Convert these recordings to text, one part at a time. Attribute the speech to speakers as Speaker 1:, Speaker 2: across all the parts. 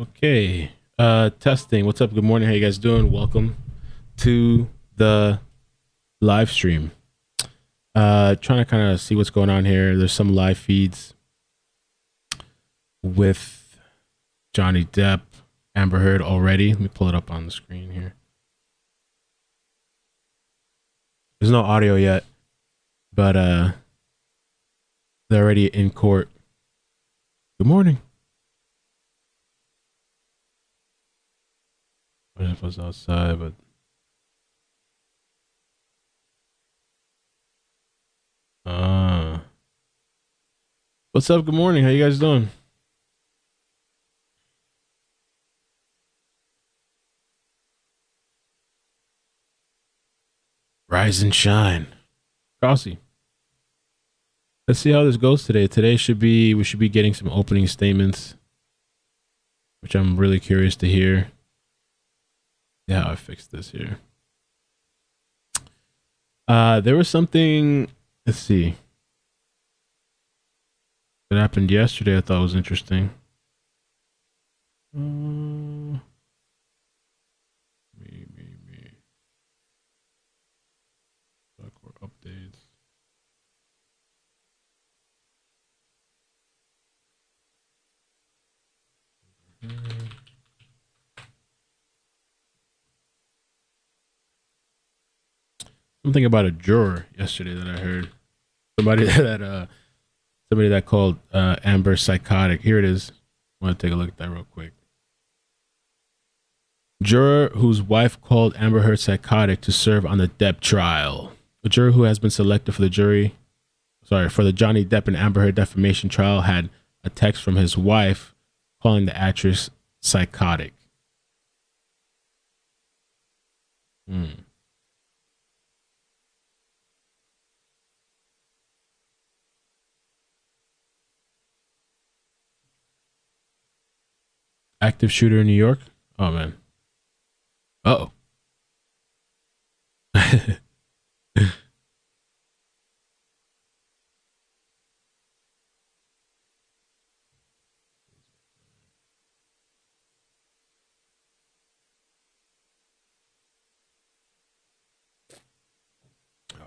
Speaker 1: Okay. Testing. What's up? Good morning. How you guys doing? Welcome to the live stream. Trying to kind of see what's going on here. There's some live feeds with Johnny Depp, Amber Heard already. Let me pull it up on the screen here. There's no audio yet, but they're already in court. Good morning. What if I was outside, but what's up? Good morning. How you guys doing? Rise and shine. Crossy. Let's see how this goes today. We should be getting some opening statements, which I'm really curious to hear. Yeah, I fixed this here. There was something, let's see, that happened yesterday I thought was interesting. Me. Court updates. Something about a juror yesterday that I heard. Somebody that called Amber psychotic. Here it is. I want to take a look at that real quick. Juror whose wife called Amber Heard psychotic to serve on the Depp trial. A juror who has been selected for the Johnny Depp and Amber Heard defamation trial had a text from his wife calling the actress psychotic. Active shooter in New York? Oh, man. Uh-oh.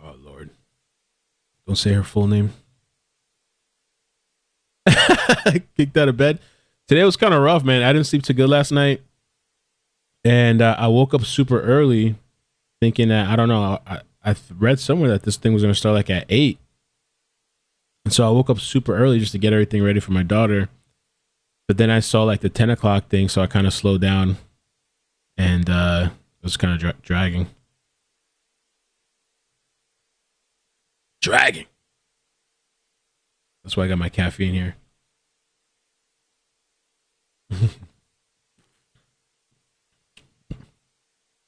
Speaker 1: Oh, Lord. Don't say her full name. Kicked out of bed. Today was kind of rough, man. I didn't sleep too good last night. And I woke up super early thinking that, I don't know, I read somewhere that this thing was going to start like at 8. And so I woke up super early just to get everything ready for my daughter. But then I saw like the 10 o'clock thing, so I kind of slowed down. And it was kind of dragging. Dragging. That's why I got my caffeine here.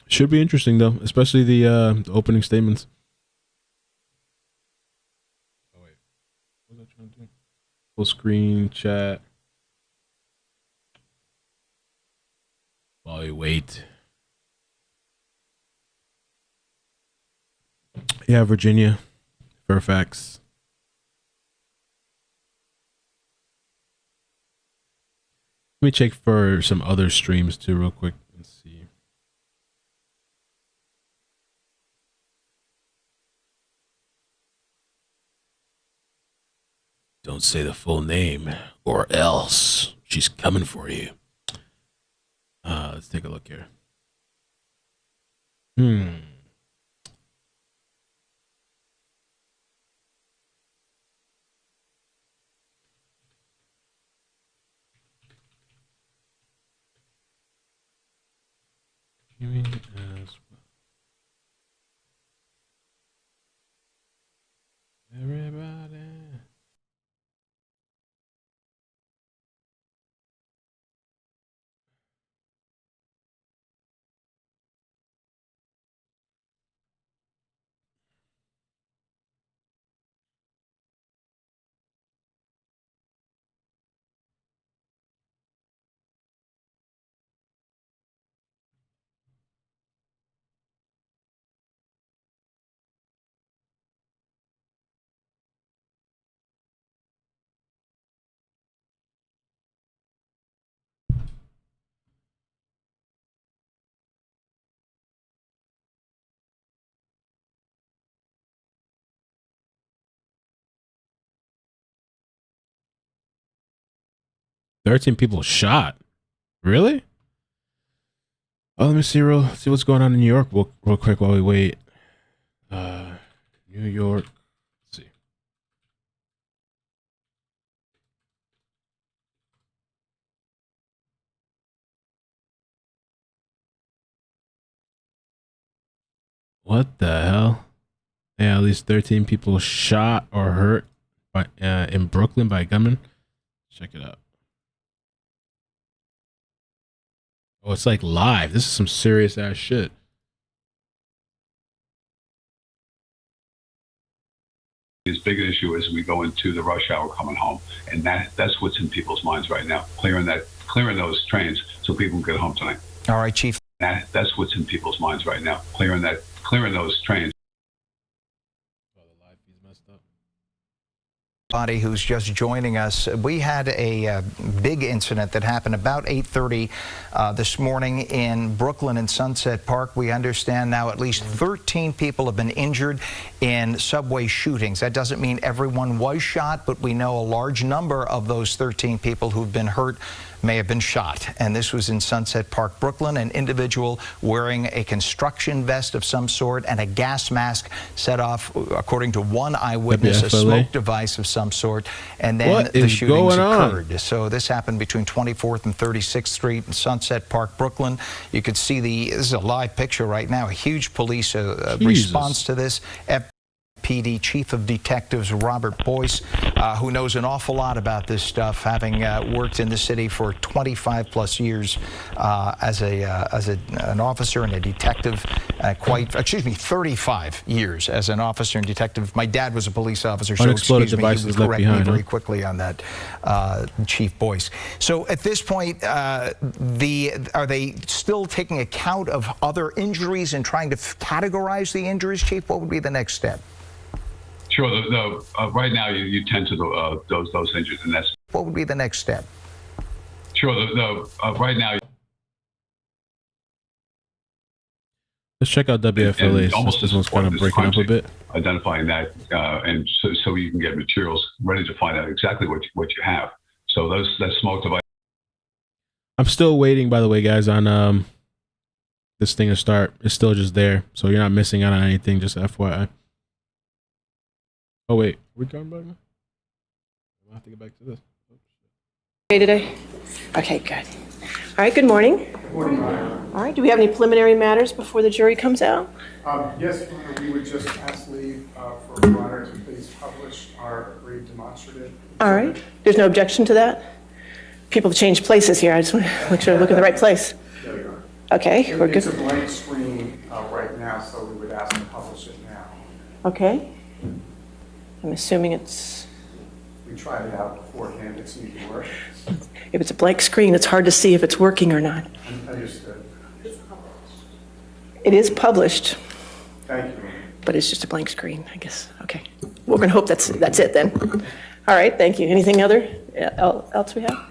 Speaker 1: Should be interesting though, especially the opening statements. Oh wait, what was I trying to do? Full screen chat. While we wait. Yeah, Virginia, Fairfax. Let me check for some other streams too, real quick. Let's see. Don't say the full name, or else she's coming for you. Let's take a look here. As well. Everybody. 13 people shot. Really? Oh, let me see what's going on in New York real quick while we wait. New York. Let's see. What the hell? Yeah, at least 13 people shot or hurt by in Brooklyn by gunmen. Check it out. Oh, it's like live. This is some serious ass shit.
Speaker 2: His big issue is we go into the rush hour coming home, and that's what's in people's minds right now. Clearing those trains so people can get home tonight.
Speaker 3: All right, Chief.
Speaker 2: That's what's in people's minds right now. Clearing those trains.
Speaker 3: Body who's just joining us. We had a big incident that happened about 8:30 this morning in Brooklyn and Sunset Park. We understand now at least 13 people have been injured in subway shootings. That doesn't mean everyone was shot, but we know a large number of those 13 people who've been hurt may have been shot. And this was in Sunset Park, Brooklyn. An individual wearing a construction vest of some sort and a gas mask set off, according to one eyewitness, a smoke device of some sort. And then the shootings occurred. So this happened between 24th and 36th Street in Sunset Park, Brooklyn. You could see this is a live picture right now, a huge police response to this. PD Chief of Detectives Robert Boyce, who knows an awful lot about this stuff, having worked in the city for 25 plus years as an officer and a detective, 35 years as an officer and detective. My dad was a police officer, so
Speaker 1: unexploded devices left behind.
Speaker 3: Very quickly on that, Chief Boyce. So at this point, are they still taking account of other injuries and trying to categorize the injuries, Chief? What would be the next step?
Speaker 2: Sure. Right now, you tend to those injuries, and that's
Speaker 3: what would be the next step.
Speaker 2: Sure. Right now.
Speaker 1: Let's check out WFLA.
Speaker 2: Almost
Speaker 1: this one's kind of breaking up a bit.
Speaker 2: Identifying that, and so you can get materials ready to find out exactly what you have. So that smoke device.
Speaker 1: I'm still waiting, by the way, guys, on this thing to start. It's still just there, so you're not missing out on anything. Just FYI. Oh wait, are we going back now? I have to get back to this.
Speaker 4: Okay, today? Okay, good. All right, good morning.
Speaker 5: Good morning, Your Honor.
Speaker 4: All right, do we have any preliminary matters before the jury comes out?
Speaker 5: Yes, Your Honor, we would just ask leave for Your Honor to please publish our agreed demonstrative.
Speaker 4: All right, there's no objection to that? People have changed places here. I just want to make sure I look in the right place.
Speaker 5: Yeah, Your Honor.
Speaker 4: Okay, we're good.
Speaker 5: It's a blank screen right now, so we would ask to publish it now.
Speaker 4: Okay. I'm assuming it's...
Speaker 5: We tried it out beforehand. It seemed to work.
Speaker 4: If it's a blank screen, it's hard to see if it's working or not.
Speaker 5: Understood.
Speaker 4: It is published.
Speaker 5: Thank you.
Speaker 4: But it's just a blank screen, I guess. Okay. We're going to hope that's it then. All right, thank you. Anything else we have?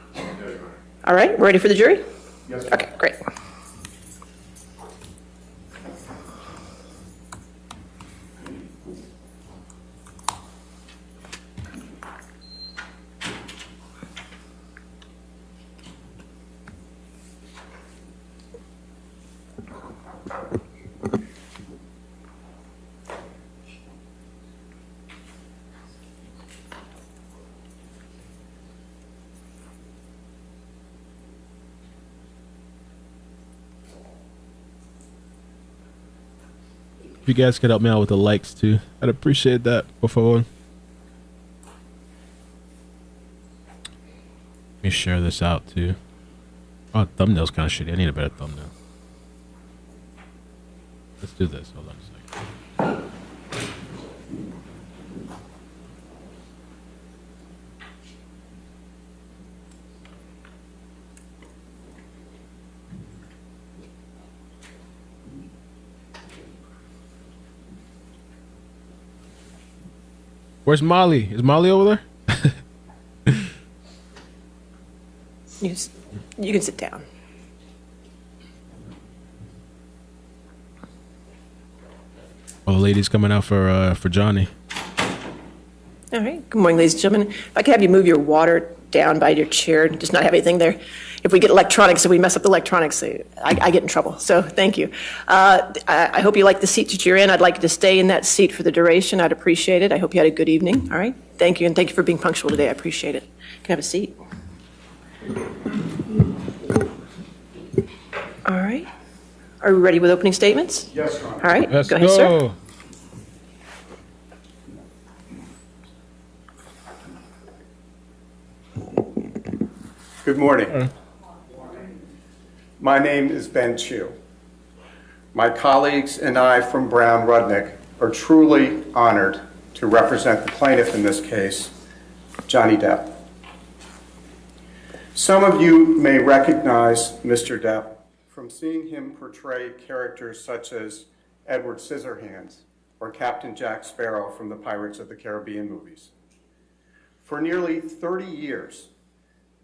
Speaker 4: All right, we're ready for the jury?
Speaker 5: Yes, sir.
Speaker 4: Okay, great.
Speaker 1: If you guys could help me out with the likes too, I'd appreciate that. Por favor. Let me share this out too. Oh, thumbnail's kind of shitty. I need a better thumbnail. Let's do this. Hold on a second. Where's Molly? Is Molly over there?
Speaker 4: You can sit down.
Speaker 1: Oh, the lady's coming out for Johnny.
Speaker 4: All right. Good morning, ladies and gentlemen. If I could have you move your water down by your chair, just not have anything there. If we get electronics, if we mess up the electronics, I get in trouble. So thank you. I hope you like the seat that you're in. I'd like you to stay in that seat for the duration. I'd appreciate it. I hope you had a good evening. All right. Thank you, and thank you for being punctual today. I appreciate it. You can have a seat. All right. Are we ready with opening statements?
Speaker 5: Yes, Your Honor.
Speaker 4: All right.
Speaker 1: Let's
Speaker 4: go ahead, sir.
Speaker 5: Good morning. My name is Ben Chu. My colleagues and I from Brown Rudnick are truly honored to represent the plaintiff in this case, Johnny Depp. Some of you may recognize Mr. Depp from seeing him portray characters such as Edward Scissorhands or Captain Jack Sparrow from the Pirates of the Caribbean movies. For nearly 30 years,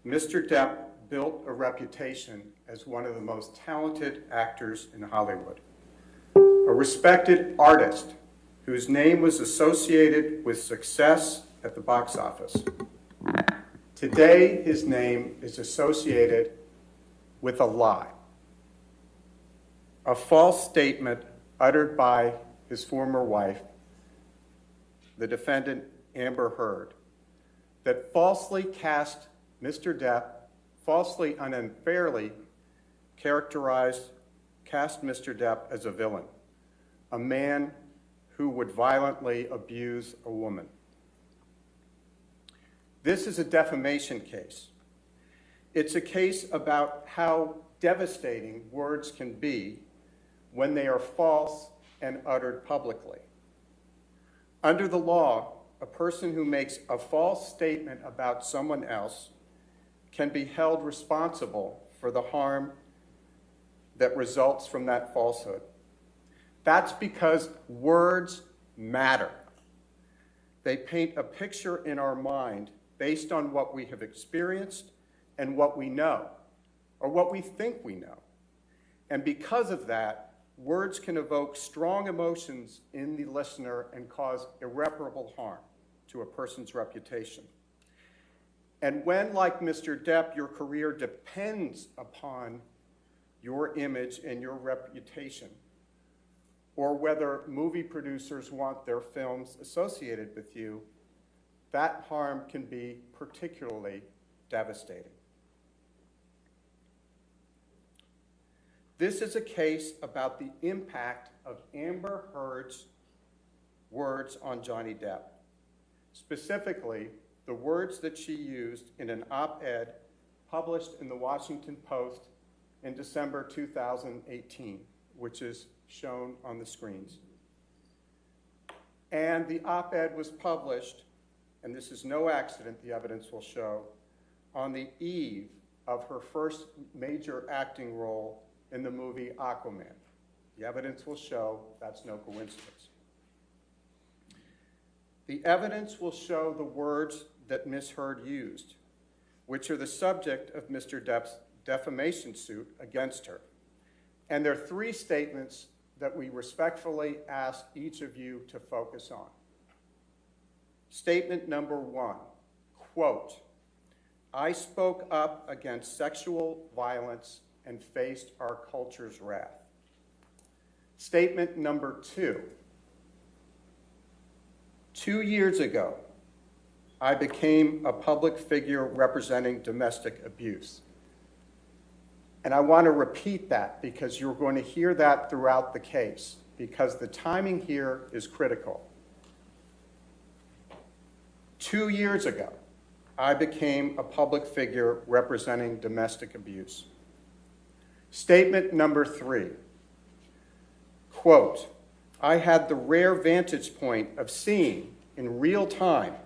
Speaker 5: Mr. Depp built a reputation as one of the most talented actors in Hollywood, a respected artist whose name was associated with success at the box office. Today, his name is associated with a lie, a false statement uttered by his former wife, the defendant Amber Heard, that falsely cast Mr. Depp, falsely and unfairly cast Mr. Depp as a villain, a man who would violently abuse a woman. This is a defamation case. It's a case about how devastating words can be when they are false and uttered publicly. Under the law, a person who makes a false statement about someone else can be held responsible for the harm that results from that falsehood. That's because words matter. They paint a picture in our mind based on what we have experienced and what we know, or what we think we know. And because of that, words can evoke strong emotions in the listener and cause irreparable harm to a person's reputation. And when, like Mr. Depp, your career depends upon your image and your reputation, or whether movie producers want their films associated with you, that harm can be particularly devastating. This is a case about the impact of Amber Heard's words on Johnny Depp. Specifically, the words that she used in an op-ed published in the Washington Post in December 2018, which is shown on the screens. And the op-ed was published, and this is no accident, the evidence will show, on the eve of her first major acting role in the movie Aquaman. The evidence will show that's no coincidence. The evidence will show the words that Ms. Heard used, which are the subject of Mr. Depp's defamation suit against her. And there are three statements that we respectfully ask each of you to focus on. Statement number one, quote, "I spoke up against sexual violence and faced our culture's wrath." Statement number two, 2 years ago, I became a public figure representing domestic abuse. And I want to repeat that because you're going to hear that throughout the case, because the timing here is critical. 2 years ago, I became a public figure representing domestic abuse. Statement number three, quote, "I had the rare vantage point of seeing in real time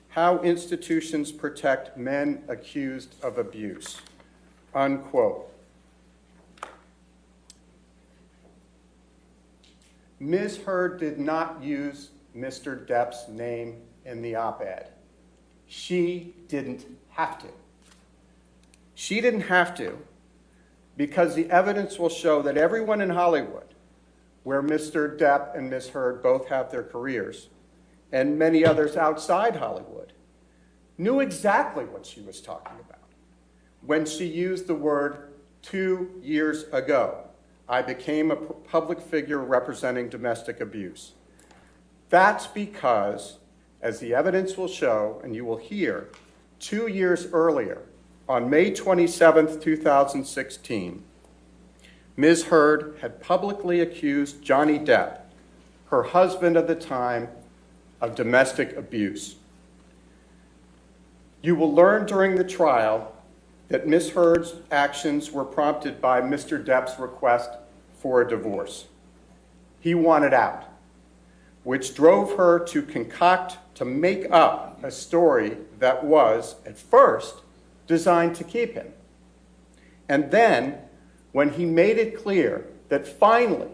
Speaker 5: how institutions protect men accused of abuse," unquote. Ms. Heard did not use Mr. Depp's name in the op-ed. She didn't have to. She didn't have to because the evidence will show that everyone in Hollywood, where Mr. Depp and Ms. Heard both have their careers, and many others outside Hollywood, knew exactly what she was talking about when she used the word 2 years ago. I became a public figure representing domestic abuse. That's because, as the evidence will show, and you will hear, 2 years earlier, on May 27, 2016, Ms. Heard had publicly accused Johnny Depp, her husband at the time, of domestic abuse. You will learn during the trial that Ms. Heard's actions were prompted by Mr. Depp's request for a divorce. He wanted out, which drove her to concoct, to make up a story that was, at first, designed to keep him. And then, when he made it clear that finally,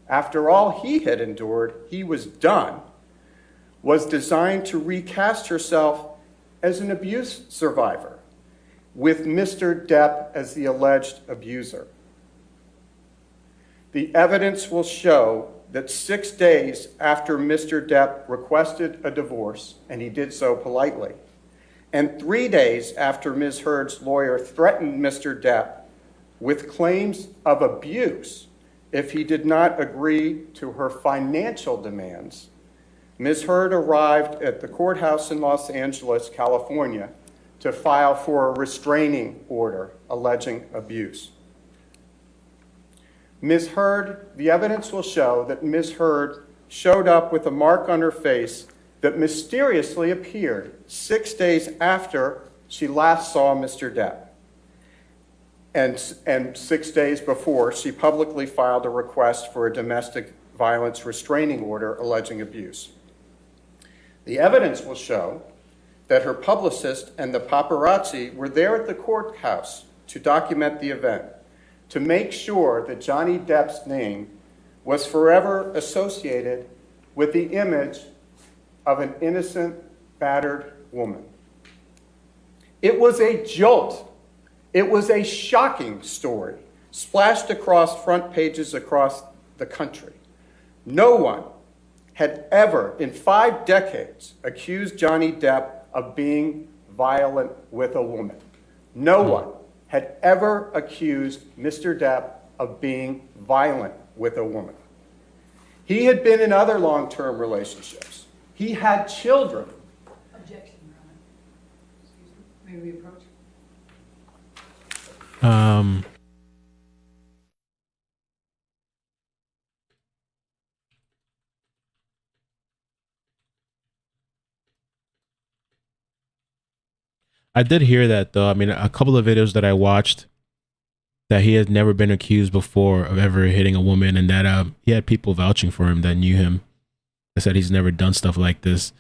Speaker 5: after all he had endured, he was done, was designed to recast herself as an abuse survivor, with Mr. Depp as the alleged abuser. The evidence will show that 6 days after Mr. Depp requested a divorce, and he did so politely, and 3 days after Ms. Heard's lawyer threatened Mr. Depp with claims of abuse if he did not agree to her financial demands, Ms. Heard arrived at the courthouse in Los Angeles, California, to file for a restraining order alleging abuse. Ms. Heard, the evidence will show that Ms. Heard showed up with a mark on her face that mysteriously appeared 6 days after she last saw Mr. Depp. And 6 days before, she publicly filed a request for a domestic violence restraining order alleging abuse. The evidence will show that her publicist and the paparazzi were there at the courthouse to document the event, to make sure that Johnny Depp's name was forever associated with the image of an innocent, battered woman. It was a jolt. It was a shocking story, splashed across front pages across the country. No one had ever, in 5 decades, accused Johnny Depp of being violent with a woman. No one had ever accused Mr. Depp of being violent with a woman. He had been in other long-term relationships. He had children.
Speaker 6: Objection, Your Honor. Excuse me. May we approach?
Speaker 1: I did hear that though. I mean, a couple of videos that I watched that he had never been accused before of ever hitting a woman, and that he had people vouching for him that knew him. They said he's never done stuff like this.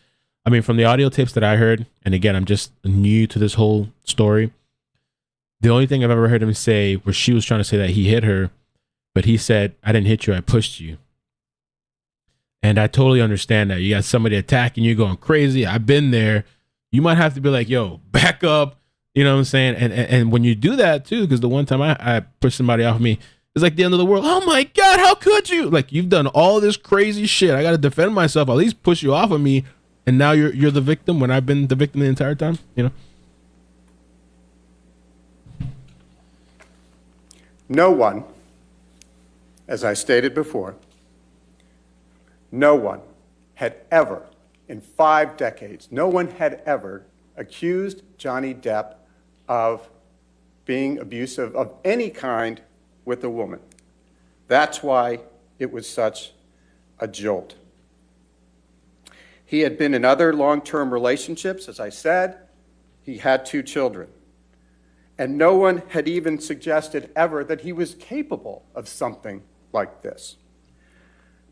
Speaker 1: I mean, from the audio tapes that I heard, and again, I'm just new to this whole story. The only thing I've ever heard him say was she was trying to say that he hit her, but he said, "I didn't hit you, I pushed you." And I totally understand that. You got somebody attacking you, going crazy. I've been there. You might have to be like, yo, back up. You know what I'm saying? And when you do that too, because the one time I pushed somebody off me, it's like the end of the world. Oh my God, how could you? Like, you've done all this crazy shit. I got to defend myself, at least push you off of me. And now you're the victim when I've been the victim the entire time, you know?
Speaker 5: No one, as I stated before, no one had ever, in 5 decades, no one had ever accused Johnny Depp of being abusive of any kind with a woman. That's why it was such a jolt. He had been in other long-term relationships, as I said. He had 2 children. And no one had even suggested ever that he was capable of something like this.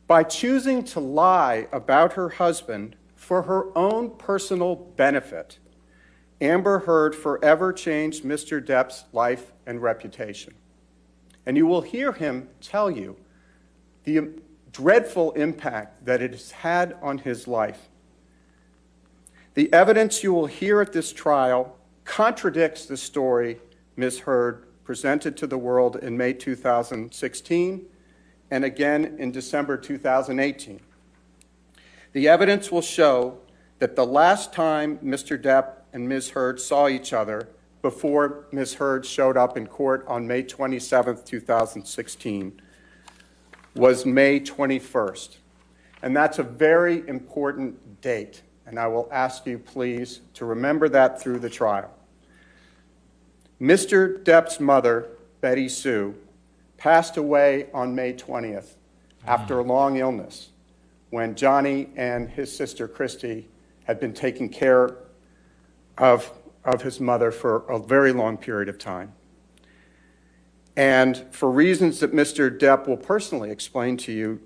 Speaker 5: By choosing to lie about her husband for her own personal benefit, Amber Heard forever changed Mr. Depp's life and reputation. And you will hear him tell you the dreadful impact that it has had on his life. The evidence you will hear at this trial contradicts the story Ms. Heard presented to the world in May 2016 and again in December 2018. The evidence will show that the last time Mr. Depp and Ms. Heard saw each other before Ms. Heard showed up in court on May 27, 2016, was May 21st. And that's a very important date, and I will ask you please to remember that through the trial. Mr. Depp's mother, Betty Sue, passed away on May 20th after a long illness when Johnny and his sister Christy had been taking care of his mother for a very long period of time. And for reasons that Mr. Depp will personally explain to you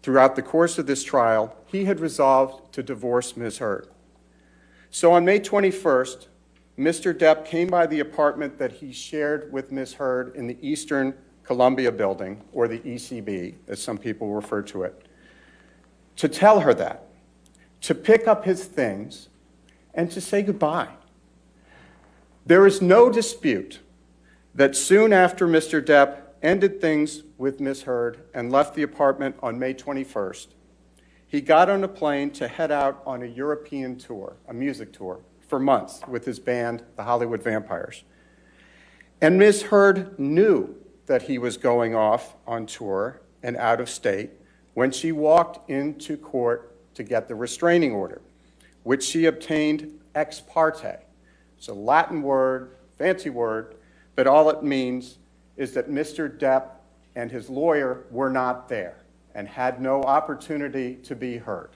Speaker 5: throughout the course of this trial, he had resolved to divorce Ms. Heard. So on May 21st, Mr. Depp came by the apartment that he shared with Ms. Heard in the Eastern Columbia building, or the ECB, as some people refer to it, to tell her that, to pick up his things, and to say goodbye. There is no dispute that soon after Mr. Depp ended things with Ms. Heard and left the apartment on May 21st, he got on a plane to head out on a European tour, a music tour, for months with his band, the Hollywood Vampires. And Ms. Heard knew that he was going off on tour and out of state when she walked into court to get the restraining order, which she obtained ex parte. It's a Latin word, fancy word, but all it means is that Mr. Depp and his lawyer were not there and had no opportunity to be heard.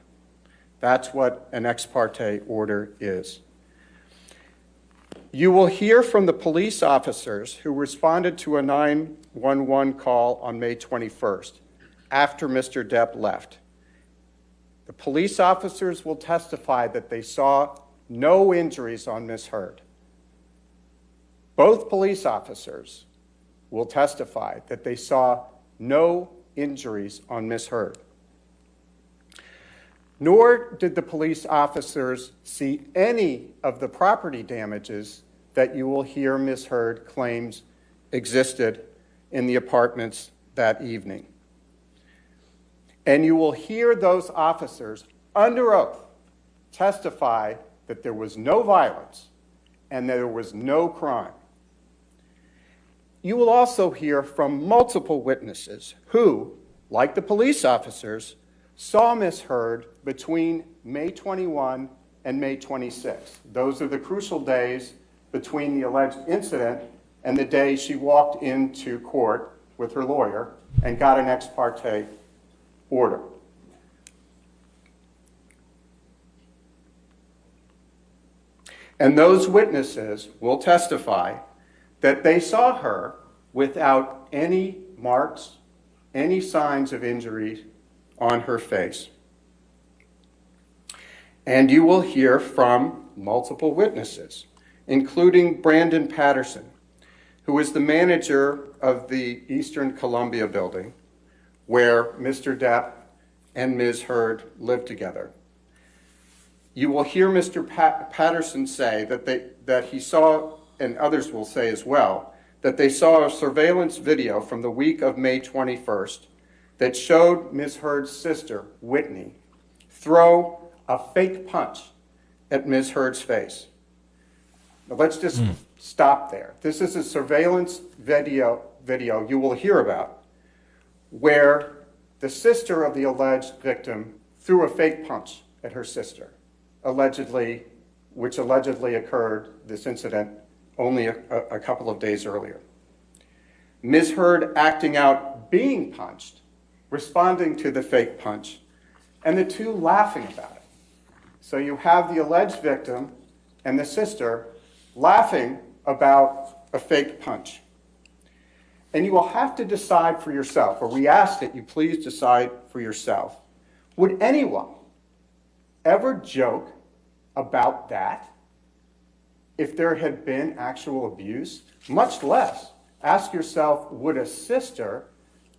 Speaker 5: That's what an ex parte order is. You will hear from the police officers who responded to a 911 call on May 21st after Mr. Depp left. The police officers will testify that they saw no injuries on Ms. Heard. Both police officers will testify that they saw no injuries on Ms. Heard. Nor did the police officers see any of the property damages that you will hear Ms. Heard claims existed in the apartments that evening. And you will hear those officers under oath testify that there was no violence and there was no crime. You will also hear from multiple witnesses who, like the police officers, saw Ms. Heard between May 21 and May 26. Those are the crucial days between the alleged incident and the day she walked into court with her lawyer and got an ex parte order. And those witnesses will testify that they saw her without any marks, any signs of injury on her face. And you will hear from multiple witnesses, including Brandon Patterson, who is the manager of the Eastern Columbia building, where Mr. Depp and Ms. Heard lived together. You will hear Mr. Patterson say that he saw, and others will say as well, that they saw a surveillance video from the week of May 21st that showed Ms. Heard's sister, Whitney, throw a fake punch at Ms. Heard's face. Now let's just stop there. This is a surveillance video you will hear about where the sister of the alleged victim threw a fake punch at her sister, which allegedly occurred, this incident, only a couple of days earlier. Ms. Heard acting out being punched, responding to the fake punch, and the two laughing about it. So you have the alleged victim and the sister laughing about a fake punch. And you will have to decide for yourself, or we ask that you please decide for yourself, would anyone ever joke about that if there had been actual abuse? Much less ask yourself, would a sister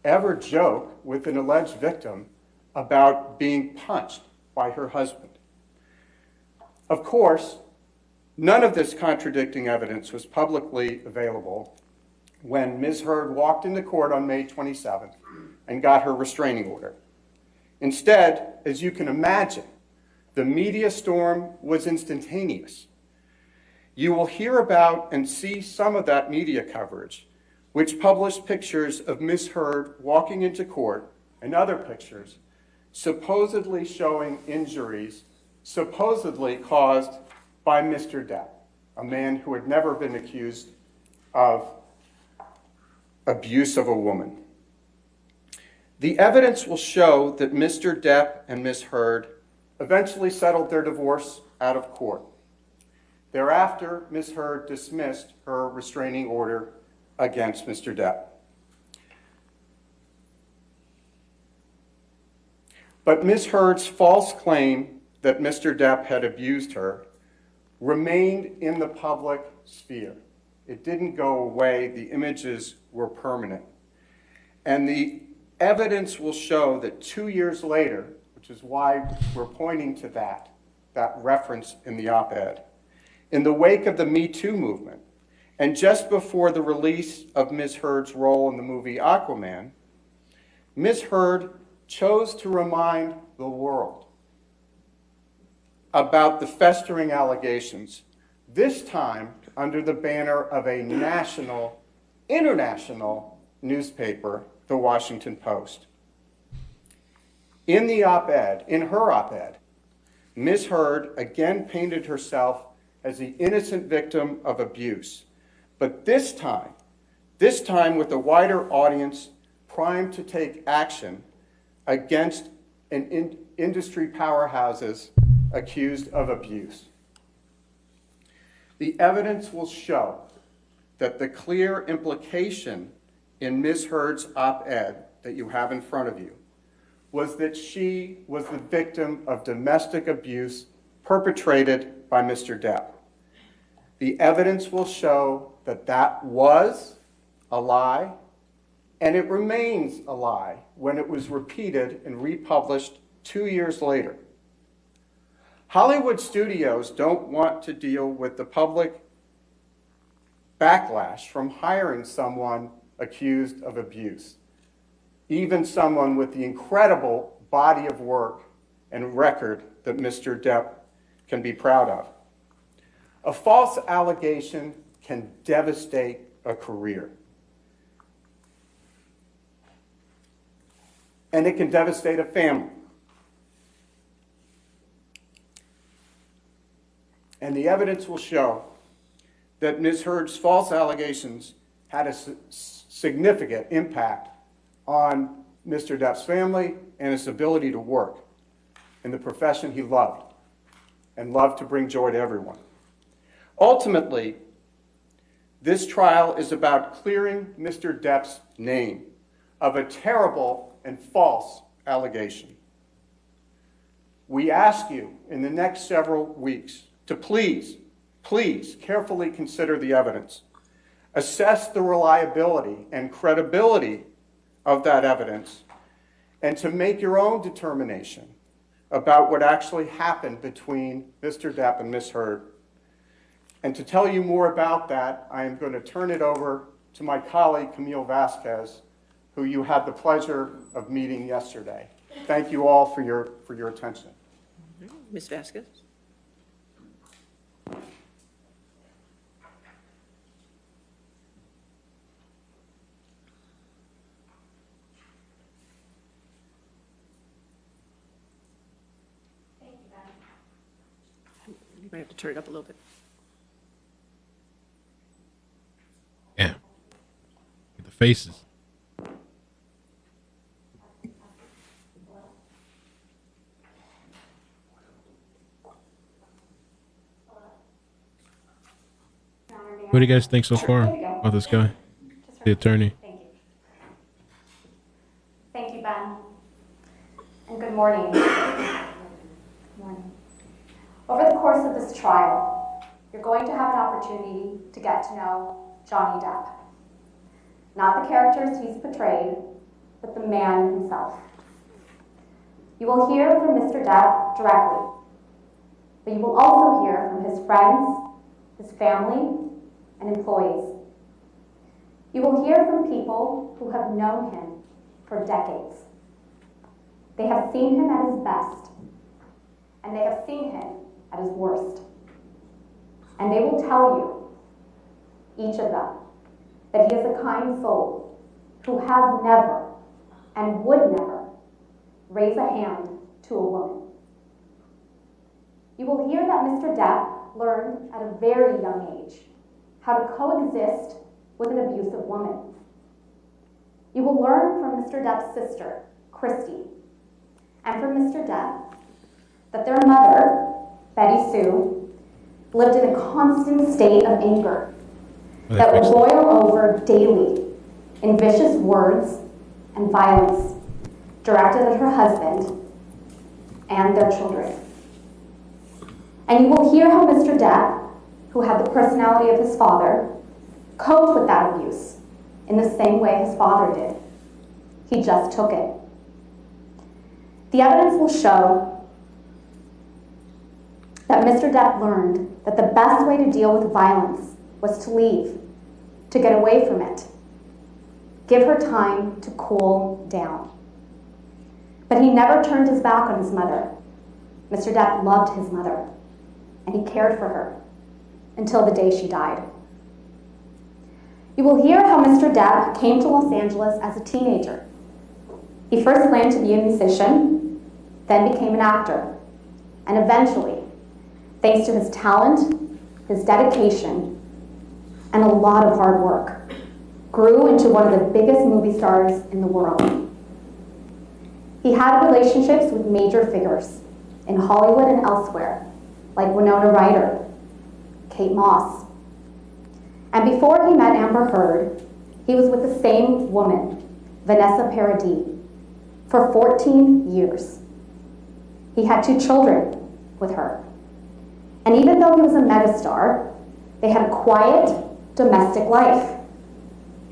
Speaker 5: ever joke with an alleged victim about being punched by her husband? Of course, none of this contradicting evidence was publicly available when Ms. Heard walked into court on May 27th and got her restraining order. Instead, as you can imagine, The media storm was instantaneous. You will hear about and see some of that media coverage, which published pictures of Ms. Heard walking into court and other pictures supposedly showing injuries supposedly caused by Mr. Depp, a man who had never been accused of abuse of a woman. The evidence will show that Mr. Depp and Ms. Heard eventually settled their divorce out of court. Thereafter, Ms. Heard dismissed her restraining order against Mr. Depp. But Ms. Heard's false claim that Mr. Depp had abused her remained in the public sphere. It didn't go away. The images were permanent. And the evidence will show that 2 years later, which is why we're pointing to that reference in the op-ed, in the wake of the Me Too movement, and just before the release of Ms. Heard's role in the movie Aquaman, Ms. Heard chose to remind the world about the festering allegations, this time under the banner of a national, international newspaper, the Washington Post. In the op-ed, in her op-ed, Ms. Heard again painted herself as the innocent victim of abuse, but this time with a wider audience primed to take action against industry powerhouses accused of abuse. The evidence will show that the clear implication in Ms. Heard's op-ed that you have in front of you was that she was the victim of domestic abuse perpetrated by Mr. Depp. The evidence will show that that was a lie, and it remains a lie when it was repeated and republished 2 years later. Hollywood studios don't want to deal with the public backlash from hiring someone accused of abuse, even someone with the incredible body of work and record that Mr. Depp can be proud of. A false allegation can devastate a career. And it can devastate a family. And the evidence will show that Ms. Heard's false allegations had a significant impact on Mr. Depp's family and his ability to work in the profession he loved and loved to bring joy to everyone. Ultimately, this trial is about clearing Mr. Depp's name of a terrible and false allegation. We ask you in the next several weeks to please carefully consider the evidence, assess the reliability and credibility of that evidence, and to make your own determination about what actually happened between Mr. Depp and Ms. Heard. And to tell you more about that, I am going to turn it over to my colleague, Camille Vasquez, who you had the pleasure of meeting yesterday. Thank you all for your attention.
Speaker 4: Ms. Vasquez? You might have to turn it up a little bit.
Speaker 1: Yeah. The faces. What do you guys think so far about this guy, the attorney?
Speaker 7: Thank you. Thank you, Ben. And good morning. Good morning. Over the course of this trial, you're going to have an opportunity to get to know Johnny Depp. Not the characters he's portrayed, but the man himself. You will hear from Mr. Depp directly, but you will also hear from his friends, his family, and employees. You will hear from people who have known him for decades. They have seen him at his best, and they have seen him at his worst. And they will tell you, each of them, that he is a kind soul who has never and would never raise a hand to a woman. You will hear that Mr. Depp learned at a very young age how to coexist with an abusive woman. You will learn from Mr. Depp's sister, Christy, and from Mr. Depp that their mother, Betty Sue, lived in a constant state of anger that would boil over daily in vicious words and violence directed at her husband and their children. And you will hear how Mr. Depp, who had the personality of his father, coped with that abuse in the same way his father did. He just took it. The evidence will show that Mr. Depp learned that the best way to deal with violence was to leave, to get away from it. Give her time to cool down. But he never turned his back on his mother. Mr. Depp loved his mother, and he cared for her until the day she died. You will hear how Mr. Depp came to Los Angeles as a teenager. He first planned to be a musician, then became an actor, and eventually, thanks to his talent, his dedication, and a lot of hard work, grew into one of the biggest movie stars in the world. He had relationships with major figures in Hollywood and elsewhere, like Winona Ryder, Kate Moss. And before he met Amber Heard, he was with the same woman, Vanessa Paradis, for 14 years. He had 2 children with her. And even though he was a megastar, they had a quiet, domestic life.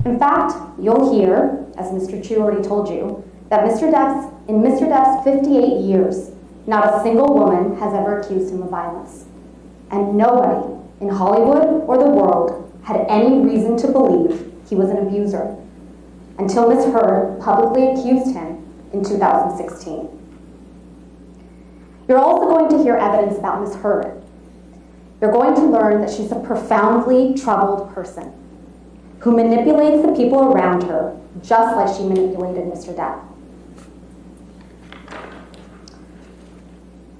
Speaker 7: In fact, you'll hear, as Mr. Chu already told you, that in Mr. Depp's 58 years, not a single woman has ever accused him of violence. And nobody in Hollywood or the world had any reason to believe he was an abuser, until Ms. Heard publicly accused him in 2016. You're also going to hear evidence about Ms. Heard. You're going to learn that she's a profoundly troubled person who manipulates the people around her just like she manipulated Mr. Depp.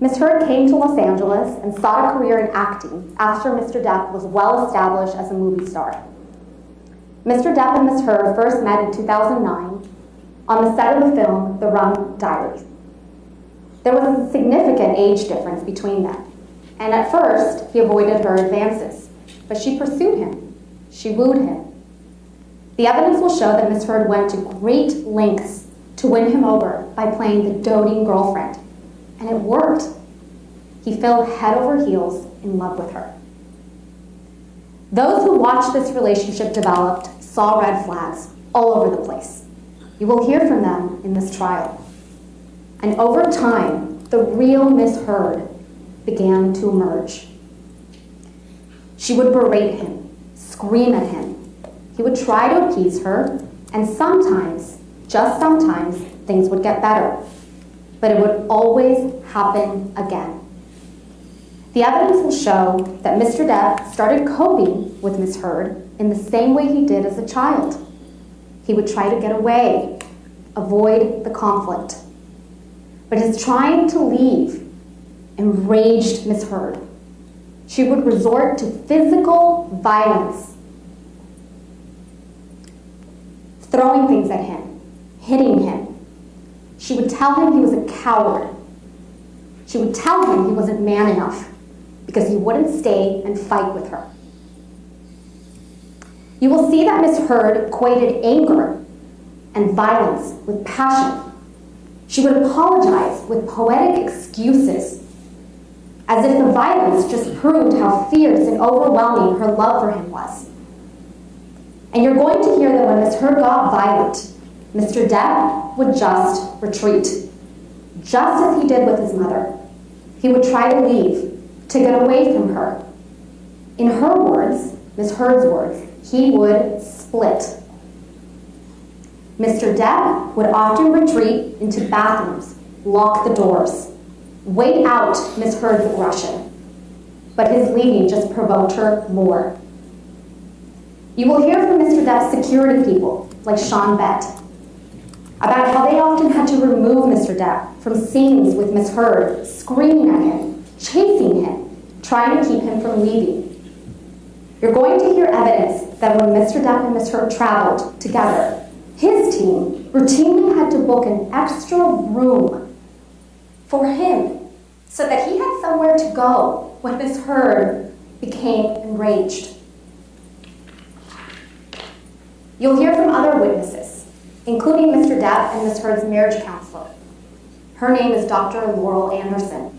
Speaker 7: Ms. Heard came to Los Angeles and sought a career in acting after Mr. Depp was well established as a movie star. Mr. Depp and Ms. Heard first met in 2009 on the set of the film The Rum Diaries. There was a significant age difference between them, and at first he avoided her advances, but she pursued him. She wooed him. The evidence will show that Ms. Heard went to great lengths to win him over by playing the doting girlfriend, and it worked. He fell head over heels in love with her. Those who watched this relationship develop saw red flags all over the place. You will hear from them in this trial. And over time, the real Ms. Heard began to emerge. She would berate him, scream at him. He would try to appease her, and sometimes, just sometimes, things would get better. But it would always happen again. The evidence will show that Mr. Depp started coping with Ms. Heard in the same way he did as a child. He would try to get away, avoid the conflict. But his trying to leave enraged Ms. Heard. She would resort to physical violence, throwing things at him, hitting him. She would tell him he was a coward. She would tell him he wasn't man enough because he wouldn't stay and fight with her. You will see that Ms. Heard equated anger and violence with passion. She would apologize with poetic excuses, as if the violence just proved how fierce and overwhelming her love for him was. And you're going to hear that when Ms. Heard got violent, Mr. Depp would just retreat, just as he did with his mother. He would try to leave, to get away from her. In her words, Ms. Heard's words, he would split. Mr. Depp would often retreat into bathrooms, lock the doors. wait out Ms. Heard's aggression, but his leaving just provoked her more. You will hear from Mr. Depp's security people, like Sean Bett, about how they often had to remove Mr. Depp from scenes with Ms. Heard screaming at him, chasing him, trying to keep him from leaving. You're going to hear evidence that when Mr. Depp and Ms. Heard traveled together, his team routinely had to book an extra room for him so that he had somewhere to go when Ms. Heard became enraged. You'll hear from other witnesses, including Mr. Depp and Ms. Heard's marriage counselor. Her name is Dr. Laurel Anderson,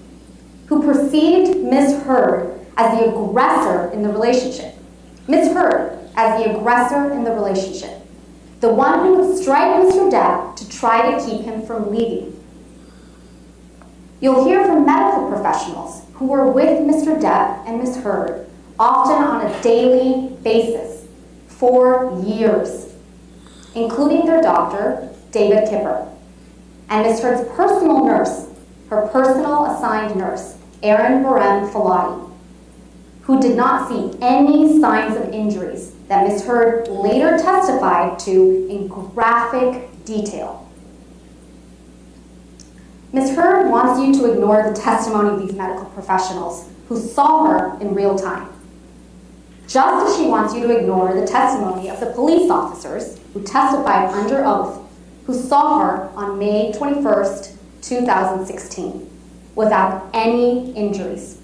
Speaker 7: who perceived Ms. Heard as the aggressor in the relationship. Ms. Heard as the aggressor in the relationship, the one who would strike Mr. Depp to try to keep him from leaving. You'll hear from medical professionals who were with Mr. Depp and Ms. Heard, often on a daily basis, for years, including their doctor, David Kipper, and Ms. Heard's personal nurse, her personal assigned nurse, Erin Barem Falati, who did not see any signs of injuries that Ms. Heard later testified to in graphic detail. Ms. Heard wants you to ignore the testimony of these medical professionals who saw her in real time, just as she wants you to ignore the testimony of the police officers who testified under oath who saw her on May 21st, 2016, without any injuries.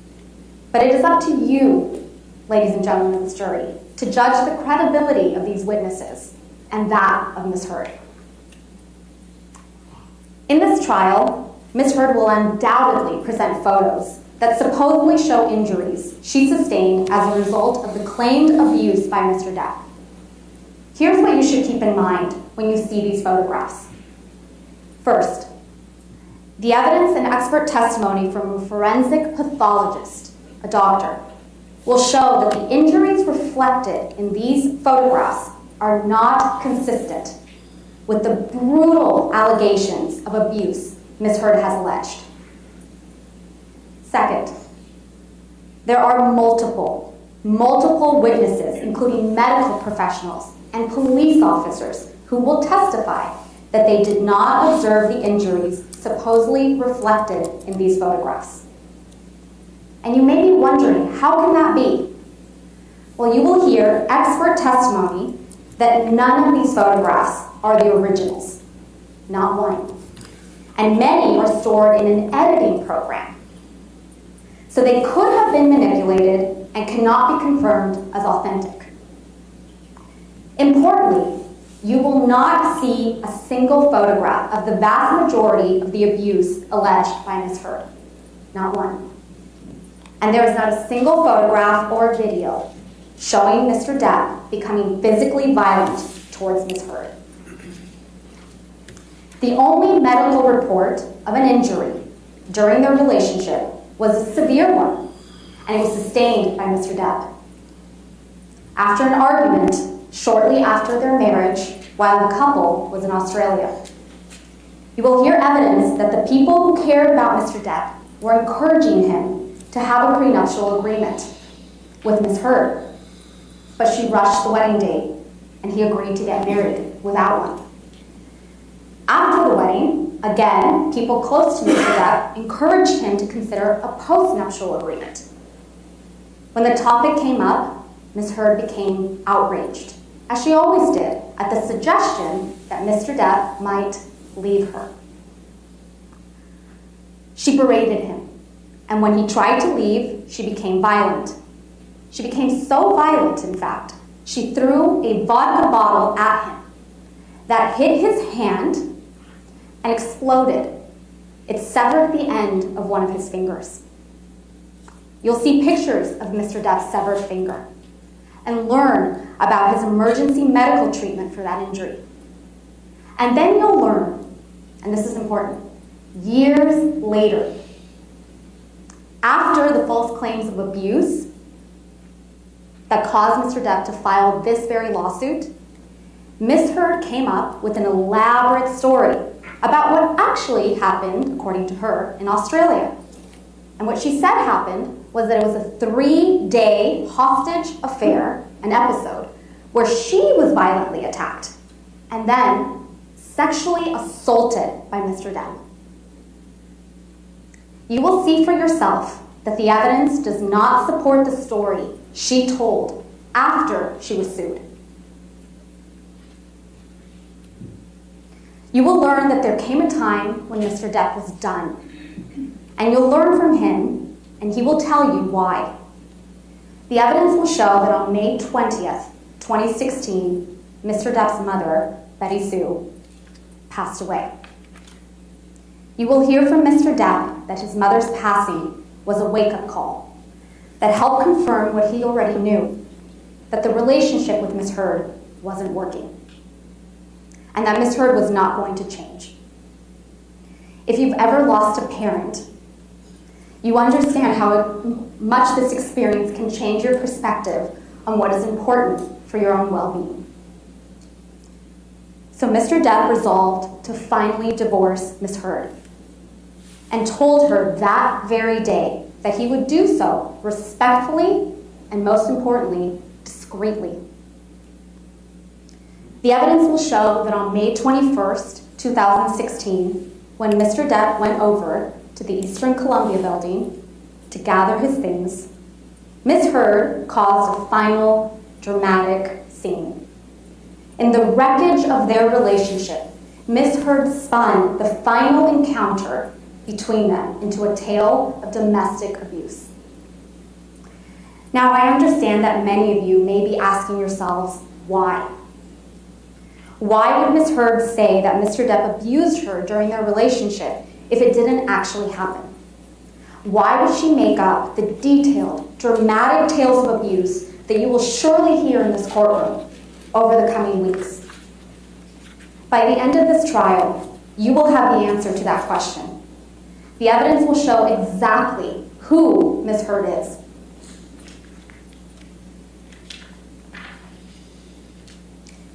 Speaker 7: But it is up to you, ladies and gentlemen of this jury, to judge the credibility of these witnesses and that of Ms. Heard. In this trial, Ms. Heard will undoubtedly present photos that supposedly show injuries she sustained as a result of the claimed abuse by Mr. Depp. Here's what you should keep in mind when you see these photographs. First, the evidence and expert testimony from a forensic pathologist, a doctor, will show that the injuries reflected in these photographs are not consistent with the brutal allegations of abuse Ms. Heard has alleged. Second, there are multiple witnesses, including medical professionals and police officers, who will testify that they did not observe the injuries supposedly reflected in these photographs. And you may be wondering, how can that be? Well, you will hear expert testimony that none of these photographs are the originals, not one. And many are stored in an editing program. So they could have been manipulated and cannot be confirmed as authentic. Importantly, you will not see a single photograph of the vast majority of the abuse alleged by Ms. Heard, not one. And there is not a single photograph or video showing Mr. Depp becoming physically violent towards Ms. Heard. The only medical report of an injury during their relationship was a severe one, and it was sustained by Mr. Depp. After an argument shortly after their marriage, while the couple was in Australia, you will hear evidence that the people who cared about Mr. Depp were encouraging him to have a prenuptial agreement with Ms. Heard, but she rushed the wedding date, and he agreed to get married without one. After the wedding, again, people close to Mr. Depp encouraged him to consider a postnuptial agreement. When the topic came up, Ms. Heard became outraged, as she always did, at the suggestion that Mr. Depp might leave her. She berated him, and when he tried to leave, she became violent. She became so violent, in fact, she threw a vodka bottle at him that hit his hand and exploded. It severed the end of one of his fingers. You'll see pictures of Mr. Depp's severed finger and learn about his emergency medical treatment for that injury. And then you'll learn, and this is important, years later, after the false claims of abuse that caused Mr. Depp to file this very lawsuit, Ms. Heard came up with an elaborate story about what actually happened, according to her, in Australia. And what she said happened was that it was a 3-day hostage affair, an episode, where she was violently attacked and then sexually assaulted by Mr. Depp. You will see for yourself that the evidence does not support the story she told after she was sued. You will learn that there came a time when Mr. Depp was done, and you'll learn from him, and he will tell you why. The evidence will show that on May 20th, 2016, Mr. Depp's mother, Betty Sue, passed away. You will hear from Mr. Depp that his mother's passing was a wake-up call that helped confirm what he already knew, that the relationship with Ms. Heard wasn't working, and that Ms. Heard was not going to change. If you've ever lost a parent, you understand how much this experience can change your perspective on what is important for your own well-being. So Mr. Depp resolved to finally divorce Ms. Heard and told her that very day that he would do so respectfully and, most importantly, discreetly. The evidence will show that on May 21st, 2016, when Mr. Depp went over to the Eastern Columbia building to gather his things, Ms. Heard caused a final dramatic scene. In the wreckage of their relationship, Ms. Heard spun the final encounter between them into a tale of domestic abuse. Now, I understand that many of you may be asking yourselves, why? Why would Ms. Heard say that Mr. Depp abused her during their relationship if it didn't actually happen? Why would she make up the detailed, dramatic tales of abuse that you will surely hear in this courtroom over the coming weeks? By the end of this trial, you will have the answer to that question. The evidence will show exactly who Ms. Heard is.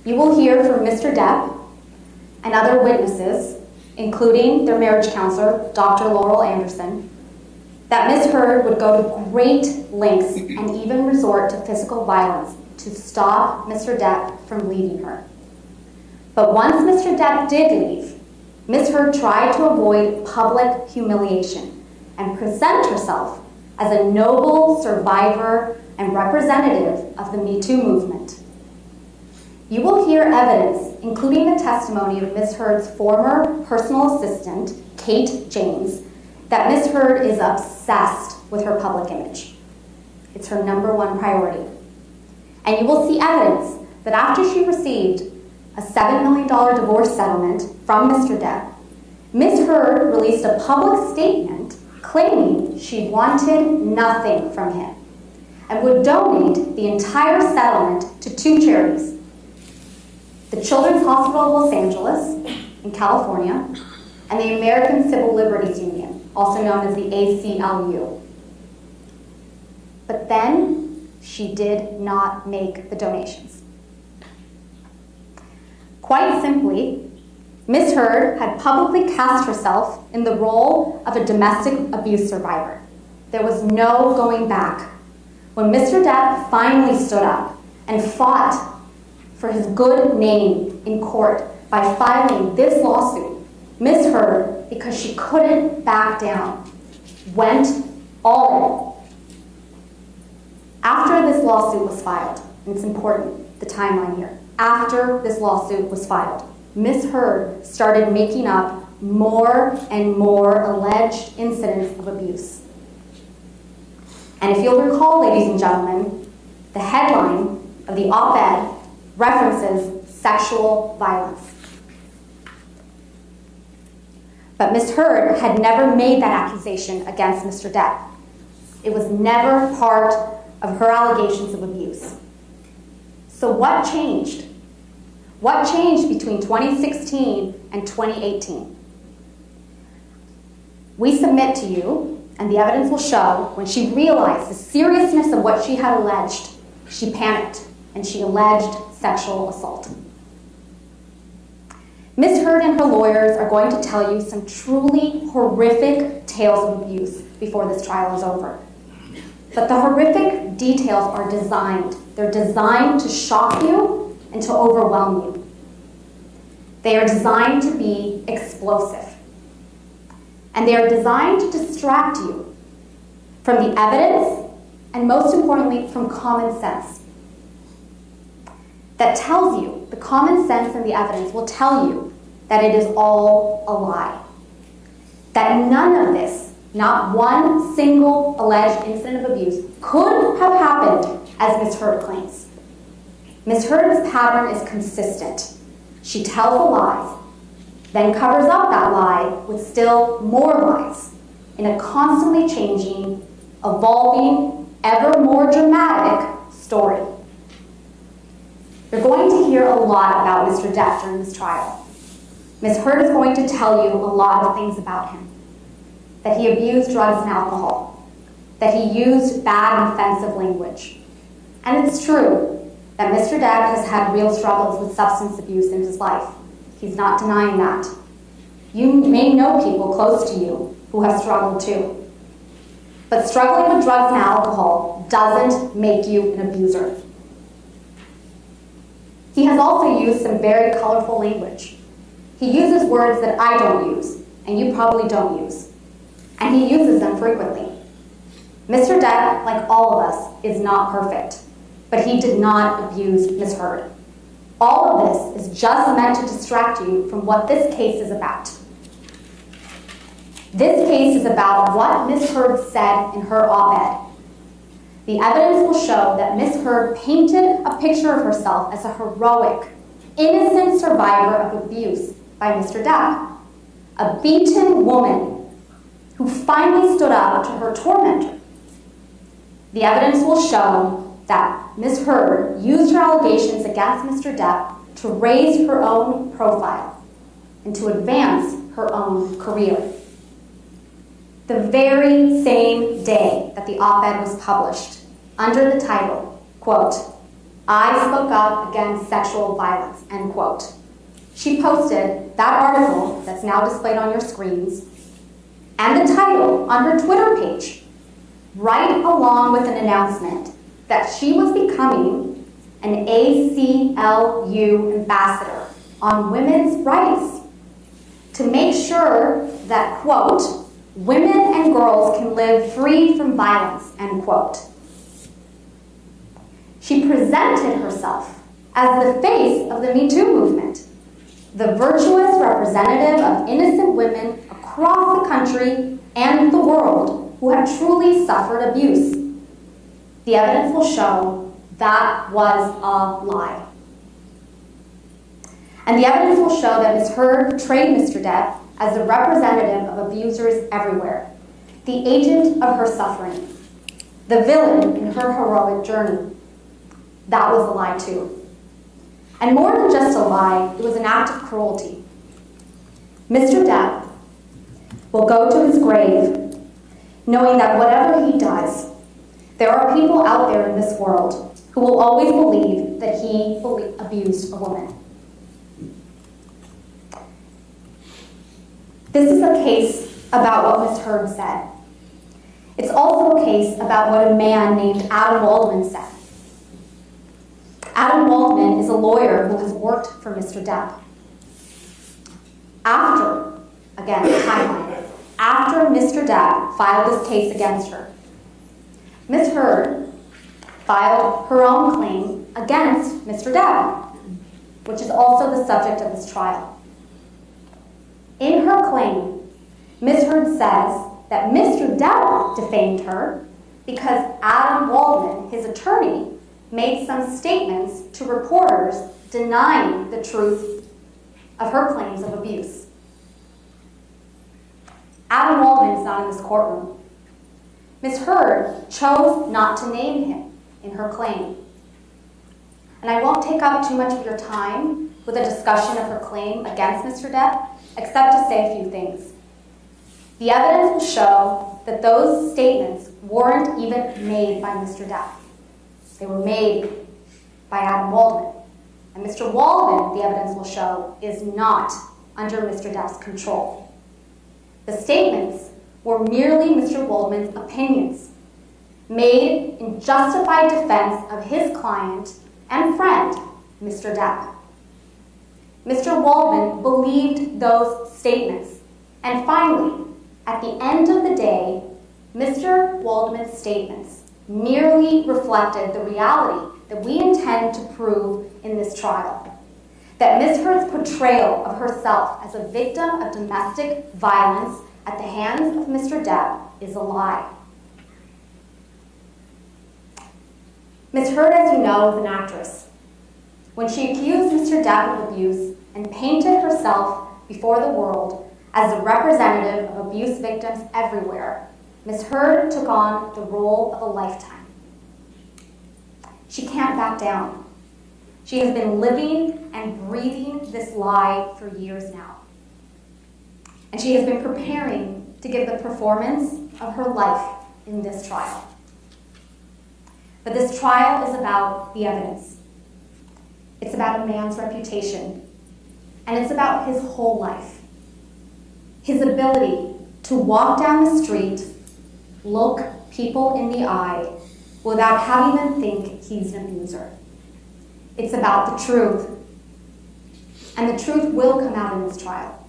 Speaker 7: You will hear from Mr. Depp and other witnesses, including their marriage counselor, Dr. Laurel Anderson, that Ms. Heard would go to great lengths and even resort to physical violence to stop Mr. Depp from leaving her. But once Mr. Depp did leave, Ms. Heard tried to avoid public humiliation and present herself as a noble survivor and representative of the Me Too movement. You will hear evidence, including the testimony of Ms. Heard's former personal assistant, Kate James, that Ms. Heard is obsessed with her public image. It's her #1 priority. And you will see evidence that after she received a $7 million divorce settlement from Mr. Depp, Ms. Heard released a public statement claiming she wanted nothing from him and would donate the entire settlement to 2 charities: the Children's Hospital of Los Angeles in California and the American Civil Liberties Union, also known as the ACLU. But then she did not make the donations. Quite simply, Ms. Heard had publicly cast herself in the role of a domestic abuse survivor. There was no going back. When Mr. Depp finally stood up and fought for his good name in court by filing this lawsuit, Ms. Heard, because she couldn't back down, went all in. After this lawsuit was filed, and it's important, the timeline here, after this lawsuit was filed, Ms. Heard started making up more and more alleged incidents of abuse. And if you'll recall, ladies and gentlemen, the headline of the op-ed references sexual violence. But Ms. Heard had never made that accusation against Mr. Depp. It was never part of her allegations of abuse. So what changed? What changed between 2016 and 2018? We submit to you, and the evidence will show, when she realized the seriousness of what she had alleged, she panicked and she alleged sexual assault. Ms. Heard and her lawyers are going to tell you some truly horrific tales of abuse before this trial is over. But the horrific details are designed. They're designed to shock you and to overwhelm you. They are designed to be explosive. And they are designed to distract you from the evidence and, most importantly, from common sense. That tells you, the common sense and the evidence will tell you that it is all a lie. That none of this, not one single alleged incident of abuse, could have happened as Ms. Heard claims. Ms. Heard's pattern is consistent. She tells a lie, then covers up that lie with still more lies in a constantly changing, evolving, ever more dramatic story. You're going to hear a lot about Mr. Depp during this trial. Ms. Heard is going to tell you a lot of things about him. That he abused drugs and alcohol. That he used bad and offensive language. And it's true that Mr. Depp has had real struggles with substance abuse in his life. He's not denying that. You may know people close to you who have struggled too. But struggling with drugs and alcohol doesn't make you an abuser. He has also used some very colorful language. He uses words that I don't use, and you probably don't use. And he uses them frequently. Mr. Depp, like all of us, is not perfect, but he did not abuse Ms. Heard. All of this is just meant to distract you from what this case is about. This case is about what Ms. Heard said in her op-ed. The evidence will show that Ms. Heard painted a picture of herself as a heroic, innocent survivor of abuse by Mr. Depp, a beaten woman who finally stood up to her tormentor. The evidence will show that Ms. Heard used her allegations against Mr. Depp to raise her own profile and to advance her own career. The very same day that the op-ed was published, under the title, quote, "I spoke up against sexual violence," end quote, she posted that article that's now displayed on your screens and the title on her Twitter page, right along with an announcement that she was becoming an ACLU ambassador on women's rights to make sure that, quote, "women and girls can live free from violence," end quote. She presented herself as the face of the Me Too movement, the virtuous representative of innocent women across the country and the world who have truly suffered abuse. The evidence will show that was a lie. And the evidence will show that Ms. Heard portrayed Mr. Depp as the representative of abusers everywhere, the agent of her suffering, the villain in her heroic journey. That was a lie too. And more than just a lie, it was an act of cruelty. Mr. Depp will go to his grave knowing that whatever he does, there are people out there in this world who will always believe that he abused a woman. This is a case about what Ms. Heard said. It's also a case about what a man named Adam Waldman said. Adam Waldman is a lawyer who has worked for Mr. Depp. After, again, the timeline, after Mr. Depp filed this case against her, Ms. Heard filed her own claim against Mr. Depp, which is also the subject of this trial. In her claim, Ms. Heard says that Mr. Depp defamed her because Adam Waldman, his attorney, made some statements to reporters denying the truth of her claims of abuse. Adam Waldman is not in this courtroom. Ms. Heard chose not to name him in her claim. And I won't take up too much of your time with a discussion of her claim against Mr. Depp, except to say a few things. The evidence will show that those statements weren't even made by Mr. Depp. They were made by Adam Waldman, And Mr. Waldman, the evidence will show, is not under Mr. Depp's control. The statements were merely Mr. Waldman's opinions, made in justified defense of his client and friend, Mr. Depp. Mr. Waldman believed those statements. And finally, at the end of the day, Mr. Waldman's statements merely reflected the reality that we intend to prove in this trial. That Ms. Heard's portrayal of herself as a victim of domestic violence at the hands of Mr. Depp is a lie. Ms. Heard, as you know, is an actress. When she accused Mr. Depp of abuse and painted herself before the world as a representative of abuse victims everywhere, Ms. Heard took on the role of a lifetime. She can't back down. She has been living and breathing this lie for years now. And she has been preparing to give the performance of her life in this trial. But this trial is about the evidence. It's about a man's reputation. And it's about his whole life. His ability to walk down the street, look people in the eye, without having them think he's an abuser. It's about the truth. And the truth will come out in this trial.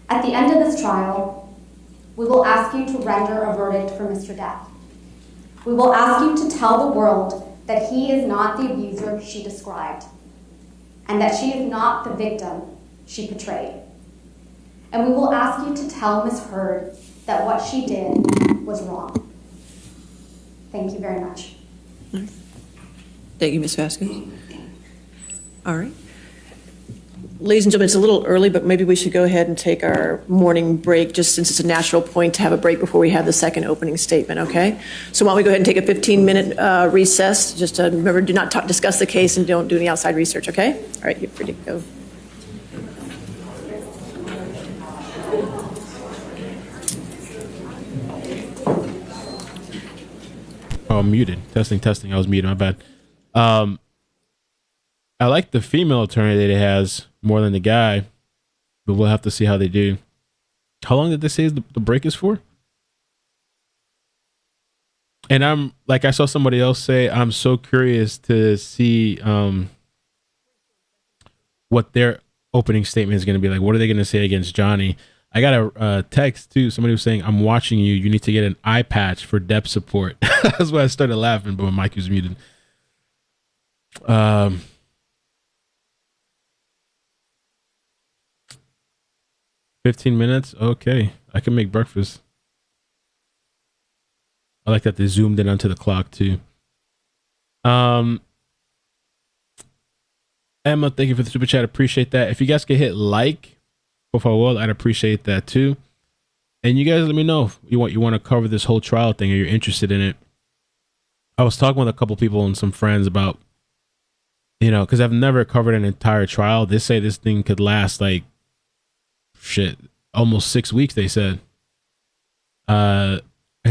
Speaker 7: At the end of this trial, we will ask you to render a verdict for Mr. Depp. We will ask you to tell the world that he is not the abuser she described, and that she is not the victim she portrayed. And we will ask you to tell Ms. Heard that what she did was wrong. Thank you very much.
Speaker 4: Thank you, Ms. Vasquez. All right. Ladies and gentlemen, it's a little early, but maybe we should go ahead and take our morning break, just since it's a natural point to have a break before we have the second opening statement, okay? So why don't we go ahead and take a 15-minute recess? Just remember, do not discuss the case and don't do any outside research, okay? All right, you're free to go.
Speaker 1: Oh, I'm muted. Testing. I was muted. My bad. I like the female attorney that it has more than the guy, but we'll have to see how they do. How long did they say the break is for? And I'm like, I saw somebody else say, I'm so curious to see what their opening statement is going to be like. What are they going to say against Johnny? I got a text too. Somebody was saying, I'm watching you. You need to get an eye patch for Depp support. That's why I started laughing, but my mic was muted. 15 minutes? Okay. I can make breakfast. I like that they zoomed in onto the clock too. Emma, thank you for the super chat. Appreciate that. If you guys could hit like, por favor, I'd appreciate that too. And you guys let me know if you want to cover this whole trial thing or you're interested in it. I was talking with a couple people and some friends about, because I've never covered an entire trial. They say this thing could last like almost 6 weeks, they said. And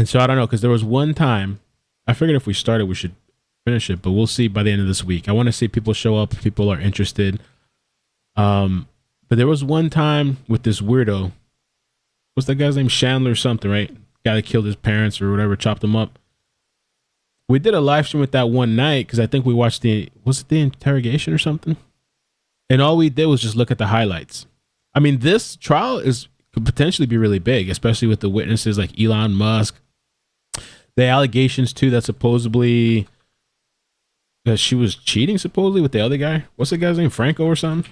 Speaker 1: so I don't know, because there was one time, I figured if we started, we should finish it, but we'll see by the end of this week. I want to see people show up, if people are interested. But there was one time with this weirdo. What's that guy's name? Chandler or something, right? Guy that killed his parents or whatever, chopped them up. We did a live stream with that one night because I think we watched was it the interrogation or something? And all we did was just look at the highlights. I mean, this trial could potentially be really big, especially with the witnesses like Elon Musk. The allegations too that supposedly that she was cheating supposedly with the other guy. What's the guy's name? Franco or something?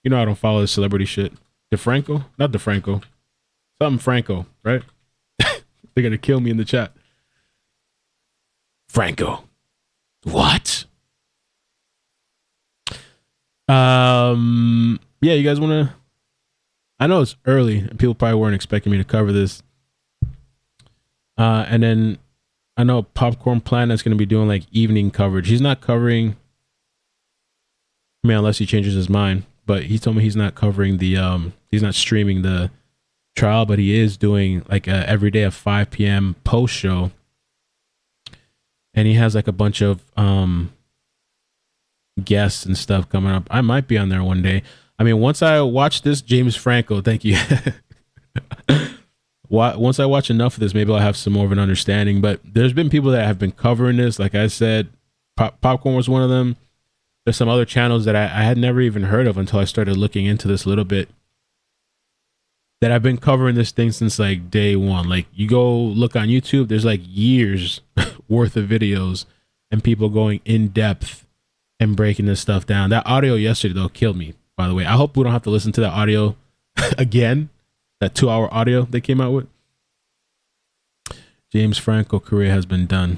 Speaker 1: I don't follow the celebrity shit. DeFranco? Not DeFranco. Something Franco, right? They're going to kill me in the chat. Franco. What? Yeah, you guys want to... I know it's early and people probably weren't expecting me to cover this. And then I know Popcorn Planet's going to be doing like evening coverage. He's not covering... unless he changes his mind. But he told me he's not covering he's not streaming the trial, but he is doing like every day at 5 p.m. post show. And he has like a bunch of guests and stuff coming up. I might be on there one day. I mean, once I watch this, James Franco, thank you. Once I watch enough of this, maybe I'll have some more of an understanding. But there's been people that have been covering this. Like I said, Popcorn was one of them. There's some other channels that I had never even heard of until I started looking into this a little bit, that I've been covering this thing since like day one. Like you go look on YouTube, there's like years worth of videos and people going in depth and breaking this stuff down. That audio yesterday though killed me, by the way. I hope we don't have to listen to that audio again, that 2-hour audio they came out with. James Franco career has been done.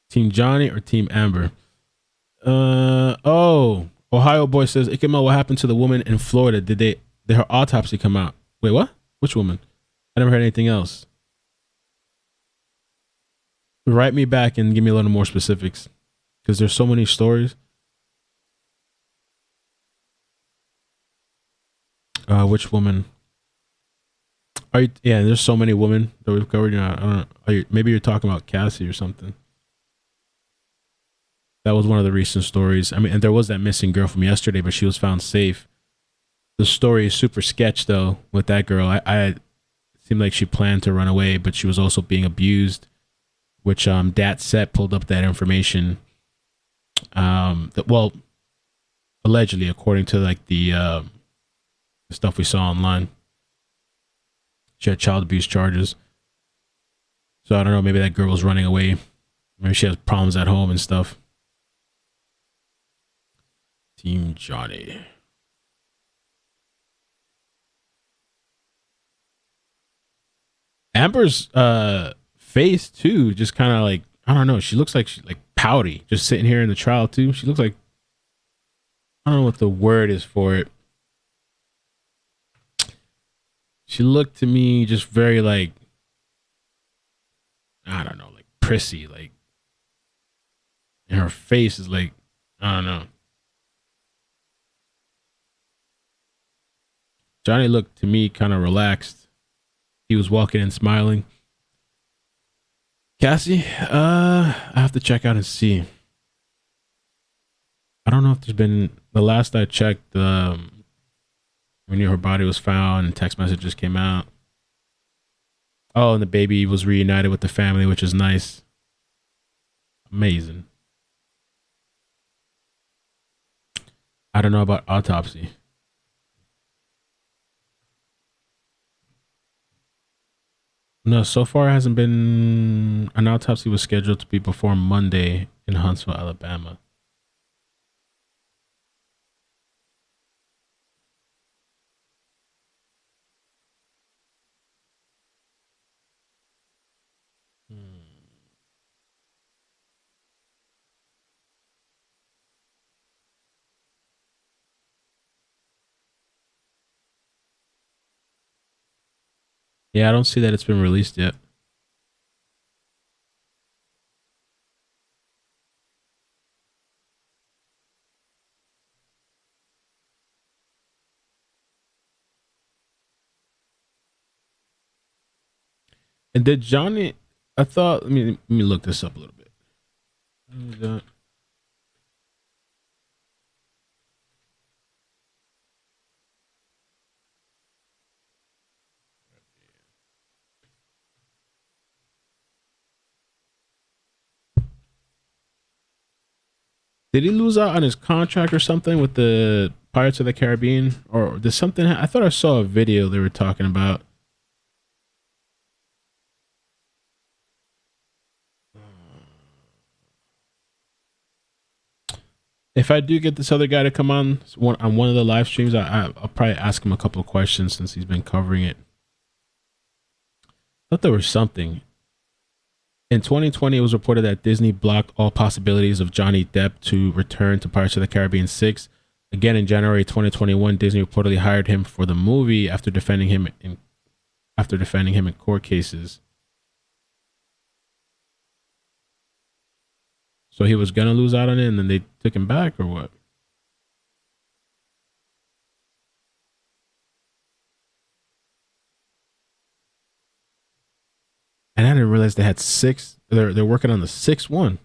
Speaker 1: Team Johnny or Team Amber? Ohio boy says, Ikema, what happened to the woman in Florida? Did her autopsy come out? Wait, what? Which woman? I never heard anything else. Write me back and give me a little more specifics, because there's so many stories. Which woman? Yeah, there's so many women that we've covered. I don't know. Maybe you're talking about Cassie or something. That was one of the recent stories. I mean, and there was that missing girl from yesterday, but she was found safe. The story is super sketch though with that girl. I it seemed like she planned to run away, but she was also being abused, which Dat Set pulled up that information. Well, allegedly, according to like the stuff we saw online. She had child abuse charges. So I don't know, maybe that girl was running away. Maybe she has problems at home and stuff. Team Johnny. Amber's face too, just kind of like, I don't know, she looks like she's like pouty, just sitting here in the trial too. She looks like, I don't know what the word is for it. She looked to me just very like, I don't know, like prissy, like, and her face is like, I don't know. Johnny looked to me kind of relaxed. He was walking and smiling. Cassie, I have to check out and see. I don't know if there's been, the last I checked, we knew her body was found and text messages came out. Oh, and the baby was reunited with the family, which is nice. Amazing. I don't know about autopsy. No, so far it hasn't been. An autopsy was scheduled to be performed Monday in Huntsville, Alabama. Yeah, I don't see that it's been released yet. And did Johnny, I thought, let me look this up a little bit. Did he lose out on his contract or something with the Pirates of the Caribbean? Or did something, I thought I saw a video they were talking about. If I do get this other guy to come on one of the live streams, I'll probably ask him a couple of questions since he's been covering it. I thought there was something. In 2020, it was reported that Disney blocked all possibilities of Johnny Depp to return to Pirates of the Caribbean 6. Again, in January 2021, Disney reportedly hired him for the movie after defending him in court cases. So he was going to lose out on it, and then they took him back, or what? And I didn't realize they had 6. They're working on the 6th one.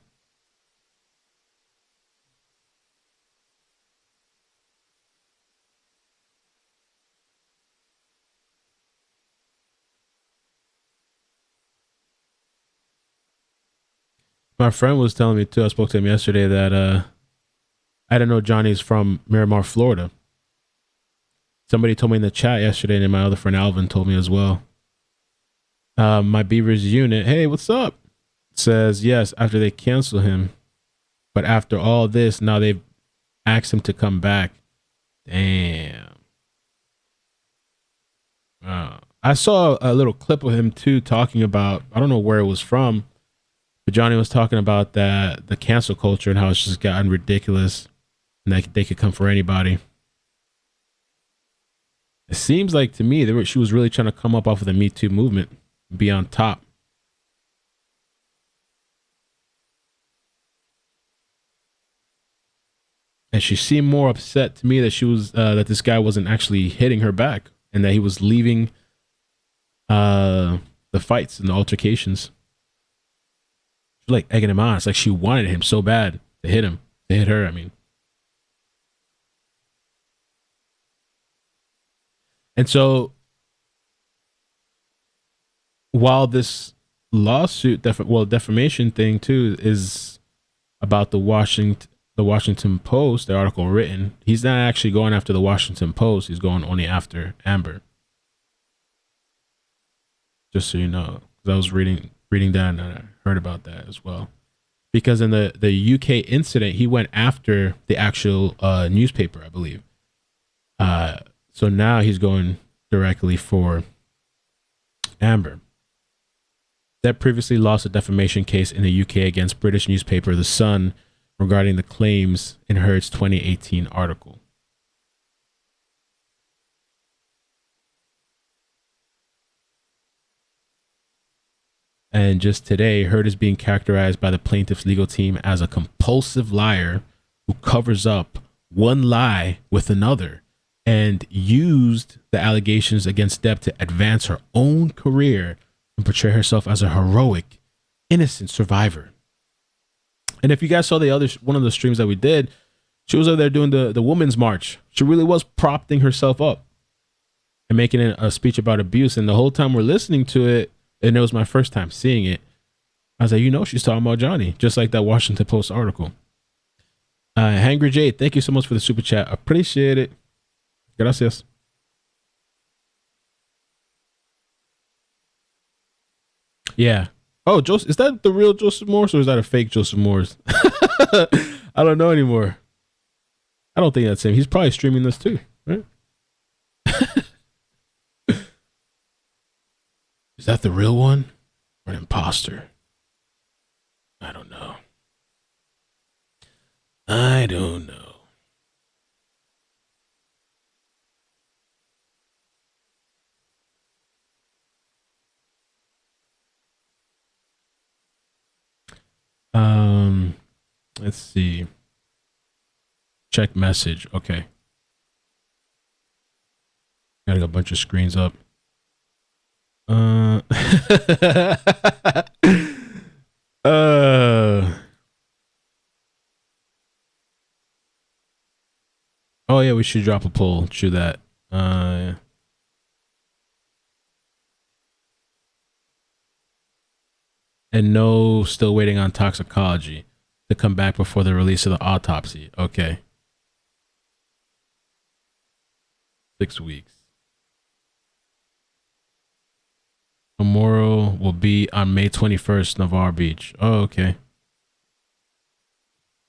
Speaker 1: My friend was telling me too. I spoke to him yesterday that I didn't know Johnny's from Miramar, Florida. Somebody told me in the chat yesterday, and then my other friend Alvin told me as well. My Beavers unit, hey, what's up? Says yes after they cancel him, but after all this, now they've asked him to come back. Damn. I saw a little clip of him too talking about, I don't know where it was from, but Johnny was talking about the cancel culture and how it's just gotten ridiculous and that they could come for anybody. It seems like to me she was really trying to come up off of the Me Too movement, be on top. And she seemed more upset to me that she was that this guy wasn't actually hitting her back and that he was leaving the fights and the altercations. She was like egging him on. It's like she wanted him so bad to hit him, to hit her. I mean, and so while this lawsuit, defamation thing too, is about the Washington Post, the article written, he's not actually going after the Washington Post. He's going only after Amber. Just so you know, because I was reading that and I heard about that as well. Because in the UK incident, he went after the actual newspaper, I believe. So now he's going directly for Amber. Depp previously lost a defamation case in the UK against British newspaper The Sun regarding the claims in Heard's 2018 article. And just today, Heard is being characterized by the plaintiff's legal team as a compulsive liar who covers up one lie with another and used the allegations against Depp to advance her own career and portray herself as a heroic, innocent survivor. And if you guys saw one of the streams that we did, she was over there doing the Women's March. She really was propping herself up and making a speech about abuse. And the whole time we're listening to it, and it was my first time seeing it, I was like, she's talking about Johnny, just like that Washington Post article. Hangry Jade, thank you so much for the super chat. Appreciate it. Gracias. Yeah. Oh, Joseph, is that the real Joseph Morris or is that a fake Joseph Morris? I don't know anymore. I don't think that's him. He's probably streaming this too, right? Is that the real one or an imposter? I don't know. I don't know. Let's see. Check message. Okay. Got a bunch of screens up. Oh yeah, we should drop a poll. Do that. And no, still waiting on toxicology to come back before the release of the autopsy. Okay. 6 weeks. Memorial will be on May 21st, Navarre Beach. Oh, okay.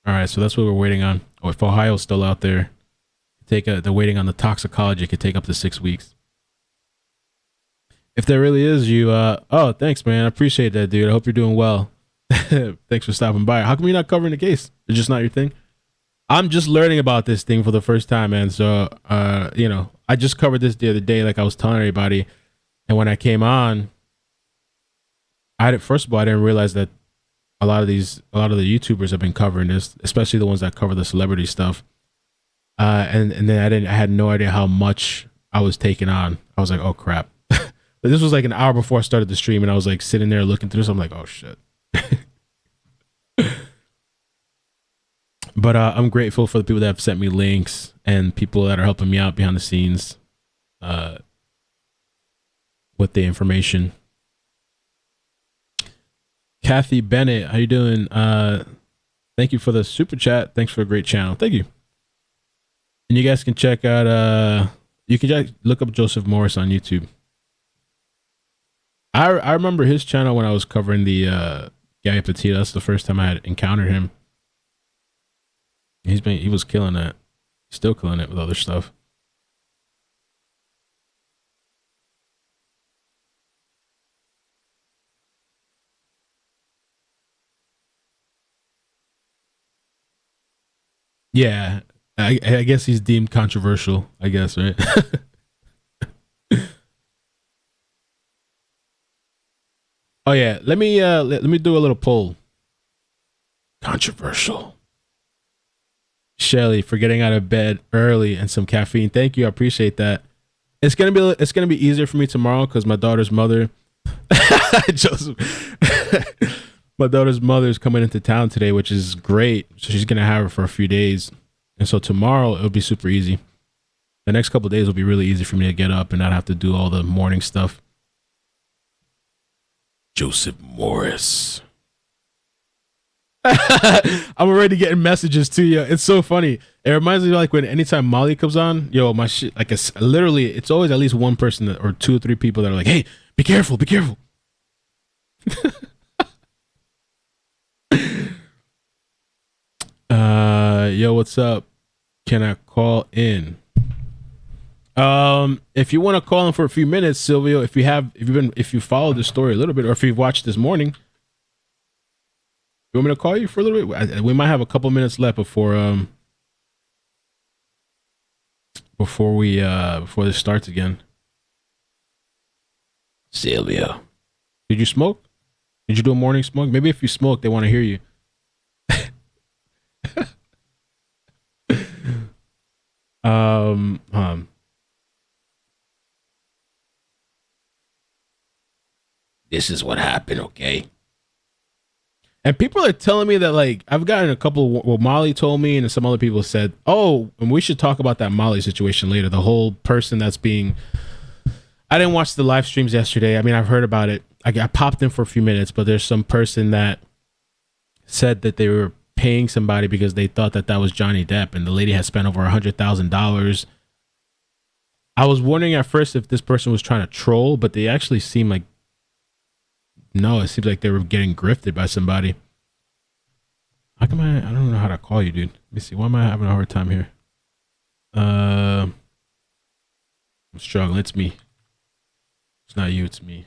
Speaker 1: All right, so that's what we're waiting on. Oh, if Ohio's still out there, they're waiting on the toxicology. It could take up to 6 weeks. If there really is you, oh, thanks, man. I appreciate that, dude. I hope you're doing well. Thanks for stopping by. How come you're not covering the case? It's just not your thing? I'm just learning about this thing for the first time, man. So, I just covered this the other day, like I was telling everybody. And when I came on, first of all, I didn't realize that a lot of the YouTubers have been covering this, especially the ones that cover the celebrity stuff. And then I had no idea how much I was taking on. I was like, oh crap. But this was like an hour before I started the stream, and I was like sitting there looking through this. I'm like, oh shit. But I'm grateful for the people that have sent me links and people that are helping me out behind the scenes with the information. Kathy Bennett, how you doing? Thank you for the super chat. Thanks for a great channel. Thank you. And you guys can check out you can look up Joseph Morris on YouTube. I remember his channel when I was covering the Gary Petito. That's the first time I had encountered him. He was killing it. Still killing it with other stuff. Yeah, I guess he's deemed controversial, I guess, right? Oh yeah, let me do a little poll. Controversial. Shelly for getting out of bed early and some caffeine. Thank you, I appreciate that. It's gonna be easier for me tomorrow because my daughter's mother, Joseph, my daughter's mother is coming into town today, which is great. So she's gonna have her for a few days, and so tomorrow it'll be super easy. The next couple of days will be really easy for me to get up and not have to do all the morning stuff. Joseph Morris. I'm already getting messages to you. It's so funny. It reminds me of like when anytime Molly comes on, yo, my shit, like it's literally, it's always at least one person that, or 2 or 3 people that are like, hey, be careful, be careful. Yo, what's up? Can I call in? If you want to call in for a few minutes, Silvio, if you followed the story a little bit, or if you've watched this morning, you want me to call you for a little bit? We might have a couple minutes left before this starts again. Silvio, did you smoke? Did you do a morning smoke? Maybe if you smoke, they want to hear you. This is what happened, okay? And people are telling me that, like, I've gotten a couple, well, Molly told me and some other people said, oh, and we should talk about that Molly situation later. The whole person that's being, I didn't watch the live streams yesterday. I mean, I've heard about it. I popped in for a few minutes, but there's some person that said that they were paying somebody because they thought that was Johnny Depp, and the lady had spent over $100,000. I was wondering at first if this person was trying to troll, but they actually seem like, no, it seems like they were getting grifted by somebody. How come I don't know how to call you, dude. Let me see. Why am I having a hard time here? I'm struggling. It's me. It's not you, it's me.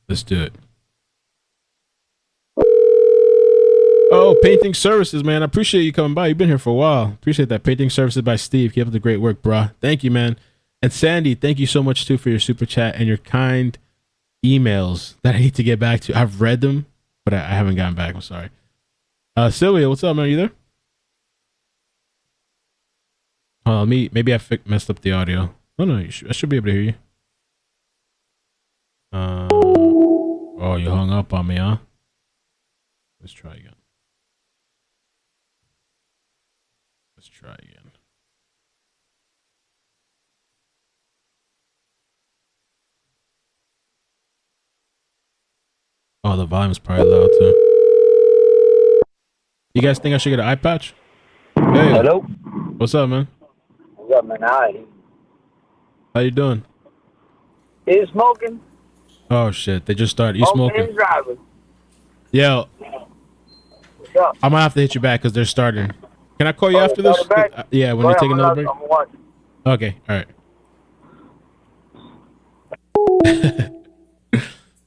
Speaker 1: Let's do it. Oh, Painting Services, man. I appreciate you coming by. You've been here for a while. Appreciate that. Painting Services by Steve. Keep up the great work, brah. Thank you, man. And Sandy, thank you so much, too, for your super chat and your kind emails that I need to get back to. I've read them, but I haven't gotten back. I'm sorry. Sylvia, what's up, man? Are you there? Hold on, maybe I messed up the audio. Oh, no, I should be able to hear you. Oh, you hung up on me, huh? Let's try again. Let's try again. Oh, the volume's probably loud too. You guys think I should get an eye patch? Hey.
Speaker 8: Hello?
Speaker 1: What's up, man?
Speaker 8: What's up, man? Hi.
Speaker 1: How you doing?
Speaker 8: You smoking?
Speaker 1: Oh, shit. They just started. You smoking?
Speaker 8: Driving.
Speaker 1: Yo.
Speaker 8: What's up?
Speaker 1: I might have to hit you back because they're starting. Can I call you after this? Yeah, when you take another break?
Speaker 8: I'm watching.
Speaker 1: Okay, all right.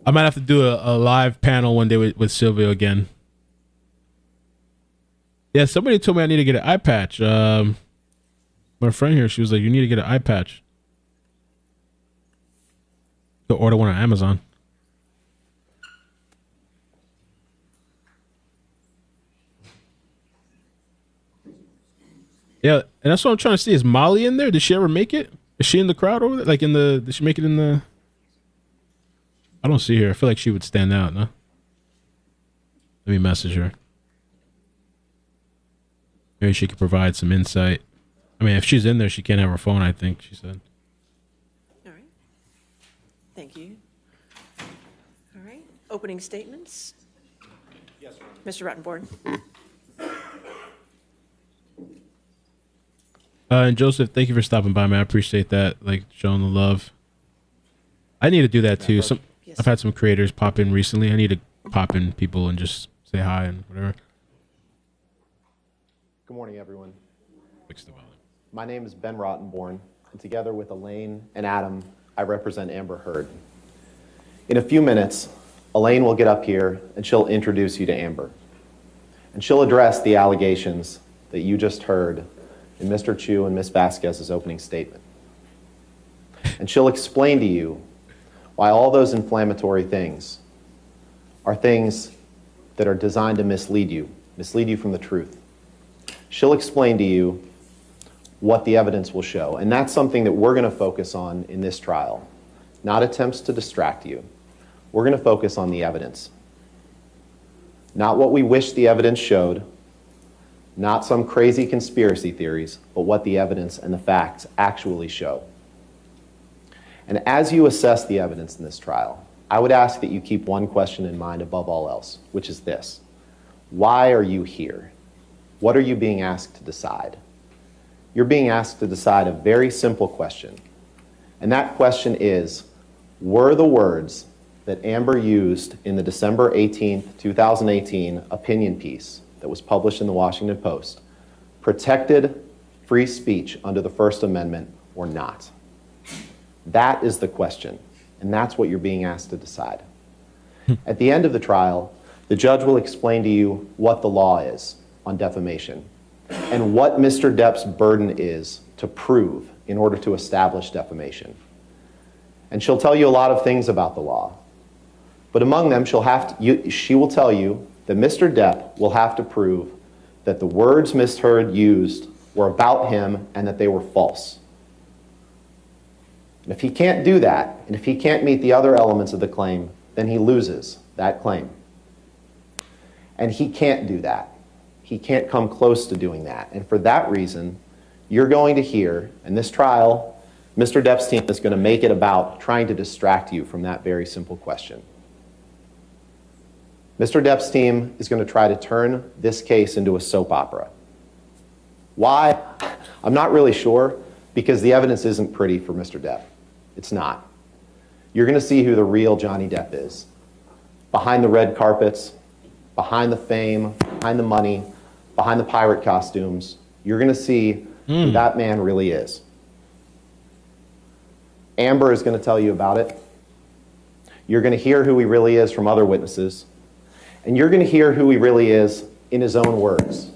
Speaker 1: I might have to do a live panel one day with Silvio again. Yeah, somebody told me I need to get an eye patch. My friend here, she was like, you need to get an eye patch. Go order one on Amazon. Yeah, and that's what I'm trying to see. Is Molly in there? Did she ever make it? Is she in the crowd over there? Like did she make it in the... I don't see her. I feel like she would stand out, no? Let me message her. Maybe she could provide some insight. I mean, if she's in there, she can't have her phone, I think, she said.
Speaker 4: Thank you. All right, opening statements? Yes, Mr. Rottenborn.
Speaker 1: And Joseph, thank you for stopping by, man. I appreciate that, like showing the love. I need to do that too. I've had some creators pop in recently. I need to pop in people and just say hi and whatever.
Speaker 9: Good morning, everyone.
Speaker 1: Fix the volume.
Speaker 9: My name is Ben Rottenborn, and together with Elaine and Adam, I represent Amber Heard. In a few minutes, Elaine will get up here and she'll introduce you to Amber. And she'll address the allegations that you just heard in Mr. Chu and Ms. Vasquez's opening statement. And she'll explain to you why all those inflammatory things are things that are designed to mislead you from the truth. She'll explain to you what the evidence will show. And that's something that we're going to focus on in this trial, not attempts to distract you. We're going to focus on the evidence. Not what we wish the evidence showed, not some crazy conspiracy theories, but what the evidence and the facts actually show. And as you assess the evidence in this trial, I would ask that you keep one question in mind above all else, which is this: why are you here? What are you being asked to decide? You're being asked to decide a very simple question. And that question is, were the words that Amber used in the December 18th, 2018 opinion piece that was published in the Washington Post protected free speech under the First Amendment or not? That is the question, and that's what you're being asked to decide. At the end of the trial, the judge will explain to you what the law is on defamation and what Mr. Depp's burden is to prove in order to establish defamation. And she'll tell you a lot of things about the law, but among them she will tell you that Mr. Depp will have to prove that the words Ms. Heard used were about him and that they were false. And if he can't do that, and if he can't meet the other elements of the claim, then he loses that claim. And he can't do that. He can't come close to doing that. And for that reason, you're going to hear, in this trial, Mr. Depp's team is going to make it about trying to distract you from that very simple question. Mr. Depp's team is going to try to turn this case into a soap opera. Why? I'm not really sure, because the evidence isn't pretty for Mr. Depp. It's not. You're going to see who the real Johnny Depp is. Behind the red carpets, behind the fame, behind the money, behind the pirate costumes, you're going to see who that man really is. Amber is going to tell you about it. You're going to hear who he really is from other witnesses. And you're going to hear who he really is in his own words,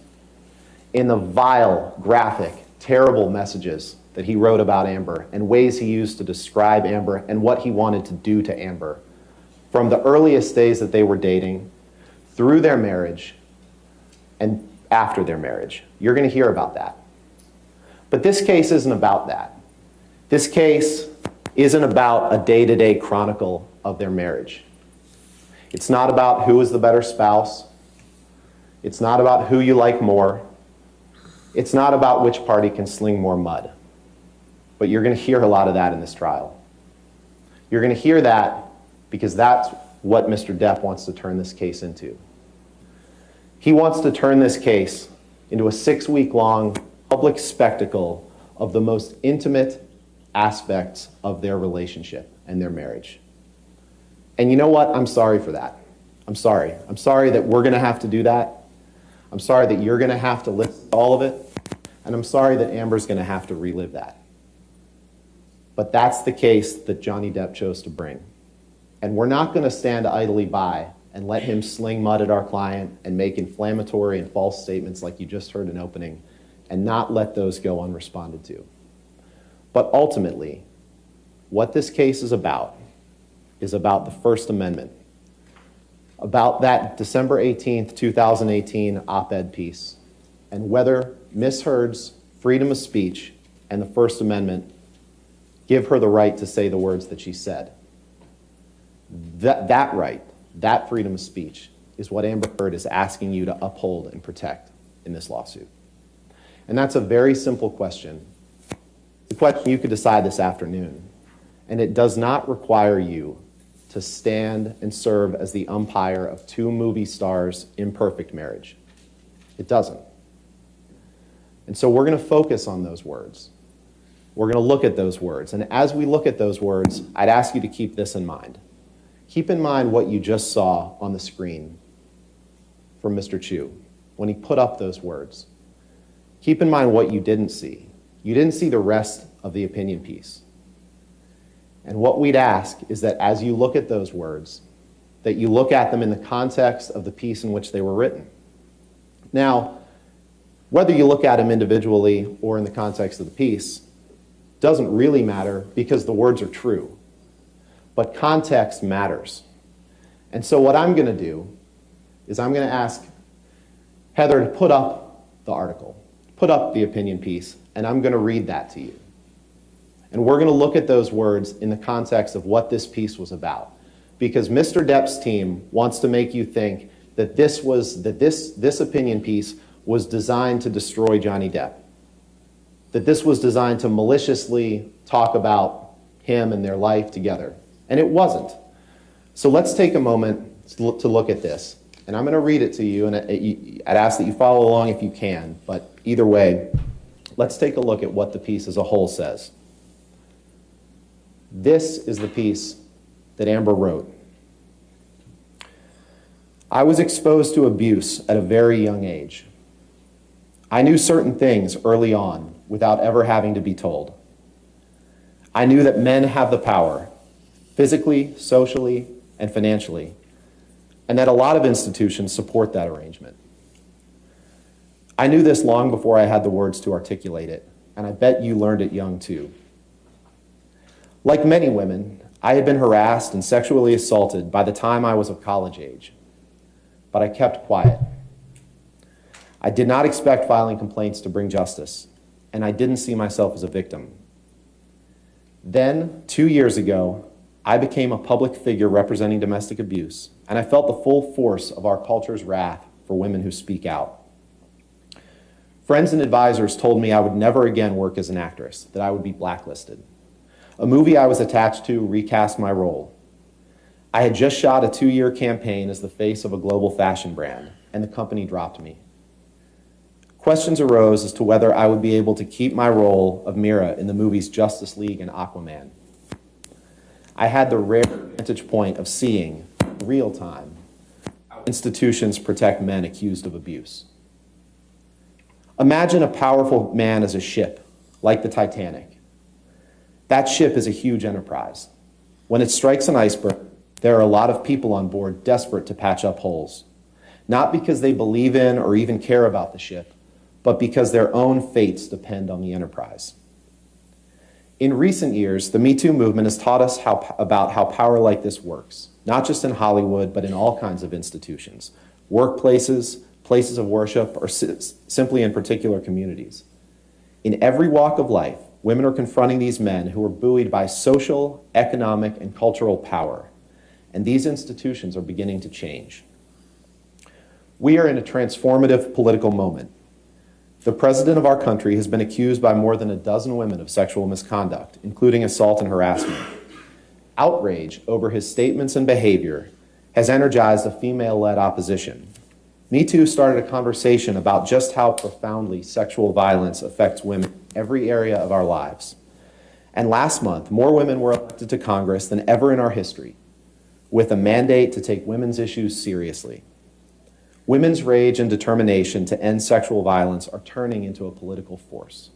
Speaker 9: in the vile, graphic, terrible messages that he wrote about Amber and ways he used to describe Amber and what he wanted to do to Amber from the earliest days that they were dating, through their marriage, and after their marriage. You're going to hear about that. But this case isn't about that. This case isn't about a day-to-day chronicle of their marriage. It's not about who is the better spouse. It's not about who you like more. It's not about which party can sling more mud. But you're going to hear a lot of that in this trial. You're going to hear that because that's what Mr. Depp wants to turn this case into. He wants to turn this case into a 6-week-long public spectacle of the most intimate aspects of their relationship and their marriage. And you know what? I'm sorry for that. I'm sorry. I'm sorry that we're going to have to do that. I'm sorry that you're going to have to listen to all of it. And I'm sorry that Amber's going to have to relive that. But that's the case that Johnny Depp chose to bring. And we're not going to stand idly by and let him sling mud at our client and make inflammatory and false statements like you just heard in opening and not let those go unresponded to. But ultimately, what this case is about the First Amendment, about that December 18th, 2018 op-ed piece, and whether Ms. Heard's freedom of speech and the First Amendment give her the right to say the words that she said. That right, that freedom of speech, is what Amber Heard is asking you to uphold and protect in this lawsuit. And that's a very simple question. It's a question you could decide this afternoon. and it does not require you to stand and serve as the umpire of two movie stars' imperfect marriage. It doesn't. And so we're going to focus on those words. We're going to look at those words. And as we look at those words, I'd ask you to keep this in mind. Keep in mind what you just saw on the screen from Mr. Chu when he put up those words. Keep in mind what you didn't see. You didn't see the rest of the opinion piece. And what we'd ask is that as you look at those words, that you look at them in the context of the piece in which they were written. Now, whether you look at them individually or in the context of the piece doesn't really matter because the words are true. But context matters. And so what I'm going to do is I'm going to ask Heather to put up the article, put up the opinion piece, and I'm going to read that to you. And we're going to look at those words in the context of what this piece was about. Because Mr. Depp's team wants to make you think that this opinion piece was designed to destroy Johnny Depp. That this was designed to maliciously talk about him and their life together. And it wasn't. So let's take a moment to look at this. And I'm going to read it to you, and I'd ask that you follow along if you can. But either way, let's take a look at what the piece as a whole says. This is the piece that Amber wrote. I was exposed to abuse at a very young age. I knew certain things early on without ever having to be told. I knew that men have the power, physically, socially, and financially, and that a lot of institutions support that arrangement. I knew this long before I had the words to articulate it, and I bet you learned it young too. Like many women, I had been harassed and sexually assaulted by the time I was of college age, but I kept quiet. I did not expect filing complaints to bring justice, and I didn't see myself as a victim. Then, 2 years ago, I became a public figure representing domestic abuse, and I felt the full force of our culture's wrath for women who speak out. Friends and advisors told me I would never again work as an actress, that I would be blacklisted. A movie I was attached to recast my role. I had just shot a 2-year campaign as the face of a global fashion brand, and the company dropped me. Questions arose as to whether I would be able to keep my role of Mira in the movies Justice League and Aquaman. I had the rare vantage point of seeing, in real time, how institutions protect men accused of abuse. Imagine a powerful man as a ship, like the Titanic. That ship is a huge enterprise. When it strikes an iceberg, there are a lot of people on board desperate to patch up holes, not because they believe in or even care about the ship, but because their own fates depend on the enterprise. In recent years, the Me Too movement has taught us about how power like this works, not just in Hollywood, but in all kinds of institutions, workplaces, places of worship, or simply in particular communities. In every walk of life, women are confronting these men who are buoyed by social, economic, and cultural power, and these institutions are beginning to change. We are in a transformative political moment. The president of our country has been accused by more than a dozen women of sexual misconduct, including assault and harassment. Outrage over his statements and behavior has energized a female-led opposition. Me Too started a conversation about just how profoundly sexual violence affects women in every area of our lives. And last month, more women were elected to Congress than ever in our history, with a mandate to take women's issues seriously. Women's rage and determination to end sexual violence are turning into a political force.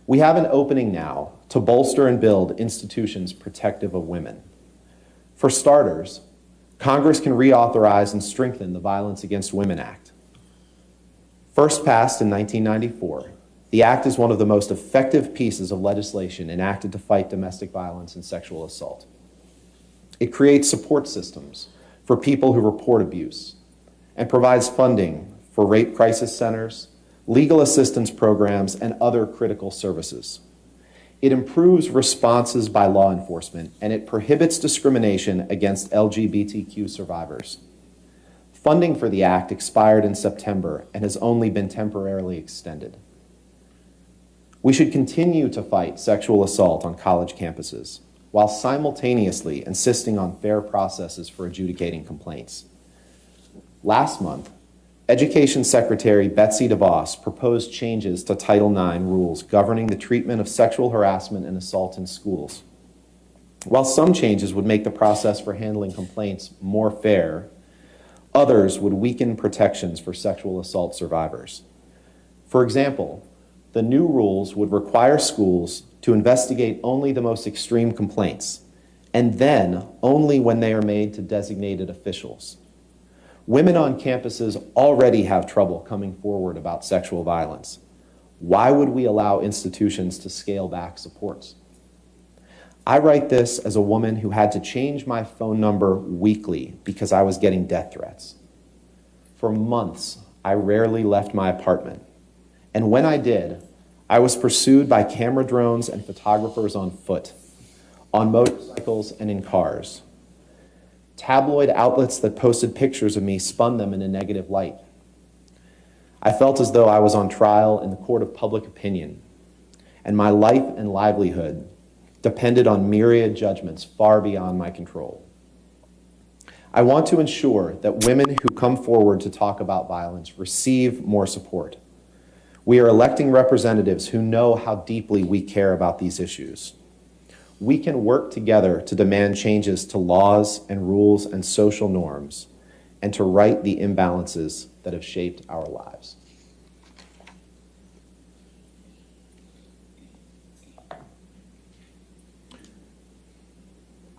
Speaker 9: We have an opening now to bolster and build institutions protective of women. For starters, Congress can reauthorize and strengthen the Violence Against Women Act. First passed in 1994, the act is one of the most effective pieces of legislation enacted to fight domestic violence and sexual assault. It creates support systems for people who report abuse and provides funding for rape crisis centers, legal assistance programs, and other critical services. It improves responses by law enforcement, and it prohibits discrimination against LGBTQ survivors. Funding for the act expired in September and has only been temporarily extended. We should continue to fight sexual assault on college campuses while simultaneously insisting on fair processes for adjudicating complaints. Last month, Education Secretary Betsy DeVos proposed changes to Title IX rules governing the treatment of sexual harassment and assault in schools. While some changes would make the process for handling complaints more fair, others would weaken protections for sexual assault survivors. For example, the new rules would require schools to investigate only the most extreme complaints, and then only when they are made to designated officials. Women on campuses already have trouble coming forward about sexual violence. Why would we allow institutions to scale back supports? I write this as a woman who had to change my phone number weekly because I was getting death threats. For months, I rarely left my apartment. And when I did, I was pursued by camera drones and photographers on foot, on motorcycles and in cars. Tabloid outlets that posted pictures of me spun them in a negative light. I felt as though I was on trial in the court of public opinion, and my life and livelihood depended on myriad judgments far beyond my control. I want to ensure that women who come forward to talk about violence receive more support. We are electing representatives who know how deeply we care about these issues. We can work together to demand changes to laws and rules and social norms, and to right the imbalances that have shaped our lives.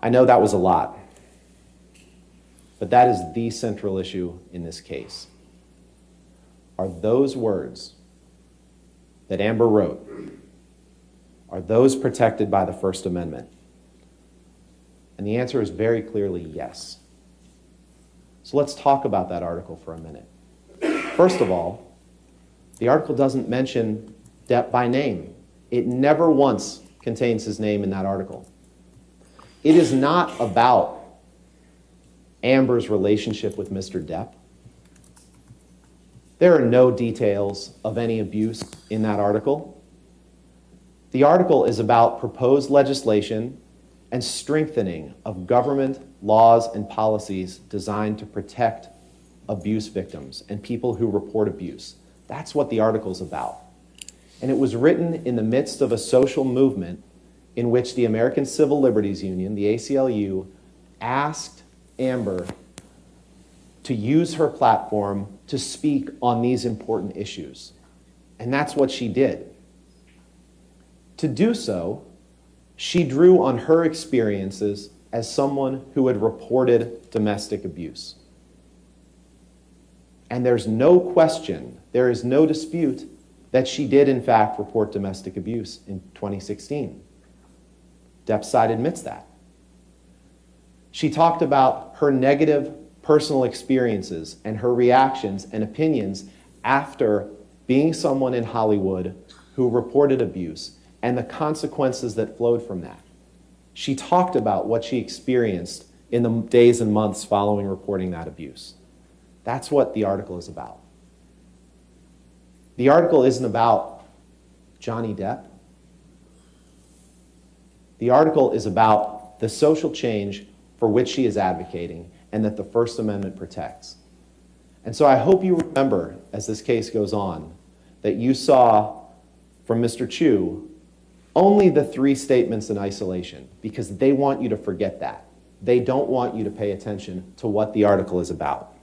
Speaker 9: I know that was a lot, but that is the central issue in this case. Are those words that Amber wrote, are those protected by the First Amendment? And the answer is very clearly yes. So let's talk about that article for a minute. First of all, the article doesn't mention Depp by name. It never once contains his name in that article. It is not about Amber's relationship with Mr. Depp. There are no details of any abuse in that article. The article is about proposed legislation and strengthening of government laws and policies designed to protect abuse victims and people who report abuse. That's what the article is about. And it was written in the midst of a social movement in which the American Civil Liberties Union, the ACLU, asked Amber to use her platform to speak on these important issues. And that's what she did. To do so, she drew on her experiences as someone who had reported domestic abuse. And there's no question, there is no dispute that she did in fact report domestic abuse in 2016. Depp's side admits that. She talked about her negative personal experiences and her reactions and opinions after being someone in Hollywood who reported abuse and the consequences that flowed from that. She talked about what she experienced in the days and months following reporting that abuse. That's what the article is about. The article isn't about Johnny Depp. The article is about the social change for which she is advocating and that the First Amendment protects. And so I hope you remember, as this case goes on, that you saw from Mr. Chu only the 3 statements in isolation, because they want you to forget that. They don't want you to pay attention to what the article is about.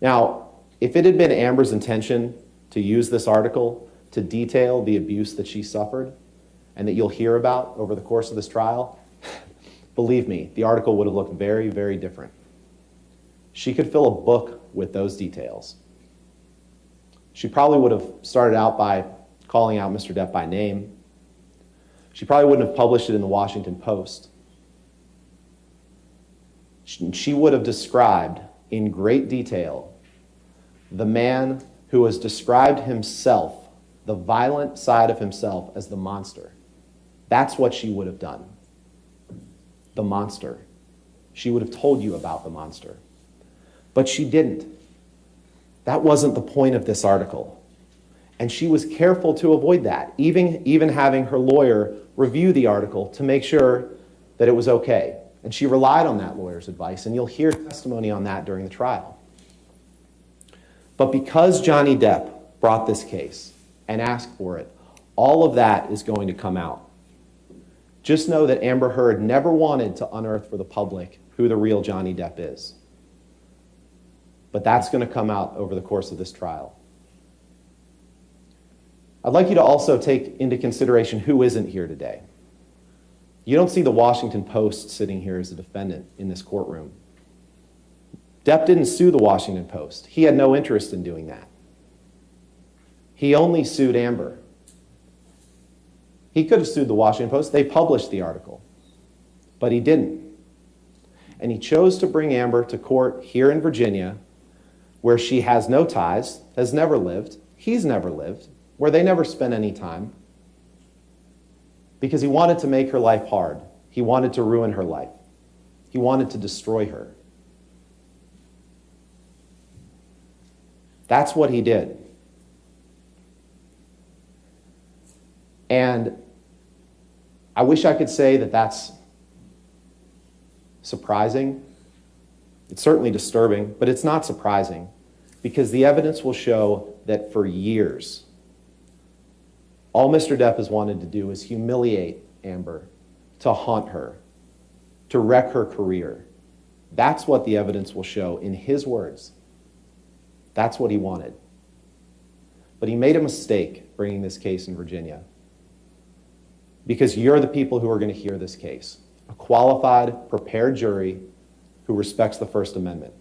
Speaker 9: Now, if it had been Amber's intention to use this article to detail the abuse that she suffered and that you'll hear about over the course of this trial, believe me, the article would have looked very, very different. She could fill a book with those details. She probably would have started out by calling out Mr. Depp by name. She probably wouldn't have published it in the Washington Post. She would have described in great detail the man who has described himself, the violent side of himself, as the monster. That's what she would have done. The monster. She would have told you about the monster. But she didn't. That wasn't the point of this article. And she was careful to avoid that, even having her lawyer review the article to make sure that it was okay. And she relied on that lawyer's advice, and you'll hear testimony on that during the trial. But because Johnny Depp brought this case and asked for it, all of that is going to come out. Just know that Amber Heard never wanted to unearth for the public who the real Johnny Depp is. But that's going to come out over the course of this trial. I'd like you to also take into consideration who isn't here today. You don't see the Washington Post sitting here as a defendant in this courtroom. Depp didn't sue the Washington Post. He had no interest in doing that. He only sued Amber. He could have sued the Washington Post. They published the article. But he didn't. And he chose to bring Amber to court here in Virginia, where she has no ties, has never lived, he's never lived, where they never spent any time, because he wanted to make her life hard. He wanted to ruin her life. He wanted to destroy her. That's what he did. And I wish I could say that that's surprising. It's certainly disturbing, but it's not surprising, because the evidence will show that for years, all Mr. Depp has wanted to do is humiliate Amber, to haunt her, to wreck her career. That's what the evidence will show in his words. That's what he wanted. But he made a mistake bringing this case in Virginia, because you're the people who are going to hear this case. A qualified, prepared jury who respects the First Amendment.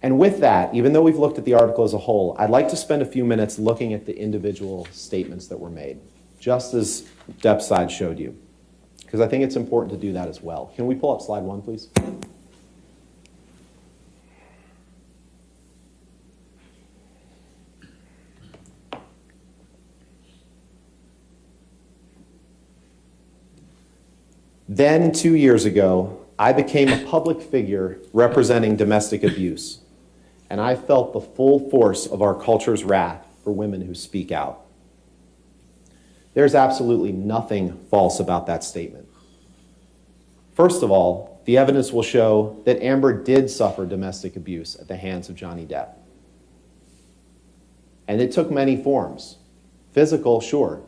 Speaker 9: And with that, even though we've looked at the article as a whole, I'd like to spend a few minutes looking at the individual statements that were made, just as Depp's side showed you, because I think it's important to do that as well. Can we pull up slide 1, please? Then, 2 years ago, I became a public figure representing domestic abuse, and I felt the full force of our culture's wrath for women who speak out. There's absolutely nothing false about that statement. First of all, the evidence will show that Amber did suffer domestic abuse at the hands of Johnny Depp. And it took many forms. Physical, sure,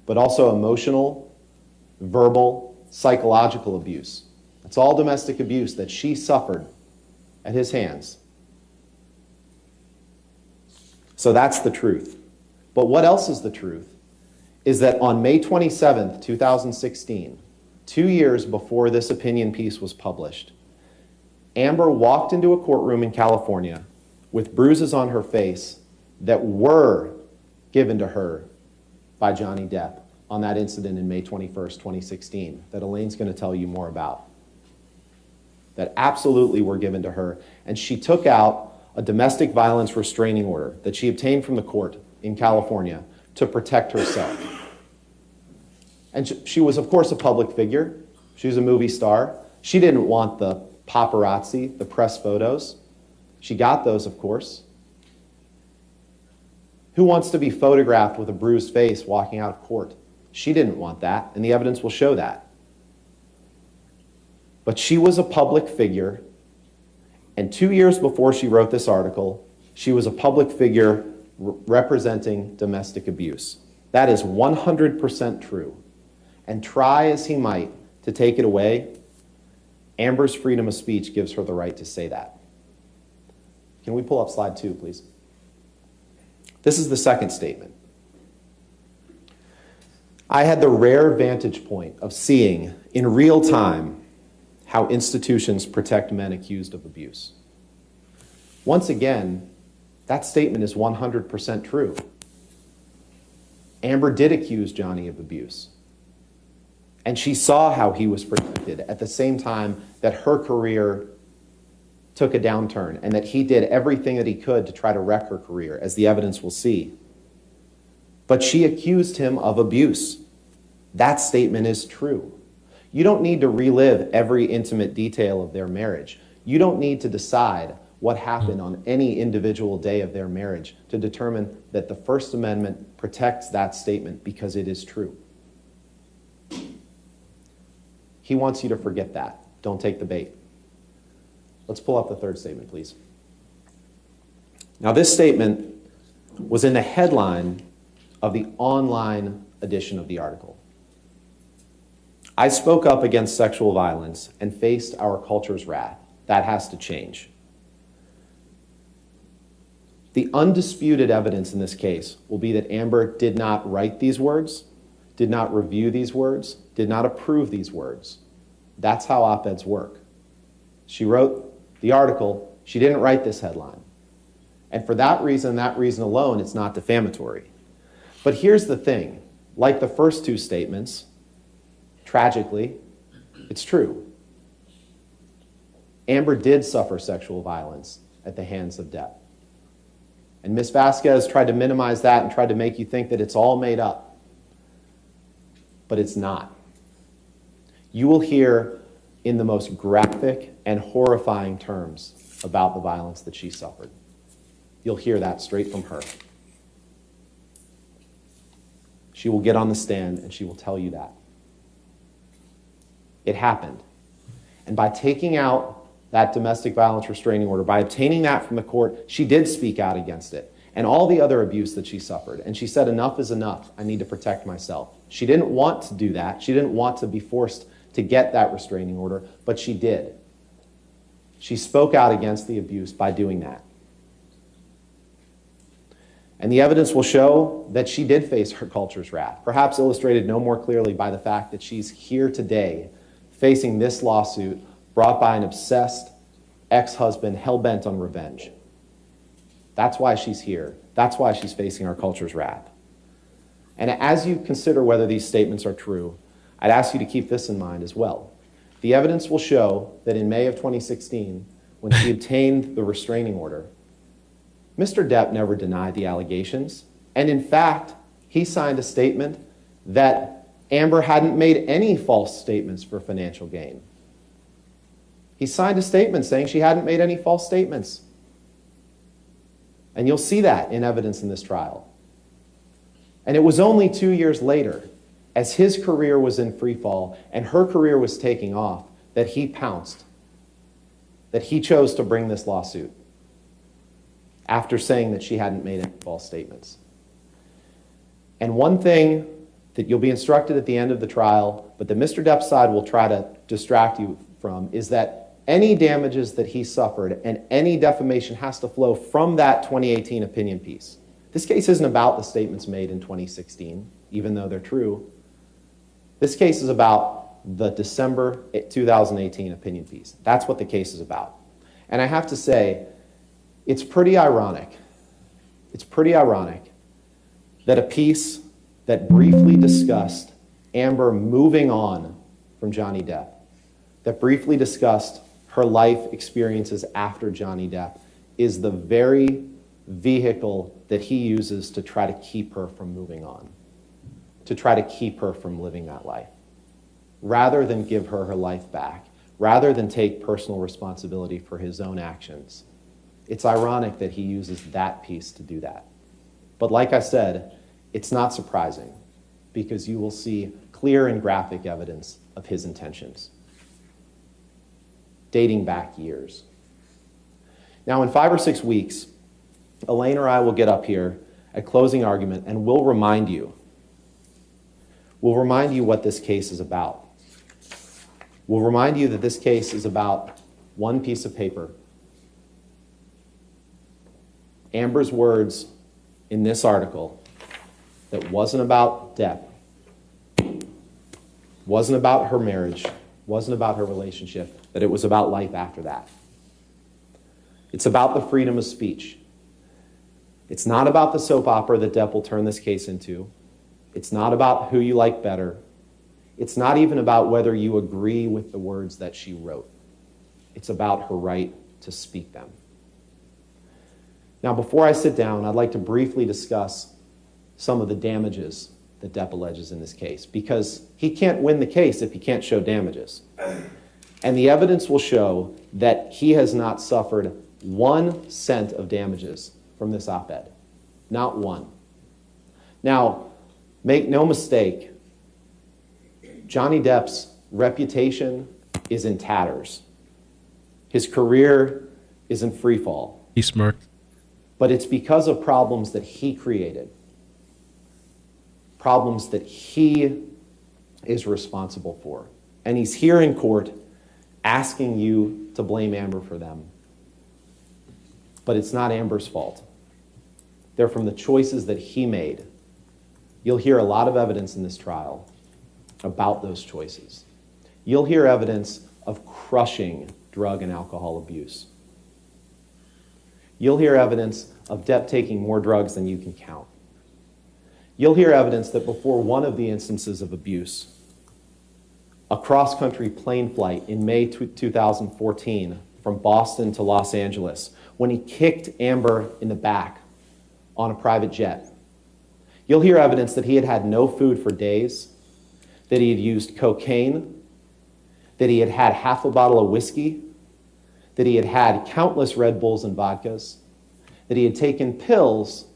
Speaker 9: but also emotional, verbal, psychological abuse. It's all domestic abuse that she suffered at his hands. So that's the truth. But what else is the truth is that on May 27th, 2016, 2 years before this opinion piece was published, Amber walked into a courtroom in California with bruises on her face that were given to her by Johnny Depp on that incident in May 21st, 2016, that Elaine's going to tell you more about. That absolutely were given to her. And she took out a domestic violence restraining order that she obtained from the court in California to protect herself. And she was, of course, a public figure. She was a movie star. She didn't want the paparazzi, the press photos. She got those, of course. Who wants to be photographed with a bruised face walking out of court? She didn't want that, and the evidence will show that. But she was a public figure, and 2 years before she wrote this article, she was a public figure representing domestic abuse. That is 100% true. And try as he might to take it away, Amber's freedom of speech gives her the right to say that. Can we pull up slide 2, please? This is the second statement. I had the rare vantage point of seeing in real time how institutions protect men accused of abuse. Once again, that statement is 100% true. Amber did accuse Johnny of abuse. And she saw how he was protected at the same time that her career took a downturn and that he did everything that he could to try to wreck her career, as the evidence will see. But she accused him of abuse. That statement is true. You don't need to relive every intimate detail of their marriage. You don't need to decide what happened on any individual day of their marriage to determine that the First Amendment protects that statement because it is true. He wants you to forget that. Don't take the bait. Let's pull up the third statement, please. Now, this statement was in the headline of the online edition of the article. I spoke up against sexual violence and faced our culture's wrath. That has to change. The undisputed evidence in this case will be that Amber did not write these words, did not review these words, did not approve these words. That's how op-eds work. She wrote the article, she didn't write this headline. And for that reason alone, it's not defamatory. But here's the thing, like the first two statements, tragically, it's true. Amber did suffer sexual violence at the hands of Depp. And Ms. Vasquez tried to minimize that and tried to make you think that it's all made up. But it's not. You will hear in the most graphic and horrifying terms about the violence that she suffered. You'll hear that straight from her. She will get on the stand and she will tell you that. It happened. And by taking out that domestic violence restraining order, by obtaining that from the court, she did speak out against it and all the other abuse that she suffered. And she said, enough is enough. I need to protect myself. She didn't want to do that. She didn't want to be forced to get that restraining order, but she did. She spoke out against the abuse by doing that. And the evidence will show that she did face her culture's wrath, perhaps illustrated no more clearly by the fact that she's here today facing this lawsuit brought by an obsessed ex-husband hell-bent on revenge. That's why she's here. That's why she's facing our culture's wrath. And as you consider whether these statements are true, I'd ask you to keep this in mind as well. The evidence will show that in May of 2016, when she obtained the restraining order, Mr. Depp never denied the allegations. And in fact, he signed a statement that Amber hadn't made any false statements for financial gain. He signed a statement saying she hadn't made any false statements. And you'll see that in evidence in this trial. And it was only 2 years later, as his career was in free fall and her career was taking off, that he pounced, that he chose to bring this lawsuit after saying that she hadn't made any false statements. And one thing that you'll be instructed at the end of the trial, but that Mr. Depp's side will try to distract you from, is that any damages that he suffered and any defamation has to flow from that 2018 opinion piece. This case isn't about the statements made in 2016, even though they're true. This case is about the December 2018 opinion piece. That's what the case is about. And I have to say, it's pretty ironic. It's pretty ironic that a piece that briefly discussed Amber moving on from Johnny Depp, that briefly discussed her life experiences after Johnny Depp, is the very vehicle that he uses to try to keep her from moving on, to try to keep her from living that life, rather than give her her life back, rather than take personal responsibility for his own actions. It's ironic that he uses that piece to do that. But like I said, it's not surprising because you will see clear and graphic evidence of his intentions, dating back years. Now, in 5 or 6 weeks, Elaine or I will get up here at closing argument and we'll remind you what this case is about. We'll remind you that this case is about one piece of paper. Amber's words in this article that wasn't about Depp, wasn't about her marriage, wasn't about her relationship, that it was about life after that. It's about the freedom of speech. It's not about the soap opera that Depp will turn this case into. It's not about who you like better. It's not even about whether you agree with the words that she wrote. It's about her right to speak them. Now, before I sit down, I'd like to briefly discuss some of the damages that Depp alleges in this case, because he can't win the case if he can't show damages. And the evidence will show that he has not suffered 1 cent of damages from this op-ed. Not one. Now, make no mistake, Johnny Depp's reputation is in tatters. His career is in free fall.
Speaker 1: He smirked.
Speaker 9: But it's because of problems that he created. Problems that he is responsible for. And he's here in court asking you to blame Amber for them. But it's not Amber's fault. They're from the choices that he made. You'll hear a lot of evidence in this trial about those choices. You'll hear evidence of crushing drug and alcohol abuse. You'll hear evidence of Depp taking more drugs than you can count. You'll hear evidence that before one of the instances of abuse, a cross-country plane flight in May 2014 from Boston to Los Angeles, when he kicked Amber in the back on a private jet. You'll hear evidence that he had had no food for days, that he had used cocaine, that he had had half a bottle of whiskey, that he had had countless Red Bulls and vodkas, that he had taken pills,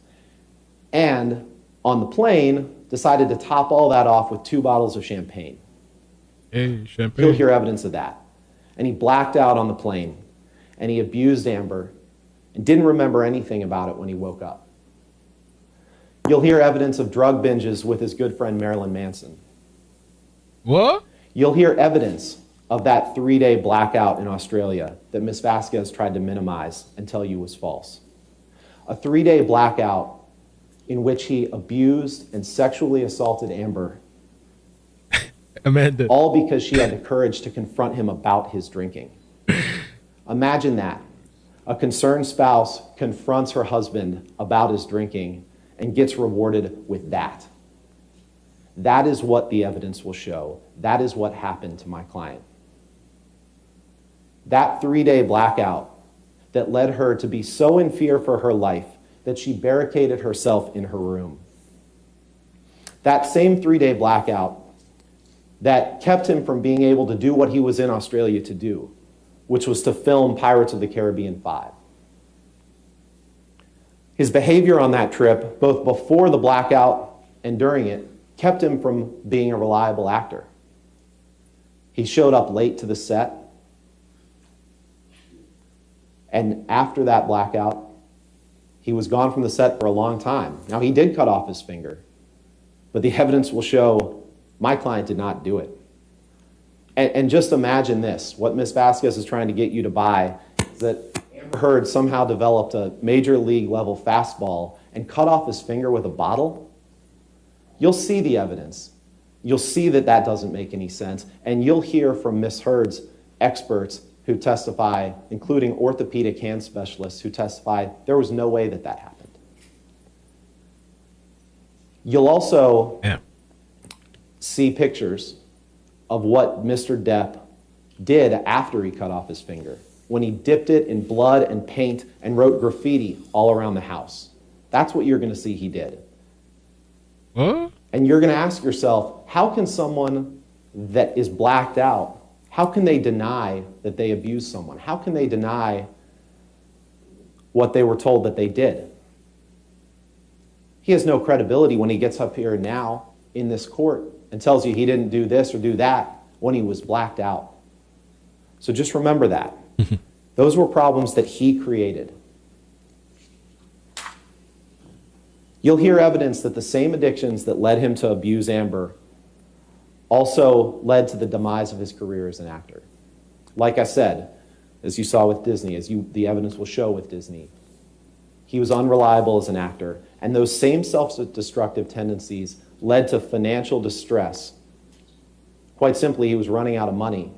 Speaker 9: and on the plane decided to top all that off with 2 bottles of champagne.
Speaker 1: Hey, champagne.
Speaker 9: You'll hear evidence of that. And he blacked out on the plane, and he abused Amber and didn't remember anything about it when he woke up. You'll hear evidence of drug binges with his good friend Marilyn Manson.
Speaker 1: What?
Speaker 9: You'll hear evidence of that 3-day blackout in Australia that Ms. Vasquez tried to minimize and tell you was false. A 3-day blackout in which he abused and sexually assaulted Amber,
Speaker 1: Amanda.
Speaker 9: all because she had the courage to confront him about his drinking. Imagine that. A concerned spouse confronts her husband about his drinking and gets rewarded with that. That is what the evidence will show. That is what happened to my client. That 3-day blackout that led her to be so in fear for her life that she barricaded herself in her room. That same 3-day blackout that kept him from being able to do what he was in Australia to do, which was to film Pirates of the Caribbean 5. His behavior on that trip, both before the blackout and during it, kept him from being a reliable actor. He showed up late to the set, and after that blackout, he was gone from the set for a long time. Now, he did cut off his finger, but the evidence will show my client did not do it. And just imagine this, what Ms. Vasquez is trying to get you to buy is that Amber Heard somehow developed a major league level fastball and cut off his finger with a bottle. You'll see the evidence. You'll see that that doesn't make any sense. And you'll hear from Ms. Heard's experts who testify, including orthopedic hand specialists who testify there was no way that that happened. You'll also see pictures of what Mr. Depp did after he cut off his finger, when he dipped it in blood and paint and wrote graffiti all around the house. That's what you're going to see he did.
Speaker 1: What?
Speaker 9: And you're going to ask yourself, how can someone that is blacked out, how can they deny that they abused someone? How can they deny what they were told that they did? He has no credibility when he gets up here now in this court and tells you he didn't do this or do that when he was blacked out. So just remember that. Those were problems that he created. You'll hear evidence that the same addictions that led him to abuse Amber also led to the demise of his career as an actor. Like I said, as you saw with Disney, the evidence will show with Disney, he was unreliable as an actor, and those same self-destructive tendencies led to financial distress. Quite simply, he was running out of money,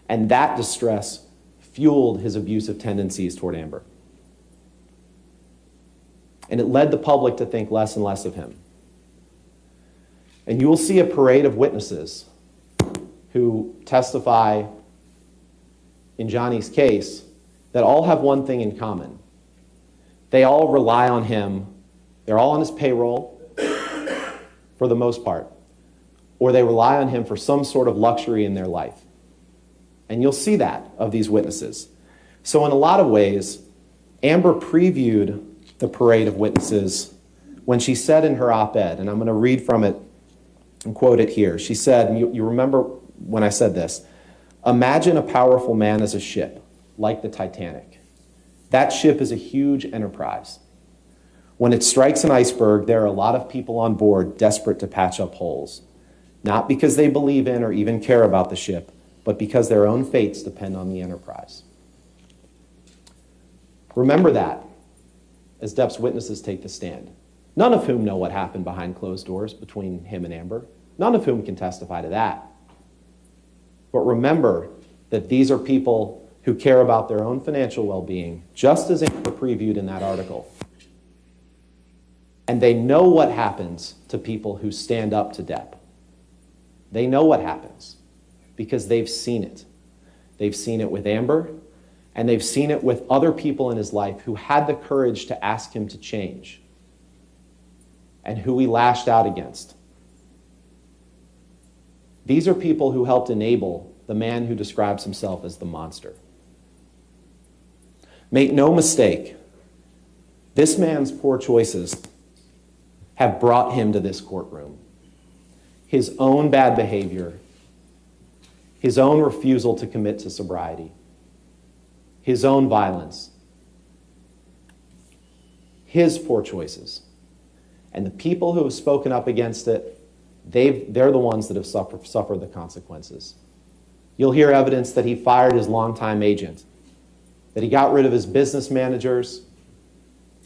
Speaker 9: and that distress fueled his abusive tendencies toward Amber. And it led the public to think less and less of him. And you will see a parade of witnesses who testify in Johnny's case that all have one thing in common. They all rely on him. They're all on his payroll for the most part, or they rely on him for some sort of luxury in their life. And you'll see that of these witnesses. So in a lot of ways, Amber previewed the parade of witnesses when she said in her op-ed, and I'm going to read from it and quote it here. She said, and you remember when I said this, "Imagine a powerful man as a ship, like the Titanic. That ship is a huge enterprise. When it strikes an iceberg, there are a lot of people on board desperate to patch up holes, not because they believe in or even care about the ship, but because their own fates depend on the enterprise." Remember that as Depp's witnesses take the stand, none of whom know what happened behind closed doors between him and Amber, none of whom can testify to that. But remember that these are people who care about their own financial well-being, just as Amber previewed in that article. And they know what happens to people who stand up to Depp. They know what happens because they've seen it. They've seen it with Amber, and they've seen it with other people in his life who had the courage to ask him to change and who he lashed out against. These are people who helped enable the man who describes himself as the monster. Make no mistake, this man's poor choices have brought him to this courtroom. His own bad behavior, his own refusal to commit to sobriety, his own violence, his poor choices. And the people who have spoken up against it, they're the ones that have suffered the consequences. You'll hear evidence that he fired his longtime agent, that he got rid of his business managers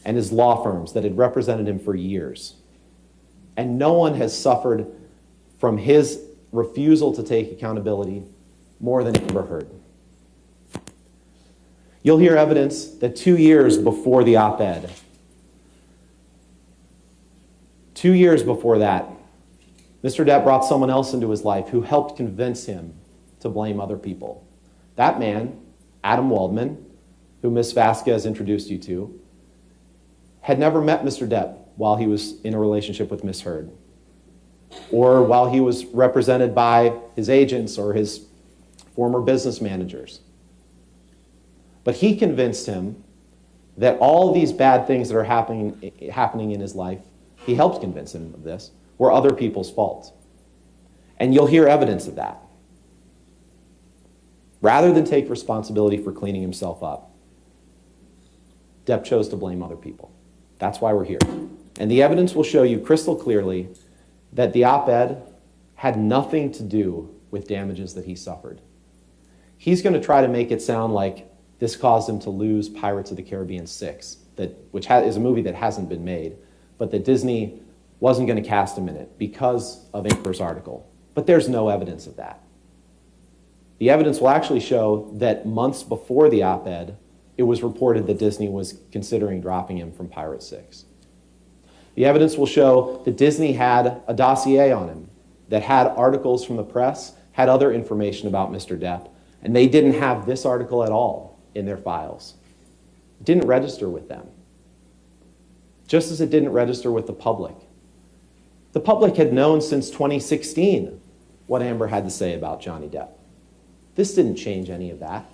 Speaker 9: and his law firms that had represented him for years. And no one has suffered from his refusal to take accountability more than Amber Heard. You'll hear evidence that 2 years before the op-ed, 2 years before that, Mr. Depp brought someone else into his life who helped convince him to blame other people. That man, Adam Waldman, who Ms. Vasquez introduced you to, had never met Mr. Depp while he was in a relationship with Ms. Heard, or while he was represented by his agents or his former business managers. But he convinced him that all these bad things that are happening in his life, he helped convince him of this, were other people's fault. And you'll hear evidence of that. Rather than take responsibility for cleaning himself up, Depp chose to blame other people. That's why we're here. And the evidence will show you crystal clearly that the op-ed had nothing to do with damages that he suffered. He's going to try to make it sound like this caused him to lose Pirates of the Caribbean 6, which is a movie that hasn't been made, but that Disney wasn't going to cast him in it because of Amber's article. But there's no evidence of that. The evidence will actually show that months before the op-ed, it was reported that Disney was considering dropping him from Pirates 6. The evidence will show that Disney had a dossier on him that had articles from the press, had other information about Mr. Depp, and they didn't have this article at all in their files. It didn't register with them, just as it didn't register with the public. The public had known since 2016 what Amber had to say about Johnny Depp. This didn't change any of that.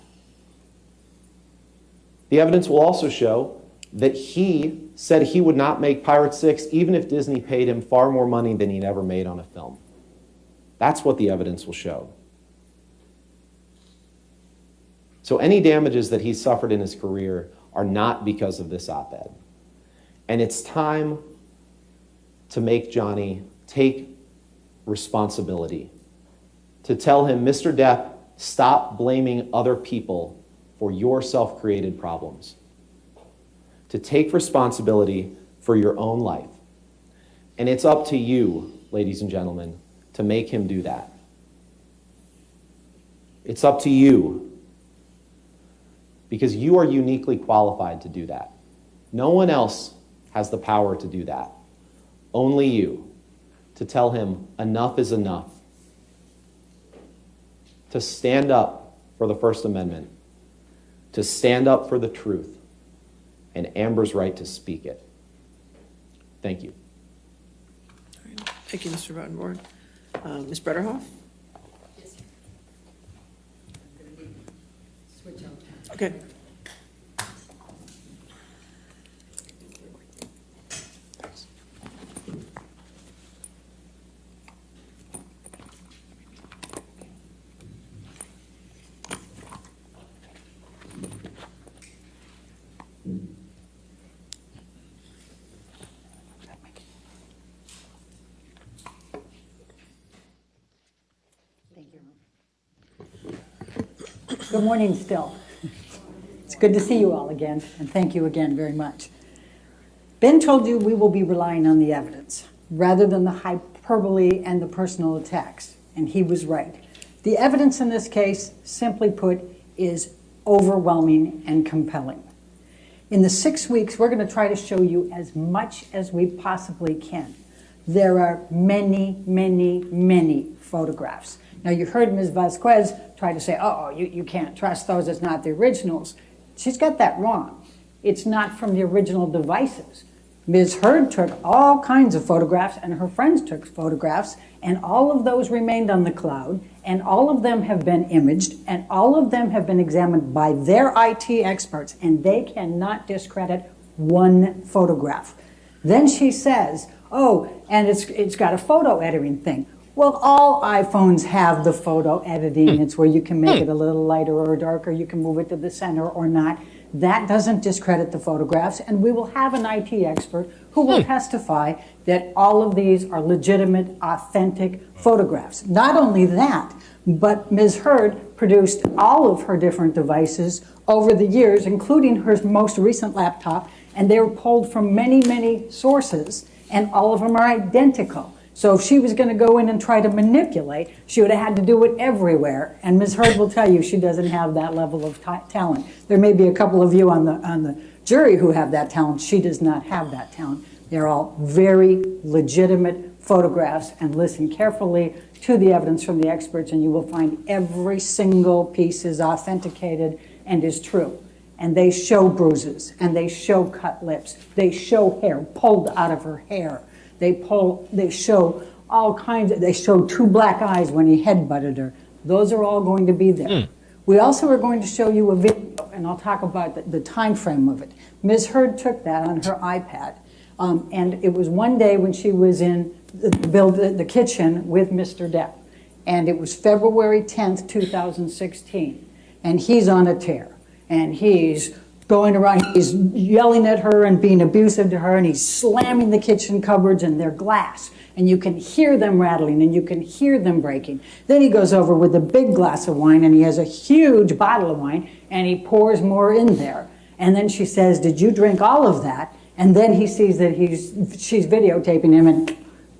Speaker 9: The evidence will also show that he said he would not make Pirates 6 even if Disney paid him far more money than he'd ever made on a film. That's what the evidence will show. So any damages that he suffered in his career are not because of this op-ed. And it's time to make Johnny take responsibility, to tell him, Mr. Depp, stop blaming other people for your self-created problems, to take responsibility for your own life. And it's up to you, ladies and gentlemen, to make him do that. It's up to you, because you are uniquely qualified to do that. No one else has the power to do that. Only you, to tell him enough is enough, to stand up for the First Amendment, to stand up for the truth, and Amber's right to speak it. Thank you.
Speaker 4: All right. Thank you, Mr. Rottenborn. Ms. Bretterhoff?
Speaker 6: Yes, sir. I'm going to switch out.
Speaker 4: Okay.
Speaker 6: Good morning still. It's good to see you all again, and thank you again very much. Ben told you we will be relying on the evidence rather than the hyperbole and the personal attacks, and he was right. The evidence in this case, simply put, is overwhelming and compelling. In the 6 weeks, we're going to try to show you as much as we possibly can. There are many, many, many photographs. Now, you heard Ms. Vasquez try to say, you can't trust those, it's not the originals. She's got that wrong. It's not from the original devices. Ms. Heard took all kinds of photographs, and her friends took photographs, and all of those remained on the cloud, and all of them have been imaged, and all of them have been examined by their IT experts, and they cannot discredit one photograph. Then she says, and it's got a photo editing thing. Well, all iPhones have the photo editing. It's where you can make it a little lighter or darker. You can move it to the center or not. That doesn't discredit the photographs, and we will have an IT expert who will testify that all of these are legitimate, authentic photographs. Not only that, but Ms. Heard produced all of her different devices over the years, including her most recent laptop, and they were pulled from many, many sources, and all of them are identical. So if she was going to go in and try to manipulate, she would have had to do it everywhere. And Ms. Heard will tell you she doesn't have that level of talent. There may be a couple of you on the jury who have that talent. She does not have that talent. They're all very legitimate photographs, and listen carefully to the evidence from the experts, and you will find every single piece is authenticated and is true. And they show bruises, and they show cut lips. They show hair pulled out of her hair. They show all kinds they show two black eyes when he headbutted her. Those are all going to be there. We also are going to show you a video, and I'll talk about the time frame of it. Ms. Heard took that on her iPad, and it was one day when she was in the kitchen with Mr. Depp, and it was February 10th, 2016, and he's on a tear, and he's going around, he's yelling at her and being abusive to her, and he's slamming the kitchen cupboards, and they're glass, and you can hear them rattling, and you can hear them breaking. Then he goes over with a big glass of wine, and he has a huge bottle of wine, and he pours more in there. And then she says, "Did you drink all of that?" And then he sees that she's videotaping him, and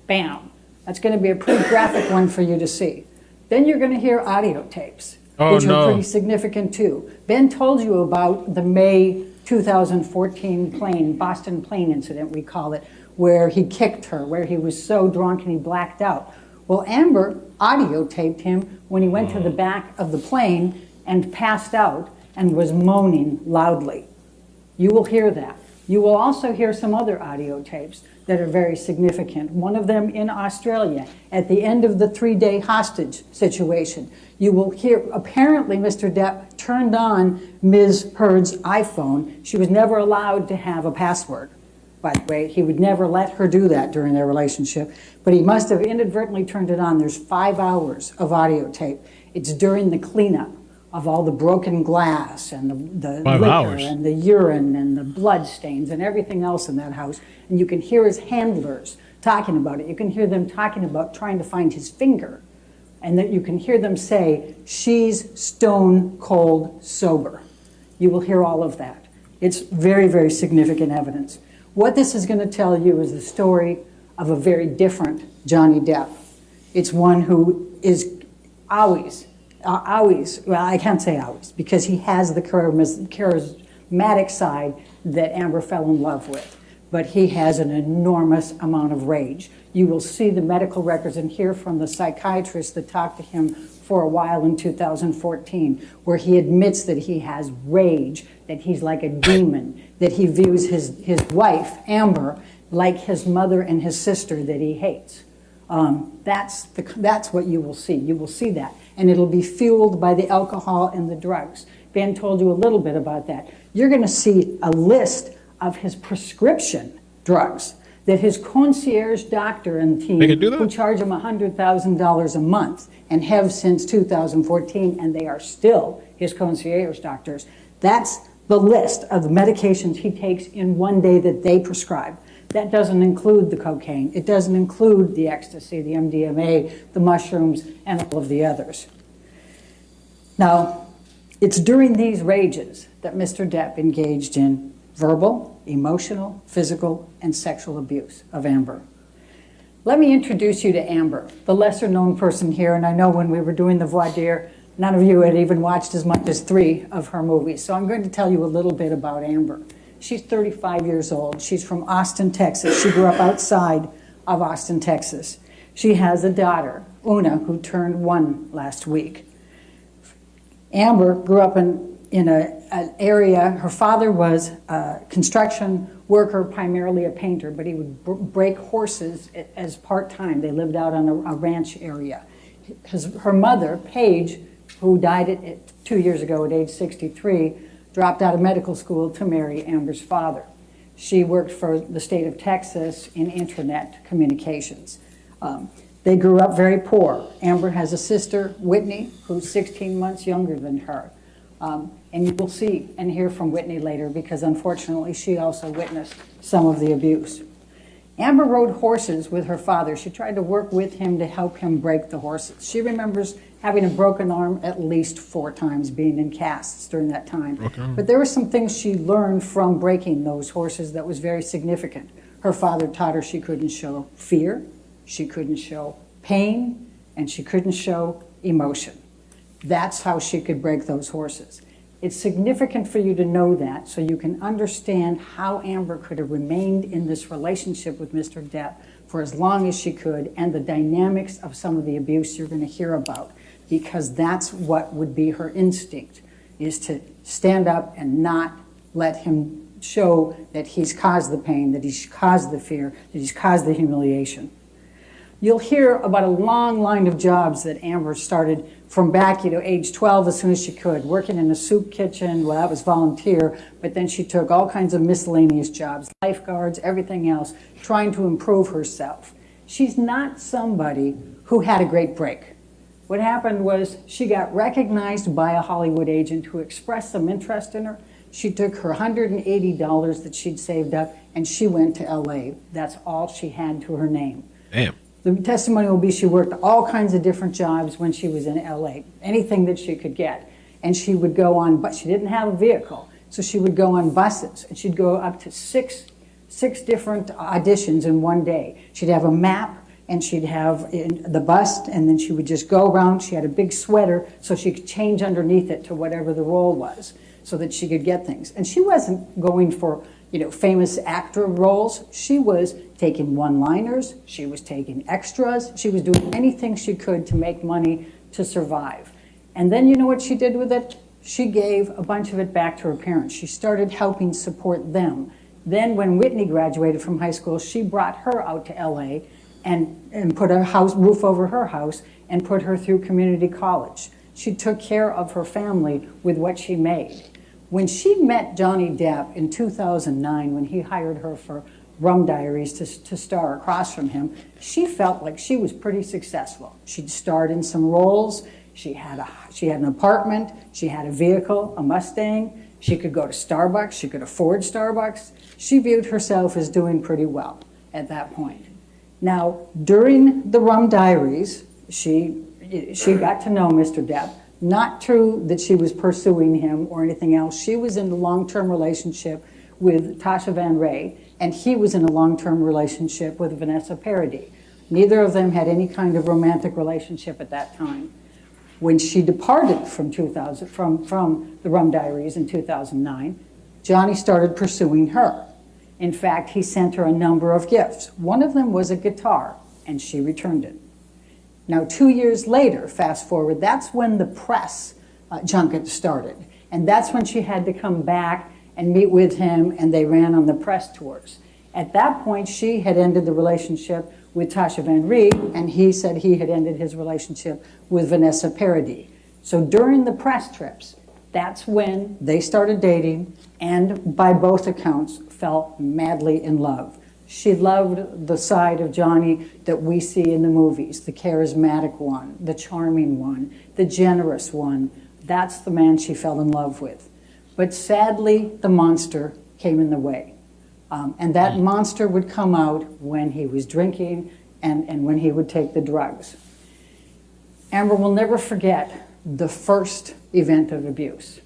Speaker 6: bam. That's going to be a pretty graphic one for you to see. Then you're going to hear audio tapes, which are pretty significant too. Ben told you about the May 2014 Boston plane incident, we call it, where he kicked her, where he was so drunk and he blacked out. Well, Amber audio taped him when he went to the back of the plane and passed out and was moaning loudly. You will hear that. You will also hear some other audio tapes that are very significant. One of them in Australia, at the end of the 3-day hostage situation. You will hear, apparently Mr. Depp turned on Ms. Heard's iPhone. She was never allowed to have a password, by the way. He would never let her do that during their relationship, but he must have inadvertently turned it on. There's 5 hours of audio tape. It's during the cleanup of all the broken glass and the liquor and the urine and the blood stains and everything else in that house. And you can hear his handlers talking about it. You can hear them talking about trying to find his finger. And that you can hear them say, "She's stone cold sober." You will hear all of that. It's very, very significant evidence. What this is going to tell you is the story of a very different Johnny Depp. It's one who is always, well, I can't say always, because he has the charismatic side that Amber fell in love with. But he has an enormous amount of rage. You will see the medical records and hear from the psychiatrist that talked to him for a while in 2014, where he admits that he has rage, that he's like a demon, that he views his wife, Amber, like his mother and his sister that he hates. That's what you will see. You will see that. And it'll be fueled by the alcohol and the drugs. Ben told you a little bit about that. You're going to see a list of his prescription drugs that his concierge doctor and team, who charge him $100,000 a month and have since 2014, and they are still his concierge doctors. That's the list of the medications he takes in one day that they prescribe. That doesn't include the cocaine. It doesn't include the ecstasy, the MDMA, the mushrooms, and all of the others. Now, It's during these rages that Mr. Depp engaged in verbal, emotional, physical, and sexual abuse of Amber. Let me introduce you to Amber, the lesser known person here, and I know when we were doing the voir dire, none of you had even watched as much as 3 of her movies, so I'm going to tell you a little bit about Amber. She's 35 years old. She's from Austin, Texas. She grew up outside of Austin, Texas. She has a daughter, Una, who turned 1 last week. Amber grew up in an area, her father was a construction worker, primarily a painter, but he would break horses as part-time. They lived out on a ranch area. Her mother, Paige, who died 2 years ago at age 63, dropped out of medical school to marry Amber's father. She worked for the state of Texas in internet communications. They grew up very poor. Amber has a sister, Whitney, who's 16 months younger than her. And you will see and hear from Whitney later because unfortunately she also witnessed some of the abuse. Amber rode horses with her father. She tried to work with him to help him break the horses. She remembers having a broken arm at least 4 times, being in casts during that time. Okay. But there were some things she learned from breaking those horses that was very significant. Her father taught her she couldn't show fear, she couldn't show pain, and she couldn't show emotion. That's how she could break those horses. It's significant for you to know that so you can understand how Amber could have remained in this relationship with Mr. Depp for as long as she could and the dynamics of some of the abuse you're going to hear about, because that's what would be her instinct, is to stand up and not let him show that he's caused the pain, that he's caused the fear, that he's caused the humiliation. You'll hear about a long line of jobs that Amber started from back, age 12 as soon as she could, working in a soup kitchen. Well, that was volunteer, but then she took all kinds of miscellaneous jobs, lifeguards, everything else, trying to improve herself. She's not somebody who had a great break. What happened was she got recognized by a Hollywood agent who expressed some interest in her. She took her $180 that she'd saved up and she went to LA. That's all she had to her name.
Speaker 1: Damn.
Speaker 6: The testimony will be she worked all kinds of different jobs when she was in LA, anything that she could get. And she would go on, but she didn't have a vehicle, so she would go on buses, and she'd go up to six different auditions in one day. She'd have a map, and she'd have the bus, and then she would just go around. She had a big sweater, so she could change underneath it to whatever the role was, so that she could get things. And she wasn't going for famous actor roles. She was taking one-liners, she was taking extras, she was doing anything she could to make money to survive. And then you know what she did with it? She gave a bunch of it back to her parents. She started helping support them. Then when Whitney graduated from high school, she brought her out to LA and put a roof over her house and put her through community college. She took care of her family with what she made. When she met Johnny Depp in 2009, when he hired her for Rum Diaries to star across from him, she felt like she was pretty successful. She'd starred in some roles, she had an apartment, she had a vehicle, a Mustang, she could go to Starbucks, she could afford Starbucks. She viewed herself as doing pretty well at that point. Now, during the Rum Diaries, she got to know Mr. Depp. Not true that she was pursuing him or anything else. She was in a long-term relationship with Tasha Van Ray, and he was in a long-term relationship with Vanessa Paradis. Neither of them had any kind of romantic relationship at that time. When she departed from the Rum Diaries in 2009, Johnny started pursuing her. In fact, he sent her a number of gifts. One of them was a guitar, and she returned it. Now, 2 years later, fast forward, that's when the press junket started. And that's when she had to come back and meet with him, and they ran on the press tours. At that point, she had ended the relationship with Tasha Van Rie, and he said he had ended his relationship with Vanessa Paradis. So during the press trips, that's when they started dating, and by both accounts, fell madly in love. She loved the side of Johnny that we see in the movies, the charismatic one, the charming one, the generous one. That's the man she fell in love with. But sadly, the monster came in the way. And that monster would come out when he was drinking and when he would take the drugs. Amber will never forget the first event of abuse.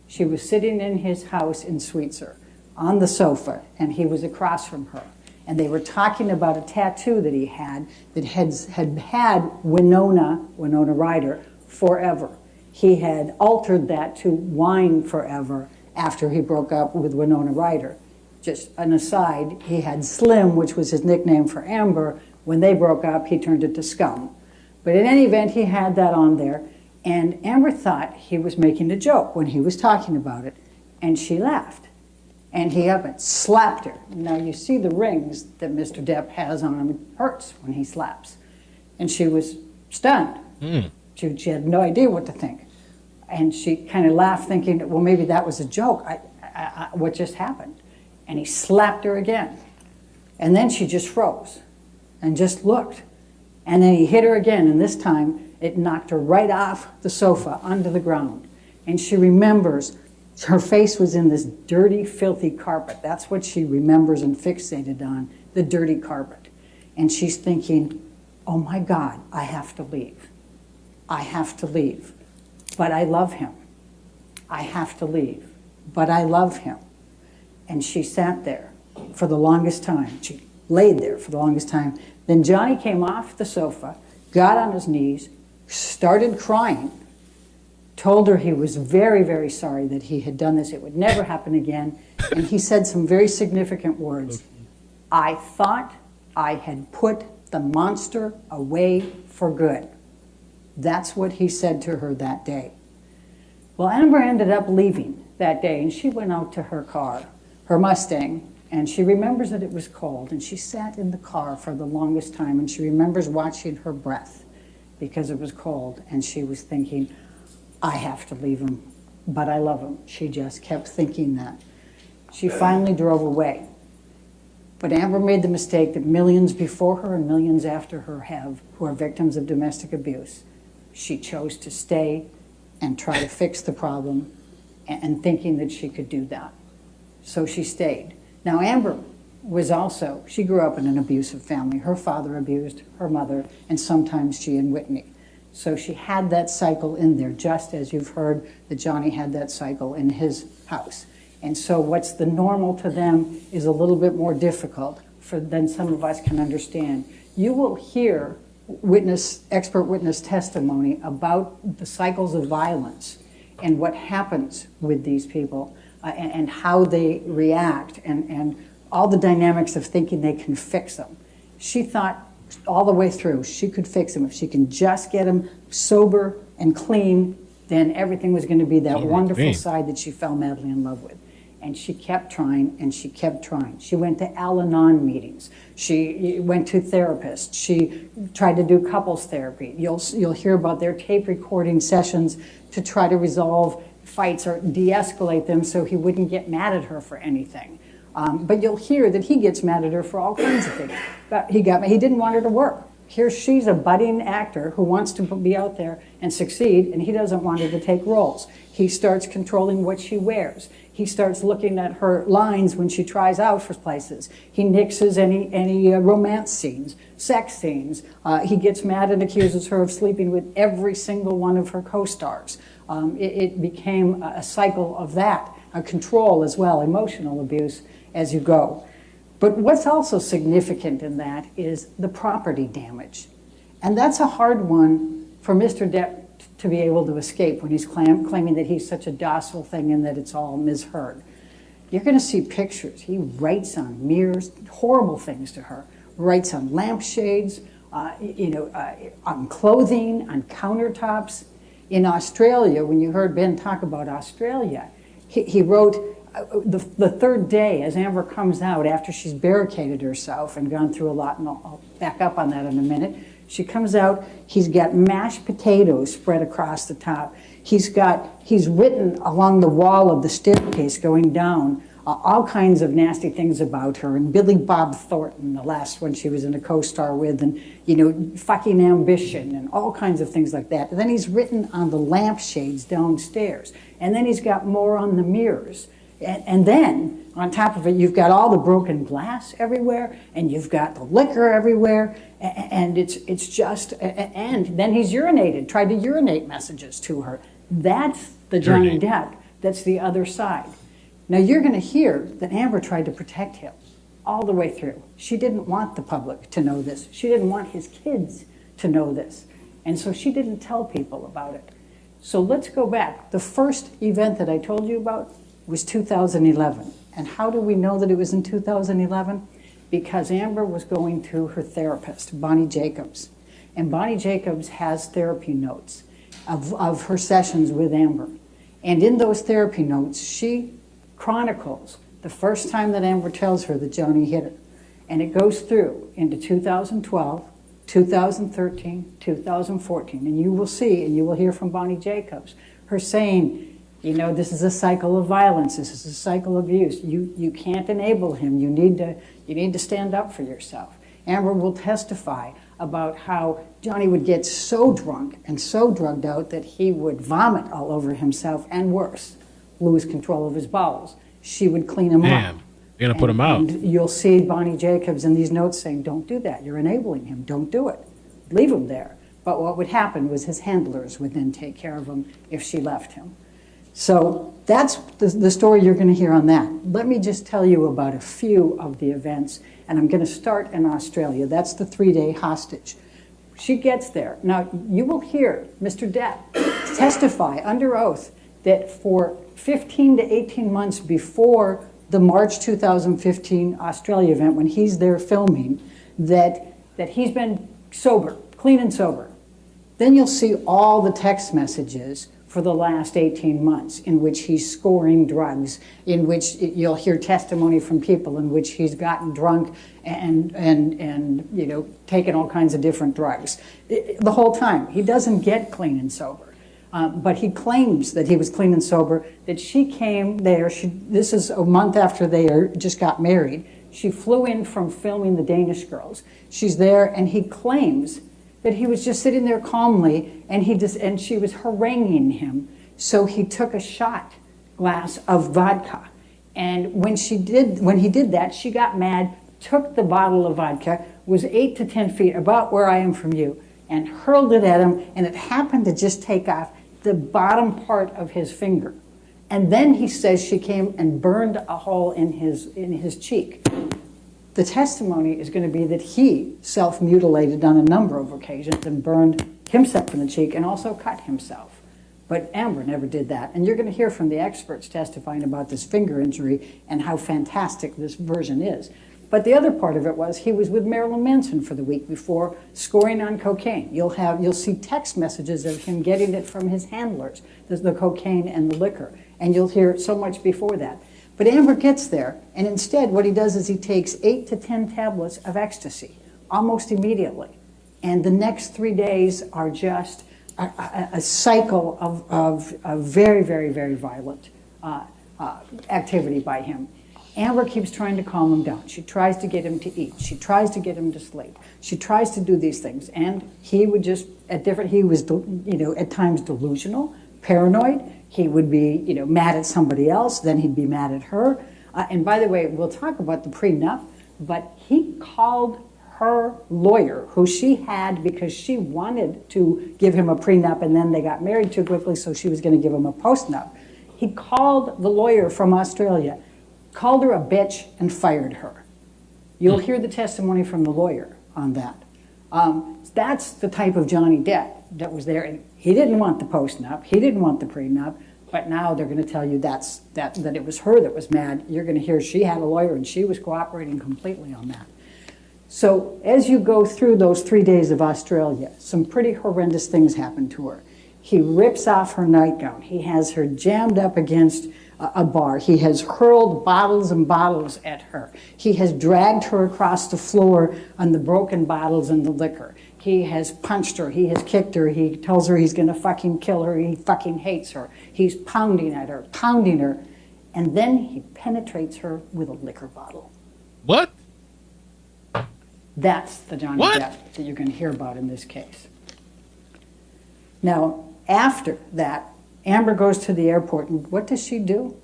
Speaker 6: She was sitting in his house in Sweetser on the sofa, and he was across from her. And they were talking about a tattoo that he had that had Winona Ryder forever. He had altered that to Wine Forever after he broke up with Winona Ryder. Just an aside, he had Slim, which was his nickname for Amber. When they broke up, he turned it to Scum. But in any event, he had that on there, and Amber thought he was making a joke when he was talking about it, and she laughed. And he up and slapped her. Now you see the rings that Mr. Depp has on him. It hurts when he slaps. And she was stunned. She had no idea what to think. And she kind of laughed thinking, well, maybe that was a joke. What just happened? And he slapped her again. And then she just froze and just looked. And then he hit her again, and this time it knocked her right off the sofa onto the ground. And she remembers her face was in this dirty, filthy carpet. That's what she remembers and fixated on, the dirty carpet. And she's thinking, oh my God, I have to leave. I have to leave. But I love him. I have to leave. But I love him. And she sat there for the longest time. She laid there for the longest time. Then Johnny came off the sofa, got on his knees, started crying, told her he was very, very sorry that he had done this. It would never happen again. And he said some very significant words. I thought I had put the monster away for good. That's what he said to her that day. Well, Amber ended up leaving that day, and she went out to her car, her Mustang, and she remembers that it was cold, and she sat in the car for the longest time, and she remembers watching her breath because it was cold, and she was thinking, I have to leave him, but I love him. She just kept thinking that. She finally drove away. But Amber made the mistake that millions before her and millions after her have, who are victims of domestic abuse. She chose to stay and try to fix the problem, and thinking that she could do that. So she stayed. Now Amber was also, she grew up in an abusive family. Her father abused her mother, and sometimes she and Whitney. So she had that cycle in there, just as you've heard that Johnny had that cycle in his house. And so what's the normal to them is a little bit more difficult than some of us can understand. You will hear expert witness testimony about the cycles of violence and what happens with these people and how they react and all the dynamics of thinking they can fix them. She thought all the way through she could fix them. If she can just get them sober and clean, then everything was going to be that wonderful side that she fell madly in love with. And she kept trying, and she kept trying. She went to Al-Anon meetings. She went to therapists. She tried to do couples therapy. You'll hear about their tape recording sessions to try to resolve fights or de-escalate them so he wouldn't get mad at her for anything. But you'll hear that he gets mad at her for all kinds of things. But he didn't want her to work. Here she's a budding actor who wants to be out there and succeed, and he doesn't want her to take roles. He starts controlling what she wears. He starts looking at her lines when she tries out for places. He nixes any romance scenes, sex scenes. He gets mad and accuses her of sleeping with every single one of her co-stars. It became a cycle of that, a control as well, emotional abuse as you go. But what's also significant in that is the property damage. And that's a hard one for Mr. Depp to be able to escape when he's claiming that he's such a docile thing and that it's all misheard. You're going to see pictures. He writes on mirrors, horrible things to her, writes on lampshades, on clothing, on countertops. In Australia, when you heard Ben talk about Australia, he wrote, the third day, as Amber comes out after she's barricaded herself and gone through a lot, and I'll back up on that in a minute, she comes out, he's got mashed potatoes spread across the top. He's written along the wall of the staircase going down all kinds of nasty things about her, and Billy Bob Thornton, the last one she was in a co-star with, and fucking ambition and all kinds of things like that. And then he's written on the lampshades downstairs, and then he's got more on the mirrors. And then, on top of it, you've got all the broken glass everywhere, and you've got the liquor everywhere, and it's just, and then he's urinated, tried to urinate messages to her. That's the Johnny Depp. That's the other side. Now, you're going to hear that Amber tried to protect him all the way through. She didn't want the public to know this. She didn't want his kids to know this. And so she didn't tell people about it. So let's go back. The first event that I told you about was 2011. And how do we know that it was in 2011? Because Amber was going to her therapist, Bonnie Jacobs. And Bonnie Jacobs has therapy notes of her sessions with Amber. And in those therapy notes, she chronicles the first time that Amber tells her that Johnny hit her. And it goes through into 2012, 2013, 2014. And you will see, and you will hear from Bonnie Jacobs, her saying, you know, this is a cycle of violence. This is a cycle of abuse. You can't enable him. You need to stand up for yourself. Amber will testify about how Johnny would get so drunk and so drugged out that he would vomit all over himself and worse, lose control of his bowels. She would clean him up.
Speaker 1: Damn, you're going to put him out.
Speaker 6: And you'll see Bonnie Jacobs in these notes saying, don't do that. You're enabling him. Don't do it. Leave him there. But what would happen was his handlers would then take care of him if she left him. So that's the story you're going to hear on that. Let me just tell you about a few of the events, and I'm going to start in Australia. That's the 3-day hostage. She gets there. Now, you will hear Mr. Depp testify under oath that for 15 to 18 months before the March 2015 Australia event, when he's there filming, that he's been sober, clean and sober. Then you'll see all the text messages for the last 18 months in which he's scoring drugs, in which you'll hear testimony from people in which he's gotten drunk and you know, taken all kinds of different drugs. The whole time. He doesn't get clean and sober. But he claims that he was clean and sober, that she came there, this is a month after they just got married. She flew in from filming The Danish Girls. She's there, and he claims that he was just sitting there calmly, and she was haranguing him. So he took a shot glass of vodka. And when he did that, she got mad, took the bottle of vodka, was 8 to 10 feet, about where I am from you, and hurled it at him, and it happened to just take off the bottom part of his finger. And then he says she came and burned a hole in his cheek. The testimony is going to be that he self-mutilated on a number of occasions and burned himself in the cheek and also cut himself. But Amber never did that. And you're going to hear from the experts testifying about this finger injury and how fantastic this version is. But the other part of it was he was with Marilyn Manson for the week before, scoring on cocaine. You'll see text messages of him getting it from his handlers, the cocaine and the liquor. And you'll hear so much before that. But Amber gets there, and instead what he does is he takes 8 to 10 tablets of ecstasy almost immediately. And the next 3 days are just a cycle of very, very, very violent activity by him. Amber keeps trying to calm him down. She tries to get him to eat. She tries to get him to sleep. She tries to do these things. And he would just, he was, at times delusional, paranoid. He would be, mad at somebody else. Then he'd be mad at her. And by the way, we'll talk about the prenup, but he called her lawyer, who she had because she wanted to give him a prenup, and then they got married too quickly, so she was going to give him a postnup. He called the lawyer from Australia, called her a bitch, and fired her. You'll hear the testimony from the lawyer on that. That's the type of Johnny Depp that was there. And he didn't want the postnup. He didn't want the prenup. But now they're going to tell you that it was her that was mad. You're going to hear she had a lawyer, and she was cooperating completely on that. So as you go through those 3 days of Australia, some pretty horrendous things happen to her. He rips off her nightgown. He has her jammed up against a bar. He has hurled bottles and bottles at her. He has dragged her across the floor on the broken bottles and the liquor. He has punched her. He has kicked her. He tells her he's going to fucking kill her. He fucking hates her. He's pounding at her, pounding her. And then he penetrates her with a liquor bottle.
Speaker 1: What?
Speaker 6: That's the Johnny Depp that you're going to hear about in this case. Now, after that, Amber goes to the airport, and what does she do?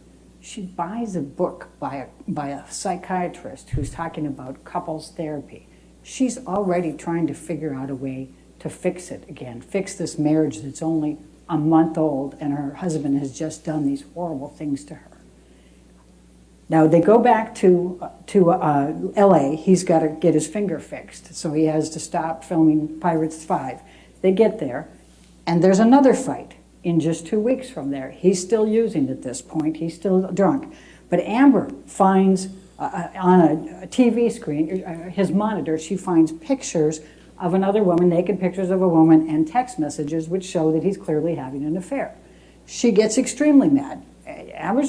Speaker 6: She buys a book by a psychiatrist who's talking about couples therapy. She's already trying to figure out a way to fix it again, fix this marriage that's only a month old and her husband has just done these horrible things to her. Now they go back to LA. He's got to get his finger fixed, so he has to stop filming Pirates 5. They get there, and there's another fight in just 2 weeks from there. He's still using at this point. He's still drunk. But Amber finds on a TV screen, his monitor, she finds pictures of another woman, naked pictures of a woman, and text messages which show that he's clearly having an affair. She gets extremely mad. Amber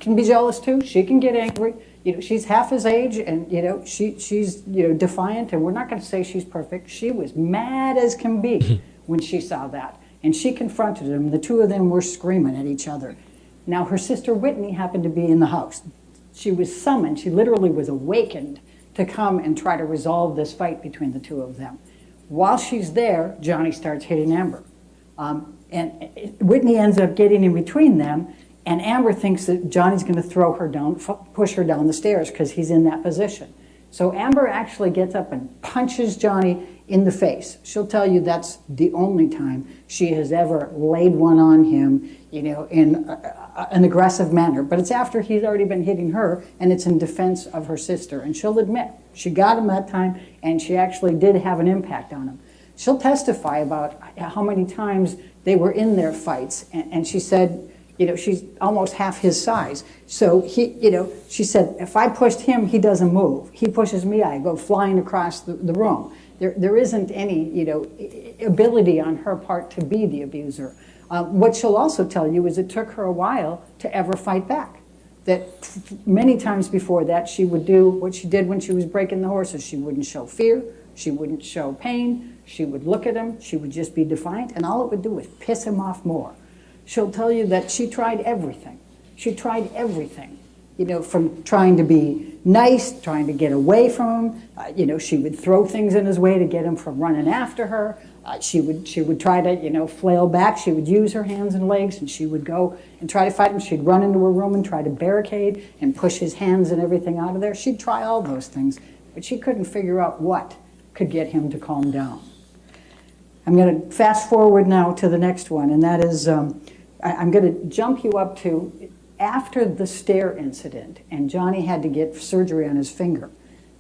Speaker 6: can be jealous too. She can get angry. You know, she's half his age, and you know she's defiant. And we're not going to say she's perfect. She was mad as can be when she saw that, and she confronted him. The two of them were screaming at each other. Now her sister Whitney happened to be in the house. She was summoned. She literally was awakened to come and try to resolve this fight between the two of them. While she's there, Johnny starts hitting Amber, and Whitney ends up getting in between them. And Amber thinks that Johnny's going to throw her down, push her down the stairs because he's in that position. So Amber actually gets up and punches Johnny in the face. She'll tell you that's the only time she has ever laid one on him, you know, in an aggressive manner. But it's after he's already been hitting her, and it's in defense of her sister. And she'll admit she got him that time, and she actually did have an impact on him. She'll testify about how many times they were in their fights, and she said, you know, she's almost half his size. So he, you know, she said, if I pushed him, he doesn't move. He pushes me, I go flying across the room. There isn't any, you know, ability on her part to be the abuser. What she'll also tell you is it took her a while to ever fight back. That many times before that, she would do what she did when she was breaking the horses. She wouldn't show fear. She wouldn't show pain. She would look at him. She would just be defiant. And all it would do was piss him off more. She'll tell you that she tried everything. She tried everything, you know, from trying to be nice, trying to get away from him. You know, she would throw things in his way to get him from running after her. She would try to, you know, flail back. She would use her hands and legs, and she would go and try to fight him. She'd run into her room and try to barricade and push his hands and everything out of there. She'd try all those things, but she couldn't figure out what could get him to calm down. I'm going to fast forward now to the next one, and that is I'm going to jump you up to after the stair incident, and Johnny had to get surgery on his finger.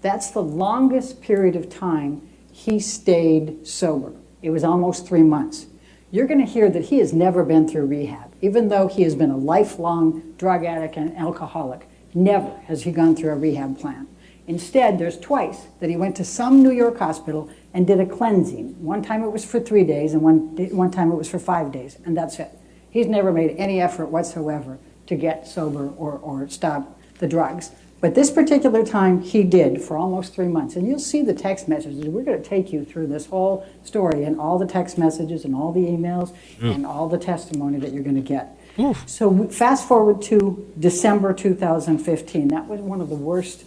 Speaker 6: That's the longest period of time he stayed sober. It was almost 3 months. You're going to hear that he has never been through rehab, even though he has been a lifelong drug addict and alcoholic. Never has he gone through a rehab plan. Instead, there's twice that he went to some New York hospital and did a cleansing. One time it was for 3 days, and one time it was for 5 days, and that's it. He's never made any effort whatsoever to get sober or stop the drugs. But this particular time, he did for almost 3 months. And you'll see the text messages. We're going to take you through this whole story and all the text messages and all the emails and all the testimony that you're going to get. Oof. So fast forward to December 2015. That was one of the worst.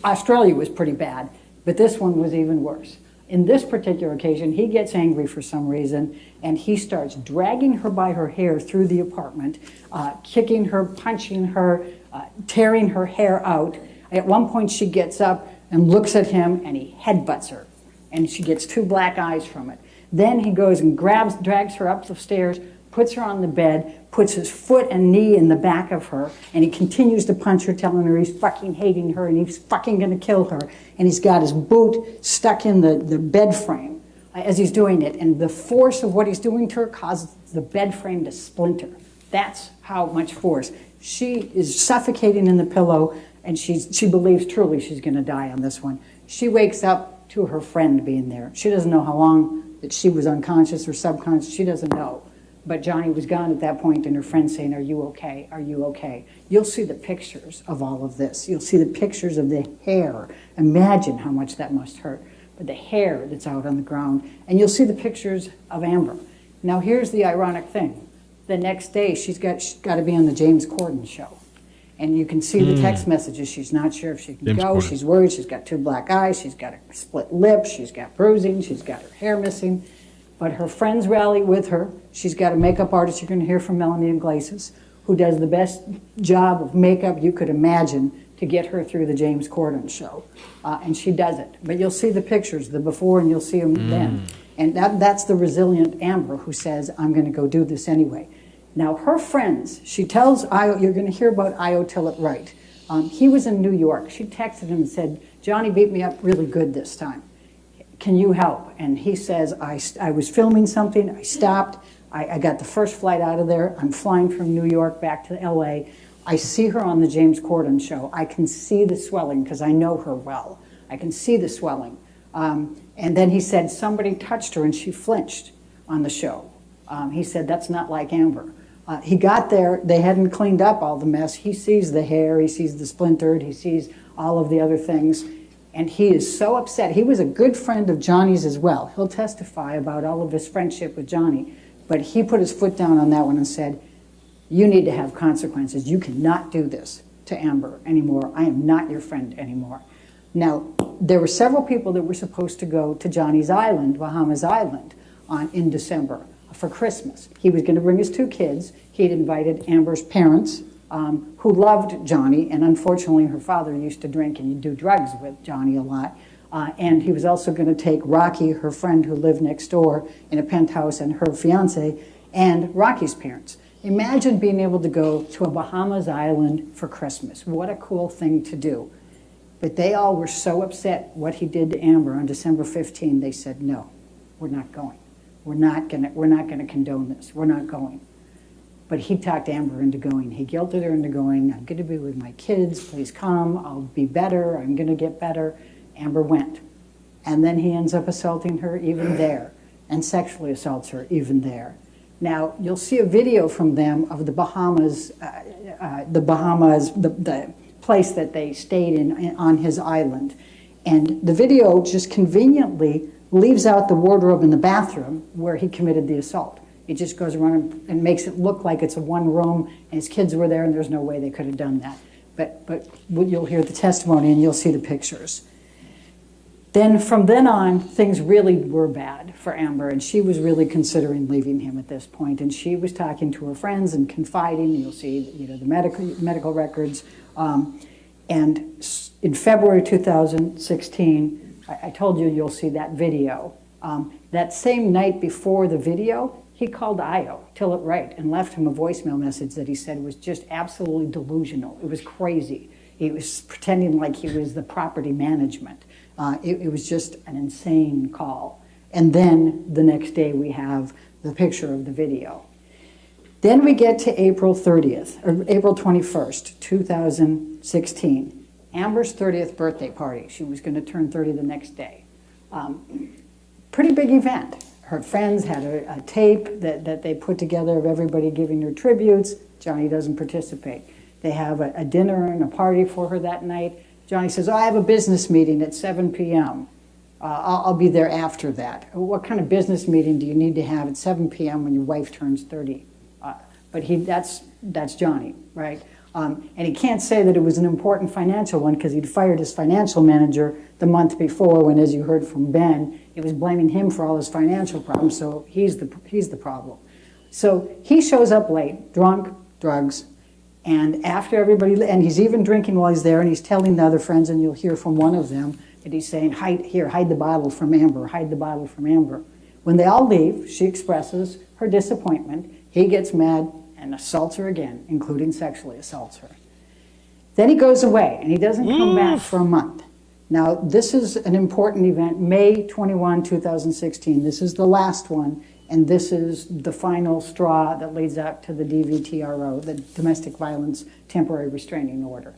Speaker 6: Australia was pretty bad, but this one was even worse. In this particular occasion, he gets angry for some reason, and he starts dragging her by her hair through the apartment, kicking her, punching her, tearing her hair out. At one point, she gets up and looks at him, and he headbutts her, and she gets 2 black eyes from it. Then he goes and drags her up the stairs, puts her on the bed, puts his foot and knee in the back of her, and he continues to punch her, telling her he's fucking hating her and he's fucking gonna kill her. And he's got his boot stuck in the bed frame as he's doing it. And the force of what he's doing to her causes the bed frame to splinter. That's how much force. She is suffocating in the pillow, and she believes truly she's gonna die on this one. She wakes up to her friend being there. She doesn't know how long that she was unconscious or subconscious. She doesn't know. But Johnny was gone at that point, and her friend saying, "Are you okay? Are you okay?" You'll see the pictures of all of this. You'll see the pictures of the hair. Imagine how much that must hurt. But the hair that's out on the ground. And you'll see the pictures of Amber. Now here's the ironic thing. The next day, she's got to be on the James Corden show. And you can see the text messages. She's not sure if she can go. She's worried. She's got 2 black eyes. She's got a split lip. She's got bruising. She's got her hair missing. But her friends rally with her. She's got a makeup artist you're going to hear from, Melanie Iglesias, who does the best job of makeup you could imagine to get her through the James Corden show. And she does it. But you'll see the pictures, the before, and you'll see them then. And that's the resilient Amber who says, I'm going to go do this anyway. Now, her friends, she tells Io, you're going to hear about Io Tillett Wright. He was in New York. She texted him and said, Johnny beat me up really good this time. Can you help? And he says, I was filming something. I stopped. I got the first flight out of there. I'm flying from New York back to LA. I see her on the James Corden show. I can see the swelling because I know her well. I can see the swelling. And then he said somebody touched her and she flinched on the show. He said, that's not like Amber. He got there. They hadn't cleaned up all the mess. He sees the hair. He sees the splintered. He sees all of the other things. And he is so upset. He was a good friend of Johnny's as well. He'll testify about all of his friendship with Johnny. But he put his foot down on that one and said, you need to have consequences. You cannot do this to Amber anymore. I am not your friend anymore. Now, there were several people that were supposed to go to Johnny's Island, Bahamas Island, in December for Christmas. He was going to bring his 2 kids. He'd invited Amber's parents, who loved Johnny, and unfortunately her father used to drink and do drugs with Johnny a lot. And he was also going to take Rocky, her friend who lived next door in a penthouse, and her fiance, and Rocky's parents. Imagine being able to go to a Bahamas Island for Christmas. What a cool thing to do. But they all were so upset what he did to Amber on December 15, they said, no, we're not going. We're not gonna condone this. We're not going. But he talked Amber into going. He guilted her into going. I'm going to be with my kids. Please come. I'll be better. I'm going to get better. Amber went. And then he ends up assaulting her even there and sexually assaults her even there. Now, you'll see a video from them of the Bahamas, the place that they stayed in on his island. And the video just conveniently leaves out the wardrobe in the bathroom where he committed the assault. He just goes around and makes it look like it's a one room and his kids were there and there's no way they could have done that. But you'll hear the testimony and you'll see the pictures. Then from then on, things really were bad for Amber, and she was really considering leaving him at this point. And she was talking to her friends and confiding. You'll see, the medical records. And in February 2016, I told you you'll see that video. That same night before the video, he called Io Tillett Wright and left him a voicemail message that he said was just absolutely delusional. It was crazy. He was pretending like he was the property management. It was just an insane call. And then the next day we have the picture of the video. Then we get to April 30th, or April 21st, 2016. Amber's 30th birthday party. She was going to turn 30 the next day. Pretty big event. Her friends had a tape that they put together of everybody giving her tributes. Johnny doesn't participate. They have a dinner and a party for her that night. Johnny says, I have a business meeting at 7 p.m. I'll be there after that. What kind of business meeting do you need to have at 7 p.m. when your wife turns 30? But that's Johnny, right? And he can't say that it was an important financial one because he'd fired his financial manager the month before when, as you heard from Ben, he was blaming him for all his financial problems, so he's the problem. So he shows up late, drunk, drugs, and after everybody, and he's even drinking while he's there, and he's telling the other friends, and you'll hear from one of them, that he's saying, hide the bottle from Amber, hide the bottle from Amber. When they all leave, she expresses her disappointment. He gets mad and assaults her again, including sexually assaults her. Then he goes away, and he doesn't come back for a month. Now, this is an important event, May 21, 2016. This is the last one. And this is the final straw that leads up to the DVTRO, the Domestic Violence Temporary Restraining Order.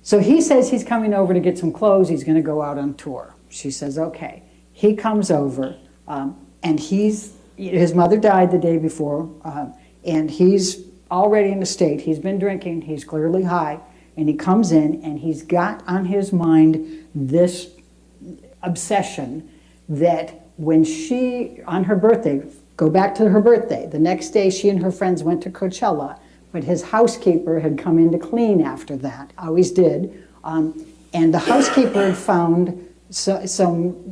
Speaker 6: So he says he's coming over to get some clothes. He's going to go out on tour. She says, okay. He comes over, and his mother died the day before, and he's already in a state. He's been drinking. He's clearly high. And he comes in, and he's got on his mind this obsession that when she, on her birthday, go back to her birthday, the next day she and her friends went to Coachella, but his housekeeper had come in to clean after that, always did, and the housekeeper had found some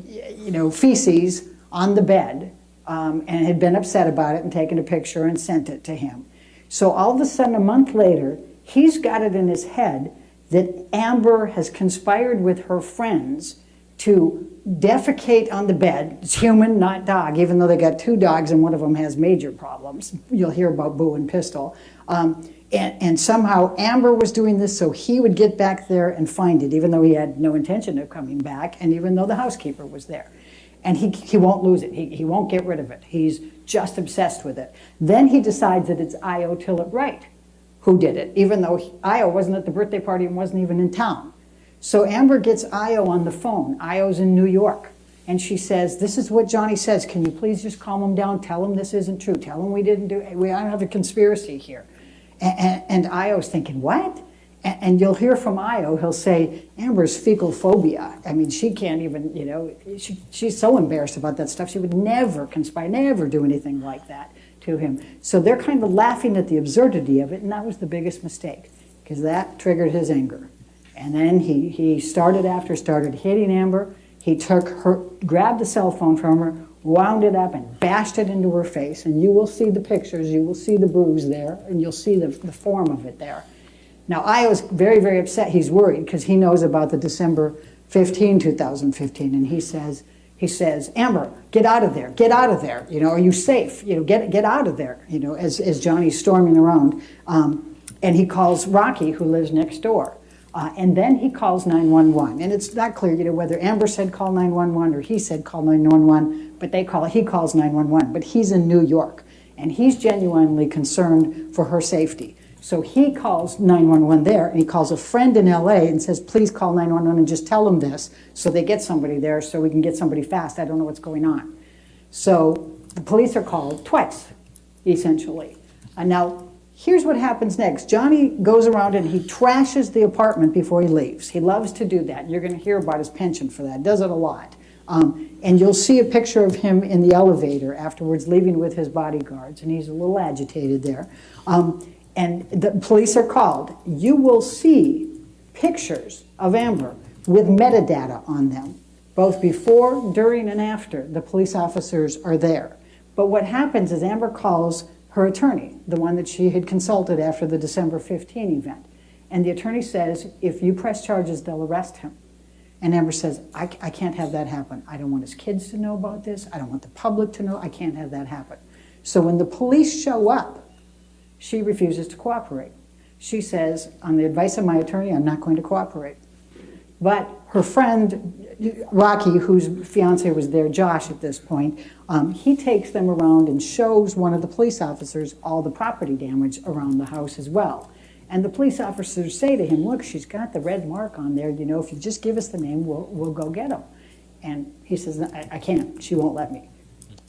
Speaker 6: feces on the bed and had been upset about it and taken a picture and sent it to him. So all of a sudden, a month later, he's got it in his head that Amber has conspired with her friends to defecate on the bed. It's human, not dog, even though they got 2 dogs and one of them has major problems. You'll hear about Boo and Pistol. And somehow Amber was doing this so he would get back there and find it, even though he had no intention of coming back, and even though the housekeeper was there. And he won't lose it. He won't get rid of it. He's just obsessed with it. Then he decides that it's Io Tillett-Wright who did it, even though Io wasn't at the birthday party and wasn't even in town. So Amber gets Io on the phone. Io's in New York. And she says, this is what Johnny says. Can you please just calm him down? Tell him this isn't true. Tell him we didn't do it. We don't have a conspiracy here. And Io's thinking, what? And you'll hear from Io, he'll say, Amber's fecal phobia. I mean, she can't even, you know, she's so embarrassed about that stuff. She would never conspire, never do anything like that to him. So they're kind of laughing at the absurdity of it, and that was the biggest mistake, because that triggered his anger. And then he started hitting Amber. He grabbed the cell phone from her, wound it up and bashed it into her face. And you will see the pictures, you will see the bruise there, and you'll see the form of it there. Now, I was very, very upset. He's worried because he knows about the December 15, 2015, and he says, Amber, get out of there, get out of there. You know, are you safe? You know, get out of there. You know, as Johnny's storming around, and he calls Rocky, who lives next door, and then he calls 911. And it's not clear, you know, whether Amber said call 911 or he said call 911, but he calls 911. But he's in New York, and he's genuinely concerned for her safety. So he calls 911 there, and he calls a friend in LA and says, please call 911 and just tell them this, so they get somebody there so we can get somebody fast. I don't know what's going on. So the police are called twice, essentially. And now, here's what happens next. Johnny goes around and he trashes the apartment before he leaves. He loves to do that. You're going to hear about his penchant for that. Does it a lot. And you'll see a picture of him in the elevator afterwards, leaving with his bodyguards, and he's a little agitated there. And the police are called. You will see pictures of Amber with metadata on them, both before, during, and after the police officers are there. But what happens is Amber calls her attorney, the one that she had consulted after the December 15 event. And the attorney says, if you press charges, they'll arrest him. And Amber says, I can't have that happen. I don't want his kids to know about this. I don't want the public to know. I can't have that happen. So when the police show up, she refuses to cooperate. She says, on the advice of my attorney, I'm not going to cooperate. But her friend, Rocky, whose fiance was there, Josh, at this point, he takes them around and shows one of the police officers all the property damage around the house as well. And the police officers say to him, look, she's got the red mark on there. You know, if you just give us the name, we'll go get him. And he says, I can't. She won't let me.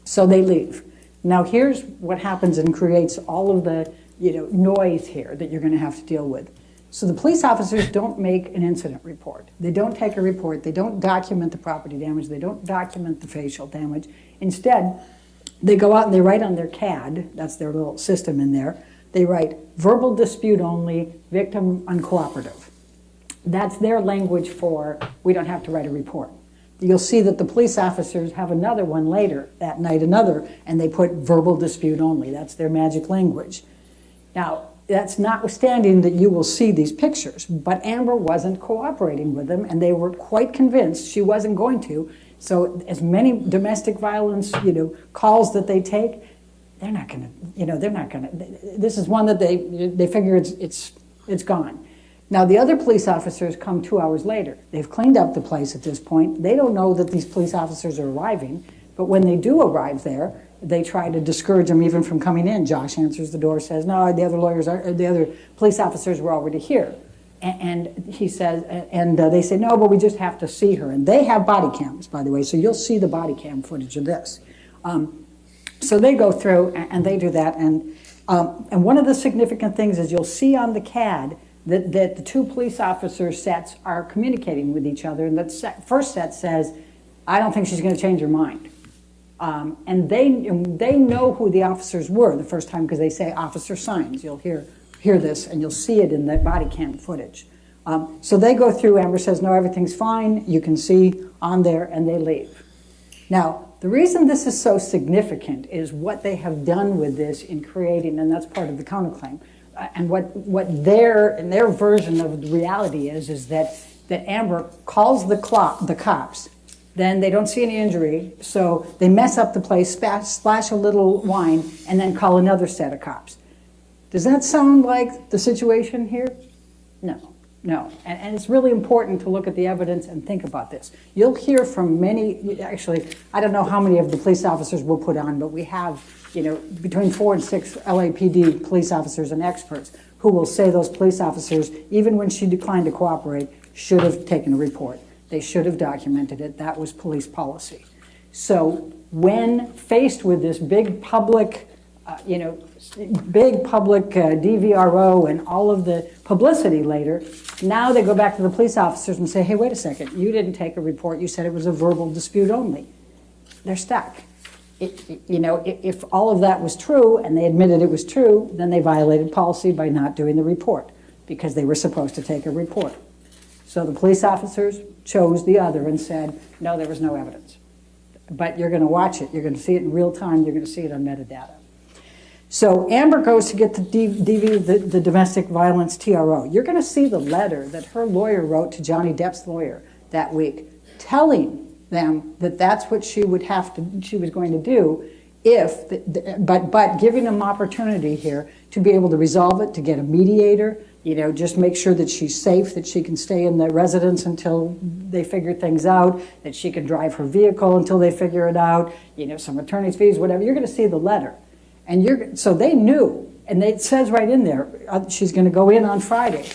Speaker 6: So they leave. Now here's what happens and creates all of the noise here that you're going to have to deal with. So the police officers don't make an incident report. They don't take a report. They don't document the property damage. They don't document the facial damage. Instead, they go out and they write on their CAD, that's their little system in there, they write verbal dispute only, victim uncooperative. That's their language for we don't have to write a report. You'll see that the police officers have another one later that night, and they put verbal dispute only. That's their magic language. Now, that's notwithstanding that you will see these pictures, but Amber wasn't cooperating with them, and they were quite convinced she wasn't going to. So as many domestic violence, calls that they take, they're not going to, this is one that they figure it's gone. Now, the other police officers come 2 hours later. They've cleaned up the place at this point. They don't know that these police officers are arriving, but when they do arrive there, they try to discourage them even from coming in. Josh answers the door, says, no, the other police officers were already here. And he says, and they say, no, but we just have to see her. And they have body cams, by the way, so you'll see the body cam footage of this. So they go through and they do that. And one of the significant things is you'll see on the CAD that the two police officer sets are communicating with each other. And that first set says, I don't think she's going to change her mind. And they know who the officers were the first time because they say officer signs. You'll hear this and you'll see it in the body cam footage. So they go through, Amber says, no, everything's fine. You can see on there, and they leave. Now, The reason this is so significant is what they have done with this in creating, and that's part of the counterclaim, and what their version of the reality is that Amber calls the cops, then they don't see any injury, so they mess up the place, splash a little wine, and then call another set of cops. Does that sound like the situation here? No. No, and it's really important to look at the evidence and think about this. You'll hear from many, actually, I don't know how many of the police officers we'll put on, but we have, between 4 and 6 LAPD police officers and experts who will say those police officers, even when she declined to cooperate, should have taken a report. They should have documented it. That was police policy. So when faced with this big public DVRO and all of the publicity later, now they go back to the police officers and say, hey, wait a second, you didn't take a report, you said it was a verbal dispute only. They're stuck. If all of that was true and they admitted it was true, then they violated policy by not doing the report because they were supposed to take a report. So the police officers chose the other and said, no, there was no evidence. But you're going to watch it, you're going to see it in real time, you're going to see it on metadata. So Amber goes to get the domestic violence TRO. You're going to see the letter that her lawyer wrote to Johnny Depp's lawyer that week, telling them that that's what she was going to do, but giving them opportunity here to be able to resolve it, to get a mediator, just make sure that she's safe, that she can stay in the residence until they figure things out, that she can drive her vehicle until they figure it out, some attorney's fees, whatever. You're going to see the letter. And so they knew, and it says right in there, she's going to go in on Friday.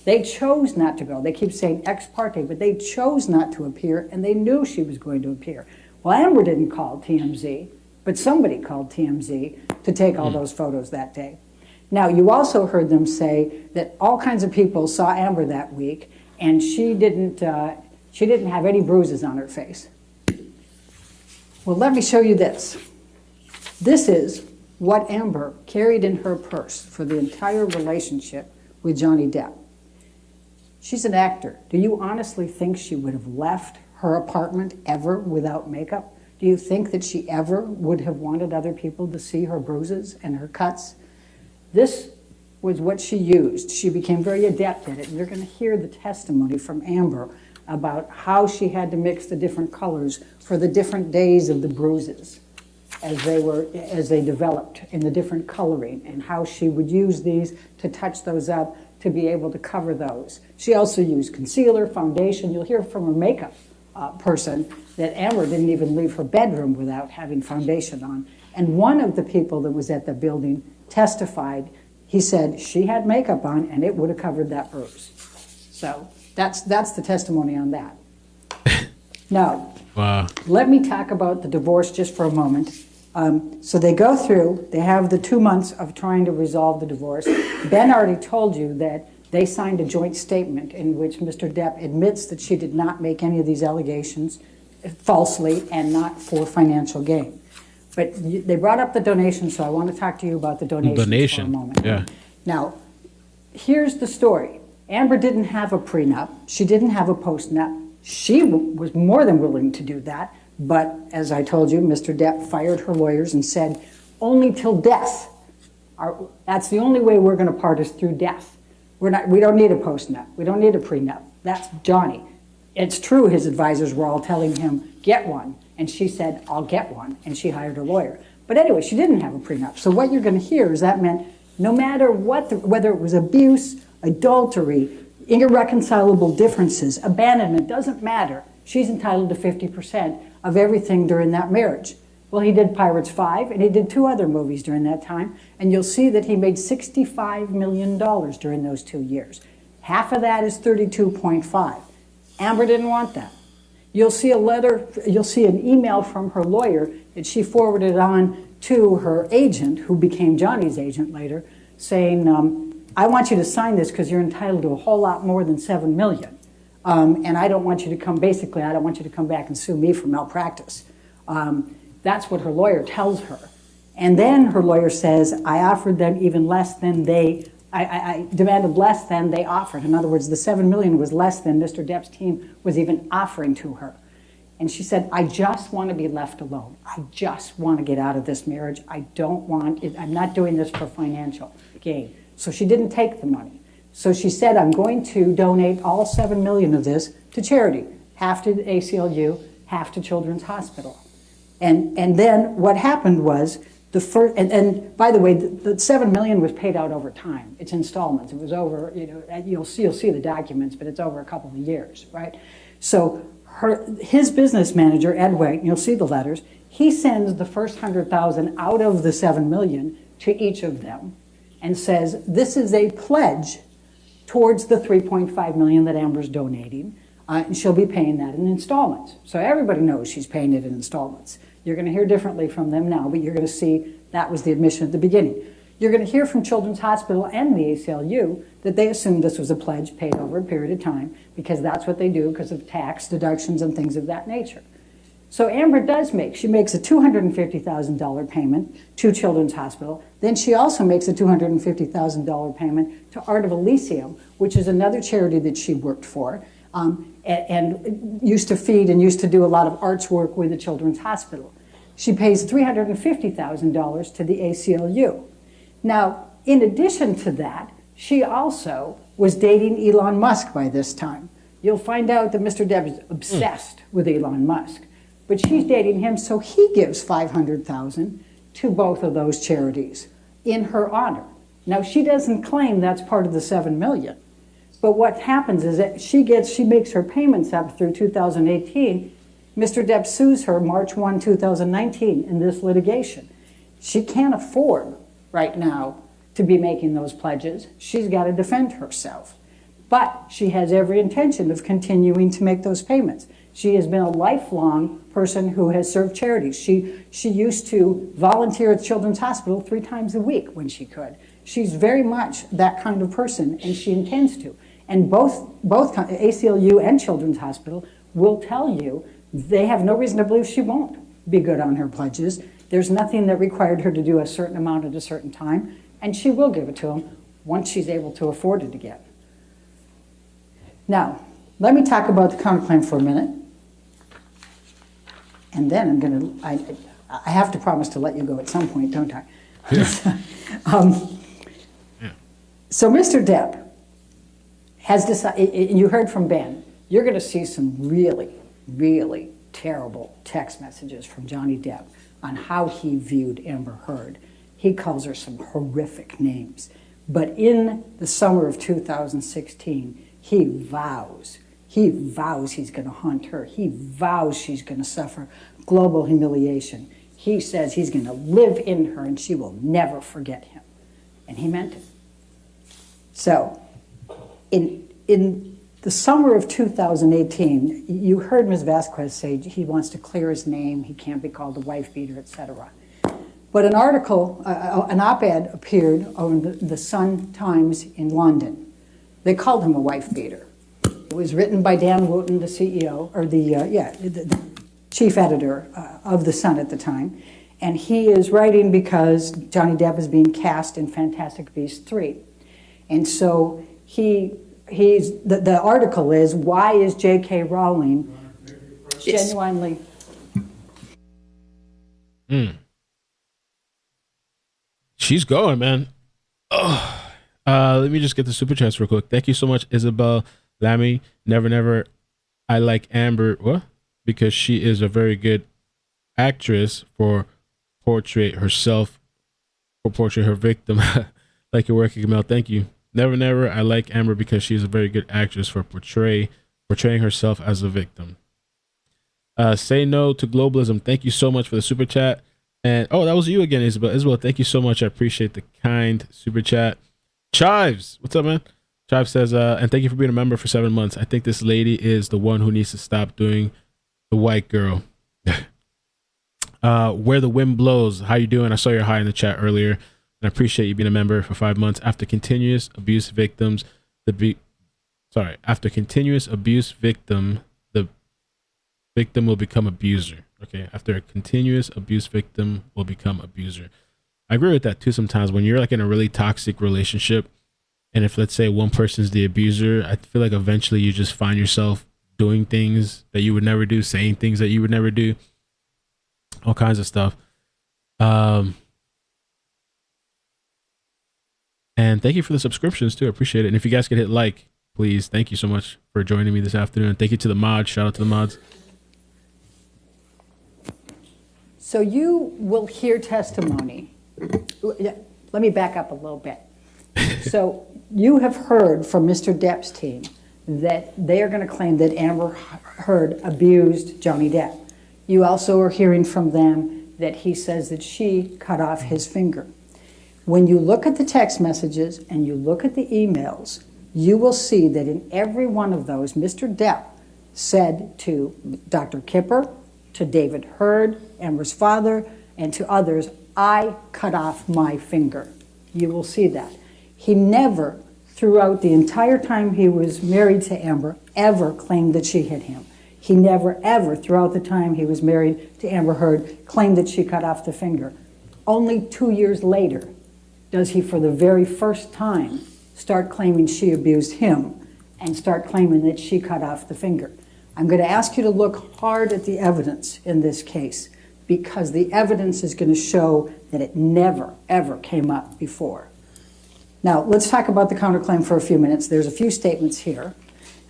Speaker 6: They chose not to go. They keep saying ex parte, but they chose not to appear, and they knew she was going to appear. Well, Amber didn't call TMZ, but somebody called TMZ to take all those photos that day. Now, you also heard them say that all kinds of people saw Amber that week, and she didn't have any bruises on her face. Well, let me show you this. This is what Amber carried in her purse for the entire relationship with Johnny Depp. She's an actor. Do you honestly think she would have left her apartment ever without makeup? Do you think that she ever would have wanted other people to see her bruises and her cuts? This was what she used. She became very adept at it, and you're going to hear the testimony from Amber about how she had to mix the different colors for the different days of the bruises as they developed in the different coloring, and how she would use these to touch those up to be able to cover those. She also used concealer, foundation. You'll hear from her makeup person that Amber didn't even leave her bedroom without having foundation on. And one of the people that was at the building testified, he said she had makeup on and it would have covered that bruise. So that's the testimony on that. Now, wow. Let me talk about the divorce just for a moment. So they go through, they have the 2 months of trying to resolve the divorce. Ben already told you that they signed a joint statement in which Mr. Depp admits that she did not make any of these allegations falsely and not for financial gain. But they brought up the donation, so I want to talk to you about the donation for a moment. Yeah. Now, here's the story. Amber didn't have a prenup. She didn't have a postnup. She was more than willing to do that, but as I told you, Mr. Depp fired her lawyers and said, only till death. That's the only way we're going to part is through death. We don't need a postnup. We don't need a prenup. That's Johnny. It's true his advisors were all telling him, get one. And she said, I'll get one. And she hired a lawyer. But anyway, she didn't have a prenup. So what you're going to hear is that meant no matter what, whether it was abuse, adultery, irreconcilable differences, abandonment, doesn't matter. She's entitled to 50% of everything during that marriage. Well, he did Pirates 5, and he did 2 other movies during that time, and you'll see that he made $65 million during those 2 years. Half of that is 32.5. Amber didn't want that. You'll see a letter, you'll see an email from her lawyer that she forwarded on to her agent, who became Johnny's agent later, saying, I want you to sign this because you're entitled to a whole lot more than $7 million. And I don't want you to come, basically, I don't want you to come back and sue me for malpractice. That's what her lawyer tells her. And then her lawyer says, I offered them even less than I demanded less than they offered. In other words, the $7 million was less than Mr. Depp's team was even offering to her. And she said, I just want to be left alone. I just want to get out of this marriage. I don't want it. I'm not doing this for financial gain. So she didn't take the money. So she said, I'm going to donate all $7 million of this to charity, half to the ACLU, half to Children's Hospital. And then what happened was the first, and by the way, the $7 million was paid out over time. It's installments. It was over, you'll see the documents, but it's over a couple of years, right? So his business manager, Ed White, you'll see the letters, he sends the first $100,000 out of the $7 million to each of them and says, this is a pledge towards the $3.5 million that Amber's donating, and she'll be paying that in installments. So everybody knows she's paying it in installments. You're going to hear differently from them now, but you're going to see that was the admission at the beginning. You're going to hear from Children's Hospital and the ACLU that they assumed this was a pledge paid over a period of time because that's what they do because of tax deductions and things of that nature. So Amber she makes a $250,000 payment to Children's Hospital. Then she also makes a $250,000 payment to Art of Elysium, which is another charity that she worked for. And used to feed and used to do a lot of arts work with the Children's Hospital. She pays $350,000 to the ACLU. Now, in addition to that, she also was dating Elon Musk by this time. You'll find out that Mr. Depp is obsessed with Elon Musk, but she's dating him, so he gives $500,000 to both of those charities in her honor. Now, she doesn't claim that's part of the $7 million. But what happens is that she makes her payments up through 2018. Mr. Depp sues her March 1, 2019 in this litigation. She can't afford right now to be making those pledges. She's got to defend herself. But she has every intention of continuing to make those payments. She has been a lifelong person who has served charities. She used to volunteer at Children's Hospital 3 times a week when she could. She's very much that kind of person, and she intends to. And both ACLU and Children's Hospital will tell you they have no reason to believe she won't be good on her pledges. There's nothing that required her to do a certain amount at a certain time, and she will give it to them once she's able to afford it again. Now, let me talk about the counterclaim for a minute. And then I have to promise to let you go at some point, don't I? Yeah. So Mr. Depp has decided, you heard from Ben, you're going to see some really, really terrible text messages from Johnny Depp on how he viewed Amber Heard. He calls her some horrific names. But in the summer of 2016, he vows he's going to haunt her. He vows she's going to suffer global humiliation. He says he's going to live in her and she will never forget him. And he meant it. So, in the summer of 2018, you heard Ms. Vasquez say he wants to clear his name, he can't be called a wife beater, etc. But an article, an op-ed appeared on the Sun Times in London. They called him a wife beater. It was written by Dan Wooten, the CEO, or the chief editor of the Sun at the time. And he is writing because Johnny Depp is being cast in Fantastic Beasts 3. And so the article is, why is J.K. Rowling genuinely...
Speaker 1: She's going, man. Oh. Let me just get the super chats real quick. Thank you so much, Isabel Lammy. Never. I like Amber. What? Because she is a very good actress for portray her victim. Like your working Mel. Thank you. Never. I like Amber because she's a very good actress for portraying herself as a victim. Say no to globalism. Thank you so much for the super chat. And that was you again, Isabel. Isabel, thank you so much. I appreciate the kind super chat. Chives, what's up, man? Chives says, and thank you for being a member for 7 months. I think this lady is the one who needs to stop doing the white girl. Where the wind blows. How you doing? I saw your hi in the chat earlier, and I appreciate you being a member for 5 months. After continuous abuse victim, the victim will become abuser. Okay, after a continuous abuse victim will become abuser. I agree with that too. Sometimes when you're like in a really toxic relationship, and if let's say one person's the abuser, I feel like eventually you just find yourself doing things that you would never do, saying things that you would never do, all kinds of stuff. And thank you for the subscriptions too. I appreciate it. And if you guys could hit like, please. Thank you so much for joining me this afternoon. Thank you to the mods. Shout out to the mods.
Speaker 6: So you will hear testimony. Let me back up a little bit. So you have heard from Mr. Depp's team that they are going to claim that Amber Heard abused Johnny Depp. You also are hearing from them that he says that she cut off his finger. When you look at the text messages and you look at the emails, you will see that in every one of those, Mr. Depp said to Dr. Kipper, to David Heard, Amber's father, and to others, I cut off my finger. You will see that. He never, throughout the entire time he was married to Amber, ever claimed that she hit him. He never, ever, throughout the time he was married to Amber Heard, claimed that she cut off the finger. Only 2 years later does he, for the very first time, start claiming she abused him and start claiming that she cut off the finger. I'm going to ask you to look hard at the evidence in this case, because the evidence is going to show that it never, ever came up before. Now, let's talk about the counterclaim for a few minutes. There's a few statements here.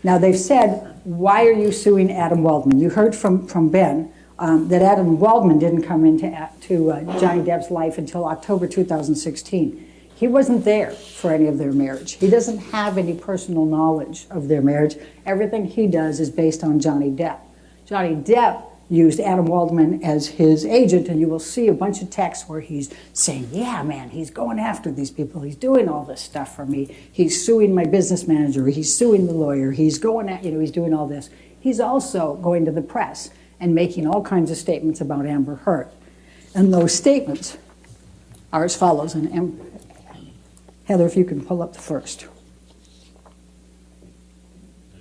Speaker 6: Now, they've said, why are you suing Adam Waldman? You heard from Ben that Adam Waldman didn't come into Johnny Depp's life until October 2016. He wasn't there for any of their marriage. He doesn't have any personal knowledge of their marriage. Everything he does is based on Johnny Depp. Johnny Depp used Adam Waldman as his agent, and you will see a bunch of texts where he's saying, yeah, man, he's going after these people. He's doing all this stuff for me. He's suing my business manager. He's suing the lawyer. He's going at, he's doing all this. He's also going to the press and making all kinds of statements about Amber Heard. And those statements are as follows. And Heather, if you can pull up the first.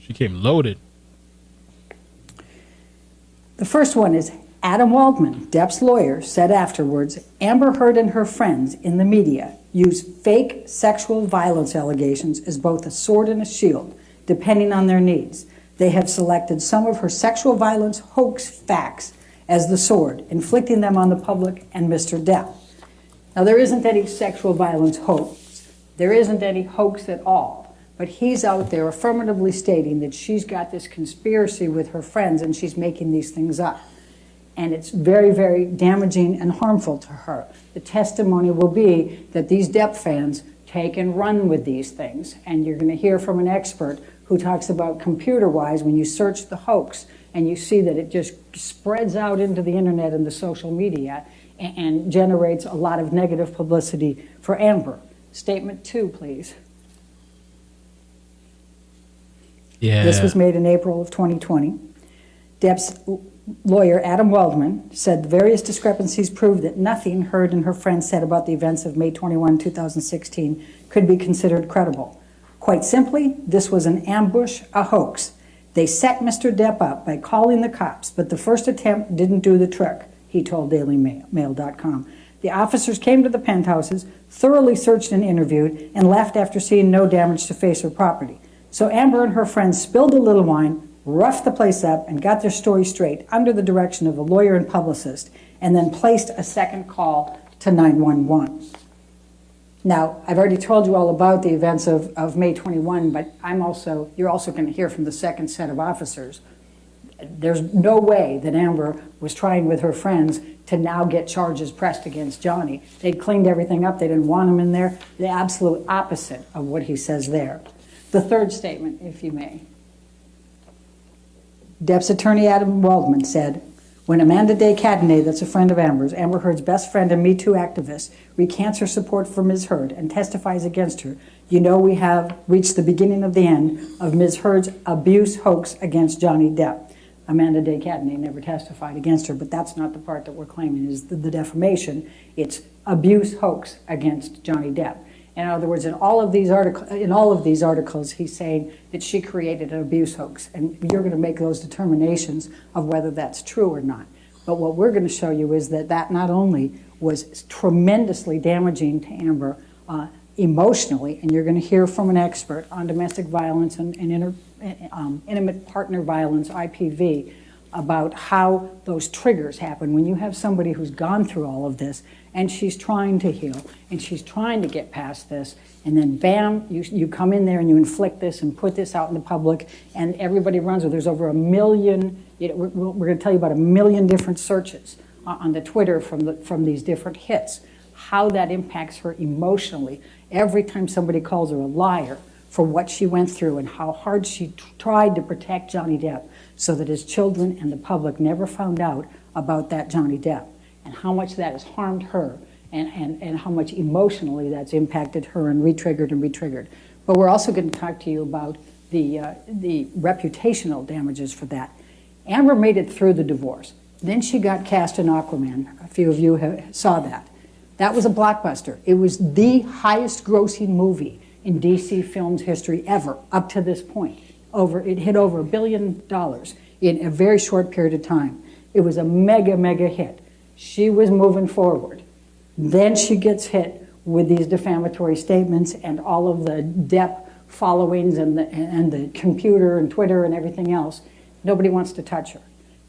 Speaker 1: She came loaded.
Speaker 6: The first one is Adam Waldman, Depp's lawyer, said afterwards, Amber Heard and her friends in the media use fake sexual violence allegations as both a sword and a shield, depending on their needs. They have selected some of her sexual violence hoax facts as the sword, inflicting them on the public and Mr. Depp. Now, there isn't any sexual violence hoax. There isn't any hoax at all. But he's out there affirmatively stating that she's got this conspiracy with her friends and she's making these things up. And it's very, very damaging and harmful to her. The testimony will be that these Depp fans take and run with these things. And you're going to hear from an expert who talks about computer-wise, when you search the hoax and you see that it just spreads out into the internet and the social media and generates a lot of negative publicity for Amber. Statement 2, please.
Speaker 1: Yeah.
Speaker 6: This was made in April of 2020. Depp's lawyer, Adam Waldman, said the various discrepancies prove that nothing Heard and her friends said about the events of May 21, 2016 could be considered credible. Quite simply, this was an ambush, a hoax. They set Mr. Depp up by calling the cops, but the first attempt didn't do the trick, he told DailyMail.com. The officers came to the penthouses, thoroughly searched and interviewed, and left after seeing no damage to face or property. So Amber and her friends spilled a little wine, roughed the place up, and got their story straight under the direction of a lawyer and publicist, and then placed a second call to 911. Now, I've already told you all about the events of May 21, but you're also going to hear from the second set of officers. There's no way that Amber was trying with her friends to now get charges pressed against Johnny. They'd cleaned everything up. They didn't want him in there. The absolute opposite of what he says there. The third statement, if you may. Depp's attorney, Adam Waldman, said, when Amanda Day Cadenet, that's a friend of Amber's, Amber Heard's best friend and Me Too activist, recants her support for Ms. Heard and testifies against her, you know we have reached the beginning of the end of Ms. Heard's abuse hoax against Johnny Depp. Amanda Day Cadenet never testified against her, but that's not the part that we're claiming is the defamation. It's abuse hoax against Johnny Depp. In other words, in all of these articles, he's saying that she created an abuse hoax, and you're going to make those determinations of whether that's true or not. But what we're going to show you is that that not only was tremendously damaging to Amber, emotionally, and you're going to hear from an expert on domestic violence and intimate partner violence, IPV, about how those triggers happen when you have somebody who's gone through all of this and she's trying to heal and she's trying to get past this, and then bam, you come in there and you inflict this and put this out in the public, and everybody runs with it. There's over 1 million, we're going to tell you about 1 million different searches on the Twitter from these different hits, how that impacts her emotionally every time somebody calls her a liar for what she went through and how hard she tried to protect Johnny Depp so that his children and the public never found out about that Johnny Depp, and how much that has harmed her, and how much emotionally that's impacted her and re-triggered. But we're also going to talk to you about the reputational damages for that. Amber made it through the divorce. Then she got cast in Aquaman. A few of you saw that. That was a blockbuster. It was the highest grossing movie in DC Films history ever, up to this point. It hit over $1 billion in a very short period of time. It was a mega, mega hit. She was moving forward. Then she gets hit with these defamatory statements and all of the Depp followings and the computer and Twitter and everything else. Nobody wants to touch her.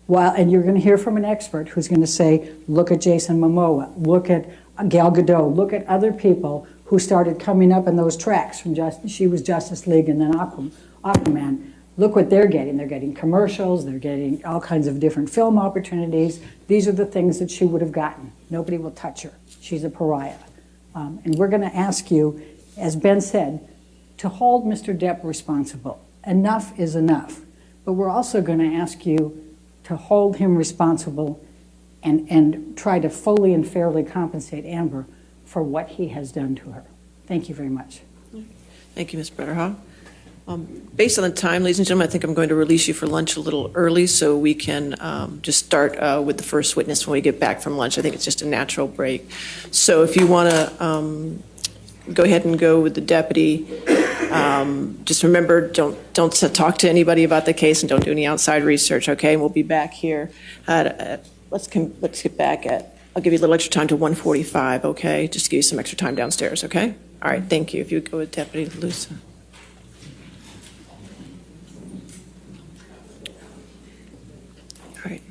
Speaker 6: And you're going to hear from an expert who's going to say, look at Jason Momoa, look at Gal Gadot, look at other people who started coming up in those tracks from she was Justice League and then Aquaman. Look what they're getting. They're getting commercials. They're getting all kinds of different film opportunities. These are the things that she would have gotten. Nobody will touch her. She's a pariah. And we're going to ask you, as Ben said, to hold Mr. Depp responsible. Enough is enough. But we're also going to ask you to hold him responsible and try to fully and fairly compensate Amber for what he has done to her. Thank you very much.
Speaker 4: Thank you, Ms. Bretterhoff. Based on the time, ladies and gentlemen, I think I'm going to release you for lunch a little early so we can just start with the first witness when we get back from lunch. I think it's just a natural break. So if you want to go ahead and go with the deputy, just remember, don't talk to anybody about the case and don't do any outside research, okay? And we'll be back here at, let's get back at, I'll give you a little extra time to 1:45, okay? Just to give you some extra time downstairs, okay? All right, thank you. If you would go with Deputy Luce. All right.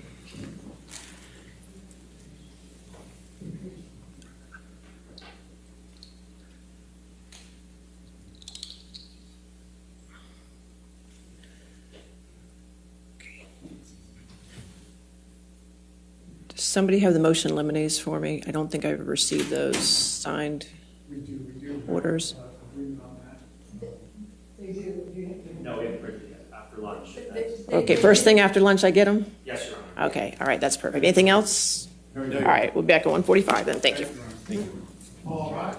Speaker 4: Does somebody have the motion limines for me? I don't think I've received those signed orders.
Speaker 10: No, we haven't printed yet, after lunch.
Speaker 4: Okay, first thing after lunch I get them?
Speaker 10: Yes, Your Honor.
Speaker 4: Okay, all right, that's perfect. Anything else? All right, we'll be back at 1:45 then. Thank you.
Speaker 11: All right.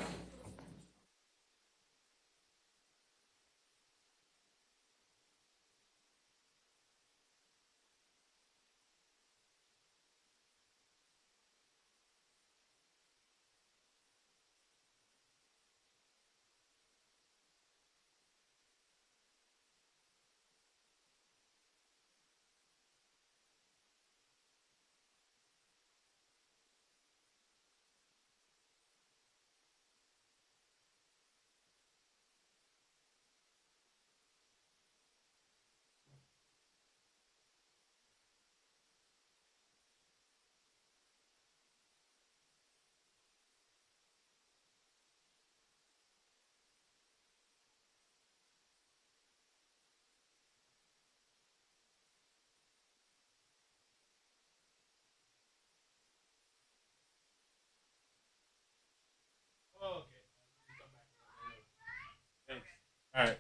Speaker 1: All right.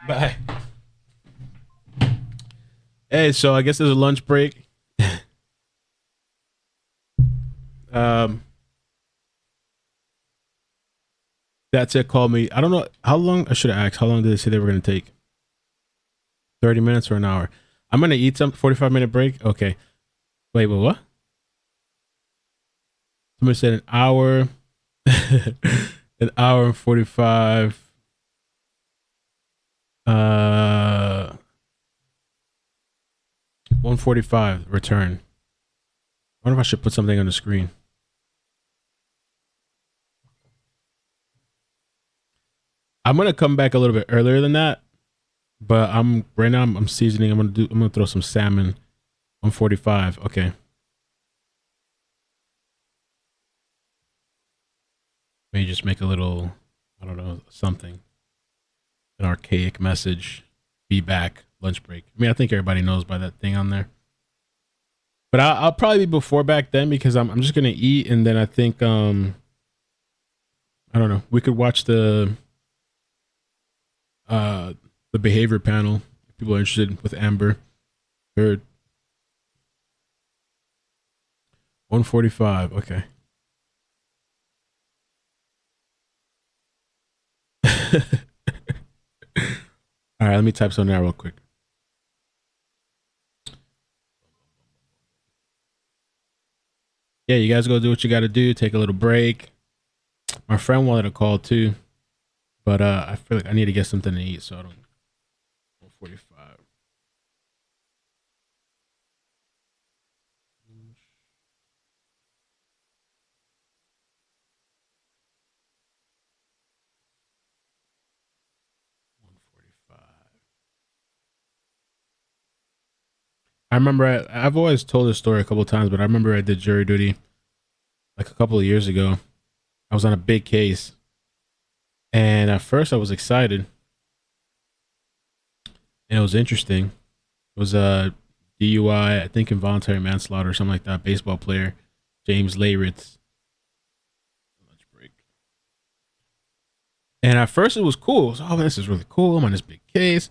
Speaker 1: Bye. Hey, so I guess there's a lunch break. That's it. Called me. I don't know how long. I should have asked. How long did they say they were going to take? 30 minutes or an hour? I'm going to eat some 45-minute break. Okay. Wait, but what? Somebody said an hour. An hour and 45. 1:45 return. I wonder if I should put something on the screen. I'm gonna come back a little bit earlier than that, but right now I'm seasoning. I'm gonna throw some salmon. 145. Okay. Maybe just make a little, I don't know, something. An archaic message. Be back. Lunch break. I mean, I think everybody knows by that thing on there. But I'll probably be before back then because I'm just gonna eat, and then I think I don't know. We could watch the behavior panel if people are interested with Amber Heard. 145. Okay. All right, let me type something out real quick. Yeah, you guys go do what you got to do. Take a little break. My friend wanted to call too, but I feel like I need to get something to eat, so I don't. 145. I remember I've always told this story a couple of times, but I remember I did jury duty like a couple of years ago. I was on a big case, and at first I was excited, and it was interesting. It was a DUI, I think involuntary manslaughter or something like that. Baseball player James Layritz. Lunch break. And at first it was cool. It was, oh, man, this is really cool. I'm on this big case.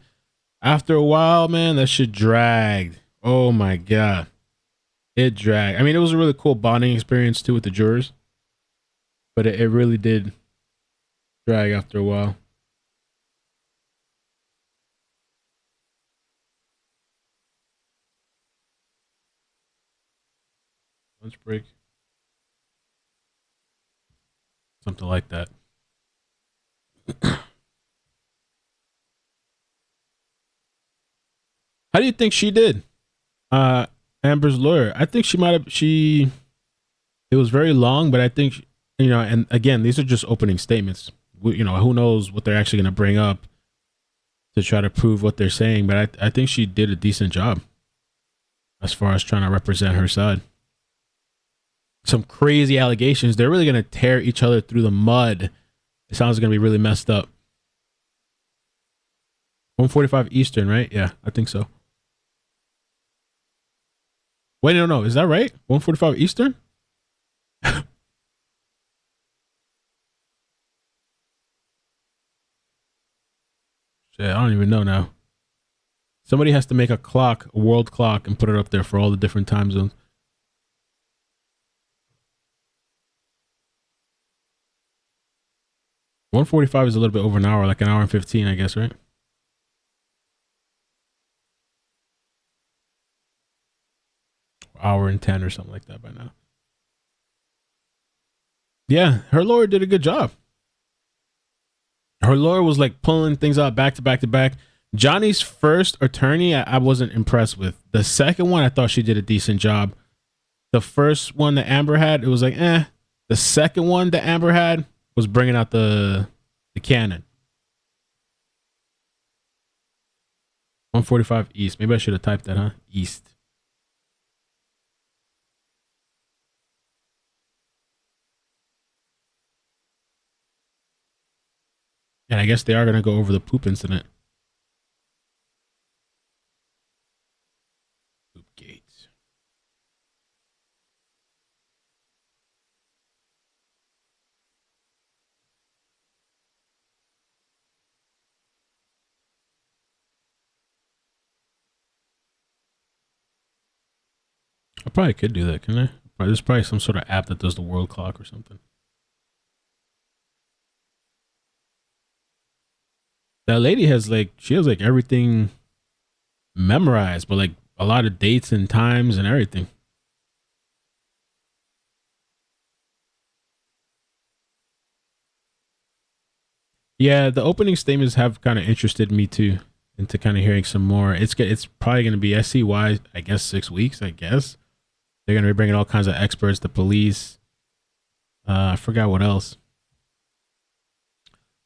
Speaker 1: After a while, man, that shit dragged. Oh my God. It dragged. I mean, it was a really cool bonding experience too with the jurors, but it really did drag after a while. Lunch break. Something like that. How do you think she did? Amber's lawyer. I think it was very long, but I think, and again, these are just opening statements. Who knows what they're actually going to bring up to try to prove what they're saying, but I think she did a decent job as far as trying to represent her side. Some crazy allegations. They're really going to tear each other through the mud. It sounds going to be really messed up. 145 Eastern, right? Yeah, I think so. Wait, no. Is that right? 145 Eastern? Shit, I don't even know now. Somebody has to make a world clock, and put it up there for all the different time zones. $145 is a little bit over an hour, like an hour and 15, I guess, right? Hour and 10 or something like that by now. Yeah, her lawyer did a good job. Her lawyer was like pulling things out back to back to back. Johnny's first attorney, I wasn't impressed with. The second one, I thought she did a decent job. The first one that Amber had, it was like, eh. The second one that Amber had was bringing out the cannon. 145 East. Maybe I should have typed that, huh? East. And I guess they are going to go over the poop incident. Poop gates. I probably could do that, can I? There's probably some sort of app that does the world clock or something. That lady has she has everything memorized, but a lot of dates and times and everything. Yeah, the opening statements have kind of interested me too, into kind of hearing some more. It's probably going to be SCY, I guess 6 weeks. I guess they're going to be bringing all kinds of experts, the police. I forgot what else.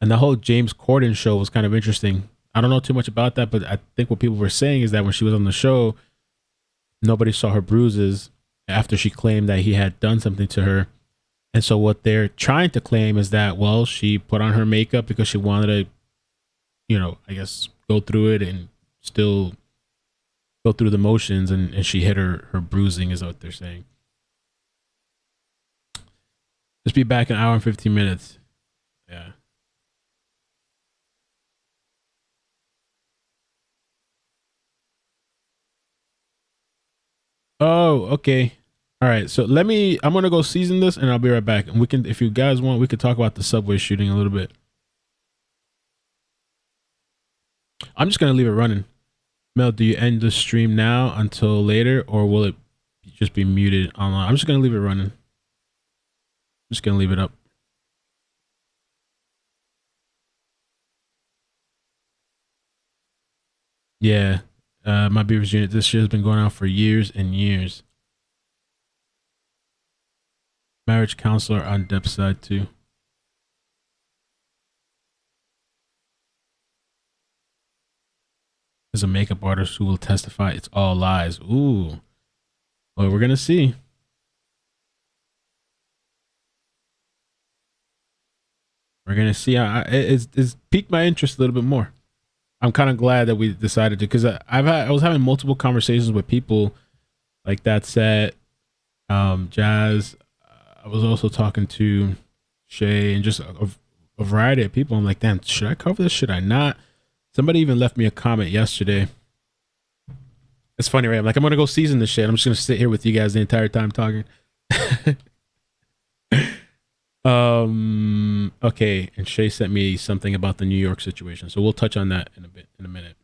Speaker 1: And the whole James Corden show was kind of interesting. I don't know too much about that, but I think what people were saying is that when she was on the show, nobody saw her bruises after she claimed that he had done something to her. And so what they're trying to claim is that, well, she put on her makeup because she wanted to, I guess, go through it and still go through the motions, and she hit her bruising, is what they're saying. Just be back in an hour and 15 minutes. Yeah. Oh, okay. All right. So I'm going to go season this and I'll be right back. And we can, if you guys want, we could talk about the subway shooting a little bit. I'm just going to leave it running. Mel, do you end the stream now until later, or will it just be muted online? I'm just going to leave it running. I'm just going to leave it up. Yeah. My Beavers unit, this shit has been going on for years and years. Marriage counselor on Depp's side too. There's a makeup artist who will testify it's all lies. Ooh. Well, we're gonna see. We're gonna see. It's piqued my interest a little bit more. I'm kind of glad that we decided to, because I was having multiple conversations with people like that set, Jazz. I was also talking to Shay and just a variety of people. I'm like, damn, should I cover this? Should I not? Somebody even left me a comment yesterday. It's funny, right? I'm like, I'm gonna go season this shit. I'm just gonna sit here with you guys the entire time talking. Okay, and Shay sent me something about the New York situation, so we'll touch on that in a minute.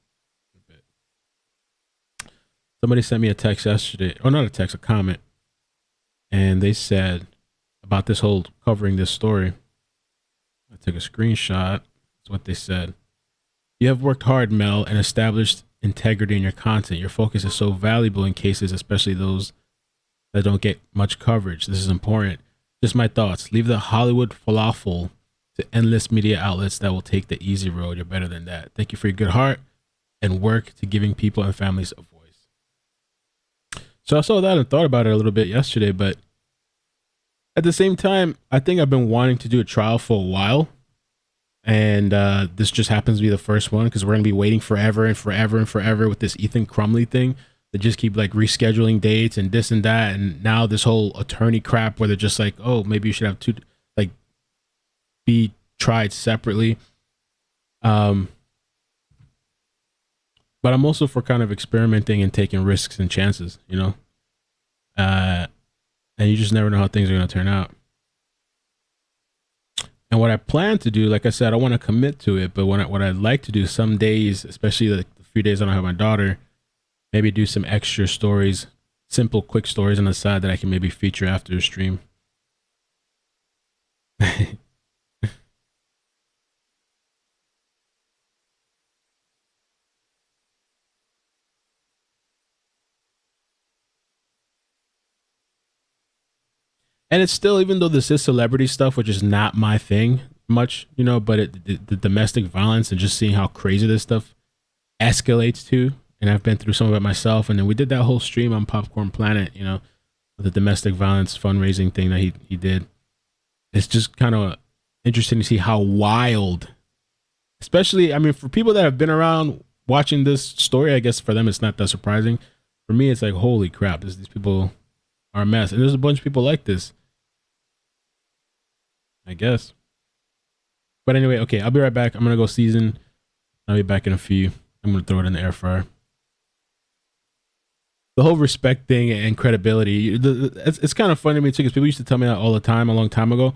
Speaker 1: Somebody sent me a text yesterday, or not a text, a comment, and they said about this whole covering this story. I took a screenshot. That's what they said. You have worked hard, Mel, and established integrity in your content. Your focus is so valuable in cases, especially those that don't get much coverage. This is important. Just my thoughts. Leave the Hollywood falafel to endless media outlets that will take the easy road. You're better than that. Thank you for your good heart and work to giving people and families a voice. So I saw that and thought about it a little bit yesterday, but at the same time, I think I've been wanting to do a trial for a while. And this just happens to be the first one, because we're going to be waiting forever and forever and forever with this Ethan Crumley thing. They just keep like rescheduling dates and this and that. And now this whole attorney crap where they're just like, oh, maybe you should have two, like, be tried separately. But I'm also for kind of experimenting and taking risks and chances, you know? And you just never know how things are going to turn out. And what I plan to do, like I said, I don't want to commit to it, but what I'd like to do some days, especially like the few days I don't have my daughter, maybe do some extra stories, simple, quick stories on the side that I can maybe feature after the stream. And it's still, even though this is celebrity stuff, which is not my thing much, you know, but the domestic violence and just seeing how crazy this stuff escalates to. And I've been through some of it myself. And then we did that whole stream on Popcorn Planet, you know, the domestic violence fundraising thing that he did. It's just kind of interesting to see how wild, especially, I mean, for people that have been around watching this story, I guess for them it's not that surprising. For me, it's like, holy crap, these people are a mess. And there's a bunch of people like this, I guess. But anyway, okay, I'll be right back. I'm going to go season. I'll be back in a few. I'm going to throw it in the air fryer. The whole respect thing and credibility, it's kind of funny to me too, because people used to tell me that all the time, a long time ago.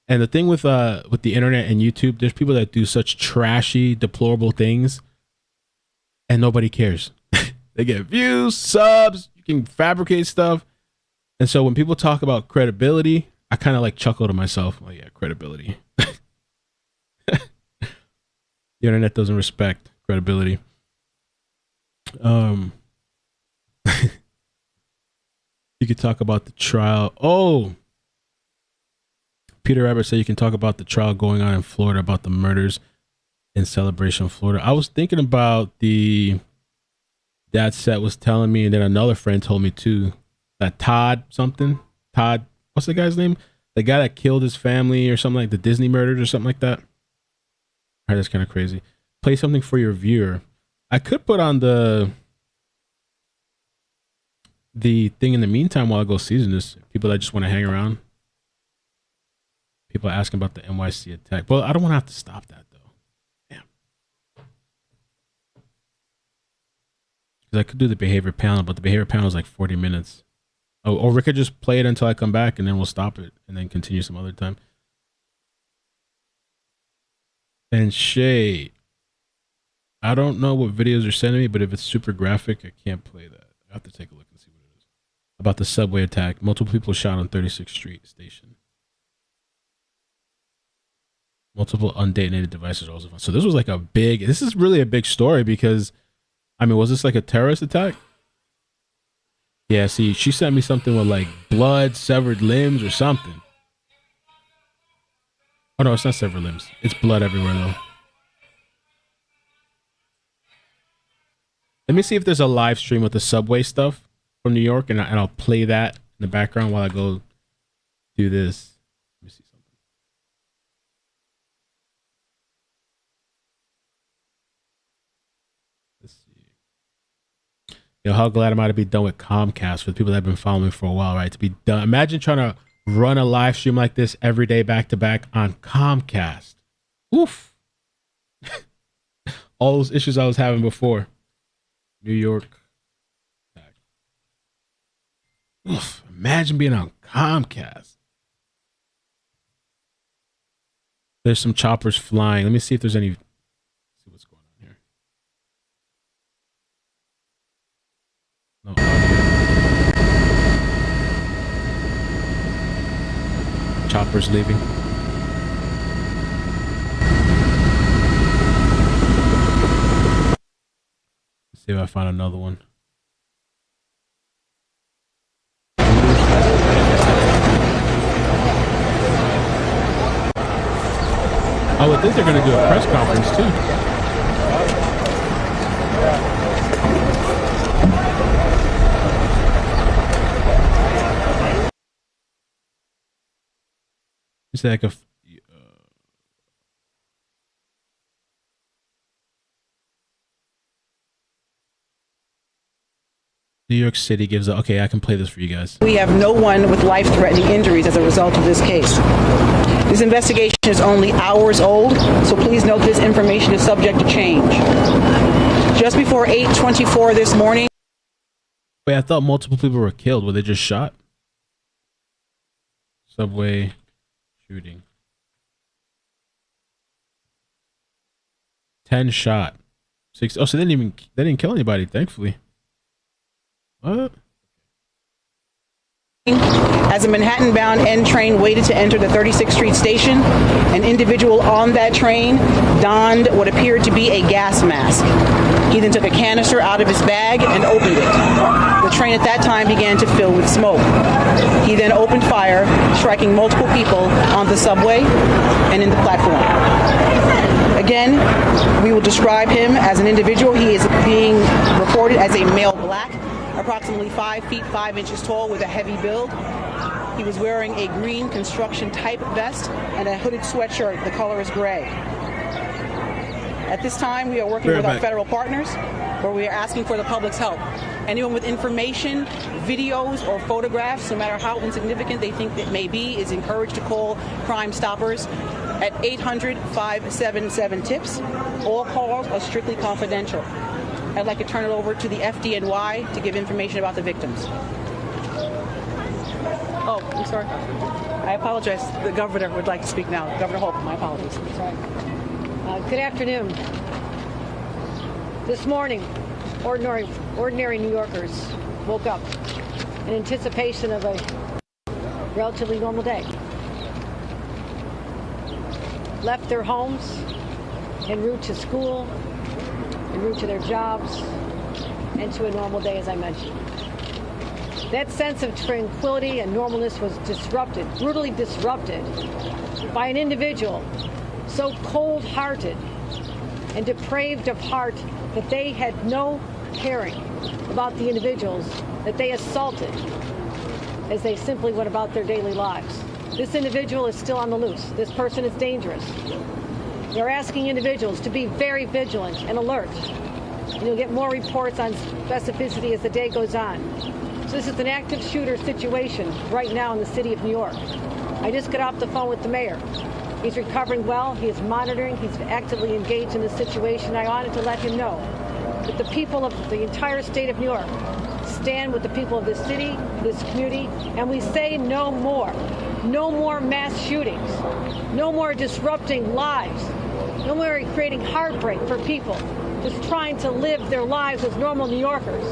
Speaker 1: And the thing with the internet and YouTube, there's people that do such trashy, deplorable things, and nobody cares. They get views, subs, you can fabricate stuff. And so when people talk about credibility, I kind of like chuckle to myself. Oh yeah, credibility. The internet doesn't respect credibility. You could talk about the trial. Oh, Peter Rabbit said you can talk about the trial going on in Florida about the murders in Celebration, Florida. I was thinking about that set was telling me, and then another friend told me too, that Todd, what's the guy's name? The guy that killed his family or something, like the Disney murders or something like that. All right, that's kind of crazy. Play something for your viewer. I could put on the thing in the meantime while I go season this. People that just want to hang around. People are asking about the NYC attack. Well, I don't want to have to stop that though. Damn. Because I could do the behavior panel, but the behavior panel is like 40 minutes. Oh, or we could just play it until I come back and then we'll stop it and then continue some other time. And Shay, I don't know what videos you're sending me, but if it's super graphic, I can't play that. I have to take a look and see what it is. About the subway attack. Multiple people shot on 36th Street station. Multiple undetonated devices are also found. So this was like this is really a big story because, I mean, was this like a terrorist attack? Yeah, see, she sent me something with like blood, severed limbs or something. Oh no, it's not severed limbs. It's blood everywhere though. Let me see if there's a live stream with the subway stuff from New York, and I'll play that in the background while I go do this. Let me see something. Let's see. You know, how glad am I to be done with Comcast for the people that have been following me for a while, right? To be done. Imagine trying to run a live stream like this every day back to back on Comcast. Oof. All those issues I was having before. New York. Oof, imagine being on Comcast. There's some choppers flying. Let me see if there's any. See what's going on here. No audio. Choppers leaving. Let's see if I find another one. I would think they're going to do a press conference too. It's like a New York City gives a, okay, I can play this for you guys.
Speaker 12: We have no one with life-threatening injuries as a result of this case. This investigation is only hours old, so please note this information is subject to change. Just before 8:24 this morning.
Speaker 1: Wait, I thought multiple people were killed. Were they just shot? Subway shooting. 10 shot. 6. Oh, so they didn't kill anybody, thankfully. What?
Speaker 12: As a Manhattan-bound N train waited to enter the 36th Street station, an individual on that train donned what appeared to be a gas mask. He then took a canister out of his bag and opened it. The train at that time began to fill with smoke. He then opened fire, striking multiple people on the subway and in the platform. Again, we will describe him as an individual. He is being reported as a male black, approximately 5 feet 5 inches tall with a heavy build. He was wearing a green construction type vest and a hooded sweatshirt. The color is gray. At this time, we are working with our federal partners where we are asking for the public's help. Anyone with information, videos, or photographs, no matter how insignificant they think it may be, is encouraged to call Crime Stoppers at 800-577-TIPS. All calls are strictly confidential. I'd like to turn it over to the FDNY to give information about the victims. Oh, I'm sorry. I apologize. The governor would like to speak now. Governor Hope, my apologies. Sorry.
Speaker 13: Good afternoon. This morning, ordinary New Yorkers woke up in anticipation of a relatively normal day. Left their homes en route to school, en route to their jobs, and to a normal day, as I mentioned. That sense of tranquility and normalness was disrupted, brutally disrupted, by an individual so cold-hearted and depraved of heart that they had no caring about the individuals that they assaulted as they simply went about their daily lives. This individual is still on the loose. This person is dangerous. They're asking individuals to be very vigilant and alert. And you'll get more reports on specificity as the day goes on. So this is an active shooter situation right now in the city of New York. I just got off the phone with the mayor. He's recovering well. He is monitoring. He's actively engaged in this situation. I wanted to let him know that the people of the entire state of New York stand with the people of this city, this community, and we say no more. No more mass shootings. No more disrupting lives. No more creating heartbreak for people just trying to live their lives as normal New Yorkers.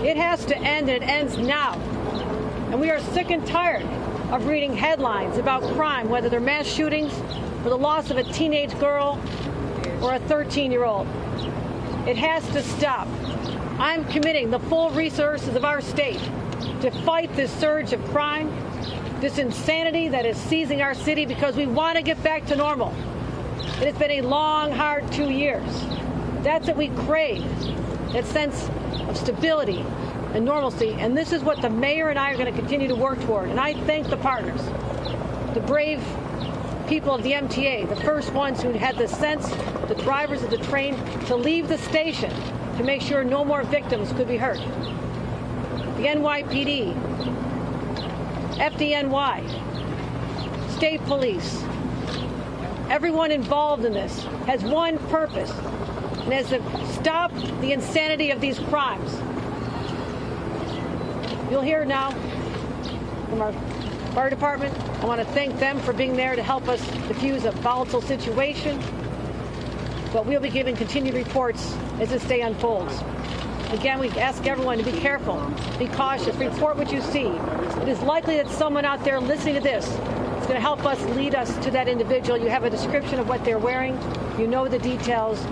Speaker 13: It has to end, and it ends now. And we are sick and tired of reading headlines about crime, whether they're mass shootings or the loss of a teenage girl or a 13-year-old. It has to stop. I'm committing the full resources of our state to fight this surge of crime, this insanity that is seizing our city, because we want to get back to normal. It has been a long, hard 2 years. That's what we crave, that sense of stability and normalcy. And this is what the mayor and I are going to continue to work toward. And I thank the partners, the brave people of the MTA, the first ones who had the sense, the drivers of the train, to leave the station to make sure no more victims could be hurt. The NYPD, FDNY, state police, everyone involved in this has one purpose, and is to stop the insanity of these crimes. You'll hear now from our fire department. I want to thank them for being there to help us diffuse a volatile situation. But we'll be giving continued reports as this day unfolds. Again, we ask everyone to be careful, be cautious, report what you see. It is likely that someone out there listening to this is going to help us, lead us to that individual. You have a description of what they're wearing. You know the details.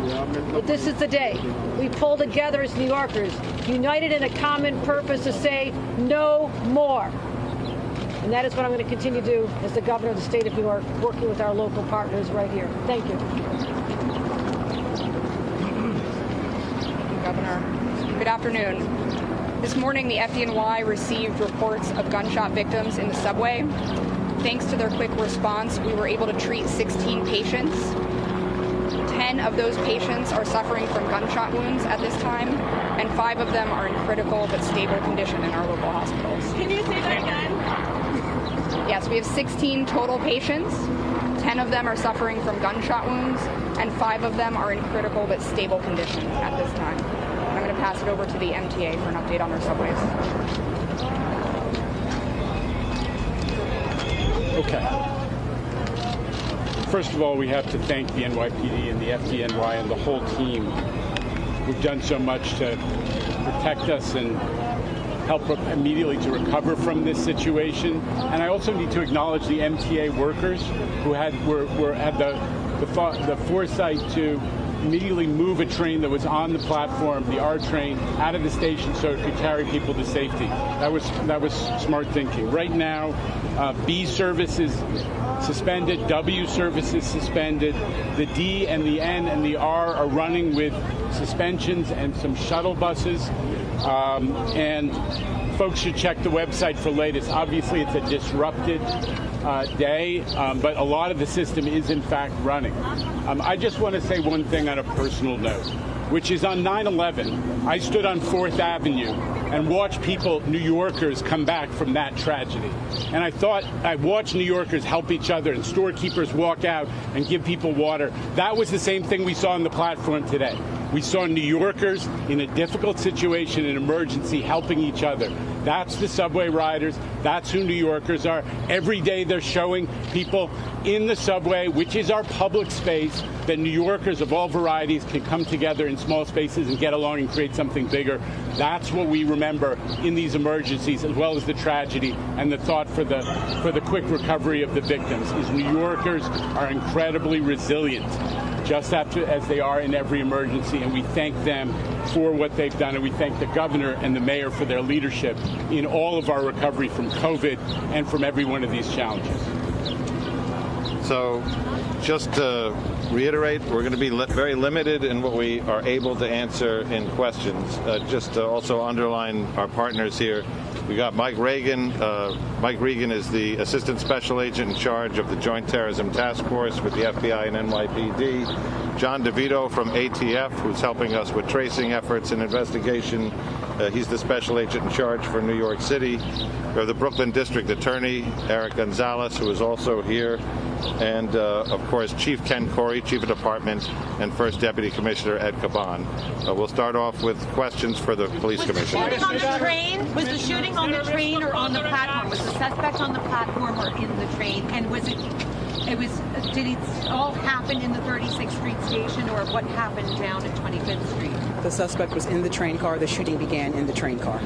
Speaker 13: But this is the day we pull together as New Yorkers, united in a common purpose to say no more. And that is what I'm going to continue to do as the governor of the state of New York, working with our local partners right here. Thank you.
Speaker 14: Governor. Good afternoon. This morning, the FDNY received reports of gunshot victims in the subway. Thanks to their quick response, we were able to treat 16 patients. 10 of those patients are suffering from gunshot wounds at this time, and 5 of them are in critical but stable condition in our local hospitals.
Speaker 15: Can you say that again?
Speaker 14: Yes, we have 16 total patients. 10 of them are suffering from gunshot wounds, and 5 of them are in critical but stable condition at this time. I'm going to pass it over to the MTA for an update on their subways.
Speaker 16: Okay. First of all, we have to thank the NYPD and the FDNY and the whole team who've done so much to protect us and help immediately to recover from this situation. And I also need to acknowledge the MTA workers who had the foresight to immediately move a train that was on the platform, the R train, out of the station so it could carry people to safety. That was smart thinking. Right now, B service is suspended, W service is suspended. The D and the N and the R are running with suspensions and some shuttle buses. And folks should check the website for latest. Obviously, it's a disrupted day, but a lot of the system is in fact running. I just want to say one thing on a personal note, which is on 9/11, I stood on 4th Avenue and watched people, New Yorkers, come back from that tragedy. And I thought I watched New Yorkers help each other and storekeepers walk out and give people water. That was the same thing we saw on the platform today. We saw New Yorkers in a difficult situation, an emergency, helping each other. That's the subway riders. That's who New Yorkers are. Every day they're showing people in the subway, which is our public space, that New Yorkers of all varieties can come together in small spaces and get along and create something bigger. That's what we remember in these emergencies, as well as the tragedy and the thought for the quick recovery of the victims, is New Yorkers are incredibly resilient, just as they are in every emergency, and we thank them for what they've done, and we thank the governor and the mayor for their leadership in all of our recovery from COVID and from every one of these challenges.
Speaker 15: So just to reiterate, we're going to be very limited in what we are able to answer in questions. Just to also underline our partners here, we got Mike Reagan. Mike Reagan is the Assistant Special Agent in charge of the Joint Terrorism Task Force with the FBI and NYPD. John DeVito from ATF, who's helping us with tracing efforts and investigation. He's the Special Agent in charge for New York City. We have the Brooklyn District Attorney, Eric Gonzalez, who is also here. And, of course, Chief Ken Corey, Chief of Department, and First Deputy Commissioner Ed Caban. We'll start off with questions for the Police Commissioner.
Speaker 17: Was the shooting on the train? Was the shooting on the train or on the platform? Was the suspect on the platform or in the train? And did it all happen in the 36th Street station, or what happened down at 25th Street?
Speaker 12: The suspect was in the train car. The shooting began in the train car.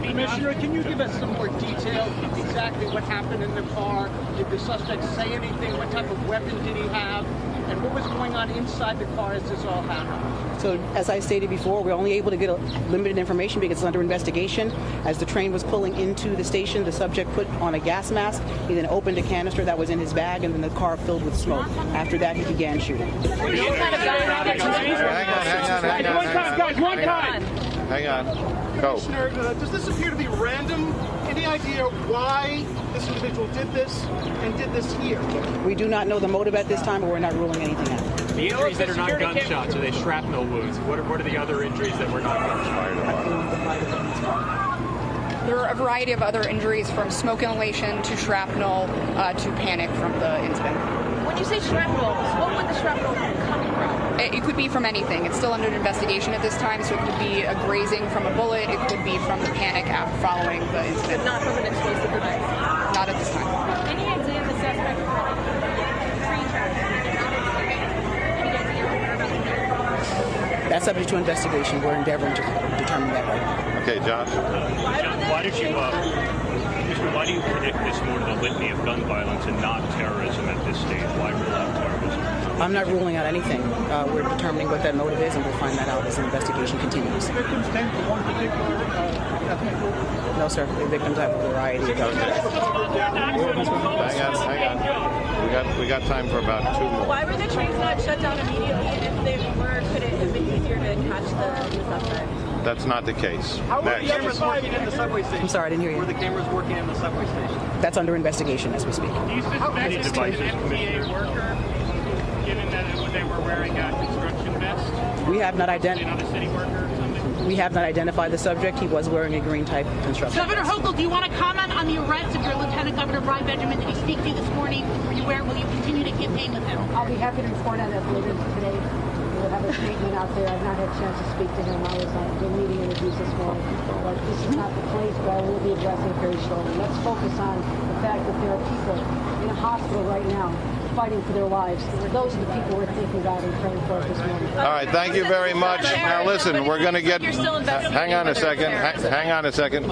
Speaker 11: Commissioner, can you give us some more detail exactly what happened in the car? Did the suspect say anything? What type of weapon did he have? And what was going on inside the car as this all happened?
Speaker 12: So, as I stated before, we're only able to get limited information because it's under investigation. As the train was pulling into the station, the subject put on a gas mask. He then opened a canister that was in his bag, and then the car filled with smoke. After that, he began shooting.
Speaker 15: Hang on. Go.
Speaker 11: Commissioner, does this appear to be random? Any idea why this individual did this and did this here?
Speaker 12: We do not know the motive at this time, but we're not ruling anything out.
Speaker 10: The injuries that are not gunshots, are they shrapnel wounds? What are the other injuries that were not gunshots?
Speaker 14: There are a variety of other injuries, from smoke inhalation to shrapnel to panic from the incident.
Speaker 17: When you say shrapnel, what would the shrapnel coming from?
Speaker 14: It could be from anything. It's still under investigation at this time, so it could be a grazing from a bullet. It could be from the panic following the incident.
Speaker 17: But not from an explosive device?
Speaker 14: Not at this time.
Speaker 17: Can you examine the suspect from train traffic?
Speaker 12: That's subject to investigation. We're endeavoring to determine that right now.
Speaker 15: Okay, Josh.
Speaker 10: Why do you connect this more to the litany of gun violence and not terrorism at this stage? Why rule out terrorism?
Speaker 12: I'm not ruling out anything. We're determining what that motive is, and we'll find that out as the investigation continues.
Speaker 11: Victims came from one particular ethnic group?
Speaker 12: No, sir. The victims have a variety of
Speaker 15: Hang on. We got time for about 2 more.
Speaker 17: Why were the trains not shut down immediately? And if they were, could it have been easier to catch the suspect?
Speaker 15: That's not the case.
Speaker 11: How were the cameras working in the subway station?
Speaker 12: I'm sorry, I didn't hear you.
Speaker 11: Were the cameras working in the subway station?
Speaker 12: That's under investigation as we speak.
Speaker 10: Do you suspect any devices, Commissioner? Worker, given that they were wearing a construction vest?
Speaker 12: We have not identified.
Speaker 10: Another city worker or something?
Speaker 12: We have not identified the subject. He was wearing a green type construction.
Speaker 17: Governor Hochul, do you want to comment on the arrest of your Lieutenant Governor Brian Benjamin? Did he speak to you this morning? Will you continue to campaign with him?
Speaker 13: I'll be happy to report on that later today. We'll have a statement out there. I've not had a chance to speak to him. I was on meeting interviews this morning. But this is not the place, but I will be addressing it very shortly. Let's focus on the fact that there are people in a hospital right now fighting for their lives. Those are the people we're thinking about and praying for this morning.
Speaker 15: All right, thank you very much. Now listen, we're going to get... Hang on a second. Hang on a second.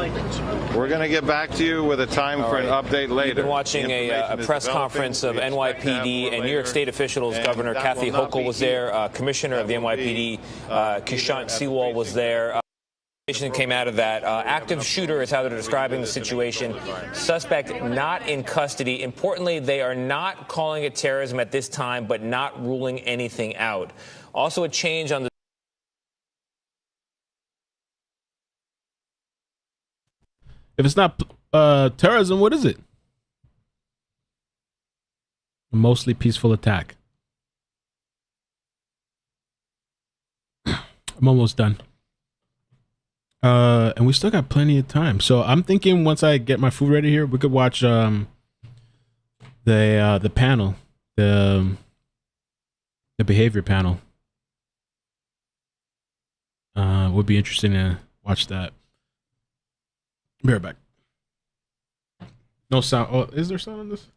Speaker 15: We're going to get back to you with a time for an update later.
Speaker 18: You've been watching a press conference of NYPD and New York State officials. Governor Kathy Hochul was there. Commissioner of the NYPD, Kishant Sewall, was there. Came out of that. Active shooter is how they're describing the situation. Suspect not in custody. Importantly, they are not calling it terrorism at this time, but not ruling anything out. Also a change on the...
Speaker 1: If it's not terrorism, what is it? A mostly peaceful attack. I'm almost done. And we still got plenty of time. So I'm thinking once I get my food ready here, we could watch the panel, the behavior panel. Would be interesting to watch that. Be right back. No sound. Oh, is there sound on this?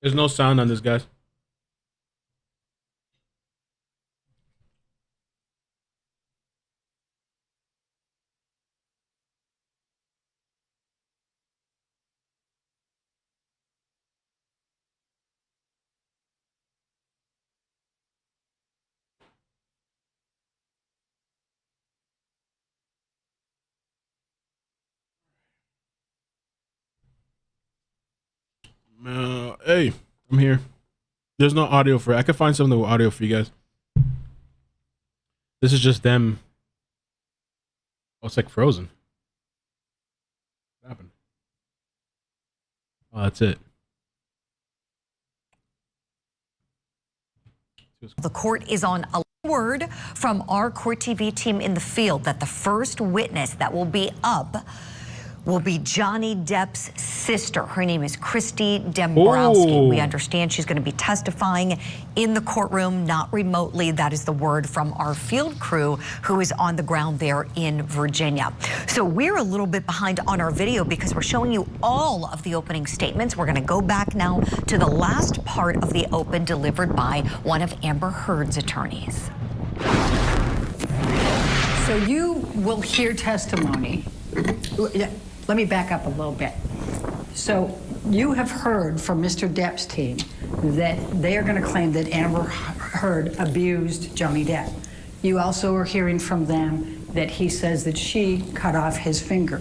Speaker 1: There's no sound on this, guys. Hey, I'm here. There's no audio for it. I could find some of the audio for you guys. This is just them. Oh, it's like frozen. What happened? Oh, that's it.
Speaker 19: The court is on a word from our Court TV team in the field that the first witness that will be up will be Johnny Depp's sister. Her name is Christy Dembrowski.
Speaker 1: Ooh.
Speaker 19: We understand she's going to be testifying in the courtroom, not remotely. That is the word from our field crew who is on the ground there in Virginia. So we're a little bit behind on our video because we're showing you all of the opening statements. We're going to go back now to the last part of the open delivered by one of Amber Heard's attorneys.
Speaker 6: So you will hear testimony. Let me back up a little bit. So you have heard from Mr. Depp's team that they are going to claim that Amber Heard abused Johnny Depp. You also are hearing from them that he says that she cut off his finger.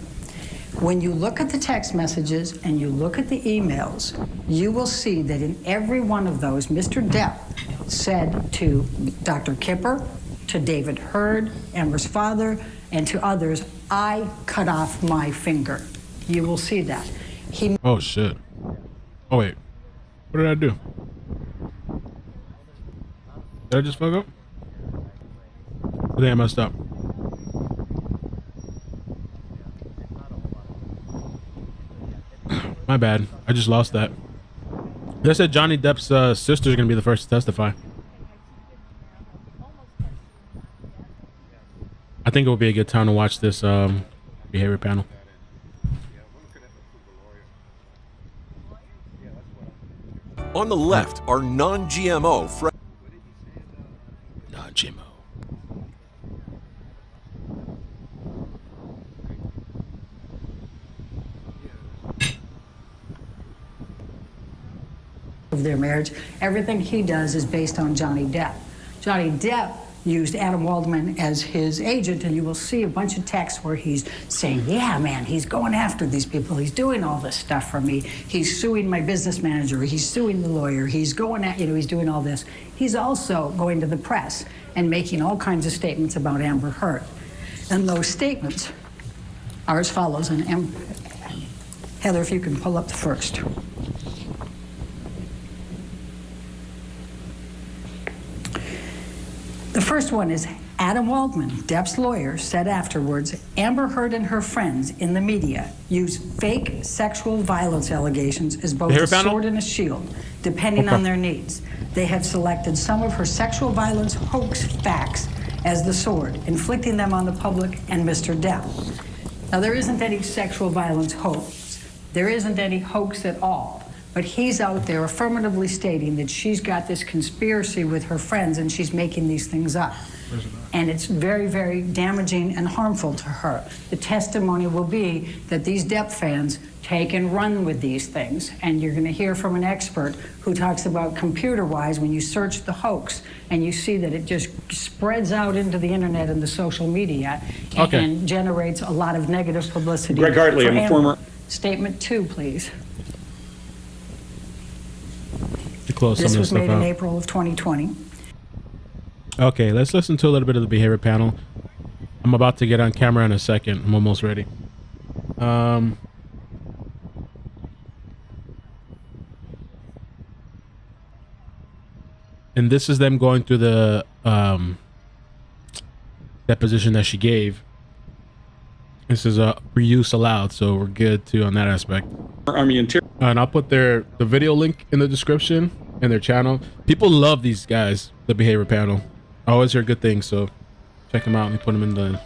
Speaker 6: When you look at the text messages and you look at the emails, you will see that in every one of those, Mr. Depp said to Dr. Kipper, to David Heard, Amber's father, and to others, I cut off my finger. You will see that.
Speaker 1: Oh, shit. Oh, wait. What did I do? Did I just fuck up? I think I messed up. My bad. I just lost that. They said Johnny Depp's sister is going to be the first to testify. I think it would be a good time to watch this behavior panel.
Speaker 20: On the left are non-GMO.
Speaker 1: Non-GMO.
Speaker 6: Of their marriage, everything he does is based on Johnny Depp. Johnny Depp used Adam Waldman as his agent, and you will see a bunch of texts where he's saying, yeah, man, he's going after these people. He's doing all this stuff for me. He's suing my business manager. He's suing the lawyer. He's going at, he's doing all this. He's also going to the press and making all kinds of statements about Amber Heard. And those statements are as follows. And Heather, if you can pull up the first. The first one is Adam Waldman, Depp's lawyer, said afterwards, Amber Heard and her friends in the media use fake sexual violence allegations as both a sword and a shield, depending on their needs. They have selected some of her sexual violence hoax facts as the sword, inflicting them on the public and Mr. Depp. Now, there isn't any sexual violence hoax. There isn't any hoax at all. But he's out there affirmatively stating that she's got this conspiracy with her friends and she's making these things up. And it's very, very damaging and harmful to her. The testimony will be that these Depp fans take and run with these things. And you're going to hear from an expert who talks about computer-wise, when you search the hoax and you see that it just spreads out into the internet and the social media and generates a lot of negative publicity.
Speaker 21: Greg Hartley, I'm a former...
Speaker 6: Statement 2, please.
Speaker 1: Close
Speaker 6: This
Speaker 1: some of
Speaker 6: was
Speaker 1: the stuff
Speaker 6: made in
Speaker 1: out.
Speaker 6: April of 2020.
Speaker 1: Okay, let's listen to a little bit of the behavior panel. I'm about to get on camera in a second. I'm almost ready. And this is them going through the deposition that she gave. This is a reuse allowed, so we're good too on that aspect. And I'll put the video link in the description and their channel. People love these guys, the behavior panel. I always hear good things, so check them out and put them in the.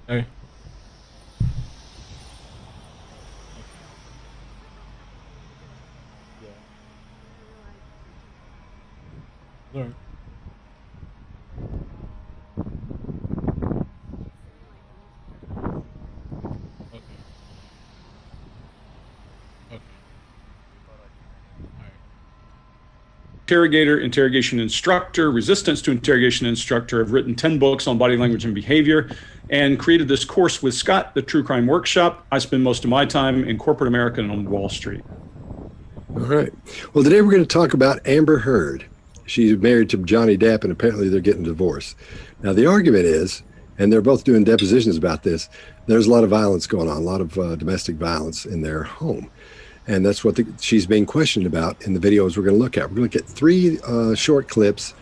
Speaker 1: Hey.
Speaker 21: interrogator, interrogation instructor, resistance to interrogation instructor. I've written 10 books on body language and behavior and created this course with Scott, the True Crime Workshop. I spend most of my time in corporate America and on Wall Street.
Speaker 22: All right. Well, today we're going to talk about Amber Heard. She's married to Johnny Depp, and apparently they're getting divorced. Now, the argument is, and they're both doing depositions about this, there's a lot of violence going on, a lot of domestic violence in their home. And that's what she's being questioned about in the videos we're going to look at. We're going to look at 3 short clips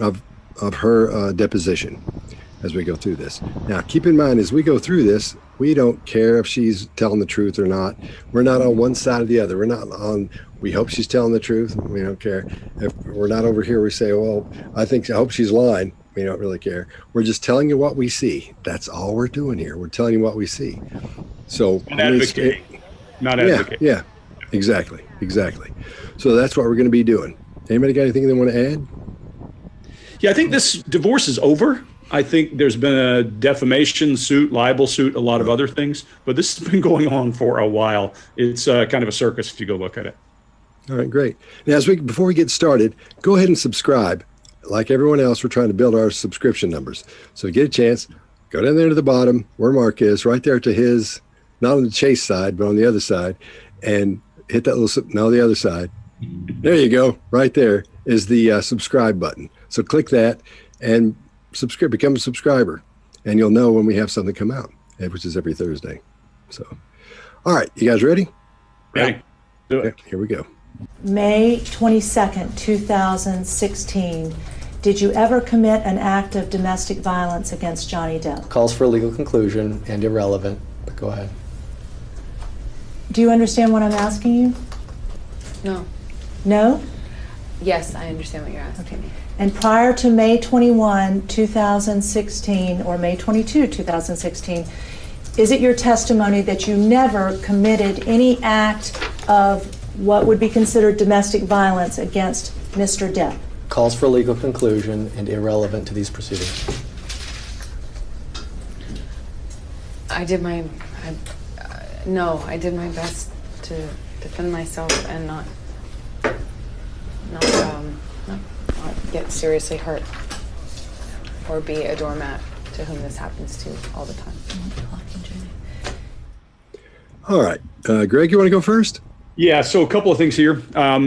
Speaker 22: of her deposition as we go through this. Now, keep in mind, as we go through this, we don't care if she's telling the truth or not. We're not on one side or the other. We're not on, we hope she's telling the truth. We don't care. If we're not over here, we say, well, I hope she's lying. We don't really care. We're just telling you what we see. That's all we're doing here. We're telling you what we see. So,
Speaker 21: Not advocating. Not advocating.
Speaker 22: Yeah, exactly. So that's what we're going to be doing. Anybody got anything they want to add?
Speaker 21: Yeah, I think this divorce is over. I think there's been a defamation suit, libel suit, a lot of other things, but this has been going on for a while. It's kind of a circus if you go look at it.
Speaker 22: All right, great. Now, before we get started, go ahead and subscribe. Like everyone else, we're trying to build our subscription numbers. So get a chance, go down there to the bottom where Mark is, right there to his, not on the Chase side, but on the other side, and hit that the other side. There you go. Right there is the subscribe button. So click that and become a subscriber, and you'll know when we have something come out, which is every Thursday. So, all right, you guys ready?
Speaker 21: Ready. Do it.
Speaker 22: Okay, here we go.
Speaker 23: May 22nd, 2016. Did you ever commit an act of domestic violence against Johnny Depp?
Speaker 24: Calls for a legal conclusion and irrelevant, but go ahead.
Speaker 23: Do you understand what I'm asking you?
Speaker 25: No.
Speaker 23: No?
Speaker 25: Yes, I understand what you're asking.
Speaker 23: Okay. And prior to May 21, 2016, or May 22, 2016, is it your testimony that you never committed any act of what would be considered domestic violence against Mr. Depp?
Speaker 24: Calls for a legal conclusion and irrelevant to these proceedings.
Speaker 25: I did my best to defend myself and not get seriously hurt or be a doormat to whom this happens to all the time.
Speaker 22: All right, Greg, you want to go first?
Speaker 21: Yeah, so a couple of things here.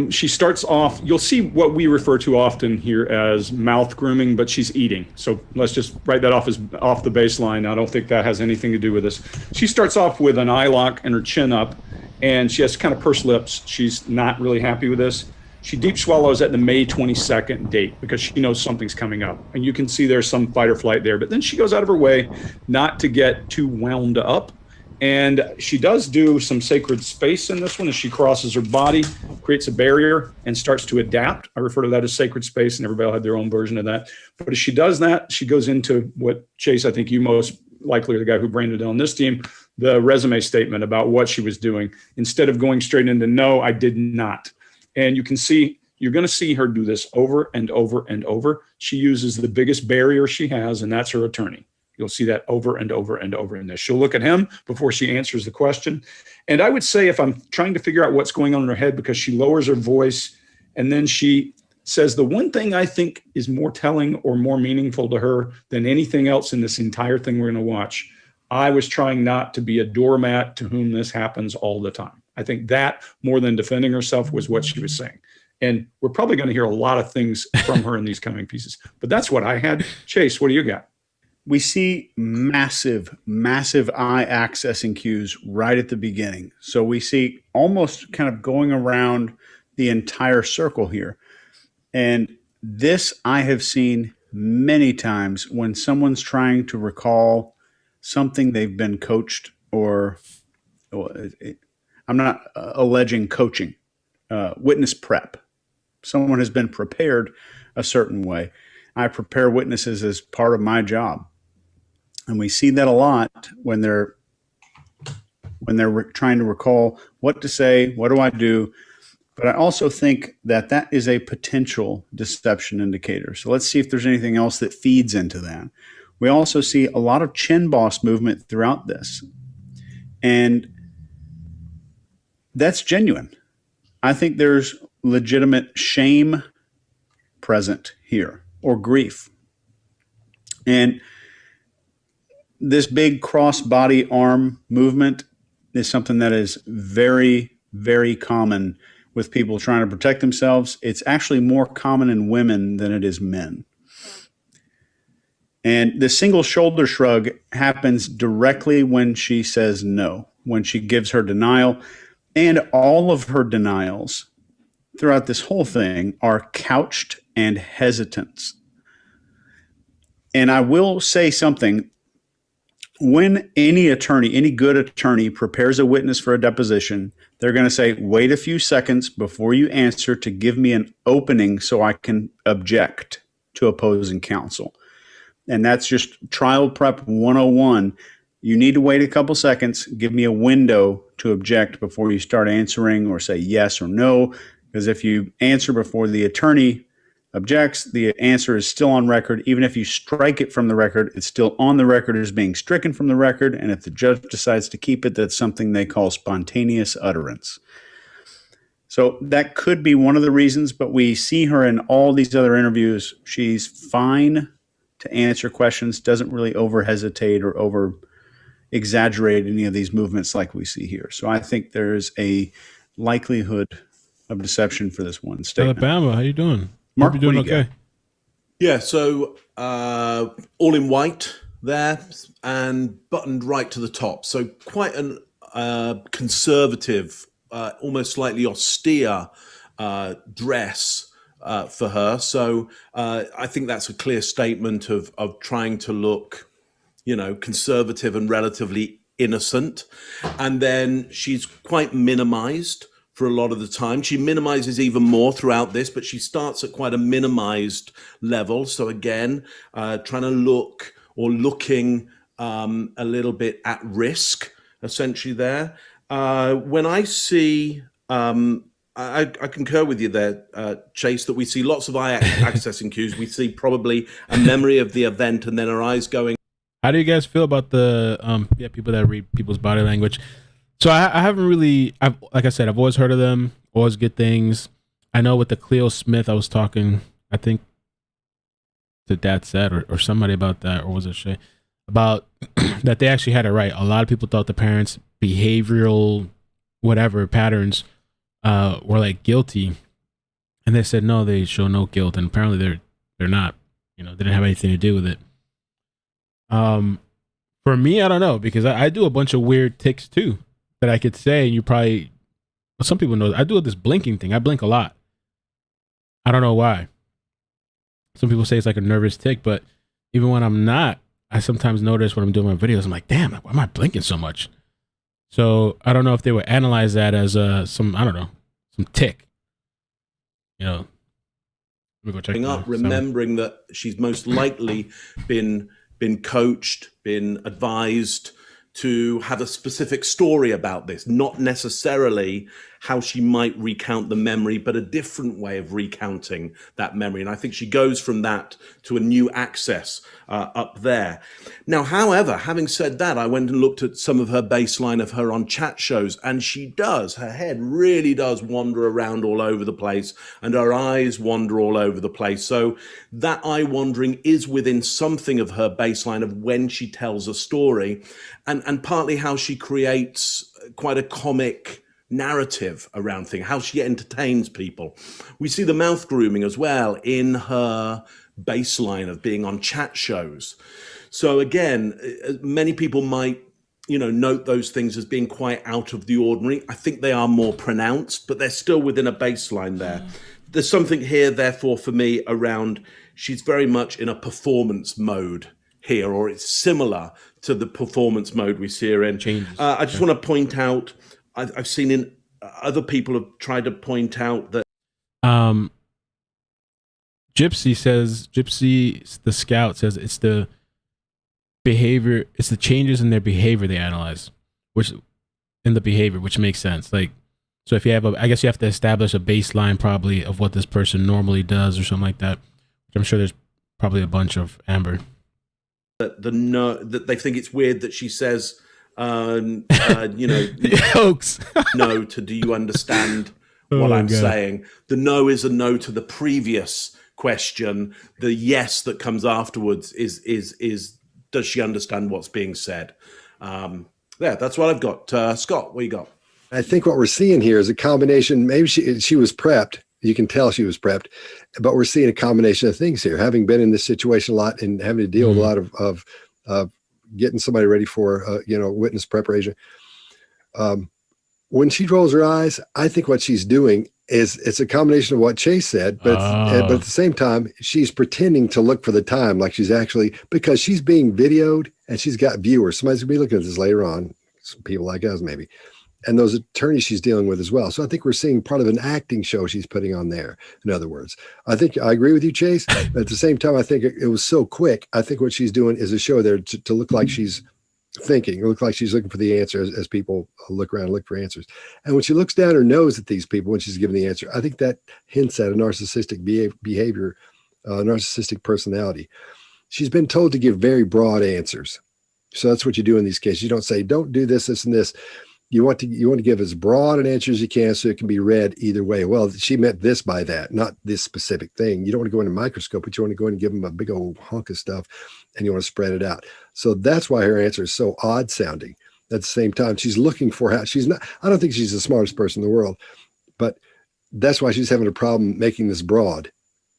Speaker 21: She starts off, you'll see what we refer to often here as mouth grooming, but she's eating. So let's just write that off as off the baseline. I don't think that has anything to do with this. She starts off with an eye lock and her chin up, and she has kind of pursed lips. She's not really happy with this. She deep swallows at the May 22nd date because she knows something's coming up. And you can see there's some fight or flight there. But then she goes out of her way not to get too wound up. And she does do some sacred space in this one as she crosses her body, creates a barrier, and starts to adapt. I refer to that as sacred space, and everybody will have their own version of that. But as she does that, she goes into what, Chase, I think you most likely are the guy who branded it on this team, the resume statement about what she was doing. Instead of going straight into, no, I did not. And you can see, you're going to see her do this over and over and over. She uses the biggest barrier she has, and that's her attorney. You'll see that over and over and over in this. She'll look at him before she answers the question. And I would say if I'm trying to figure out what's going on in her head, because she lowers her voice and then she says, the one thing I think is more telling or more meaningful to her than anything else in this entire thing we're going to watch, I was trying not to be a doormat to whom this happens all the time. I think that more than defending herself was what she was saying. And we're probably going to hear a lot of things from her in these coming pieces. But that's what I had. Chase, what do you got?
Speaker 26: We see massive eye accessing cues right at the beginning. So we see almost kind of going around the entire circle here. And this I have seen many times when someone's trying to recall something they've been coached or I'm not alleging coaching, witness prep. Someone has been prepared a certain way. I prepare witnesses as part of my job. And we see that a lot when they're trying to recall what to say, what do I do? But I also think that that is a potential deception indicator. So let's see if there's anything else that feeds into that. We also see a lot of chin boss movement throughout this. And that's genuine. I think there's legitimate shame present here, or grief. And this big cross-body arm movement is something that is very, very common with people trying to protect themselves. It's actually more common in women than it is men. And the single shoulder shrug happens directly when she says no, when she gives her denial. And all of her denials throughout this whole thing are couched and hesitance. And I will say something. When any attorney, any good attorney, prepares a witness for a deposition, they're going to say, wait a few seconds before you answer to give me an opening so I can object to opposing counsel. And that's just trial prep 101. You need to wait a couple seconds, give me a window to object before you start answering or say yes or no. Because if you answer before the attorney objects, the answer is still on record. Even if you strike it from the record, it's still on the record as being stricken from the record. And if the judge decides to keep it, that's something they call spontaneous utterance. So that could be one of the reasons, but we see her in all these other interviews. She's fine to answer questions, doesn't really over hesitate or over exaggerate any of these movements like we see here. So I think there's a likelihood of deception for this one statement.
Speaker 1: Alabama, how you doing?
Speaker 26: Mark,
Speaker 1: Hope you're doing
Speaker 26: what do you
Speaker 1: okay?
Speaker 2: Yeah, so all in white there and buttoned right to the top. So quite an conservative, almost slightly austere dress for her. So I think that's a clear statement of trying to look, conservative and relatively innocent. And then she's quite minimized for a lot of the time. She minimizes even more throughout this, but she starts at quite a minimized level. So again, trying to looking a little bit at risk, essentially there. When I see, I concur with you there, Chase, that we see lots of eye accessing cues. We see probably a memory of the event and then her eyes going.
Speaker 1: How do you guys feel about the people that read people's body language? So I haven't really, like I said, I've always heard of them, always get things. I know with the Cleo Smith, I was talking, I think to Dad said or somebody about that, or was it Shay, about that they actually had it right. A lot of people thought the parents' behavioral whatever patterns were like guilty, and they said no, they show no guilt, and apparently they're not. They didn't have anything to do with it. For me, I don't know, because I do a bunch of weird tics too that I could say, and you probably, well, some people know, I do this blinking thing. I blink a lot. I don't know why. Some people say it's like a nervous tic, but even when I'm not, I sometimes notice when I'm doing my videos, I'm like, damn, why am I blinking so much? So I don't know if they would analyze that as some tic. Let me go check
Speaker 2: up, remembering that she's most likely been coached, been advised to have a specific story about this, not necessarily how she might recount the memory, but a different way of recounting that memory. And I think she goes from that to a new access up there. Now, however, having said that, I went and looked at some of her baseline of her on chat shows, and her head really does wander around all over the place, and her eyes wander all over the place. So that eye wandering is within something of her baseline of when she tells a story, and partly how she creates quite a comic narrative around things, how she entertains people. We see the mouth grooming as well in her baseline of being on chat shows. So again, many people might, note those things as being quite out of the ordinary. I think they are more pronounced, but they're still within a baseline there. There's something here, therefore, for me around she's very much in a performance mode here, or it's similar to the performance mode we see her in. I just want to point out, I've seen in other people have tried to point out that Gypsy the scout says it's the behavior, it's the changes in their behavior they analyze, which makes sense. Like, so if you have I guess you have to establish a baseline probably of what this person normally does or something like that, which I'm sure there's probably a bunch of, Amber. That they think it's weird that she says, hoax. No to do you understand what I'm saying? The no is a no to the previous question. The yes that comes afterwards is does she understand what's being said? That's what I've got. Scott, what you got?
Speaker 22: I think what we're seeing here is a combination. Maybe she was prepped. You can tell she was prepped, but we're seeing a combination of things here. Having been in this situation a lot and having to deal with a lot of getting somebody ready for witness preparation. When she rolls her eyes, I think what she's doing is it's a combination of what Chase said, but at the same time, she's pretending to look for the time, like she's actually, because she's being videoed and she's got viewers. Somebody's gonna be looking at this later on, some people like us maybe, and those attorneys she's dealing with as well. So I think we're seeing part of an acting show she's putting on there. In other words, I think I agree with you, Chase. But at the same time, I think it was so quick. I think what she's doing is a show there to look like she's thinking. It looks like she's looking for the answer as people look around and look for answers. And when she looks down her nose at these people when she's giving the answer, I think that hints at a narcissistic behavior, narcissistic personality. She's been told to give very broad answers. So that's what you do in these cases. You don't say, don't do this, this, and this. You want to give as broad an answer as you can so it can be read either way. Well, she meant this by that, not this specific thing. You don't want to go in a microscope, but you want to go in and give them a big old hunk of stuff and you want to spread it out. So that's why her answer is so odd sounding. At the same time, she's looking for how she's not, I don't think she's the smartest person in the world, but that's why she's having a problem making this broad,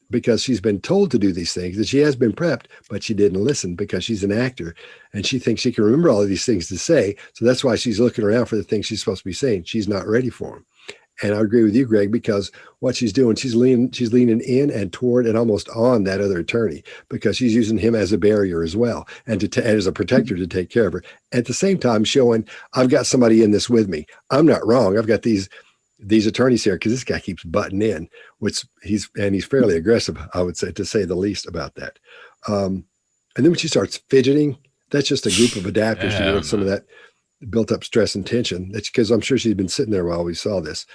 Speaker 22: because she's been told to do these things and she has been prepped, but she didn't listen because she's an actor and she thinks she can remember all of these things to say. So that's why she's looking around for the things she's supposed to be saying. She's not ready for them. And I agree with you, Greg, because what she's doing, she's leaning in and toward and almost on that other attorney because she's using him as a barrier as well and as a protector to take care of her. At the same time, showing I've got somebody in this with me. I'm not wrong. I've got these attorneys here because this guy keeps butting in, which he's fairly aggressive, I would say, to say the least about that. And then when she starts fidgeting, that's just a group of adapters to get some of that built up stress and tension. That's because I'm sure she's been sitting there while we saw this.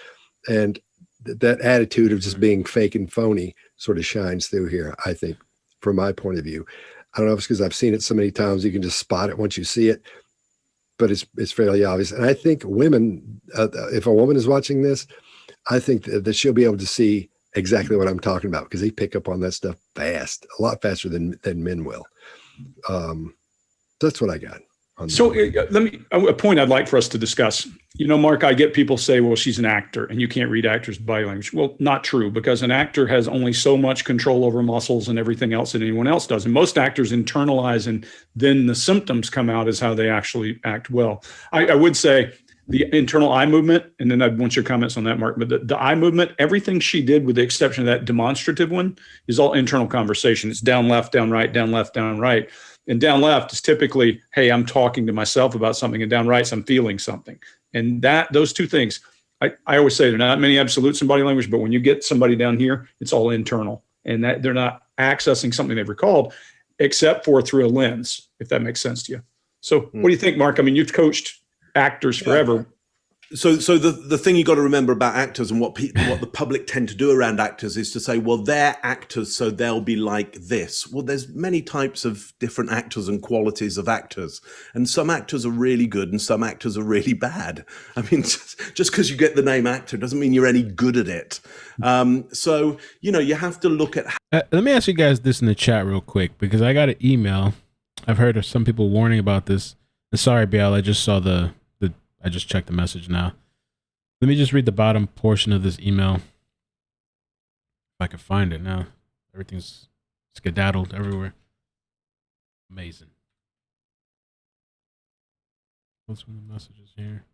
Speaker 22: And that attitude of just being fake and phony sort of shines through here, I think, from my point of view. I don't know if it's because I've seen it so many times, you can just spot it once you see it, but it's fairly obvious. And I think women, if a woman is watching this, I think that she'll be able to see exactly what I'm talking about because they pick up on that stuff fast, a lot faster than men will. That's what I got.
Speaker 21: So a point I'd like for us to discuss. Mark, I get people say, well, she's an actor and you can't read actors' body language. Well, not true, because an actor has only so much control over muscles and everything else that anyone else does. And most actors internalize and then the symptoms come out as how they actually act well. I would say the internal eye movement, and then I want your comments on that, Mark, but the eye movement, everything she did with the exception of that demonstrative one is all internal conversation. It's down, left, down, right, down, left, down, right. And down left is typically, hey, I'm talking to myself about something, and down right, I'm feeling something. And those two things, I always say there are not many absolutes in body language, but when you get somebody down here, it's all internal, and that they're not accessing something they've recalled, except for through a lens, if that makes sense to you. So what do you think, Mark? I mean, you've coached actors forever.
Speaker 2: So the thing you got to remember about actors and what the public tend to do around actors is to say, well, they're actors, so they'll be like this. Well, there's many types of different actors and qualities of actors, and some actors are really good and some actors are really bad. I mean, just because you get the name actor doesn't mean you're any good at it. So you have to look at.
Speaker 1: Let me ask you guys this in the chat real quick because I got an email. I've heard of some people warning about this. And sorry, Biel, I just saw I just checked the message now. Let me just read the bottom portion of this email. If I can find it now. Everything's skedaddled everywhere. Amazing. What's one of the messages here?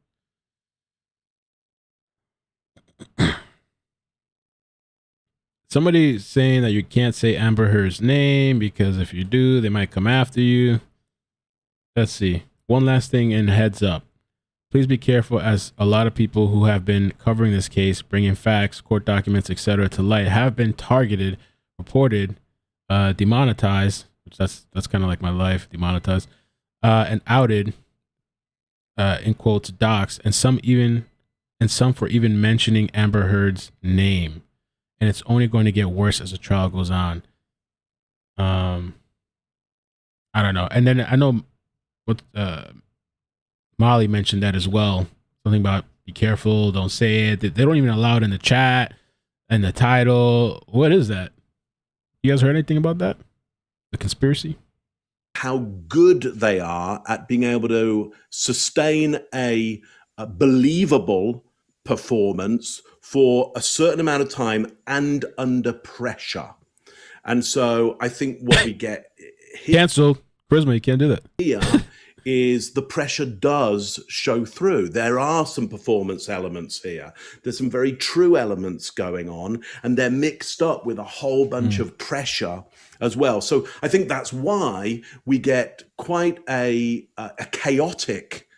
Speaker 1: Somebody saying that you can't say Amber Heard's name because if you do, they might come after you. Let's see. One last thing and heads up. Please be careful, as a lot of people who have been covering this case, bringing facts, court documents, etc. to light have been targeted, reported, demonetized, which that's kind of like my life, demonetized, and outed, in quotes, doxed, and some for even mentioning Amber Heard's name. And it's only going to get worse as the trial goes on. I don't know. And then I know what Molly mentioned that as well. Something about be careful, don't say it. They don't even allow it in the chat and the title. What is that? You guys heard anything about that? The conspiracy?
Speaker 2: How good they are at being able to sustain a believable performance for a certain amount of time and under pressure. And so I think what we get
Speaker 1: Canceled. Charisma, you can't do that.
Speaker 2: here is the pressure does show through. There are some performance elements here. There's some very true elements going on, and they're mixed up with a whole bunch of pressure as well. So I think that's why we get quite a chaotic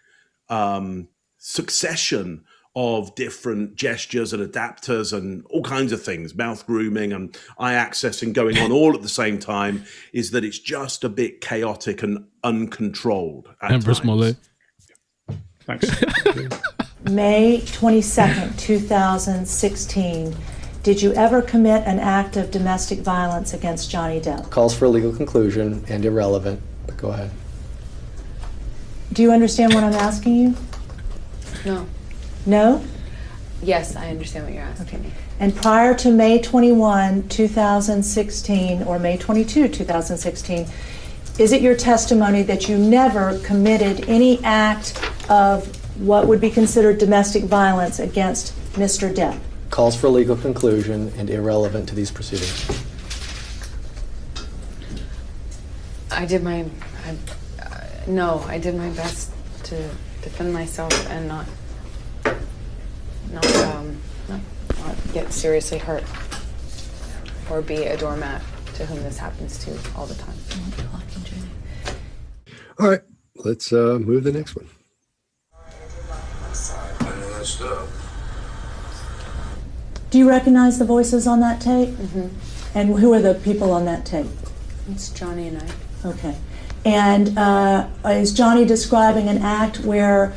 Speaker 2: succession of different gestures and adapters and all kinds of things, mouth grooming and eye accessing going on all at the same time, is that it's just a bit chaotic and uncontrolled at
Speaker 1: Empress
Speaker 2: times.
Speaker 1: Mole.
Speaker 21: Thanks.
Speaker 23: May 22nd, 2016. Did you ever commit an act of domestic violence against Johnny Depp?
Speaker 24: Calls for a legal conclusion and irrelevant, but go ahead.
Speaker 23: Do you understand what I'm asking you?
Speaker 25: No.
Speaker 23: No?
Speaker 25: Yes, I understand what you're asking me.
Speaker 23: And prior to May 21, 2016, or May 22, 2016, is it your testimony that you never committed any act of what would be considered domestic violence against Mr. Depp?
Speaker 24: Calls for a legal conclusion and irrelevant to these proceedings.
Speaker 25: I did my best to defend myself and not get seriously hurt or be a doormat to whom this happens to all the time.
Speaker 22: All right, let's move to the next one.
Speaker 23: Do you recognize the voices on that tape?
Speaker 25: Mm-hmm.
Speaker 23: And who are the people on that tape?
Speaker 25: It's Johnny and I.
Speaker 23: Okay. And is Johnny describing an act where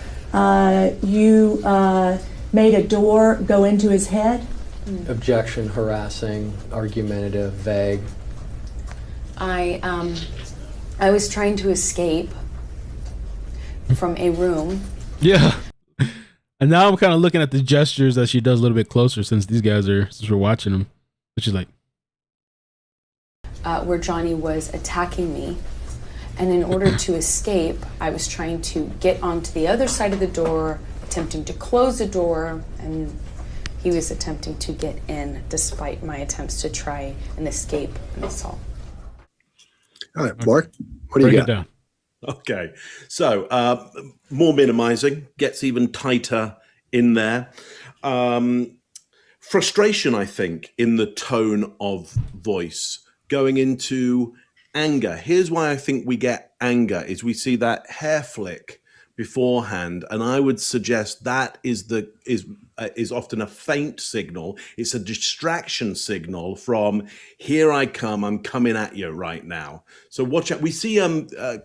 Speaker 23: you made a door go into his head?
Speaker 24: Objection, harassing, argumentative, vague.
Speaker 25: I was trying to escape from a room.
Speaker 1: Yeah. And now I'm kind of looking at the gestures that she does a little bit closer since we're watching them. But she's like,
Speaker 25: Where Johnny was attacking me. And in order to escape, I was trying to get onto the other side of the door, attempting to close the door, and he was attempting to get in despite my attempts to try and escape an assault.
Speaker 22: All right, Mark, what do you got?
Speaker 1: Down.
Speaker 2: Okay, so more minimizing, gets even tighter in there. Frustration, I think, in the tone of voice, going into anger. Here's why I think we get anger, is we see that hair flick beforehand, and I would suggest that is often a faint signal. It's a distraction signal from here I come, I'm coming at you right now. So watch out. We see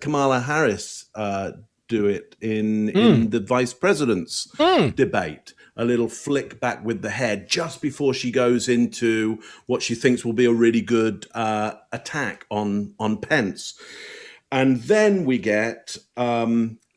Speaker 2: Kamala Harris do it in the vice president's debate. A little flick back with the head just before she goes into what she thinks will be a really good attack on Pence. And then we get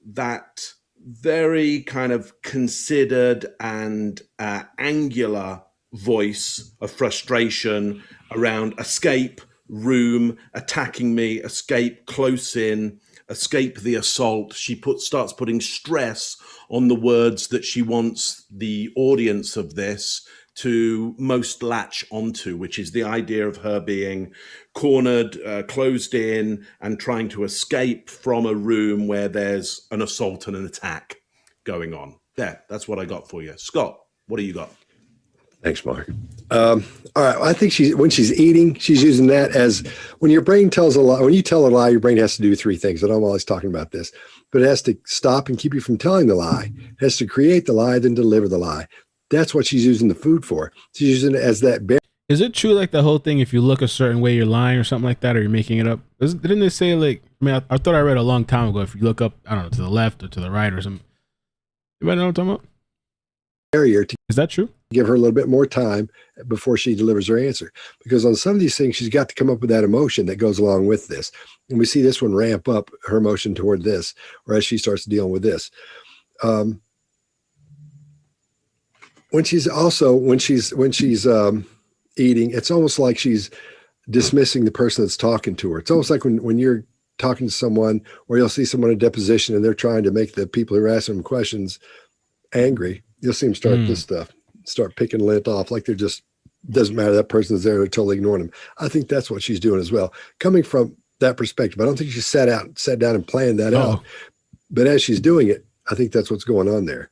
Speaker 2: that very kind of considered and angular voice of frustration around escape, room, attacking me, escape, close in, escape the assault. She starts putting stress on the words that she wants the audience of this to most latch onto, which is the idea of her being cornered, closed in, and trying to escape from a room where there's an assault and an attack going on. That's what I got for you. Scott, what do you got?
Speaker 22: Thanks, Mark. All right, I think when she's eating, she's using that as when your brain tells a lie. When you tell a lie, your brain has to do three things. And I'm always talking about this, but it has to stop and keep you from telling the lie. It has to create the lie, then deliver the lie. That's what she's using the food for. She's using it as that.
Speaker 1: Is it true, like the whole thing, if you look a certain way, you're lying or something like that, or you're making it up? Didn't they say, like, I thought I read a long time ago, if you look up, I don't know, to the left or to the right or something. Anybody know what I'm talking about?
Speaker 22: Barrier to
Speaker 1: Is that true?
Speaker 22: Give her a little bit more time before she delivers her answer. Because on some of these things, she's got to come up with that emotion that goes along with this. And we see this one ramp up her emotion toward this, or as she starts dealing with this. When she's eating, it's almost like she's dismissing the person that's talking to her. It's almost like when you're talking to someone, or you'll see someone in a deposition and they're trying to make the people who are asking them questions angry. You'll see them start this stuff, start picking lint off, like they're just, doesn't matter, that person's there, they're totally ignoring them. I think that's what she's doing as well. Coming from that perspective, I don't think she sat down and planned that out. But as she's doing it, I think that's what's going on there.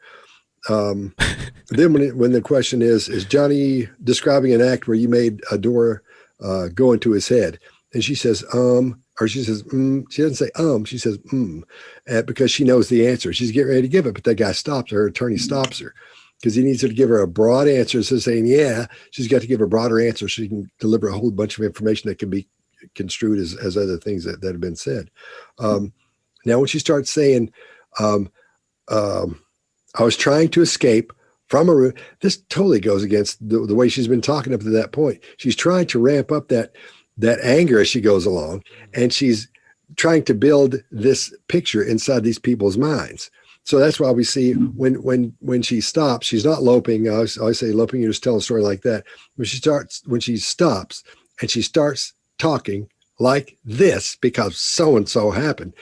Speaker 22: Then when the question is Johnny describing an act where you made a door go into his head? And she says, or she says, she doesn't say, she says, because she knows the answer. She's getting ready to give it, but that guy stops her. Her attorney stops her because he needs her to give her a broad answer. Instead of saying, yeah, she's got to give a broader answer so she can deliver a whole bunch of information that can be construed as other things that have been said. Now, when she starts saying, I was trying to escape from a room, this totally goes against the way she's been talking up to that point. She's trying to ramp up that anger as she goes along, and she's trying to build this picture inside these people's minds. So that's why we see when she stops, she's not loping. I always say loping, you're just telling a story like that. When she stops and she starts talking like this because so-and-so happened,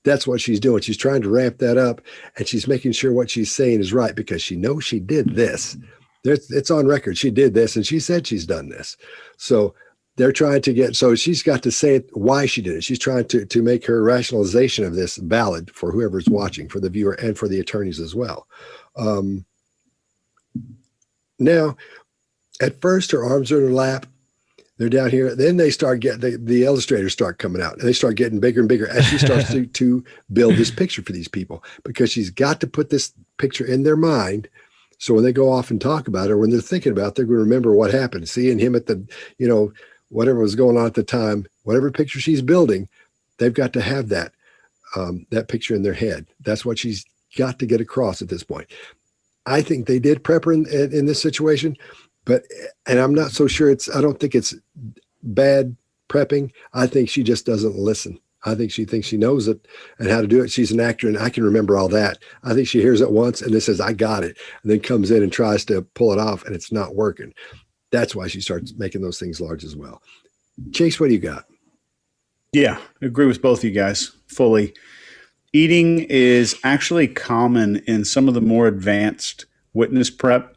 Speaker 22: that's what she's doing. She's trying to ramp that up, and she's making sure what she's saying is right because she knows she did this. It's on record. She did this, and she said she's done this. So they're trying to so she's got to say why she did it. She's trying to make her rationalization of this valid for whoever's watching, for the viewer and for the attorneys as well. Now, at first, her arms are in her lap. They're down here. Then they start getting, the illustrators start coming out, and they start getting bigger and bigger as she starts to build this picture for these people, because she's got to put this picture in their mind. So when they go off and talk about it, or when they're thinking about it, they're going to remember what happened. Seeing him at the, whatever was going on at the time, whatever picture she's building, they've got to have that picture in their head. That's what she's got to get across at this point. I think they did prep her in this situation, and I'm not so sure I don't think it's bad prepping. I think she just doesn't listen. I think she thinks she knows it and how to do it. She's an actor, and I can remember all that. I think she hears it once and then says, I got it, and then comes in and tries to pull it off, and it's not working. That's why she starts making those things large as well. Chase, what do you got?
Speaker 26: Yeah, I agree with both of you guys fully. Eating is actually common in some of the more advanced witness prep.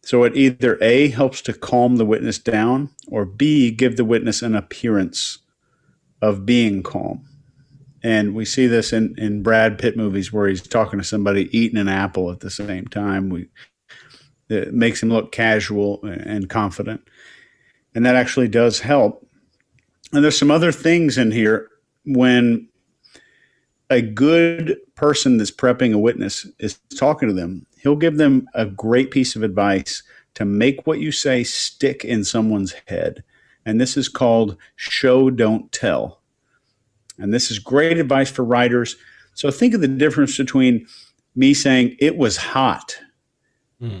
Speaker 26: So it either A, helps to calm the witness down, or B, give the witness an appearance of being calm. And we see this in Brad Pitt movies where he's talking to somebody eating an apple at the same time. It makes him look casual and confident. And that actually does help. And there's some other things in here. When a good person that's prepping a witness is talking to them, he'll give them a great piece of advice to make what you say stick in someone's head. And this is called show, don't tell. And this is great advice for writers. So think of the difference between me saying it was hot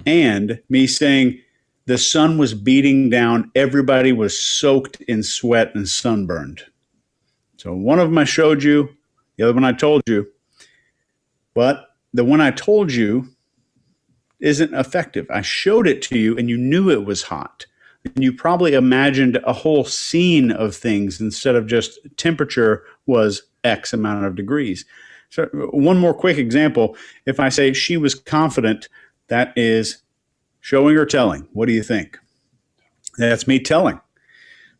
Speaker 26: and me saying the sun was beating down, everybody was soaked in sweat and sunburned. So one of them I showed you, the other one I told you. But the one I told you isn't effective. I showed it to you and you knew it was hot. And you probably imagined a whole scene of things instead of just temperature was X amount of degrees. So one more quick example. If I say she was confident, that is showing or telling. What do you think? That's me telling.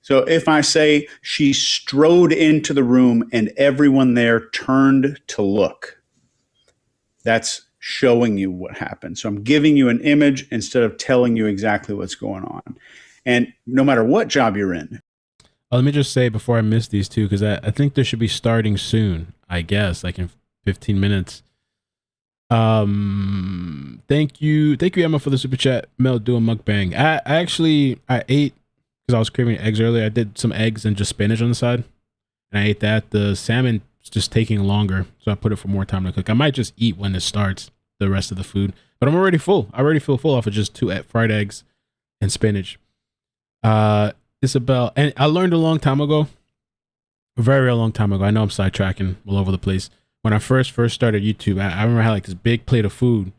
Speaker 26: So if I say she strode into the room and everyone there turned to look, that's showing you what happened. So I'm giving you an image instead of telling you exactly what's going on. And no matter what job you're in.
Speaker 1: Let me just say before I miss these two, because I think they should be starting soon, I guess, like in 15 minutes. Thank you, Emma, for the super chat. Mel, do a mukbang. I ate, because I was craving eggs earlier. I did some eggs and just spinach on the side, and I ate that. The salmon is just taking longer, so I put it for more time to cook. I might just eat when it starts, the rest of the food, but I'm already full. I already feel full off of just 2 fried eggs and spinach. Isabel, and I learned a long time ago, a very long time ago. I know I'm sidetracking all over the place. When I first started YouTube, I remember I had like this big plate of food,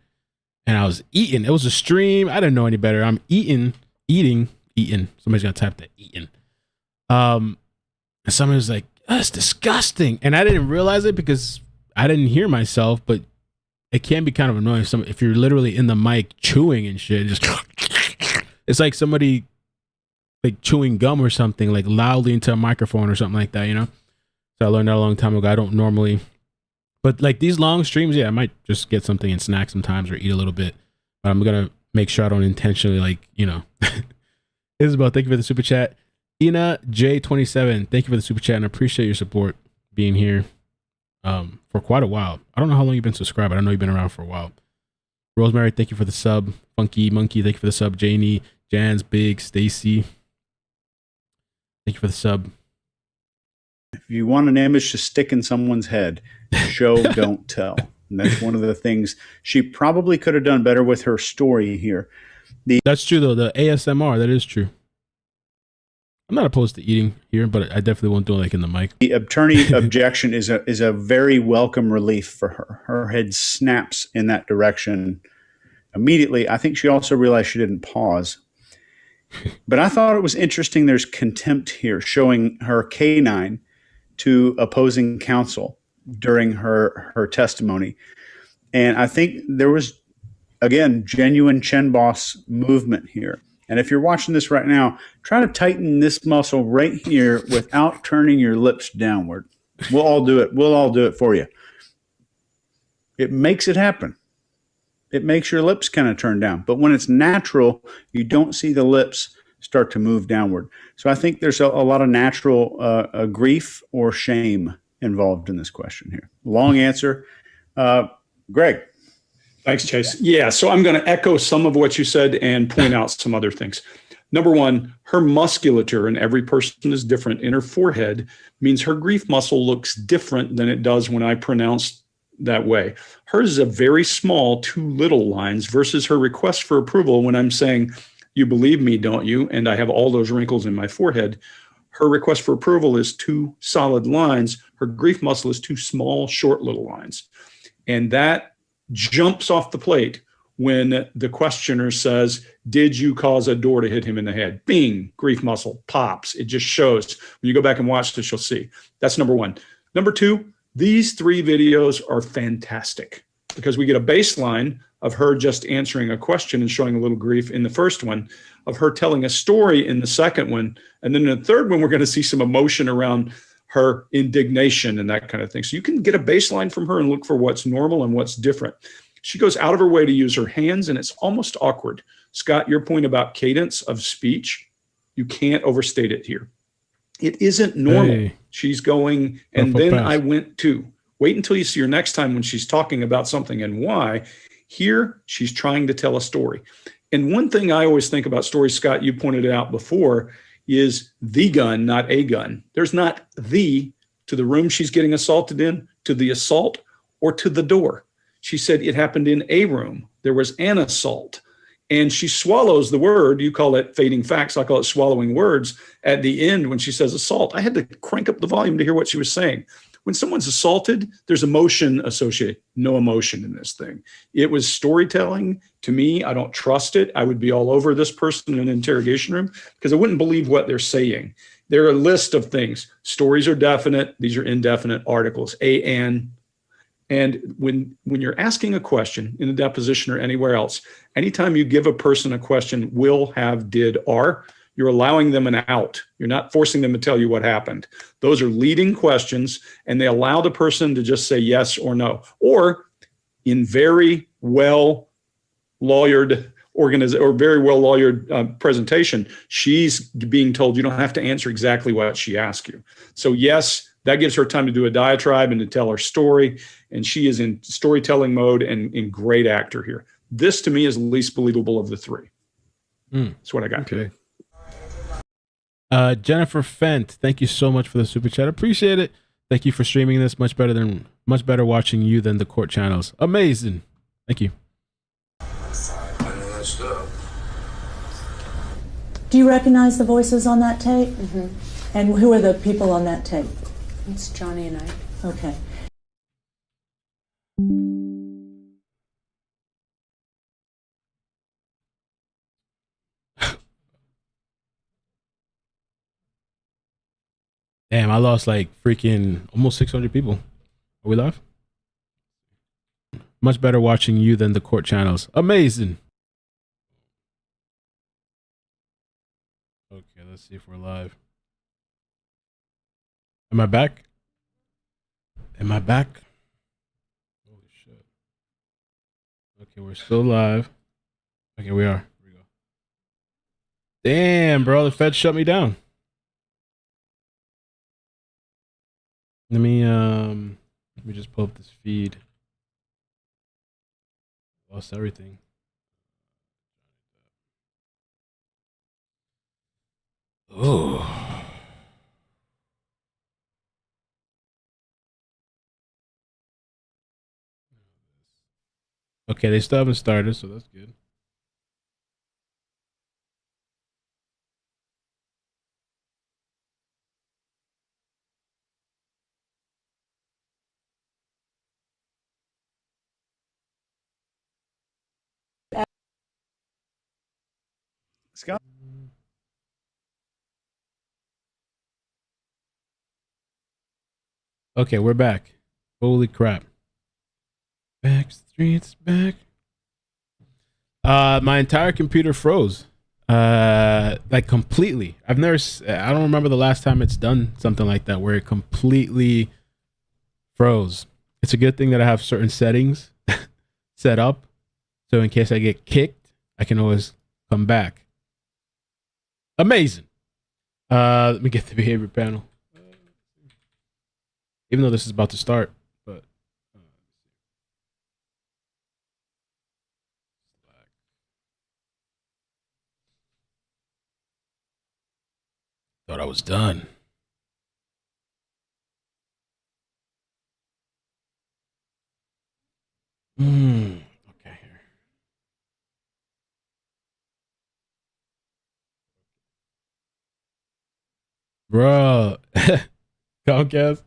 Speaker 1: and I was eating. It was a stream. I didn't know any better. I'm eating. Somebody's gonna type that eating. And someone was like, "That's disgusting," and I didn't realize it because I didn't hear myself, but it can be kind of annoying if you're literally in the mic chewing and shit. Just it's like somebody like chewing gum or something, like loudly into a microphone or something like that, you know? So I learned that a long time ago. I don't normally, but like these long streams, yeah, I might just get something and snack sometimes or eat a little bit, but I'm going to make sure I don't intentionally, like, you know. Isabel, thank you for the super chat. Ina J27, thank you for the super chat and I appreciate your support being here for quite a while. I don't know how long you've been subscribed, but I know you've been around for a while. Rosemary, thank you for the sub. Funky Monkey, thank you for the sub. Janie, Jans, Big, Stacy, thank you for the sub.
Speaker 26: If you want an image to stick in someone's head, show, don't tell. And that's one of the things she probably could have done better with her story here.
Speaker 1: That's true, though. The ASMR, that is true. I'm not opposed to eating here, but I definitely won't do it like in the mic.
Speaker 26: The attorney objection is a very welcome relief for her. Her head snaps in that direction immediately. I think she also realized she didn't pause. But I thought it was interesting there's contempt here, showing her canine to opposing counsel during her testimony. And I think there was, again, genuine chin boss movement here. And if you're watching this right now, try to tighten this muscle right here without turning your lips downward. We'll all do it. We'll all do it for you. It makes it happen. It makes your lips kind of turn down. But when it's natural, you don't see the lips start to move downward. So I think there's a lot of natural grief or shame involved in this question here. Long answer. Greg.
Speaker 21: Thanks, Chase. Yeah, so I'm going to echo some of what you said and point out some other things. Number one, her musculature, and every person is different, in her forehead means her grief muscle looks different than it does when I pronounce that way. Hers is a very small, two little lines versus her request for approval when I'm saying, you believe me, don't you? And I have all those wrinkles in my forehead. Her request for approval is two solid lines. Her grief muscle is two small, short little lines. And that jumps off the plate when the questioner says, did you cause a door to hit him in the head? Bing, grief muscle pops. It just shows. When you go back and watch this, you'll see. That's number one. Number two, these three videos are fantastic because we get a baseline of her just answering a question and showing a little grief in the first one, of her telling a story in the second one, and then in the third one, we're going to see some emotion around her indignation and that kind of thing. So you can get a baseline from her and look for what's normal and what's different. She goes out of her way to use her hands, and it's almost awkward. Scott, your point about cadence of speech, you can't overstate it here. It isn't normal. Hey. She's going, and then I went to. Wait until you see her next time when she's talking about something and why. Here, she's trying to tell a story. And one thing I always think about stories, Scott, you pointed it out before, is the gun, not a gun. There's not the to the room she's getting assaulted in, to the assault, or to the door. She said it happened in a room. There was an assault. And she swallows the word. You call it fading facts. I call it swallowing words. At the end, when she says assault, I had to crank up the volume to hear what she was saying. When someone's assaulted, there's emotion associated. No emotion in this thing. It was storytelling. To me, I don't trust it. I would be all over this person in an interrogation room because I wouldn't believe what they're saying. There are a list of things. Stories are definite. These are indefinite articles. And when you're asking a question in a deposition or anywhere else, anytime you give a person a question, will, have, did, are, you're allowing them an out. You're not forcing them to tell you what happened. Those are leading questions, and they allow the person to just say yes or no. Or in very well lawyered presentation, she's being told you don't have to answer exactly what she asked you. So yes, that gives her time to do a diatribe and to tell her story. And she is in storytelling mode and in great actor here. This to me is the least believable of the three. That's what I got.
Speaker 1: Okay. Jennifer Fent, thank you so much for the super chat. Appreciate it. Thank you for streaming this. Much better watching you than the court channels. Amazing. Thank you.
Speaker 23: Do you recognize the voices on that tape? Mm-hmm. And who are the people on that tape?
Speaker 25: It's Johnny and I.
Speaker 23: Okay.
Speaker 1: Damn, I lost like freaking almost 600 people. Are we live? Much better watching you than the court channels. Amazing. Okay, let's see if we're live. Am I back? Am I back? Holy shit. Okay, we're still live. Okay, we are. Here we go. Damn, bro, the Fed shut me down. Let me just pull up this feed. Lost everything. Oh. Okay, they still haven't started, so that's good.
Speaker 26: Scott?
Speaker 1: Okay, we're back. Holy crap. Back streets back. My entire computer froze. Like completely. I don't remember the last time it's done something like that where it completely froze. It's a good thing that I have certain settings set up. So in case I get kicked, I can always come back. Amazing. Let me get the behavior panel. Even though this is about to start, but thought I was done. Okay, here. Bro. Comcast.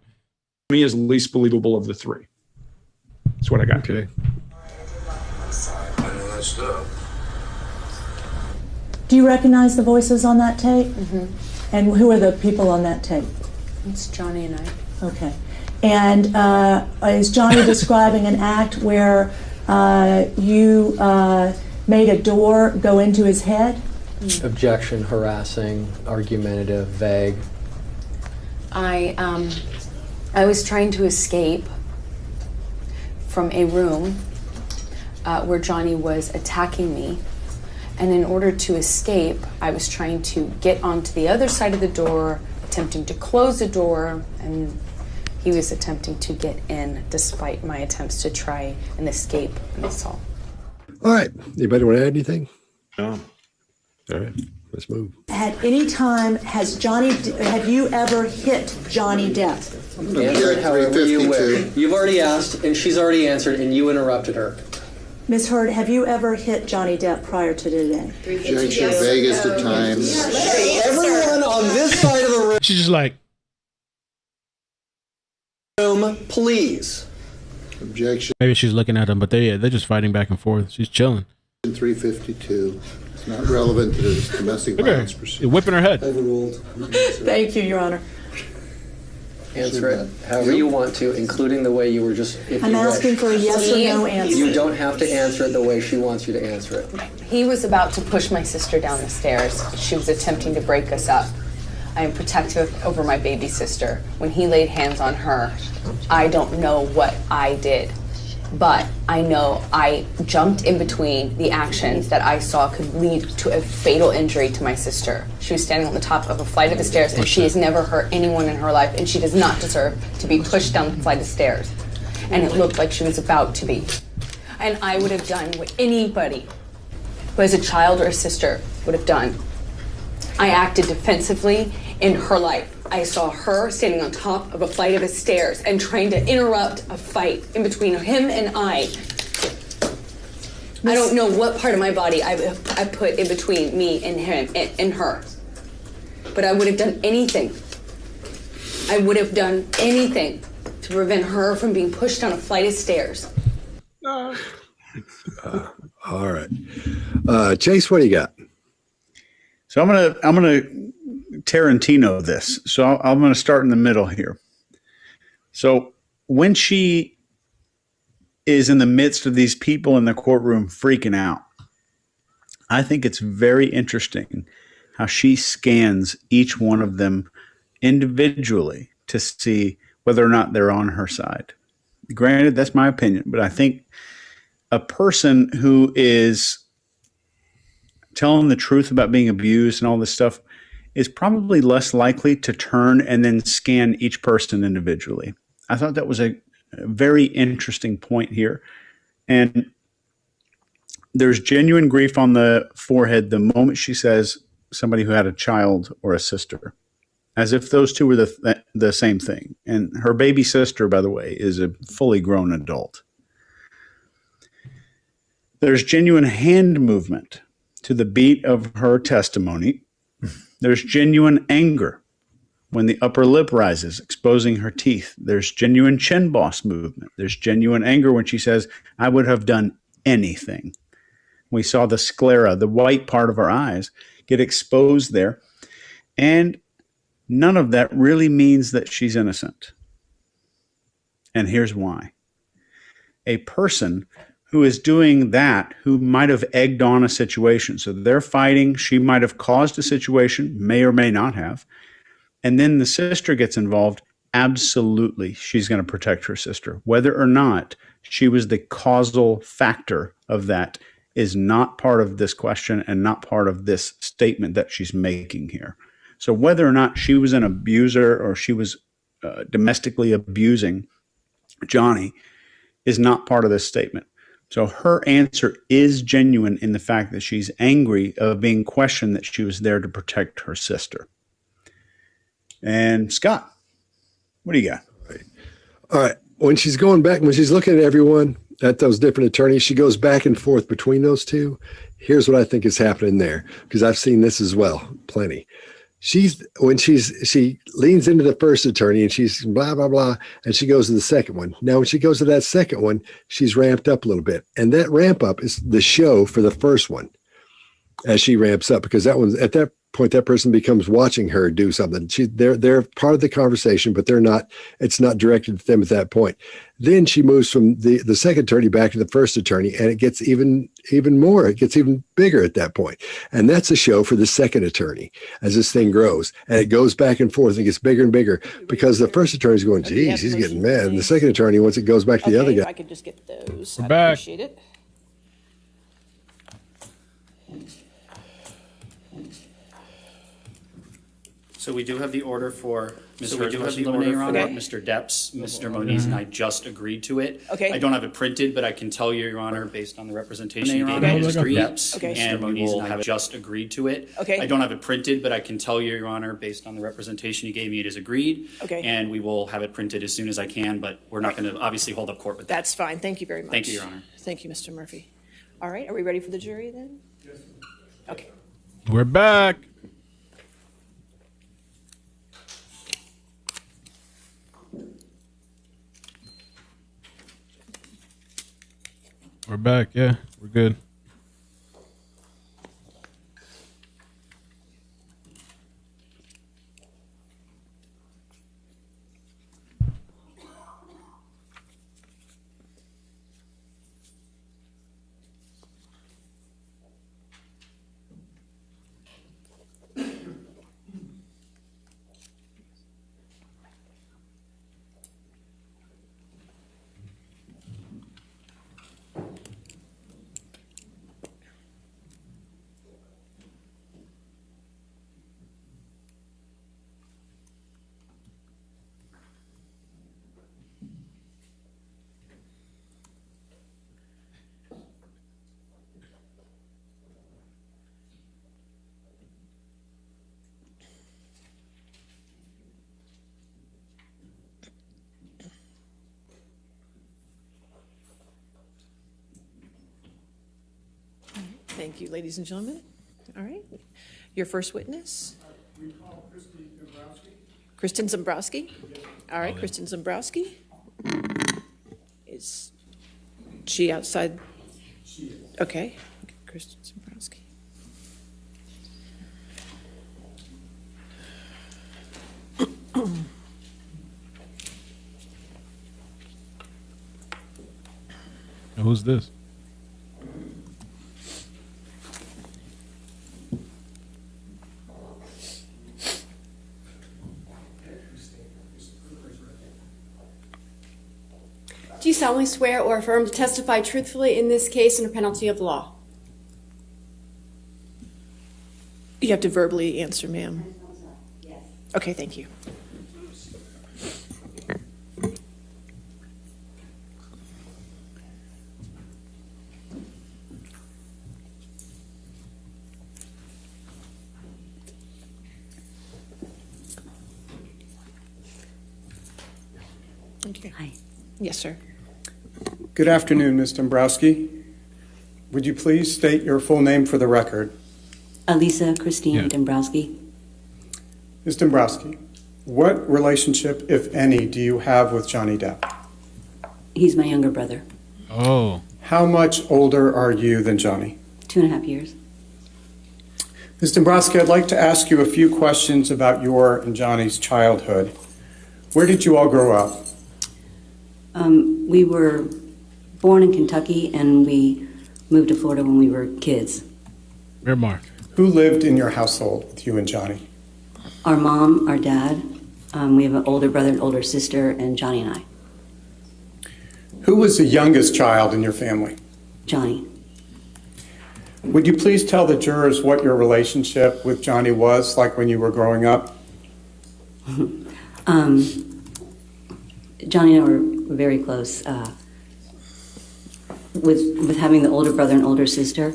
Speaker 21: Me is least believable of the three. That's what I got.
Speaker 22: Okay.
Speaker 23: Do you recognize the voices on that tape? Mm-hmm. And who are the people on that tape?
Speaker 25: It's Johnny and I.
Speaker 23: Okay. And is Johnny describing an act where you made a door go into his head?
Speaker 24: Objection, harassing, argumentative, vague.
Speaker 25: I was trying to escape from a room where Johnny was attacking me. And in order to escape, I was trying to get onto the other side of the door, attempting to close the door, and he was attempting to get in despite my attempts to try and escape an assault.
Speaker 22: All right. Anybody want to add anything?
Speaker 2: No.
Speaker 22: All right. Let's move.
Speaker 23: At any time, have you ever hit Johnny Depp?
Speaker 24: Answer it however you wish. You've already asked, and she's already answered, and you interrupted her.
Speaker 23: Ms. Hurd, have you ever hit Johnny Depp prior to today?
Speaker 3: Objection, vaguest of times.
Speaker 24: Everyone on this side of the room.
Speaker 1: She's just like,
Speaker 24: please.
Speaker 3: Objection.
Speaker 1: maybe she's looking at him, but they're just fighting back and forth. She's chilling.
Speaker 3: 352. It's not relevant to the domestic violence proceeding.
Speaker 1: You're whipping her head.
Speaker 3: Overruled.
Speaker 23: Thank you, Your Honor.
Speaker 24: Answer it however you want to, including the way you were just.
Speaker 23: I'm asking for a yes or no answer.
Speaker 24: You don't have to answer it the way she wants you to answer it.
Speaker 25: He was about to push my sister down the stairs. She was attempting to break us up. I am protective over my baby sister. When he laid hands on her, I don't know what I did, but I know I jumped in between the actions that I saw could lead to a fatal injury to my sister. She was standing on the top of a flight of stairs, and she has never hurt anyone in her life, and she does not deserve to be pushed down the flight of stairs. And it looked like she was about to be. And I would have done what anybody who has a child or a sister would have done. I acted defensively in her life. I saw her standing on top of a flight of stairs and trying to interrupt a fight in between him and I. I don't know what part of my body I put in between me and him and her. But I would have done anything. I would have done anything to prevent her from being pushed down a flight of stairs.
Speaker 22: All right. Chase, what do you got?
Speaker 26: So I'm gonna Tarantino this. So I'm going to start in the middle here. So when she is in the midst of these people in the courtroom freaking out, I think it's very interesting how she scans each one of them individually to see whether or not they're on her side. Granted, that's my opinion, but I think a person who is telling the truth about being abused and all this stuff is probably less likely to turn and then scan each person individually. I thought that was a very interesting point here. And there's genuine grief on the forehead the moment she says somebody who had a child or a sister, as if those two were the same thing. And her baby sister, by the way, is a fully grown adult. There's genuine hand movement to the beat of her testimony. There's genuine anger when the upper lip rises, exposing her teeth. There's genuine chin boss movement. There's genuine anger when she says, I would have done anything. We saw the sclera, the white part of her eyes, get exposed there. And none of that really means that she's innocent. And here's why. A person who is doing that, who might have egged on a situation. So they're fighting. She might have caused a situation, may or may not have. And then the sister gets involved. Absolutely, she's going to protect her sister. Whether or not she was the causal factor of that is not part of this question and not part of this statement that she's making here. So whether or not she was an abuser or she was domestically abusing Johnny is not part of this statement. So her answer is genuine in the fact that she's angry of being questioned that she was there to protect her sister. And Scott, what do you got?
Speaker 22: All right. When she's going back, when she's looking at everyone, at those different attorneys, she goes back and forth between those two. Here's what I think is happening there, because I've seen this as well, plenty. She leans into the first attorney and she's blah, blah, blah, and she goes to the second one. Now, when she goes to that second one, she's ramped up a little bit. And that ramp up is the show for the first one as she ramps up, because that one's at that point, that person becomes watching her do something. They're part of the conversation, but it's not directed at them at that point. Then she moves from the second attorney back to the first attorney, and it gets even more. It gets even bigger at that point. And that's a show for the second attorney as this thing grows. And it goes back and forth and gets bigger and bigger because the first attorney's going, geez, he's getting mad. And the second attorney, once it goes back to the other guy.
Speaker 4: If I could just get those, I'd
Speaker 1: back.
Speaker 4: appreciate it.
Speaker 5: So we do have the order for Ms. Heard's motion, Your Honor. Mr. Depp's, Mr. Moniz and I just agreed to it.
Speaker 4: Okay.
Speaker 5: I don't have it printed, but I can tell you, Your Honor, based on the representation you gave me, Mr. Depp's, and we will have just agreed to it.
Speaker 4: Okay.
Speaker 5: I don't have it printed, but I can tell you, Your Honor, based on the representation you gave me, it is agreed.
Speaker 4: Okay.
Speaker 5: And we will have it printed as soon as I can, but we're not going to obviously hold up court with that.
Speaker 4: That's fine. Thank you very much.
Speaker 5: Thank you, Your Honor.
Speaker 4: Thank you, Mr. Murphy. All right. Are we ready for the jury then? Yes. Okay.
Speaker 1: We're back. We're back. Yeah, we're good.
Speaker 4: Thank you, ladies and gentlemen. All right. Your first witness?
Speaker 7: We call Christy Dembrowski.
Speaker 4: Kristen Dembrowski? All right, Kristen Dembrowski. Is she outside?
Speaker 7: She is.
Speaker 4: Okay. Kristen Dembrowski.
Speaker 1: Who's this?
Speaker 8: Do you solemnly swear or affirm to testify truthfully in this case under penalty of law?
Speaker 4: You have to verbally answer, ma'am. Okay, thank you. Okay. Hi. Yes, sir.
Speaker 7: Good afternoon, Ms. Dembrowski. Would you please state your full name for the record?
Speaker 9: Elisa Christine Dembrowski.
Speaker 7: Ms. Dembrowski, what relationship, if any, do you have with Johnny Depp?
Speaker 9: He's my younger brother.
Speaker 1: Oh.
Speaker 7: How much older are you than Johnny?
Speaker 9: 2.5 years.
Speaker 7: Ms. Dembrowski, I'd like to ask you a few questions about your and Johnny's childhood. Where did you all grow up?
Speaker 9: We were born in Kentucky and we moved to Florida when we were kids.
Speaker 1: Where, Mark?
Speaker 7: Who lived in your household with you and Johnny?
Speaker 9: Our mom, our dad. We have an older brother and older sister, and Johnny and I.
Speaker 7: Who was the youngest child in your family?
Speaker 9: Johnny.
Speaker 7: Would you please tell the jurors what your relationship with Johnny was like when you were growing up?
Speaker 9: Johnny and I were very close. With having the older brother and older sister,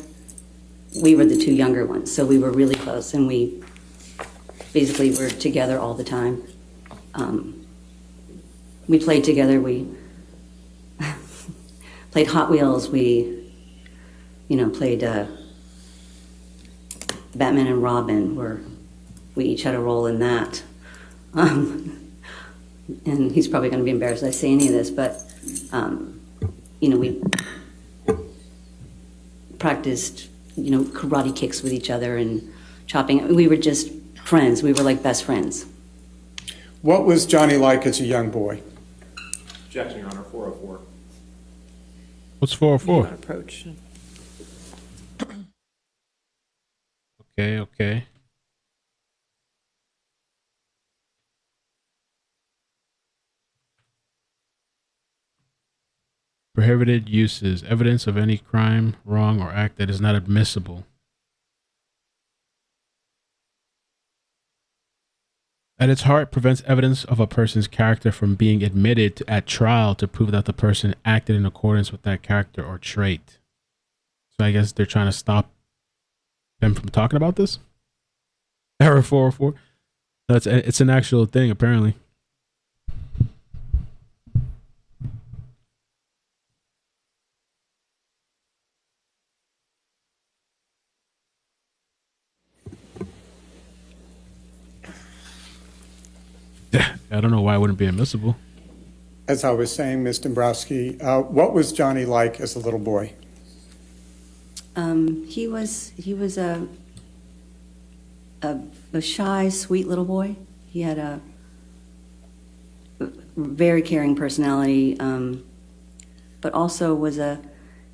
Speaker 9: we were the two younger ones, so we were really close, and we basically were together all the time. We played together. We played Hot Wheels. We, played Batman and Robin, where we each had a role in that. And he's probably going to be embarrassed I say any of this, but, we practiced, karate kicks with each other and chopping. We were just friends. We were like best friends.
Speaker 7: What was Johnny like as a young boy?
Speaker 10: Objection, Your Honor, 404.
Speaker 1: What's 404?
Speaker 4: Approach.
Speaker 1: Okay. Prohibited uses. Evidence of any crime, wrong, or act that is not admissible. At its heart, prevents evidence of a person's character from being admitted at trial to prove that the person acted in accordance with that character or trait. So I guess they're trying to stop them from talking about this? Error 404? No, it's an actual thing, apparently. I don't know why it wouldn't be admissible.
Speaker 7: As I was saying, Ms. Dembrowski, what was Johnny like as a little boy?
Speaker 9: He was a shy, sweet little boy. He had a very caring personality, but also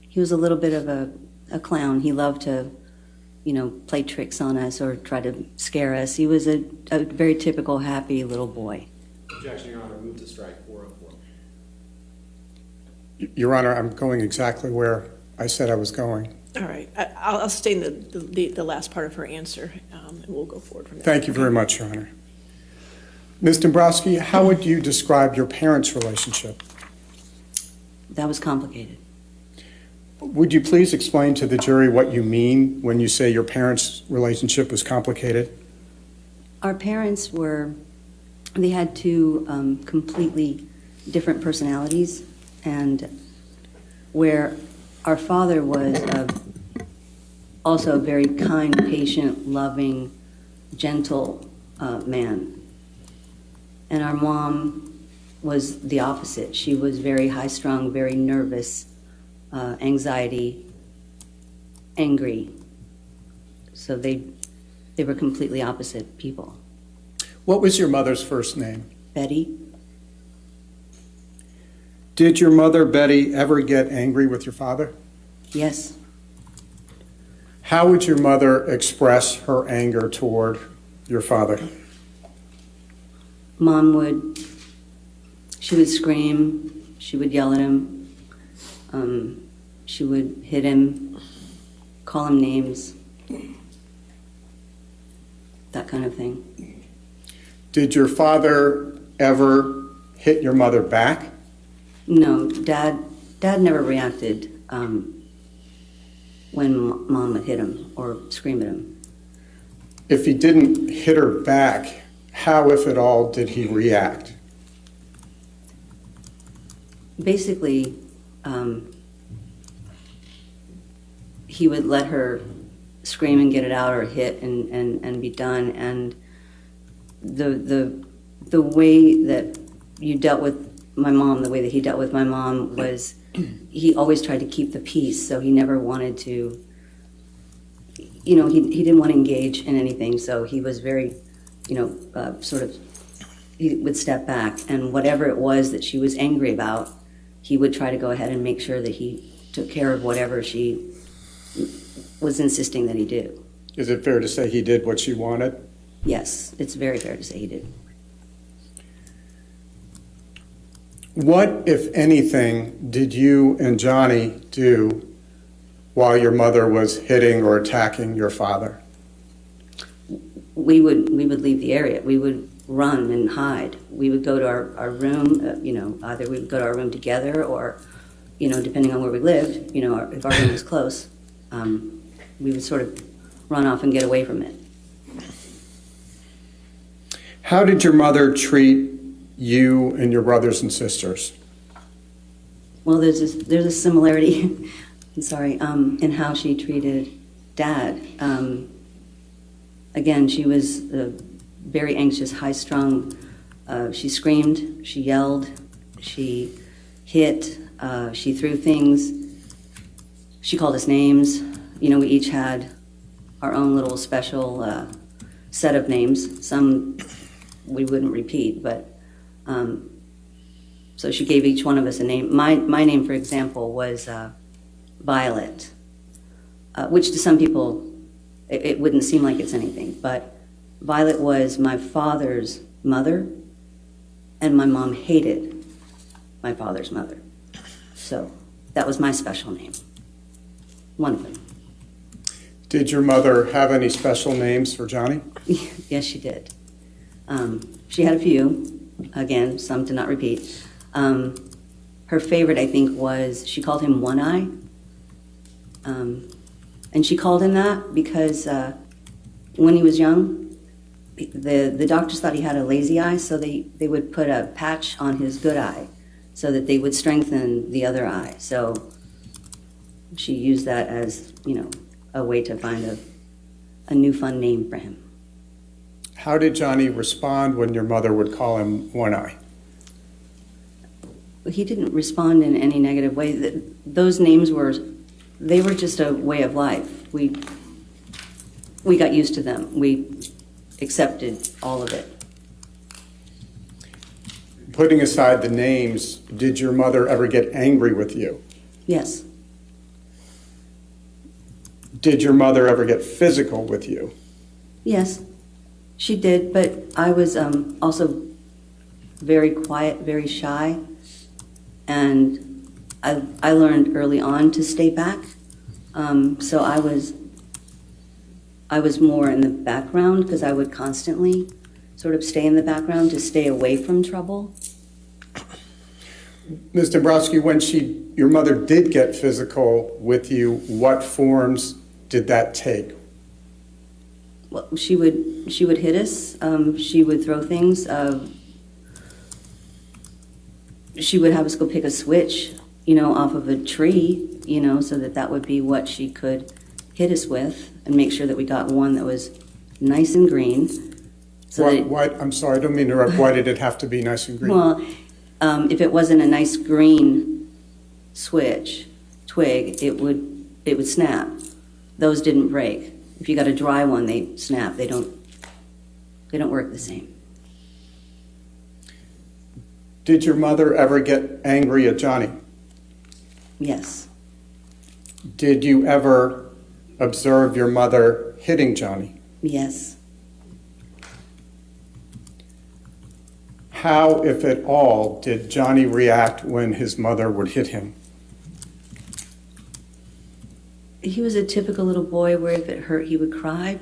Speaker 9: he was a little bit of a clown. He loved to, play tricks on us or try to scare us. He was a very typical happy little boy.
Speaker 10: Objection, Your Honor, move to strike 404.
Speaker 7: Your Honor, I'm going exactly where I said I was going.
Speaker 4: All right. I'll stay in the last part of her answer, and we'll go forward from there.
Speaker 7: Thank you very much, Your Honor. Ms. Dembrowski, how would you describe your parents' relationship?
Speaker 9: That was complicated.
Speaker 7: Would you please explain to the jury what you mean when you say your parents' relationship was complicated?
Speaker 9: Our parents they had two completely different personalities, and where our father was also a very kind, patient, loving, gentle man. And our mom was the opposite. She was very high-strung, very nervous, anxiety, angry. So they were completely opposite people.
Speaker 7: What was your mother's first name?
Speaker 9: Betty.
Speaker 7: Did your mother, Betty, ever get angry with your father?
Speaker 9: Yes.
Speaker 7: How would your mother express her anger toward your father?
Speaker 9: She would scream, she would yell at him, she would hit him, call him names, that kind of thing.
Speaker 7: Did your father ever hit your mother back?
Speaker 9: No, Dad never reacted when Mom would hit him or scream at him.
Speaker 7: If he didn't hit her back, how, if at all, did he react?
Speaker 9: Basically, he would let her scream and get it out or hit and be done. And the way that you dealt with my mom, the way that he dealt with my mom was he always tried to keep the peace. So he never wanted to, he didn't want to engage in anything. So he was very, he would step back, and whatever it was that she was angry about, he would try to go ahead and make sure that he took care of whatever she was insisting that he do.
Speaker 7: Is it fair to say he did what she wanted?
Speaker 9: Yes, it's very fair to say he did.
Speaker 7: What, if anything, did you and Johnny do while your mother was hitting or attacking your father?
Speaker 9: We would leave the area. We would run and hide. We would go to our room, either we would go to our room together or, depending on where we lived, if our room was close, we would sort of run off and get away from it.
Speaker 7: How did your mother treat you and your brothers and sisters?
Speaker 9: Well, there's a similarity, in how she treated Dad. Again, she was very anxious, high-strung. She screamed, she yelled, she hit, she threw things. She called us names. We each had our own little special set of names. Some we wouldn't repeat, but so she gave each one of us a name. My name, for example, was Violet, which to some people it wouldn't seem like it's anything, but Violet was my father's mother, and my mom hated my father's mother. So that was my special name, one of them.
Speaker 7: Did your mother have any special names for Johnny?
Speaker 9: Yes, she did. She had a few, again, some to not repeat. Her favorite, I think, was, she called him One Eye. And she called him that because when he was young, the doctors thought he had a lazy eye, so they would put a patch on his good eye so that they would strengthen the other eye. So she used that as, a way to find a new fun name for him.
Speaker 7: How did Johnny respond when your mother would call him One Eye?
Speaker 9: He didn't respond in any negative way. Those names were just a way of life. We got used to them. We accepted all of it.
Speaker 7: Putting aside the names, did your mother ever get angry with you?
Speaker 9: Yes.
Speaker 7: Did your mother ever get physical with you?
Speaker 9: Yes, she did, but I was also very quiet, very shy, and I learned early on to stay back. So I was more in the background because I would constantly sort of stay in the background to stay away from trouble.
Speaker 7: Ms. Dembrowski, when your mother did get physical with you, what forms did that take?
Speaker 9: Well, she would hit us. She would throw things. She would have us go pick a switch, off of a tree, so that would be what she could hit us with, and make sure that we got one that was nice and green. So
Speaker 7: I'm sorry, I don't mean to interrupt. Why did it have to be nice and green?
Speaker 9: Well, if it wasn't a nice green twig, it would snap. Those didn't break. If you got a dry one, they snap. They don't work the same.
Speaker 7: Did your mother ever get angry at Johnny?
Speaker 9: Yes.
Speaker 7: Did you ever observe your mother hitting Johnny?
Speaker 9: Yes.
Speaker 7: How, if at all, did Johnny react when his mother would hit him?
Speaker 9: He was a typical little boy where if it hurt, he would cry.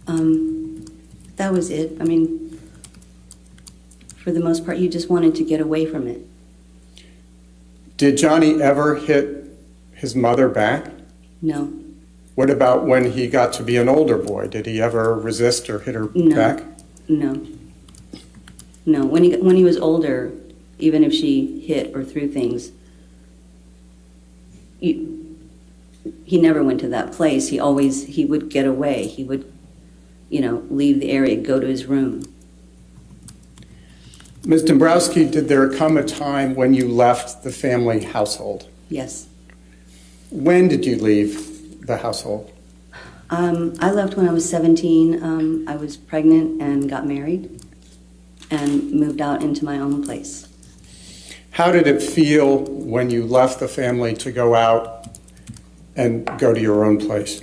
Speaker 9: That was it. I mean, for the most part, you just wanted to get away from it.
Speaker 7: Did Johnny ever hit his mother back?
Speaker 9: No.
Speaker 7: What about when he got to be an older boy? Did he ever resist or hit her back?
Speaker 9: No. No. When he was older, even if she hit or threw things, he never went to that place. He would get away. He would, leave the area, go to his room.
Speaker 7: Ms. Dembrowski, did there come a time when you left the family household?
Speaker 9: Yes.
Speaker 7: When did you leave the household?
Speaker 9: I left when I was 17. I was pregnant and got married and moved out into my own place.
Speaker 7: How did it feel when you left the family to go out and go to your own place?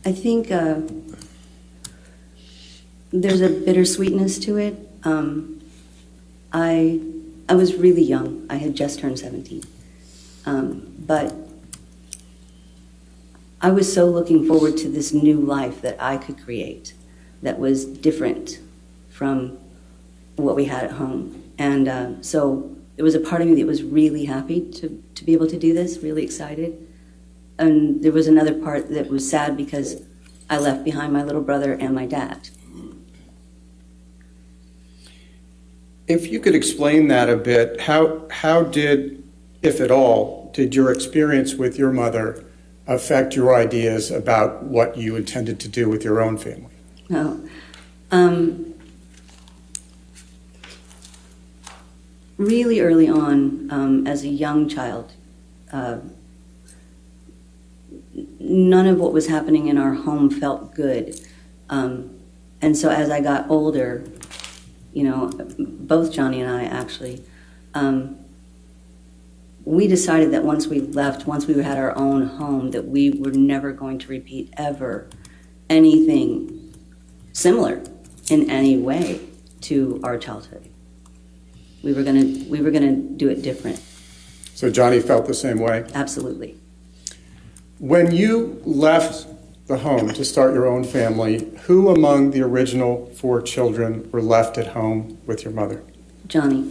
Speaker 9: I think there's a bittersweetness to it. I was really young. I had just turned 17. But I was so looking forward to this new life that I could create that was different from what we had at home. And so there was a part of me that was really happy to be able to do this, really excited. And there was another part that was sad because I left behind my little brother and my dad.
Speaker 7: If you could explain that a bit, how did, if at all, did your experience with your mother affect your ideas about what you intended to do with your own family?
Speaker 9: Really early on, as a young child, none of what was happening in our home felt good. And so as I got older, both Johnny and I actually, we decided that once we had our own home, that we were never going to repeat ever anything similar in any way to our childhood. We were gonna do it different.
Speaker 7: So Johnny felt the same way?
Speaker 9: Absolutely.
Speaker 7: When you left the home to start your own family, who among the original 4 children were left at home with your mother?
Speaker 9: Johnny.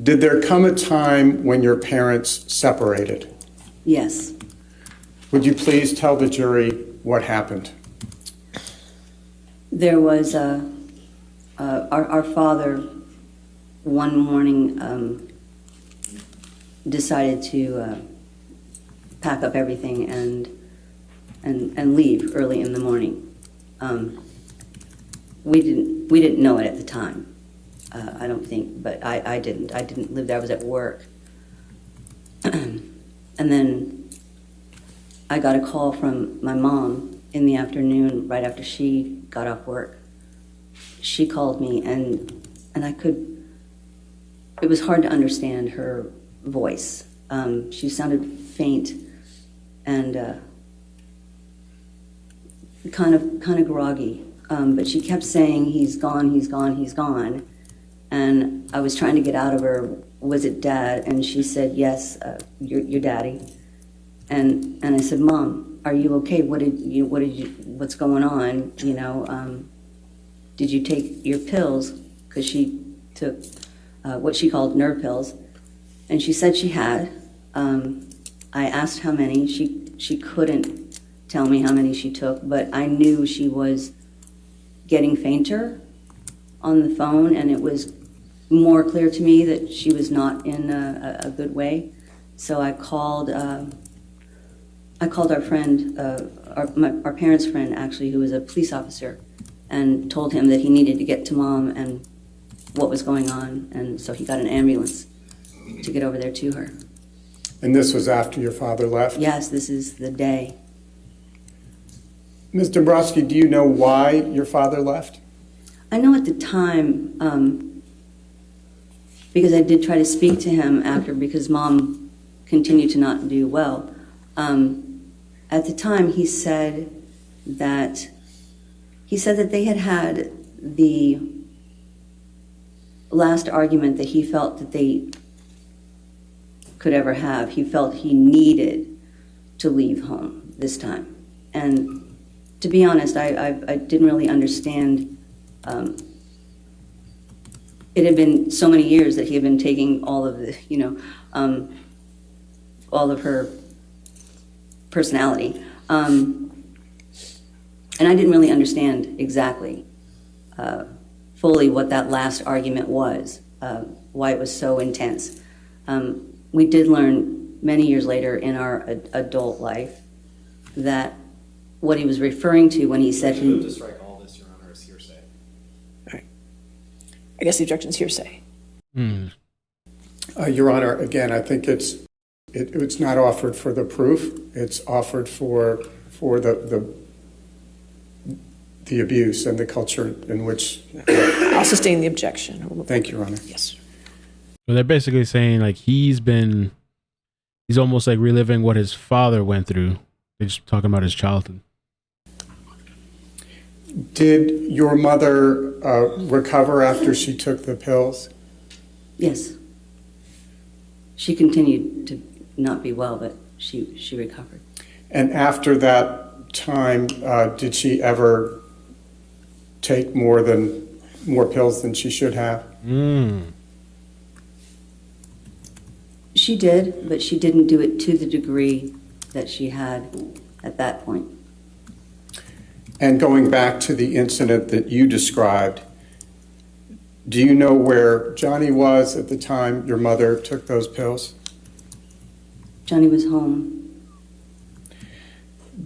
Speaker 7: Did there come a time when your parents separated?
Speaker 9: Yes.
Speaker 7: Would you please tell the jury what happened?
Speaker 9: There was our father one morning decided to pack up everything and leave early in the morning. We didn't know it at the time. I don't think, but I didn't live there. I was at work. And then I got a call from my mom in the afternoon right after she got off work. She called me and it was hard to understand her voice. She sounded faint and kind of groggy, but she kept saying, "He's gone, he's gone, he's gone." And I was trying to get out of her, "Was it Dad?" And she said, "Yes, your daddy." And I said, "Mom, are you okay? What's going on? Did you take your pills?" Because she took what she called nerve pills. And she said she had. I asked how many. She couldn't tell me how many she took, but I knew she was getting fainter on the phone, and it was more clear to me that she was not in a good way. So I called our friend, our parents' friend actually, who was a police officer, and told him that he needed to get to Mom and what was going on, and so he got an ambulance to get over there to her.
Speaker 7: And this was after your father left?
Speaker 9: Yes, this is the day.
Speaker 7: Ms. Dembrowski, do you know why your father left?
Speaker 9: I know at the time, because I did try to speak to him after, because Mom continued to not do well. At the time, he said that they had the last argument that he felt that they could ever have. He felt he needed to leave home this time. And to be honest, I didn't really understand. It had been so many years that he had been taking all of the, all of her personality. And I didn't really understand exactly fully what that last argument was, why it was so intense. We did learn many years later in our adult life that what he was referring to when he said
Speaker 10: he moved to strike all this, Your Honor, is hearsay.
Speaker 4: All right. I guess the objection's hearsay.
Speaker 7: Your Honor, again, I think it's not offered for the proof. It's offered for the abuse and the culture in which.
Speaker 4: I'll sustain the objection.
Speaker 7: Thank you, Your Honor.
Speaker 4: Yes.
Speaker 1: So they're basically saying like he's almost like reliving what his father went through. They're just talking about his childhood.
Speaker 7: Did your mother recover after she took the pills?
Speaker 9: Yes. She continued to not be well, but she recovered.
Speaker 7: And after that time, did she ever take more pills than she should have?
Speaker 9: She did, but she didn't do it to the degree that she had at that point.
Speaker 7: And going back to the incident that you described, do you know where Johnny was at the time your mother took those pills?
Speaker 9: Johnny was home.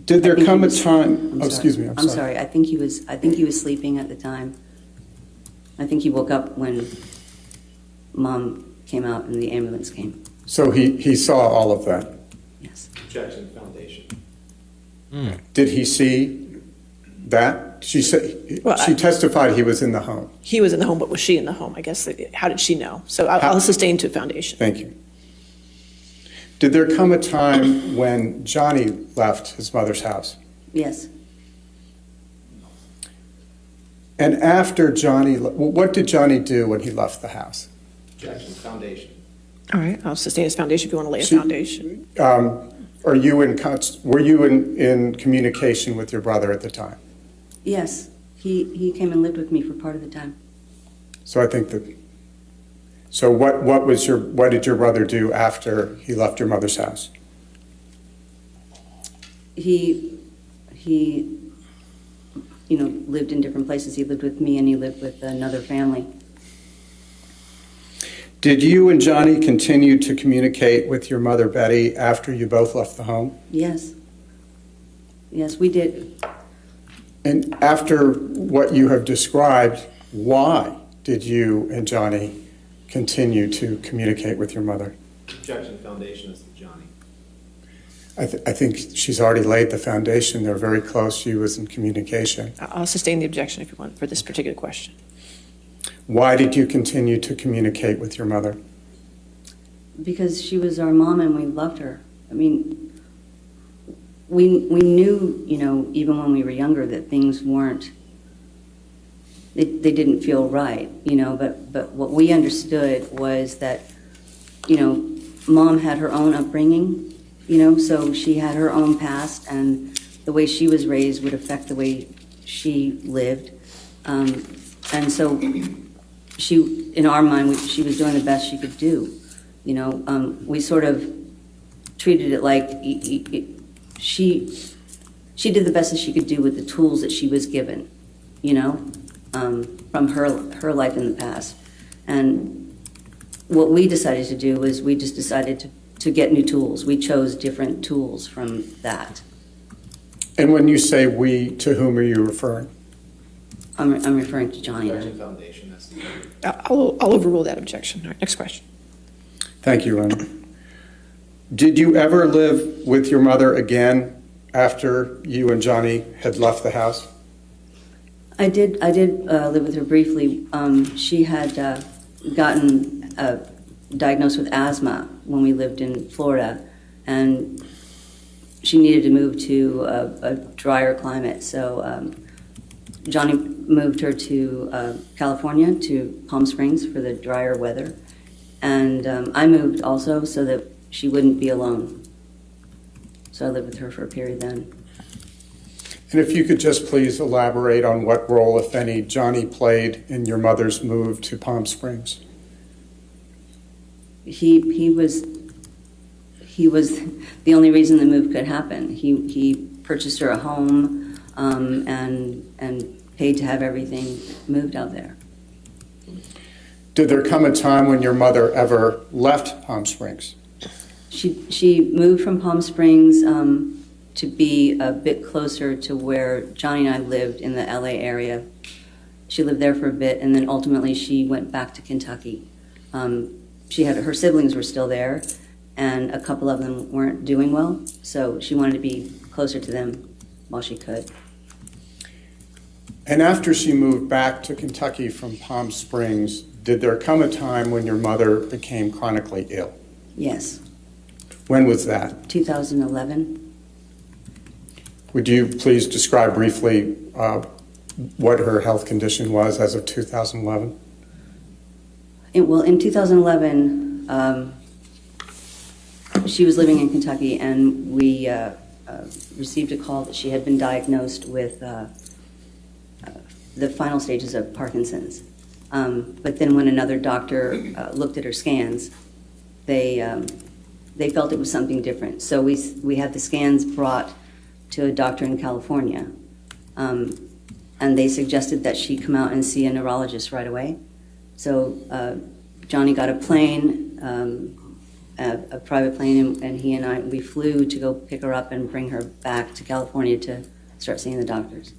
Speaker 7: Did there come a time? Oh, excuse me.
Speaker 9: I'm sorry. I think he was sleeping at the time. I think he woke up when Mom came out and the ambulance came.
Speaker 7: So he saw all of that.
Speaker 9: Yes.
Speaker 10: Objection, foundation.
Speaker 7: Did he see that? She said she testified he was in the home.
Speaker 4: He was in the home, but was she in the home? I guess. How did she know? So I'll sustain to foundation.
Speaker 7: Thank you. Did there come a time when Johnny left his mother's house?
Speaker 9: Yes.
Speaker 7: And after Johnny, what did Johnny do when he left the house?
Speaker 10: Objection, foundation.
Speaker 4: All right, I'll sustain his foundation if you want to lay a foundation.
Speaker 7: Were you in communication with your brother at the time?
Speaker 9: Yes. He came and lived with me for part of the time.
Speaker 7: So I think that. So what did your brother do after he left your mother's house?
Speaker 9: He lived in different places. He lived with me and he lived with another family.
Speaker 7: Did you and Johnny continue to communicate with your mother, Betty, after you both left the home?
Speaker 9: Yes. Yes, we did.
Speaker 7: And after what you have described, why did you and Johnny continue to communicate with your mother?
Speaker 10: Objection, foundation is to Johnny.
Speaker 7: I think she's already laid the foundation. They're very close. She was in communication.
Speaker 4: I'll sustain the objection if you want for this particular question.
Speaker 7: Why did you continue to communicate with your mother?
Speaker 9: Because she was our mom and we loved her. I mean, we knew, even when we were younger that things weren't, they didn't feel right, but what we understood was that, Mom had her own upbringing, so she had her own past and the way she was raised would affect the way she lived. And so she, in our mind, she was doing the best she could do. We sort of treated it like she did the best that she could do with the tools that she was given, from her life in the past. And what we decided to do was we just decided to get new tools. We chose different tools from that.
Speaker 7: And when you say we, to whom are you referring?
Speaker 9: I'm referring to Johnny.
Speaker 10: Objection, foundation.
Speaker 4: I'll overrule that objection. All right, next question.
Speaker 7: Thank you, Rona. Did you ever live with your mother again after you and Johnny had left the house?
Speaker 9: I did live with her briefly. She had gotten diagnosed with asthma when we lived in Florida, and she needed to move to a drier climate. So Johnny moved her to California, to Palm Springs for the drier weather. And I moved also so that she wouldn't be alone. So I lived with her for a period then.
Speaker 7: And if you could just please elaborate on what role, if any, Johnny played in your mother's move to Palm Springs.
Speaker 9: He was the only reason the move could happen. He purchased her a home and paid to have everything moved out there.
Speaker 7: Did there come a time when your mother ever left Palm Springs?
Speaker 9: She moved from Palm Springs to be a bit closer to where Johnny and I lived in the LA area. She lived there for a bit, and then ultimately she went back to Kentucky. Her siblings were still there, and a couple of them weren't doing well, so she wanted to be closer to them while she could.
Speaker 7: And after she moved back to Kentucky from Palm Springs, did there come a time when your mother became chronically ill?
Speaker 9: Yes.
Speaker 7: When was that?
Speaker 9: 2011.
Speaker 7: Would you please describe briefly what her health condition was as of 2011?
Speaker 9: In 2011, she was living in Kentucky, and we received a call that she had been diagnosed with the final stages of Parkinson's. But then when another doctor looked at her scans, they felt it was something different. So we had the scans brought to a doctor in California, and they suggested that she come out and see a neurologist right away. So Johnny got a plane, a private plane, and he and we flew to go pick her up and bring her back to California to start seeing the doctors.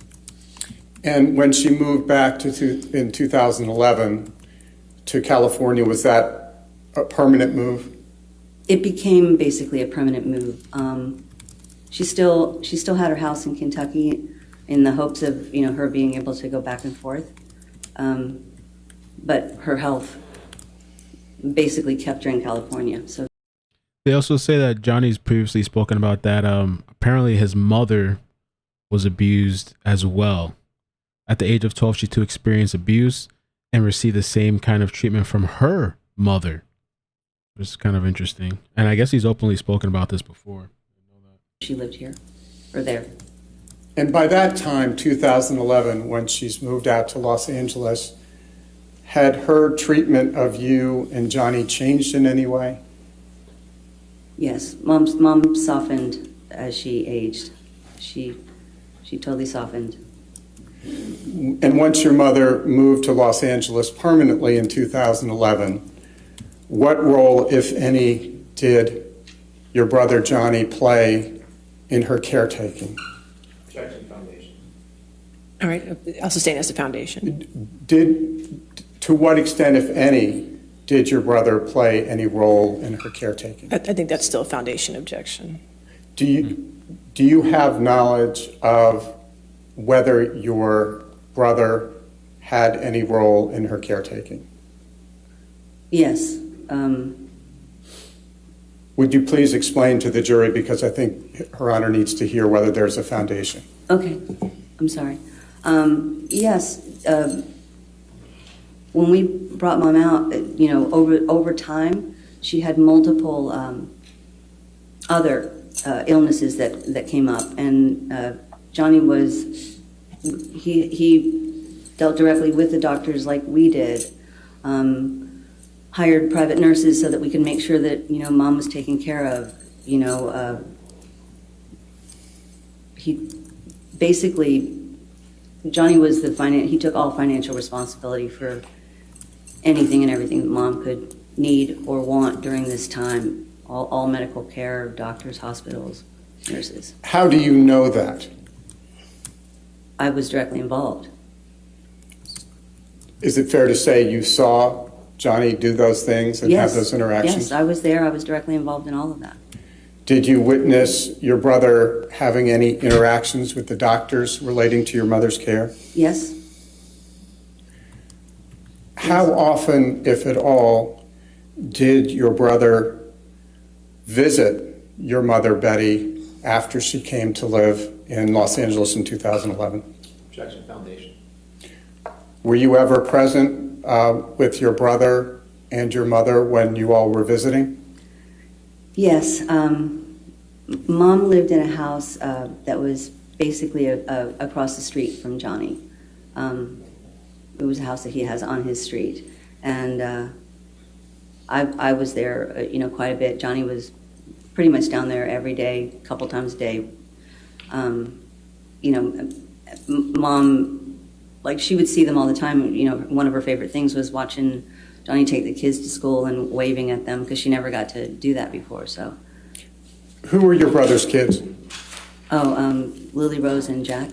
Speaker 7: And when she moved back in 2011 to California, was that a permanent move?
Speaker 9: It became basically a permanent move. She still had her house in Kentucky in the hopes of her being able to go back and forth, but her health basically kept her in California. So
Speaker 1: they also say that Johnny's previously spoken about that. Apparently, his mother was abused as well. At the age of 12, she too experienced abuse and received the same kind of treatment from her mother. Which is kind of interesting. And I guess he's openly spoken about this before.
Speaker 9: She lived here or there.
Speaker 7: And by that time, 2011, when she's moved out to Los Angeles, had her treatment of you and Johnny changed in any way?
Speaker 9: Yes, mom softened as she aged. She totally softened.
Speaker 7: And once your mother moved to Los Angeles permanently in 2011, what role, if any, did your brother Johnny play in her caretaking?
Speaker 10: Objection, foundation.
Speaker 4: All right, I'll sustain as the foundation.
Speaker 7: To what extent, if any, did your brother play any role in her caretaking?
Speaker 4: I think that's still a foundation objection.
Speaker 7: Do you have knowledge of whether your brother had any role in her caretaking?
Speaker 9: Yes.
Speaker 7: Would you please explain to the jury, because I think Her Honor needs to hear whether there's a foundation.
Speaker 9: Okay, I'm sorry. Yes, when we brought Mom out, over time, she had multiple other illnesses that came up, and Johnny he dealt directly with the doctors like we did. Hired private nurses so that we could make sure that Mom was taken care of. He basically, Johnny was he took all financial responsibility for anything and everything that Mom could need or want during this time. All medical care, doctors, hospitals, nurses.
Speaker 7: How do you know that?
Speaker 9: I was directly involved.
Speaker 7: Is it fair to say you saw Johnny do those things and have those interactions?
Speaker 9: Yes, I was there. I was directly involved in all of that.
Speaker 7: Did you witness your brother having any interactions with the doctors relating to your mother's care?
Speaker 9: Yes.
Speaker 7: How often, if at all, did your brother visit your mother, Betty, after she came to live in Los Angeles in 2011?
Speaker 10: Objection, foundation.
Speaker 7: Were you ever present with your brother and your mother when you all were visiting?
Speaker 9: Yes. Mom lived in a house that was basically across the street from Johnny. It was a house that he has on his street. And I was there, quite a bit. Johnny was pretty much down there every day, a couple times a day. Mom, like, she would see them all the time. One of her favorite things was watching Johnny take the kids to school and waving at them, because she never got to do that before. So,
Speaker 7: who were your brother's kids?
Speaker 9: Oh, Lily Rose and Jack.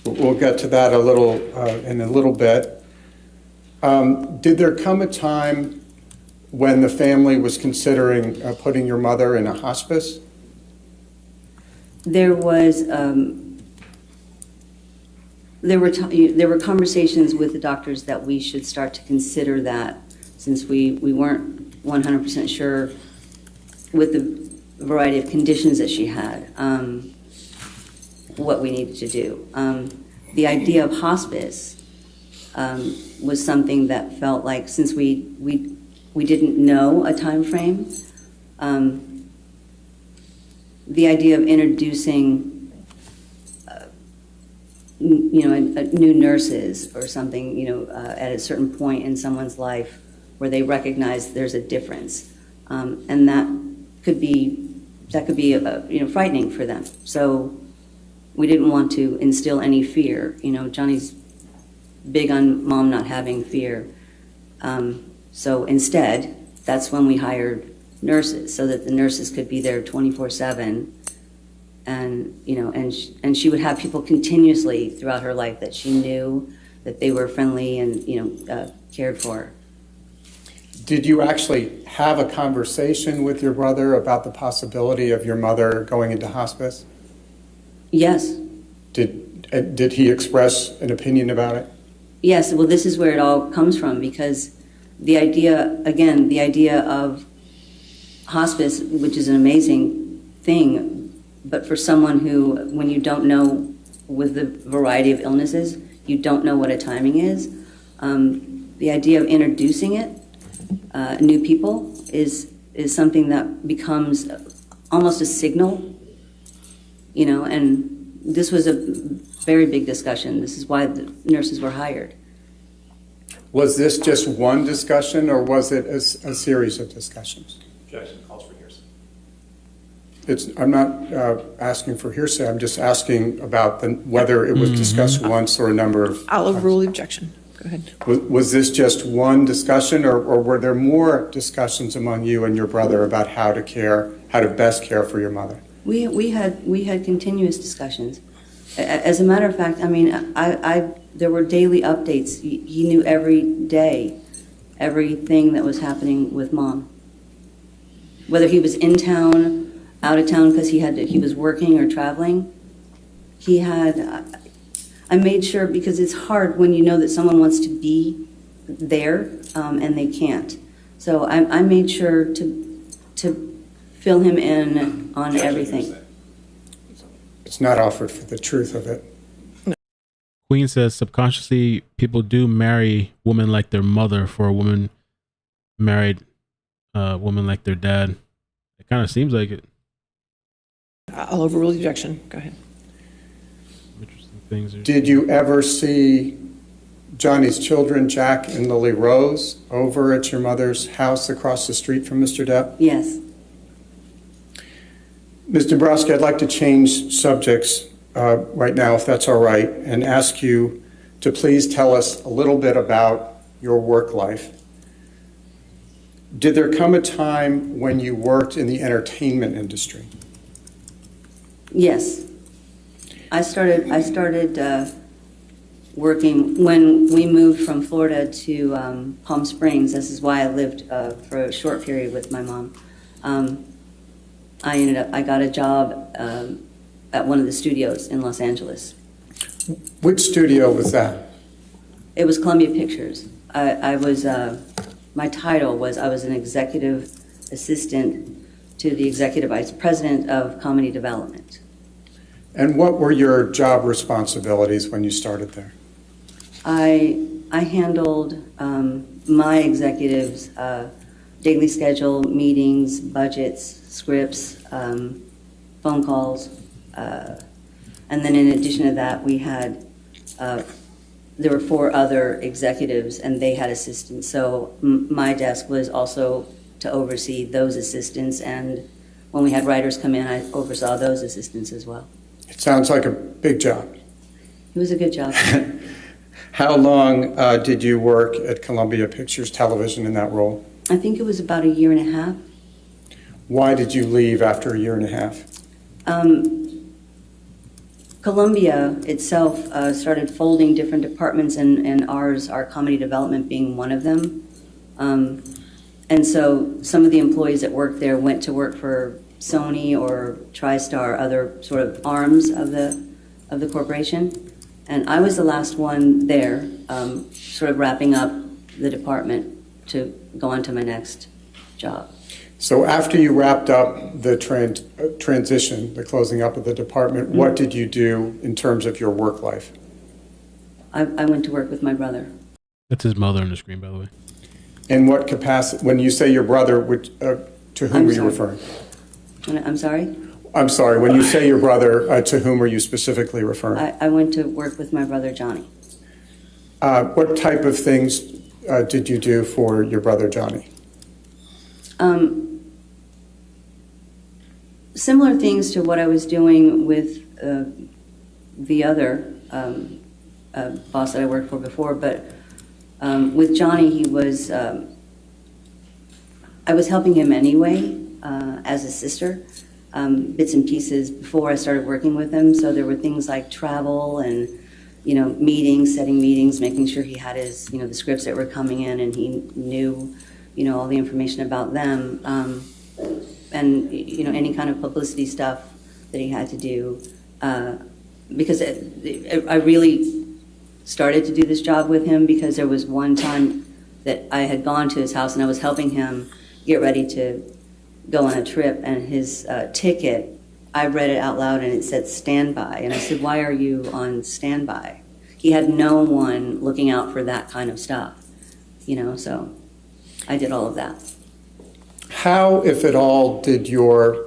Speaker 7: We'll get to that in a little bit. Did there come a time when the family was considering putting your mother in a hospice?
Speaker 9: There was. There were conversations with the doctors that we should start to consider that, since we weren't 100% sure with the variety of conditions that she had, what we needed to do. The idea of hospice was something that felt like, since we didn't know a time frame, the idea of introducing new nurses or something, at a certain point in someone's life where they recognize there's a difference, and that could be frightening for them. So we didn't want to instill any fear. Johnny's big on Mom not having fear. So instead, that's when we hired nurses, so that the nurses could be there 24/7. And and she would have people continuously throughout her life that she knew that they were friendly and cared for.
Speaker 7: Did you actually have a conversation with your brother about the possibility of your mother going into hospice?
Speaker 9: Yes.
Speaker 7: Did he express an opinion about it?
Speaker 9: Yes. Well, this is where it all comes from, because the idea of hospice, which is an amazing thing. But for someone who, when you don't know, with the variety of illnesses, you don't know what a timing is, the idea of introducing it, new people, is something that becomes almost a signal, and this was a very big discussion. This is why the nurses were hired.
Speaker 7: Was this just one discussion, or was it a series of discussions?
Speaker 10: Objection, calls for hearsay.
Speaker 7: I'm not asking for hearsay. I'm just asking about whether it was discussed once or a number of.
Speaker 4: I'll overrule the objection. Go ahead.
Speaker 7: Was this just one discussion, or were there more discussions among you and your brother about how to best care for your mother?
Speaker 9: We had continuous discussions. As a matter of fact, I mean, there were daily updates. He knew every day everything that was happening with Mom, whether he was in town, out of town because he was working or traveling. I made sure, because it's hard when you know that someone wants to be there and they can't. So I made sure to fill him in on everything.
Speaker 7: It's not offered for the truth of it.
Speaker 1: Queen says subconsciously people do marry women like their mother for a woman married woman like their dad. It kind of seems like it.
Speaker 4: I'll overrule the objection. Go ahead.
Speaker 1: Interesting things.
Speaker 7: Did you ever see Johnny's children, Jack and Lily Rose, over at your mother's house across the street from Mr. Depp?
Speaker 9: Yes.
Speaker 7: Ms. Dembrowski, I'd like to change subjects right now, if that's all right, and ask you to please tell us a little bit about your work life. Did there come a time when you worked in the entertainment industry?
Speaker 9: Yes. I started working when we moved from Florida to Palm Springs. This is why I lived for a short period with my mom. I got a job at one of the studios in Los Angeles.
Speaker 7: Which studio was that?
Speaker 9: It was Columbia Pictures. I was, my title was, I was an executive assistant to the executive vice president of comedy development.
Speaker 7: And what were your job responsibilities when you started there?
Speaker 9: I handled my executives' daily schedule, meetings, budgets, scripts, phone calls, and then in addition to that, we had there were 4 other executives, and they had assistants. So my desk was also to oversee those assistants, and when we had writers come in, I oversaw those assistants as well.
Speaker 7: It sounds like a big job.
Speaker 9: It was a good job.
Speaker 7: How long did you work at Columbia Pictures Television in that role?
Speaker 9: I think it was about 1.5 years.
Speaker 7: Why did you leave after 1.5 years?
Speaker 9: Columbia itself started folding different departments, and ours, our comedy development being one of them. And so some of the employees that worked there went to work for Sony or TriStar, other sort of arms of the corporation. And I was the last one there, sort of wrapping up the department to go on to my next job.
Speaker 7: So after you wrapped up the transition, the closing up of the department, what did you do in terms of your work life?
Speaker 9: I went to work with my brother.
Speaker 1: That's his mother on the screen, by the way.
Speaker 7: In what capacity? When you say your brother, to whom are you referring?
Speaker 9: I'm sorry?
Speaker 7: I'm sorry. When you say your brother, to whom are you specifically referring?
Speaker 9: I went to work with my brother, Johnny.
Speaker 7: What type of things did you do for your brother, Johnny?
Speaker 9: Similar things to what I was doing with the other boss that I worked for before, but with Johnny, he was, I was helping him anyway as a sister, bits and pieces before I started working with him. So there were things like travel and, meetings, setting meetings, making sure he had his, the scripts that were coming in and he knew, all the information about them. And, any kind of publicity stuff that he had to do. Because I really started to do this job with him because there was one time that I had gone to his house and I was helping him get ready to go on a trip, and his ticket, I read it out loud and it said standby. And I said, why are you on standby? He had no one looking out for that kind of stuff, so I did all of that.
Speaker 7: How, if at all, did your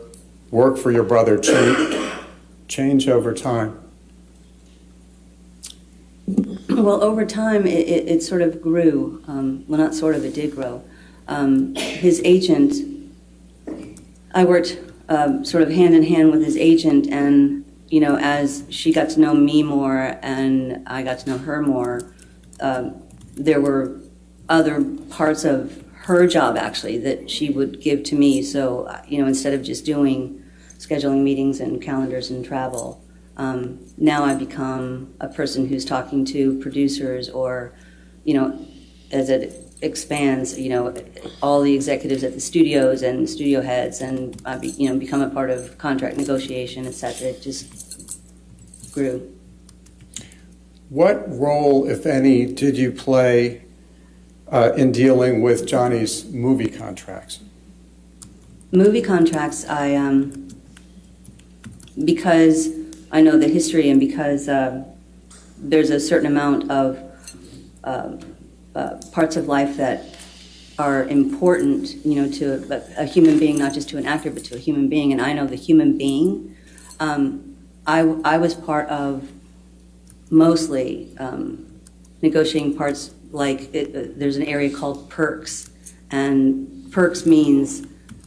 Speaker 7: work for your brother change over time?
Speaker 9: Well, over time, it sort of grew. Well, not sort of, it did grow. His agent, I worked sort of hand in hand with his agent, and, as she got to know me more and I got to know her more, there were other parts of her job, actually, that she would give to me. So, instead of just doing scheduling meetings and calendars and travel, now I've become a person who's talking to producers or, as it expands, all the executives at the studios and studio heads, and I become a part of contract negotiation, et cetera. It just grew.
Speaker 7: What role, if any, did you play in dealing with Johnny's movie contracts?
Speaker 9: Movie contracts, because I know the history and because there's a certain amount of parts of life that are important, to a human being, not just to an actor, but to a human being. And I know the human being. I was part of mostly negotiating parts like there's an area called perks, and perks means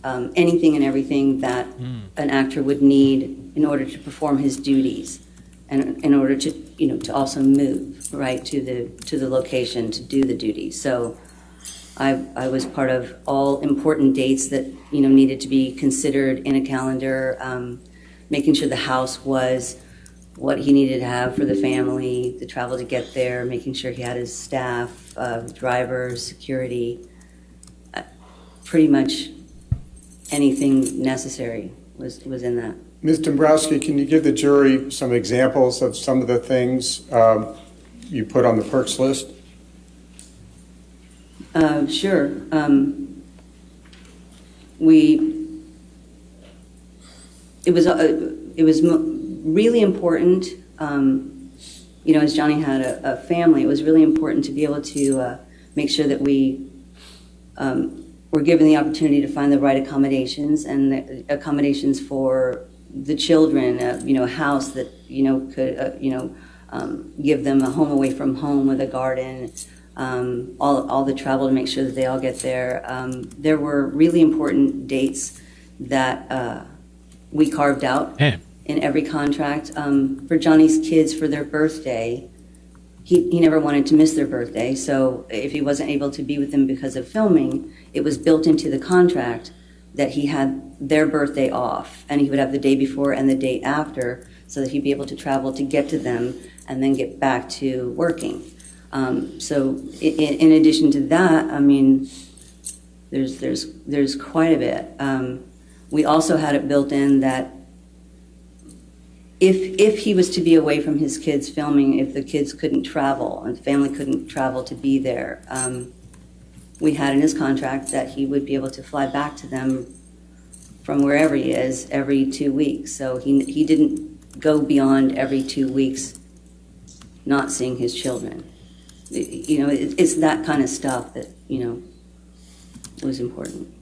Speaker 9: anything and everything that an actor would need in order to perform his duties, and in order to to also move right to the location to do the duties. So I was part of all important dates that needed to be considered in a calendar, making sure the house was what he needed to have for the family, the travel to get there, making sure he had his staff, drivers, security, pretty much anything necessary was in that.
Speaker 7: Ms. Dembrowski, can you give the jury some examples of some of the things you put on the perks list?
Speaker 9: Sure. It was really important, as Johnny had a family, it was really important to be able to make sure that we were given the opportunity to find the right accommodations and the accommodations for the children, a house that, could, give them a home away from home with a garden, all the travel to make sure that they all get there. There were really important dates that we carved out in every contract. For Johnny's kids, for their birthday, he never wanted to miss their birthday, so if he wasn't able to be with them because of filming, it was built into the contract that he had their birthday off, and he would have the day before and the day after, so that he'd be able to travel to get to them and then get back to working. So in addition to that, I mean, there's quite a bit. We also had it built in that if he was to be away from his kids filming, if the kids couldn't travel and the family couldn't travel to be there, we had in his contract that he would be able to fly back to them from wherever he is every 2 weeks. So he didn't go beyond every 2 weeks not seeing his children. It's that kind of stuff that, was important.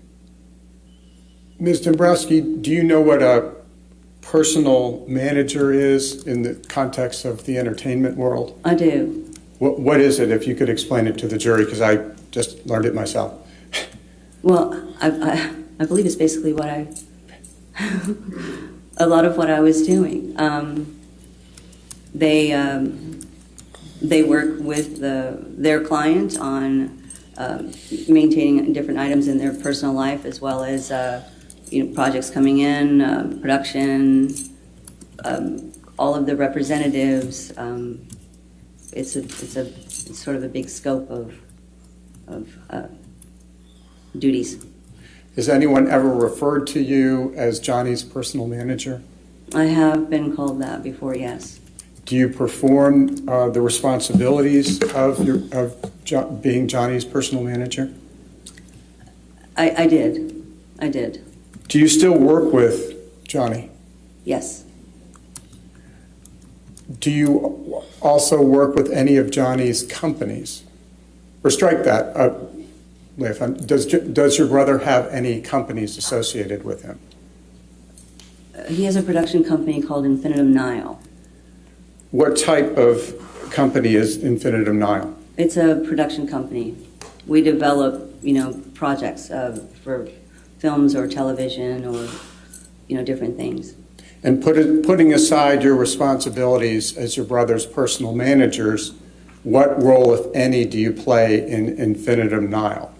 Speaker 7: Ms. Dembrowski, do you know what a personal manager is in the context of the entertainment world?
Speaker 9: I do.
Speaker 7: What is it, if you could explain it to the jury, because I just learned it myself.
Speaker 9: Well, I believe it's basically what a lot of what I was doing. They work with their client on maintaining different items in their personal life, as well as projects coming in, production, all of the representatives. It's sort of a big scope of duties.
Speaker 7: Has anyone ever referred to you as Johnny's personal manager?
Speaker 9: I have been called that before, yes.
Speaker 7: Do you perform the responsibilities of being Johnny's personal manager?
Speaker 9: I did.
Speaker 7: Do you still work with Johnny?
Speaker 9: Yes.
Speaker 7: Do you also work with any of Johnny's companies? Or strike that. Does your brother have any companies associated with him?
Speaker 9: He has a production company called Infinitum Nile.
Speaker 7: What type of company is Infinitum Nile?
Speaker 9: It's a production company. We develop, projects for films or television or, different things.
Speaker 7: And putting aside your responsibilities as your brother's personal managers, what role, if any, do you play in Infinitum Nile?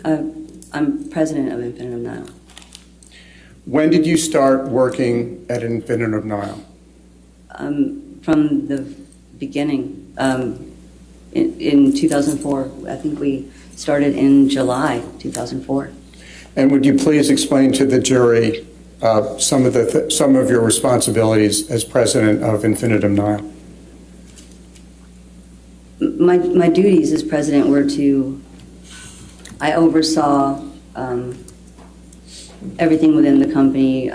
Speaker 9: I'm president of Infinitum Nile.
Speaker 7: When did you start working at Infinitum Nile?
Speaker 9: From the beginning. In 2004, I think we started in July 2004.
Speaker 7: And would you please explain to the jury some of your responsibilities as president of Infinitum Nile?
Speaker 9: My duties as president were I oversaw everything within the company,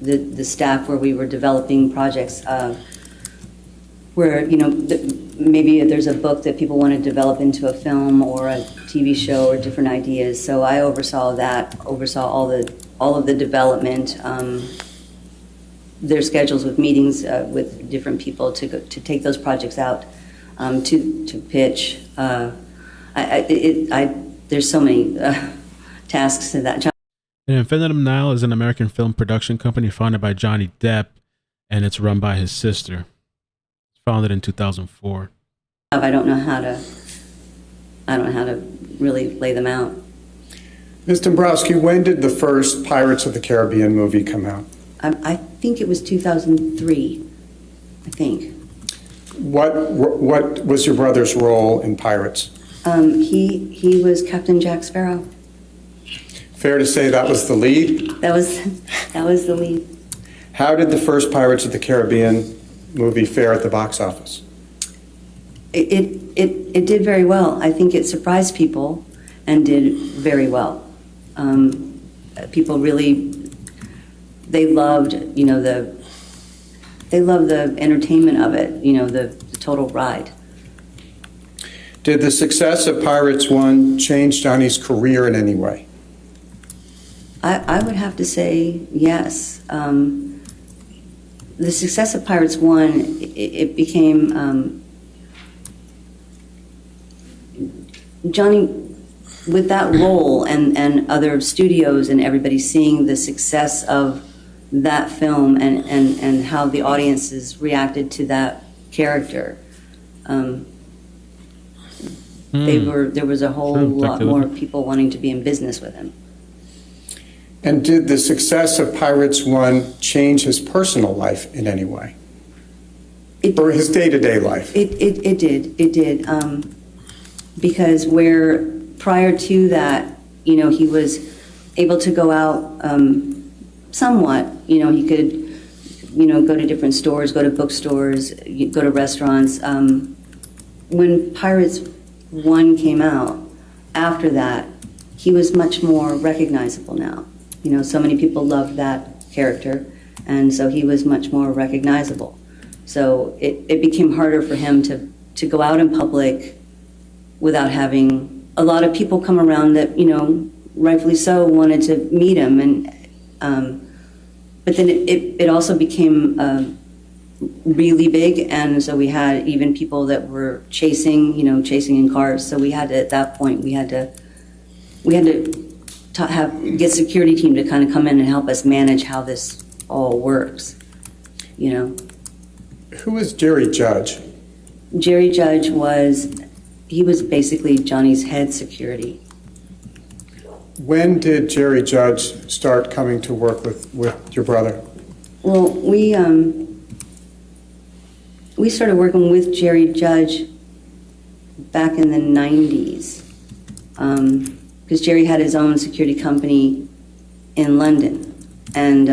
Speaker 9: the staff, where we were developing projects where, maybe there's a book that people want to develop into a film or a TV show or different ideas. So I oversaw that, all of the development, their schedules with meetings with different people to take those projects out, to pitch. There's so many tasks to that job.
Speaker 1: Infinitum Nile is an American film production company founded by Johnny Depp, and it's run by his sister. It's founded in 2004.
Speaker 9: I don't know how to really lay them out.
Speaker 7: Ms. Dembrowski, when did the first Pirates of the Caribbean movie come out?
Speaker 9: I think it was 2003, I think.
Speaker 7: What was your brother's role in Pirates?
Speaker 9: He was Captain Jack Sparrow.
Speaker 7: Fair to say that was the lead?
Speaker 9: That was the lead.
Speaker 7: How did the first Pirates of the Caribbean movie fare at the box office?
Speaker 9: It did very well. I think it surprised people and did very well. People really, they loved, they loved the entertainment of it, the total ride.
Speaker 7: Did the success of Pirates 1 change Johnny's career in any way?
Speaker 9: I would have to say yes. The success of Pirates 1, it became, Johnny, with that role and other studios and everybody seeing the success of that film and how the audiences reacted to that character, there was a whole lot more people wanting to be in business with him.
Speaker 7: And did the success of Pirates 1 change his personal life in any way? Or his day-to-day life?
Speaker 9: It did. Because where prior to that, he was able to go out somewhat. He could, go to different stores, go to bookstores, go to restaurants. When Pirates 1 came out, after that, he was much more recognizable now. So many people loved that character, and so he was much more recognizable. So it became harder for him to go out in public without having a lot of people come around that, rightfully so, wanted to meet him. But then it also became really big, and so we had even people that were chasing in cars. So we had to, at that point, we had to get security team to kind of come in and help us manage how this all works.
Speaker 7: Who is Jerry Judge?
Speaker 9: Jerry Judge was basically Johnny's head security.
Speaker 7: When did Jerry Judge start coming to work with your brother?
Speaker 9: Well, we started working with Jerry Judge back in the 90s. Because Jerry had his own security company in London. And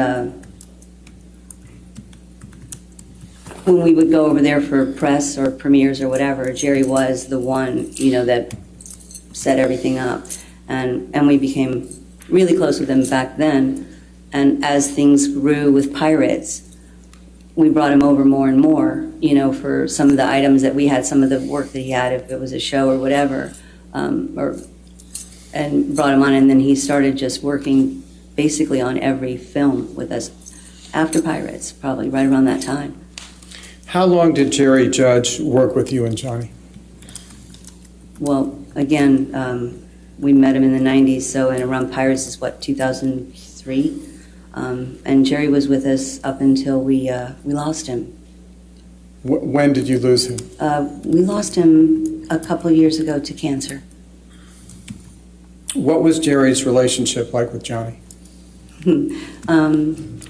Speaker 9: when we would go over there for press or premieres or whatever, Jerry was the one, that set everything up. And we became really close with him back then. And as things grew with Pirates, we brought him over more and more, for some of the items that we had, some of the work that he had, if it was a show or whatever, and brought him on, and then he started just working basically on every film with us after Pirates, probably right around that time.
Speaker 7: How long did Jerry Judge work with you and Johnny?
Speaker 9: Well, again, we met him in the 90s, so and around Pirates is 2003, and Jerry was with us up until we lost him.
Speaker 7: When did you lose him?
Speaker 9: We lost him a couple of years ago to cancer.
Speaker 7: What was Jerry's relationship like with Johnny?
Speaker 10: Objection,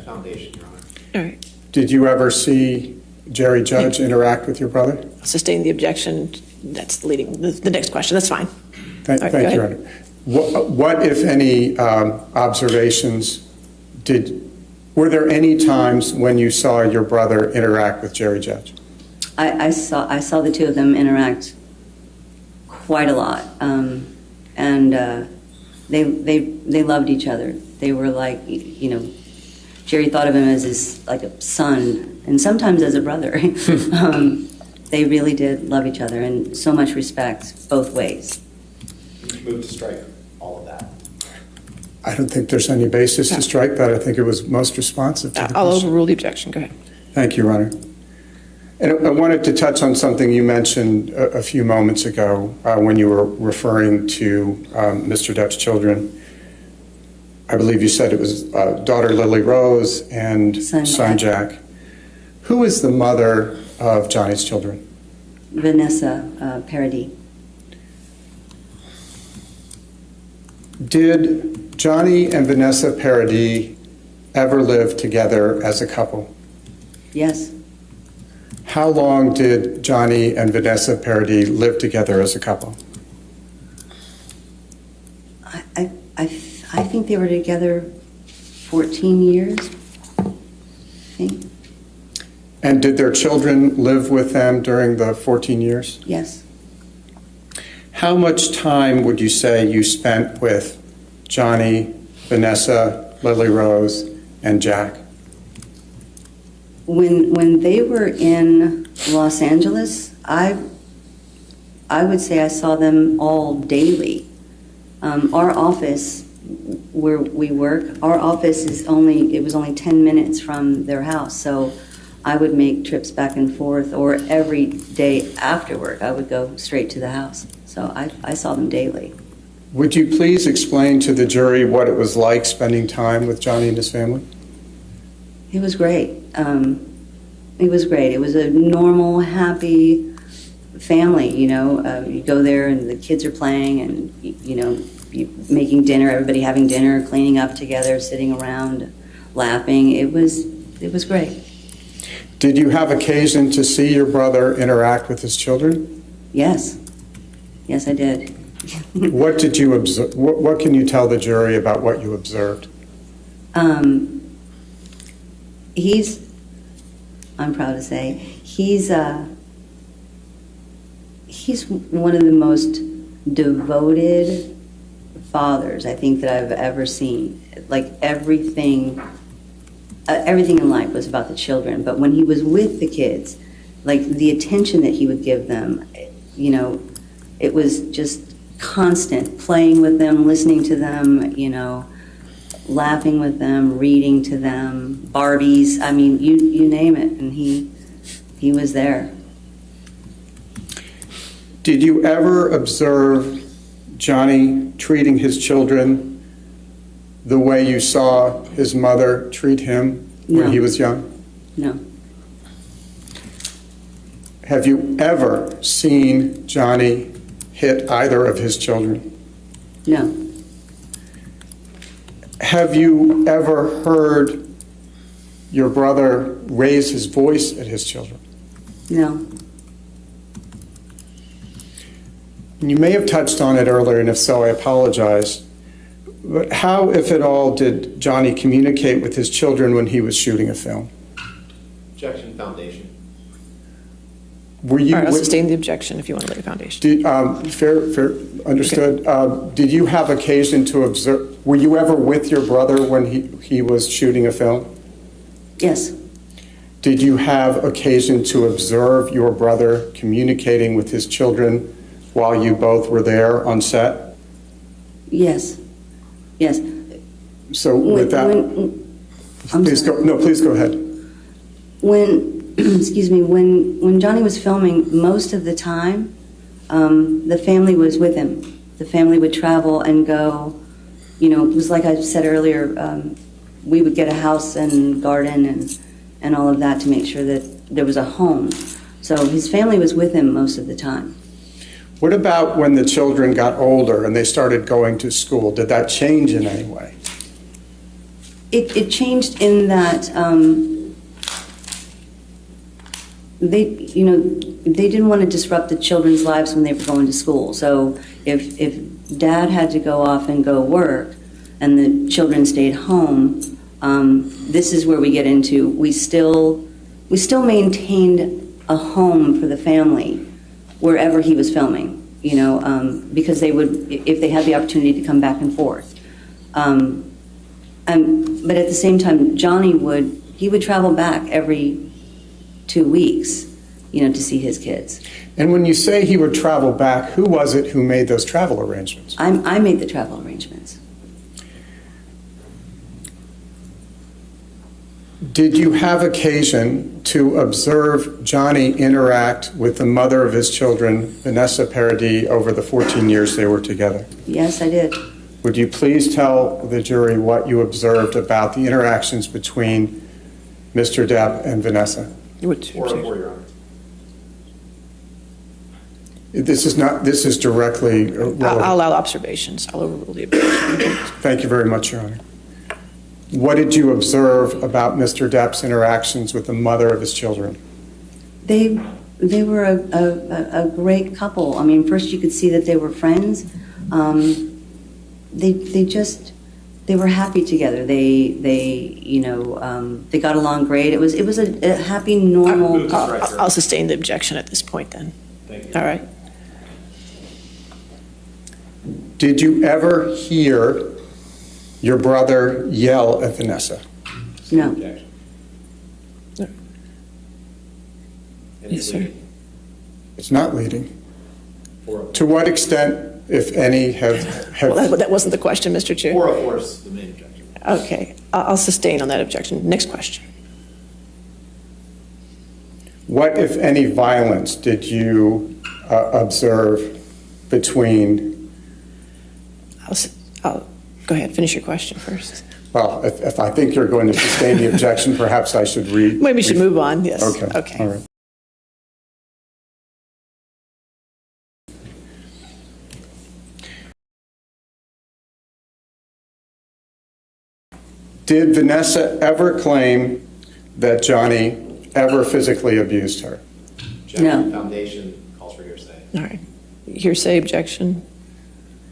Speaker 10: foundation, Your Honor.
Speaker 4: All right.
Speaker 7: Did you ever see Jerry Judge interact with your brother?
Speaker 4: Sustain the objection. That's leading the next question. That's fine.
Speaker 7: Thank you, Your Honor. What, if any, observations were there any times when you saw your brother interact with Jerry Judge?
Speaker 9: I saw the two of them interact quite a lot, and they loved each other. They were like, Jerry thought of him as his like a son, and sometimes as a brother. They really did love each other, and so much respect both ways.
Speaker 10: Move to strike all of that.
Speaker 7: I don't think there's any basis to strike that. I think it was most responsive to the
Speaker 4: I'll
Speaker 7: question.
Speaker 4: overrule the objection. Go ahead.
Speaker 7: Thank you, Your Honor. And I wanted to touch on something you mentioned a few moments ago when you were referring to Mr. Depp's children. I believe you said it was daughter Lily Rose and son Jack. Who is the mother of Johnny's children?
Speaker 9: Vanessa Paradis.
Speaker 7: Did Johnny and Vanessa Paradis ever live together as a couple?
Speaker 9: Yes.
Speaker 7: How long did Johnny and Vanessa Paradis live together as a couple?
Speaker 9: I think they were together 14 years, I think.
Speaker 7: And did their children live with them during the 14 years?
Speaker 9: Yes.
Speaker 7: How much time would you say you spent with Johnny, Vanessa, Lily Rose, and Jack?
Speaker 9: When they were in Los Angeles, I would say I saw them all daily. Our office, where we work, our office was only 10 minutes from their house, so I would make trips back and forth, or every day after work, I would go straight to the house. So I saw them daily.
Speaker 7: Would you please explain to the jury what it was like spending time with Johnny and his family?
Speaker 9: It was great. It was great. It was a normal, happy family, you know. You go there and the kids are playing and, you know, making dinner, everybody having dinner, cleaning up together, sitting around, laughing. It was great.
Speaker 7: Did you have occasion to see your brother interact with his children?
Speaker 9: Yes. Yes, I did.
Speaker 7: What did you observe? What can you tell the jury about what you observed?
Speaker 9: I'm proud to say, he's one of the most devoted fathers I think that I've ever seen. Like everything in life was about the children, but when he was with the kids, like the attention that he would give them, you know, it was just constant, playing with them, listening to them, you know, laughing with them, reading to them, Barbies, I mean, you name it, and he was there.
Speaker 7: Did you ever observe Johnny treating his children the way you saw his mother treat him when he was young?
Speaker 9: No.
Speaker 7: Have you ever seen Johnny hit either of his children?
Speaker 9: No.
Speaker 7: Have you ever heard your brother raise his voice at his children?
Speaker 9: No.
Speaker 7: You may have touched on it earlier, and if so, I apologize. But how, if at all, did Johnny communicate with his children when he was shooting a film?
Speaker 10: Objection, foundation.
Speaker 7: Were you?
Speaker 4: All right, I'll sustain the objection if you want to lay a foundation.
Speaker 7: Fair, understood. Okay. Did you have occasion to observe? Were you ever with your brother when he was shooting a film?
Speaker 9: Yes.
Speaker 7: Did you have occasion to observe your brother communicating with his children while you both were there on set?
Speaker 9: Yes. Yes.
Speaker 7: So with that, please go ahead.
Speaker 9: Excuse me, when Johnny was filming, most of the time, the family was with him. The family would travel and go, you know, it was like I said earlier, we would get a house and garden and all of that to make sure that there was a home. So his family was with him most of the time.
Speaker 7: What about when the children got older and they started going to school? Did that change in any way?
Speaker 9: It changed in that they didn't want to disrupt the children's lives when they were going to school. So if Dad had to go off and go work and the children stayed home, this is where we get into, we still maintained a home for the family wherever he was filming, you know, because they would, if they had the opportunity to come back and forth. But at the same time, Johnny would travel back every 2 weeks, you know, to see his kids.
Speaker 7: And when you say he would travel back, who was it who made those travel arrangements?
Speaker 9: I made the travel arrangements.
Speaker 7: Did you have occasion to observe Johnny interact with the mother of his children, Vanessa Paradis, over the 14 years they were together?
Speaker 9: Yes, I did.
Speaker 7: Would you please tell the jury what you observed about the interactions between Mr. Depp and Vanessa?
Speaker 10: Your Honor.
Speaker 7: This is directly relevant.
Speaker 4: I'll allow observations. I'll overrule the objection.
Speaker 7: Thank you very much, Your Honor. What did you observe about Mr. Depp's interactions with the mother of his children?
Speaker 9: They were a great couple. I mean, first you could see that they were friends. They just They were happy together. They they got along great. It was a happy, normal.
Speaker 4: I'll sustain the objection at this point then.
Speaker 10: Thank you.
Speaker 4: All right.
Speaker 7: Did you ever hear your brother yell at Vanessa?
Speaker 9: No.
Speaker 10: Objection. And
Speaker 4: Yes, sir.
Speaker 7: It's not leading. To what extent, if any, have
Speaker 4: Well, that wasn't the question, Mr. Chair.
Speaker 10: 404 is the main objection.
Speaker 4: Okay, I'll sustain on that objection. Next question.
Speaker 7: what, if any, violence did you observe between?
Speaker 4: I'll go ahead, finish your question first.
Speaker 7: Well, if I think you're going to sustain the objection, perhaps I should read.
Speaker 4: Maybe we should move on, yes.
Speaker 7: Okay. All right. Did Vanessa ever claim that Johnny ever physically abused her?
Speaker 10: Objection. Foundation calls for hearsay.
Speaker 4: All right. Hearsay objection.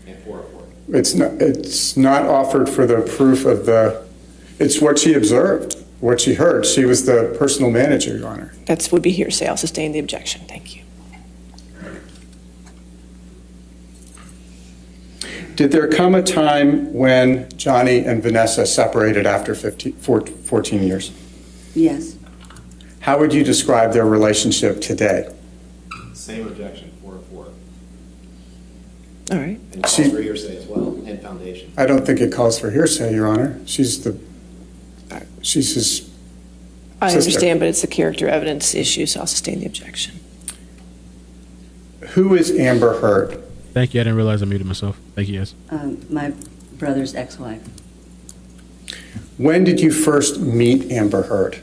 Speaker 10: And 404.
Speaker 7: It's not offered for the proof of it's what she observed, what she heard. She was the personal manager, Your Honor.
Speaker 4: That would be hearsay. I'll sustain the objection. Thank you.
Speaker 7: Did there come a time when Johnny and Vanessa separated after 14 years?
Speaker 9: Yes.
Speaker 7: How would you describe their relationship today?
Speaker 10: Same objection, 404.
Speaker 4: All right.
Speaker 10: And calls for hearsay as well, and foundation.
Speaker 7: I don't think it calls for hearsay, Your Honor. She's his
Speaker 4: I
Speaker 7: sister.
Speaker 4: understand, but it's a character evidence issue, so I'll sustain the objection.
Speaker 7: Who is Amber Heard?
Speaker 1: Thank you. I didn't realize I muted myself. Thank you, yes.
Speaker 9: My brother's ex-wife.
Speaker 7: When did you first meet Amber Heard?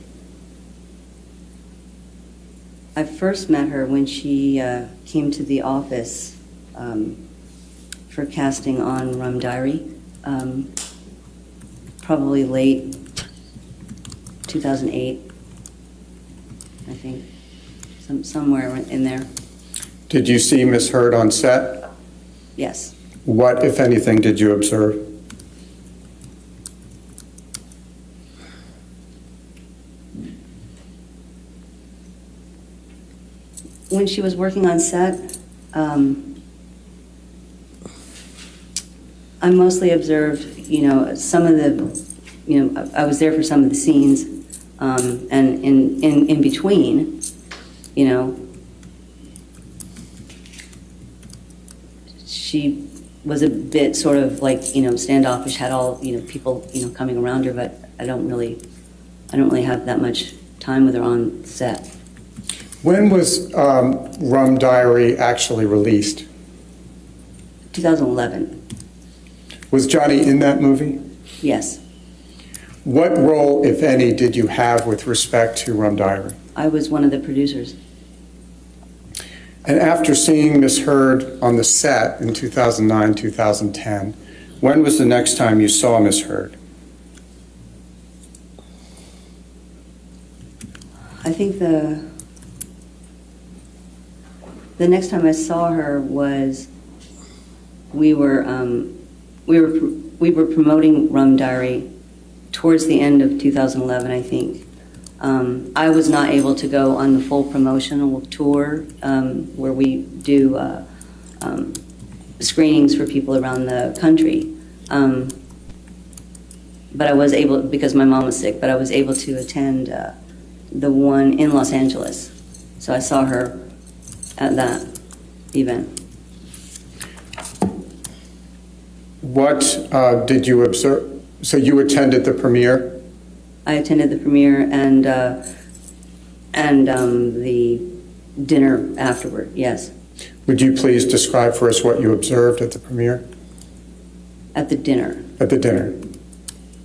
Speaker 9: I first met her when she came to the office for casting on Rum Diary, probably late 2008, I think, somewhere in there.
Speaker 7: Did you see Miss Heard on set?
Speaker 9: Yes.
Speaker 7: What, if anything, did you observe?
Speaker 9: When she was working on set, I mostly observed, some of the, I was there for some of the scenes, and in between, she was a bit sort of like, standoffish, had all, people, coming around her, but I don't really have that much time with her on set.
Speaker 7: When was Rum Diary actually released?
Speaker 9: 2011.
Speaker 7: Was Johnny in that movie?
Speaker 9: Yes.
Speaker 7: What role, if any, did you have with respect to Rum Diary?
Speaker 9: I was one of the producers.
Speaker 7: And after seeing Miss Heard on the set in 2009, 2010, when was the next time you saw Miss Heard?
Speaker 9: I think the next time I saw her was we were promoting Rum Diary towards the end of 2011, I think. I was not able to go on the full promotional tour where we do screenings for people around the country. But I was able, because my mom was sick, but I was able to attend the one in Los Angeles. So I saw her at that event.
Speaker 7: What did you observe? So you attended the premiere?
Speaker 9: I attended the premiere and the dinner afterward, yes.
Speaker 7: Would you please describe for us what you observed at the premiere?
Speaker 9: At the dinner.
Speaker 7: At the dinner.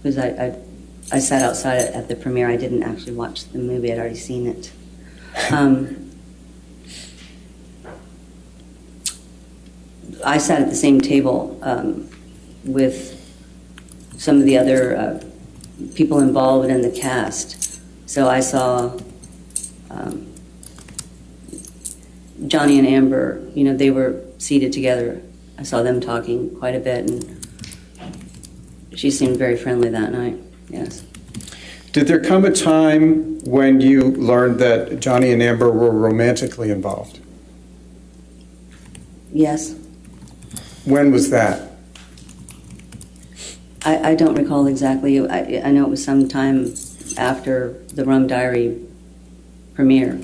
Speaker 9: Because I sat outside at the premiere. I didn't actually watch the movie. I'd already seen it. I sat at the same table with some of the other people involved in the cast. So I saw Johnny and Amber, they were seated together. I saw them talking quite a bit. And she seemed very friendly that night, yes.
Speaker 7: Did there come a time when you learned that Johnny and Amber were romantically involved?
Speaker 9: Yes.
Speaker 7: When was that?
Speaker 9: I don't recall exactly. I know it was sometime after the Rum Diary premiere.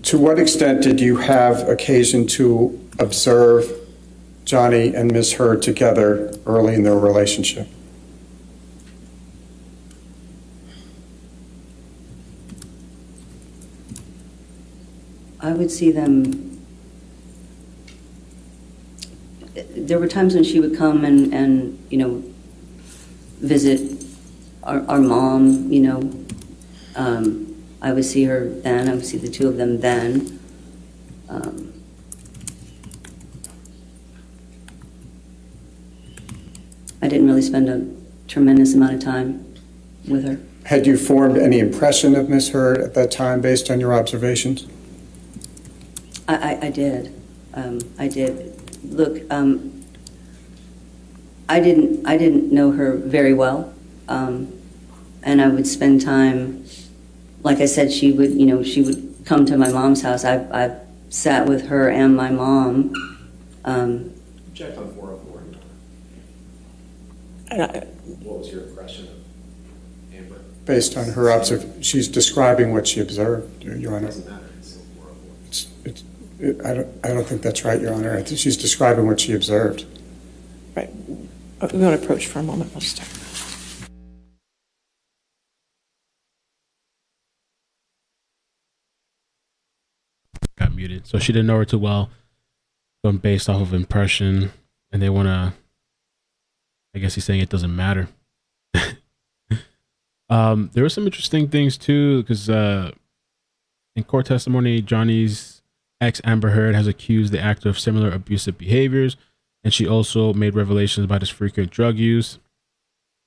Speaker 7: To what extent did you have occasion to observe Johnny and Miss Heard together early in their relationship?
Speaker 9: I would see them. There were times when she would come and you know, visit our mom, you know. I would see her then. I would see the two of them then. I didn't really spend a tremendous amount of time with her.
Speaker 7: Had you formed any impression of Miss Heard at that time based on your observations?
Speaker 9: I did. I did. Look, I didn't know her very well, and I would spend time. Like I said, she would come to my mom's house. I sat with her and my mom.
Speaker 10: Checked on 404. What was your impression of Amber?
Speaker 7: Based on her observation, she's describing what she observed, Your Honor.
Speaker 10: It doesn't matter. It's still 404.
Speaker 7: I don't think that's right, Your Honor. I think she's describing what she observed.
Speaker 4: Right. We want to approach for a moment. Let's start.
Speaker 1: Got muted. So she didn't know her too well, going based off of impression, and they want to, I guess he's saying it doesn't matter. There were some interesting things too, because in court testimony, Johnny's ex Amber Heard has accused the actor of similar abusive behaviors, and she also made revelations about his frequent drug use.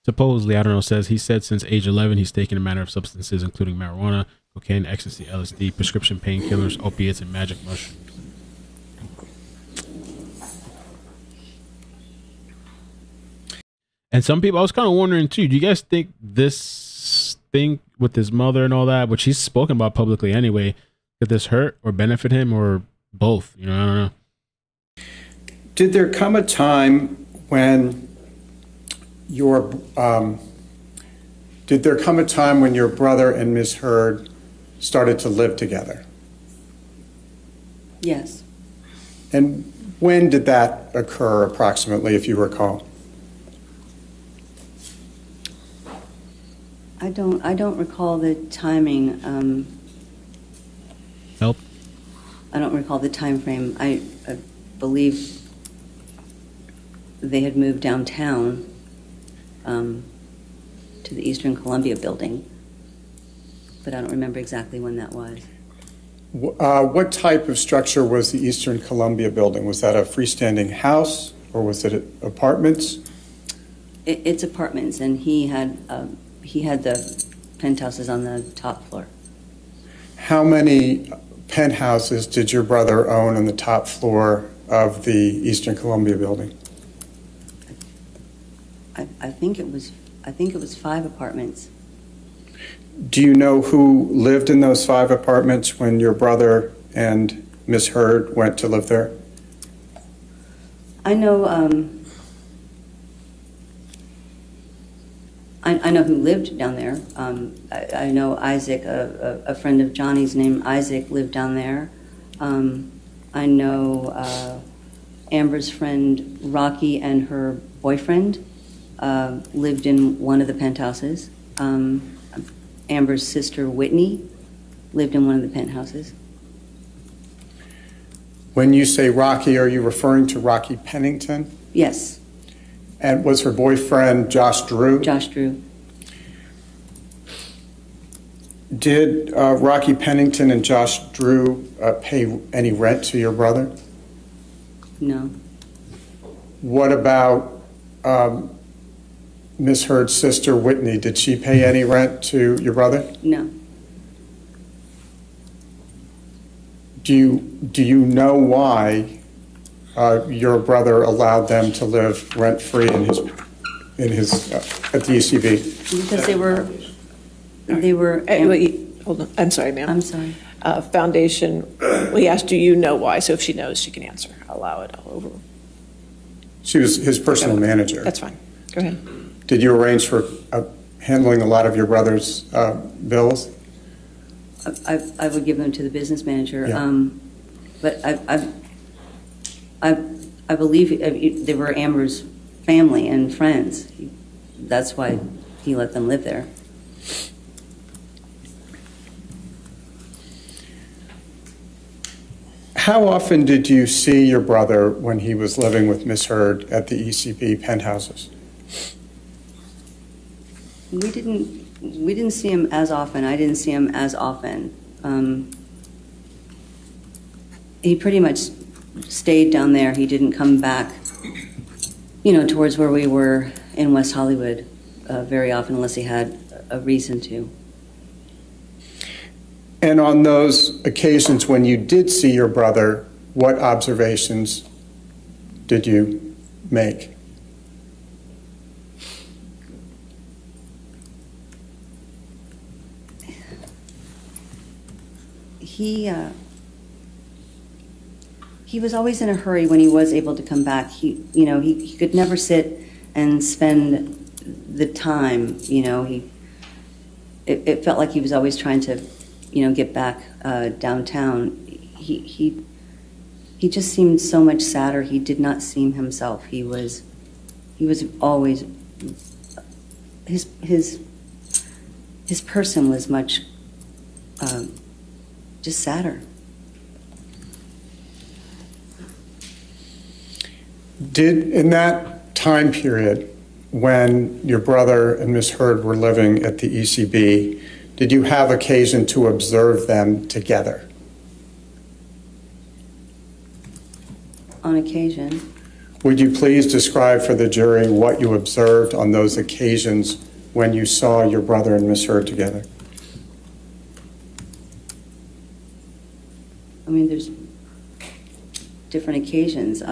Speaker 1: Supposedly, I don't know, says he said since age 11 he's taken a manner of substances including marijuana, cocaine, ecstasy, LSD, prescription painkillers, opiates, and magic mushrooms. And some people, I was kind of wondering too, do you guys think this thing with his mother and all that, which he's spoken about publicly anyway, could this hurt or benefit him or both? You know, I don't know.
Speaker 7: Did there come a time when your brother and Miss Heard started to live together?
Speaker 9: Yes.
Speaker 7: And when did that occur approximately, if you recall?
Speaker 9: I don't recall the timing.
Speaker 1: Help.
Speaker 9: I don't recall the time frame. I believe they had moved downtown to the Eastern Columbia building, but I don't remember exactly when that was.
Speaker 7: What type of structure was the Eastern Columbia building? Was that a freestanding house or was it apartments?
Speaker 9: It's apartments, and he had the penthouses on the top floor.
Speaker 7: How many penthouses did your brother own on the top floor of the Eastern Columbia building?
Speaker 9: I think it was 5 apartments.
Speaker 7: Do you know who lived in those 5 apartments when your brother and Miss Heard went to live there?
Speaker 9: I know. I know who lived down there. I know Isaac, a friend of Johnny's named Isaac, lived down there. I know Amber's friend Rocky and her boyfriend lived in one of the penthouses. Amber's sister Whitney lived in one of the penthouses.
Speaker 7: When you say Rocky, are you referring to Rocky Pennington?
Speaker 9: Yes.
Speaker 7: And was her boyfriend Josh Drew?
Speaker 9: Josh Drew.
Speaker 7: Did Rocky Pennington and Josh Drew pay any rent to your brother?
Speaker 9: No.
Speaker 7: What about Miss Heard's sister Whitney? Did she pay any rent to your brother?
Speaker 9: No.
Speaker 7: Do you know why your brother allowed them to live rent-free in his in his at the ECB?
Speaker 9: Because they were.
Speaker 4: Hold on. I'm sorry, ma'am.
Speaker 9: I'm sorry.
Speaker 4: Foundation, we asked, do you know why? So if she knows, she can answer. I'll allow it all over.
Speaker 7: She was his personal manager.
Speaker 4: That's fine. Go ahead.
Speaker 7: Did you arrange for handling a lot of your brother's bills?
Speaker 9: I would give them to the business manager.
Speaker 7: Yeah.
Speaker 9: But I believe they were Amber's family and friends. That's why he let them live there.
Speaker 7: How often did you see your brother when he was living with Miss Heard at the ECB penthouses?
Speaker 9: We didn't see him as often. I didn't see him as often. He pretty much stayed down there. He didn't come back, towards where we were in West Hollywood very often unless he had a reason to.
Speaker 7: And on those occasions when you did see your brother, what observations did you make?
Speaker 9: He was always in a hurry when he was able to come back. He could never sit and spend the time. It felt like he was always trying to, get back downtown. He just seemed so much sadder. He did not seem himself. He was always his person was much just sadder.
Speaker 7: In that time period when your brother and Miss Heard were living at the ECB, did you have occasion to observe them together?
Speaker 9: On occasion.
Speaker 7: Would you please describe for the jury what you observed on those occasions when you saw your brother and Miss Heard together?
Speaker 9: I mean, there's different occasions.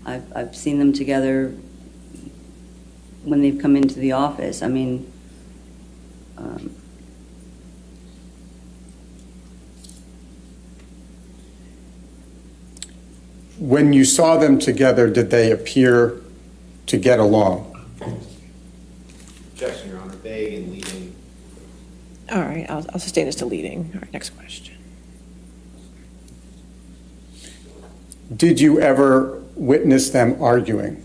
Speaker 9: I've seen them together when they've come into the office. I mean,
Speaker 7: when you saw them together, did they appear to get along?
Speaker 10: Objection, Your Honor. Vague and leading.
Speaker 4: All right, I'll sustain this to leading. All right, next question.
Speaker 7: Did you ever witness them arguing?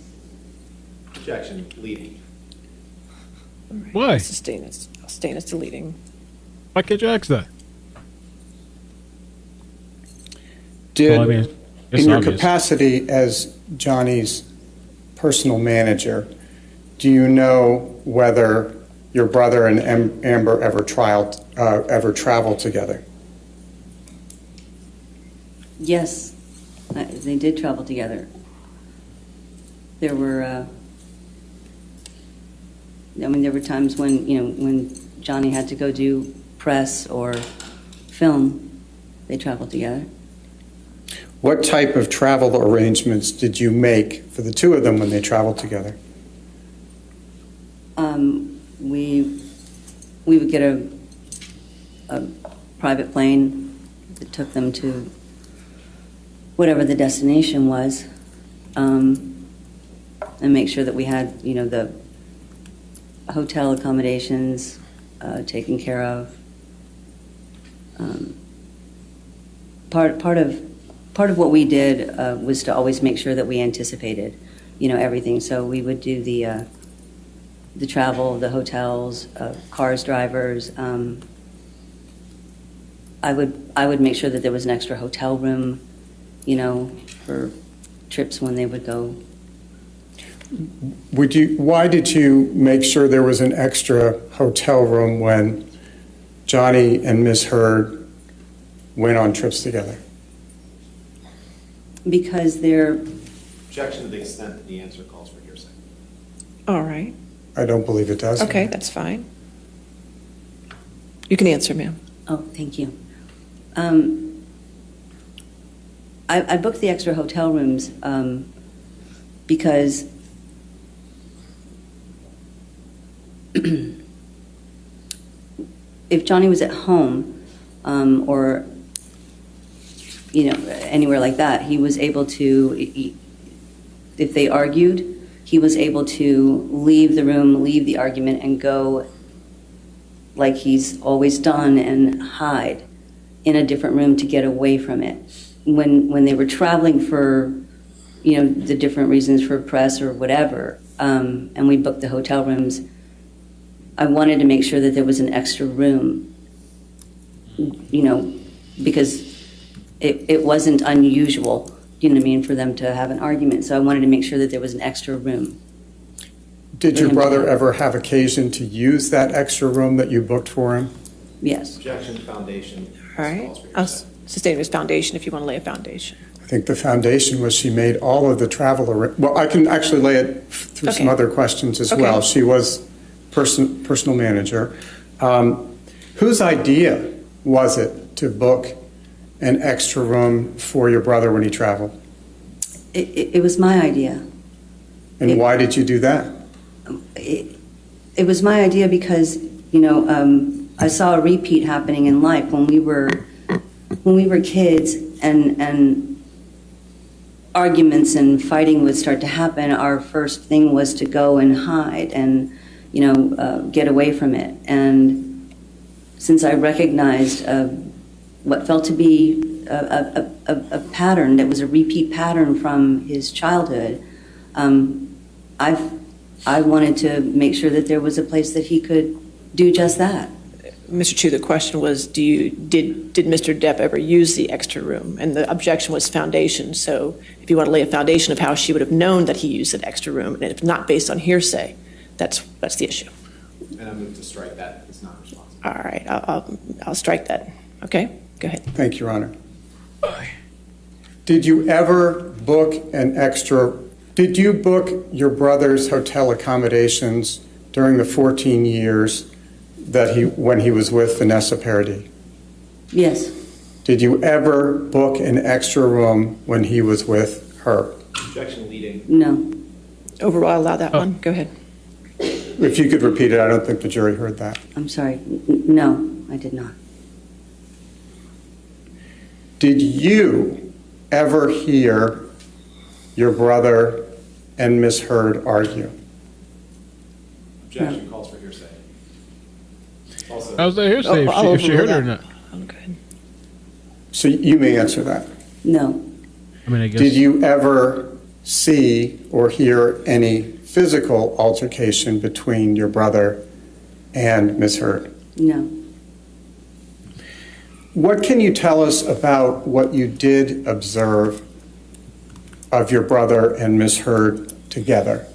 Speaker 10: Objection, leading.
Speaker 4: Right,
Speaker 1: Why?
Speaker 4: I'll sustain this to leading.
Speaker 1: Why can't you ask that?
Speaker 7: Did,
Speaker 1: it's
Speaker 7: in your
Speaker 1: obvious.
Speaker 7: capacity as Johnny's personal manager, do you know whether your brother and Amber ever traveled together?
Speaker 9: yes, they did travel together. There were, there were times when, when Johnny had to go do press or film, they traveled together.
Speaker 7: What type of travel arrangements did you make for the two of them when they traveled together?
Speaker 9: We would get a private plane that took them to whatever the destination was, and make sure that we had, the hotel accommodations taken care of. Part of what we did was to always make sure that we anticipated, everything. So we would do the travel, the hotels, cars, drivers. I would make sure that there was an extra hotel room, for trips when they would go.
Speaker 7: Why did you make sure there was an extra hotel room when Johnny and Miss Heard went on trips together?
Speaker 9: Because they're...
Speaker 10: Objection to the extent that the answer calls for hearsay.
Speaker 4: All right.
Speaker 7: I don't believe it does.
Speaker 4: Okay, that's fine. You can answer, ma'am.
Speaker 9: Oh, thank you. I booked the extra hotel rooms because if Johnny was at home or anywhere like that, he was able to, if they argued, he was able to leave the room, leave the argument, and go like he's always done and hide in a different room to get away from it. When they were traveling for, the different reasons for press or whatever, and we booked the hotel rooms, I wanted to make sure that there was an extra room, because it wasn't unusual, for them to have an argument. So I wanted to make sure that there was an extra room.
Speaker 7: Did your brother ever have occasion to use that extra room that you booked for him?
Speaker 9: Yes.
Speaker 10: Objection, foundation.
Speaker 4: All right. I'll sustain his foundation if you want to lay a foundation.
Speaker 7: I think the foundation was she made all of the travel. Well, I can actually lay it through some other questions as well. She was personal manager. Whose idea was it to book an extra room for your brother when he traveled?
Speaker 9: It was my idea.
Speaker 7: And why did you do that?
Speaker 9: It was my idea because, I saw a repeat happening in life when we were kids and arguments and fighting would start to happen. Our first thing was to go and hide and, get away from it. And since I recognized what felt to be a pattern that was a repeat pattern from his childhood, I wanted to make sure that there was a place that he could do just that.
Speaker 4: Mr. Chu, the question was, did Mr. Depp ever use the extra room? And the objection was foundation. So if you want to lay a foundation of how she would have known that he used that extra room, and if not based on hearsay, that's the issue.
Speaker 10: And I move to strike that. It's not responsible.
Speaker 4: All right, I'll strike that. Okay, go ahead.
Speaker 7: Thank you, Your Honor. Did you ever book did you book your brother's hotel accommodations during the 14 years when he was with Vanessa Paradis?
Speaker 9: Yes.
Speaker 7: Did you ever book an extra room when he was with her?
Speaker 10: Objection leading.
Speaker 9: No.
Speaker 4: Overall, I'll allow that one. Go ahead.
Speaker 7: If you could repeat it, I don't think the jury heard that.
Speaker 9: I'm sorry. No, I did not.
Speaker 7: Did you ever hear your brother and Miss Heard argue?
Speaker 10: Objection calls for hearsay. Also,
Speaker 1: I was there hearsay if she heard it or not.
Speaker 4: Okay.
Speaker 7: So you may answer that.
Speaker 9: No.
Speaker 1: I guess.
Speaker 7: Did you ever see or hear any physical altercation between your brother and Miss Heard?
Speaker 9: No.
Speaker 7: What can you tell us about what you did observe of your brother and Miss Heard together?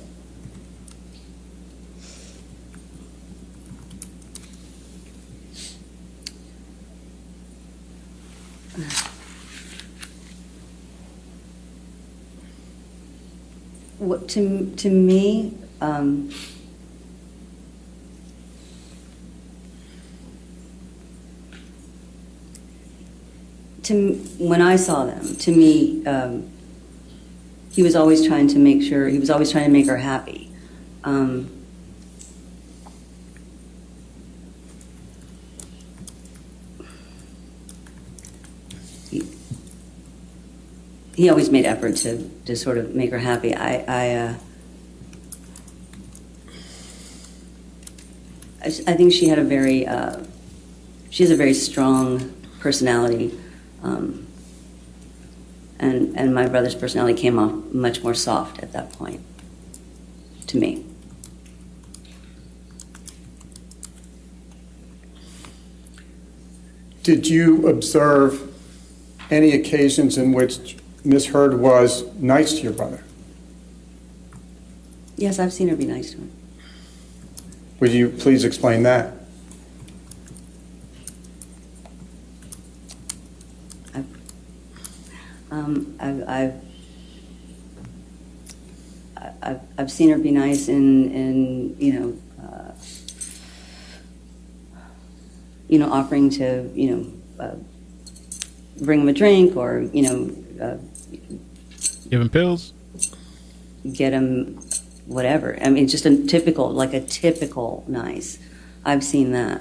Speaker 9: What to me, when I saw them, to me, he was always trying to make her happy. He always made effort to sort of make her happy. I think she has a very strong personality, and my brother's personality came off much more soft at that point, to me.
Speaker 7: Did you observe any occasions in which Miss Heard was nice to your brother?
Speaker 9: Yes, I've seen her be nice to him.
Speaker 7: Would you please explain that?
Speaker 9: I've seen her be nice in offering to bring him a drink or
Speaker 1: giving pills.
Speaker 9: get him whatever. I mean, just a typical nice. I've seen that.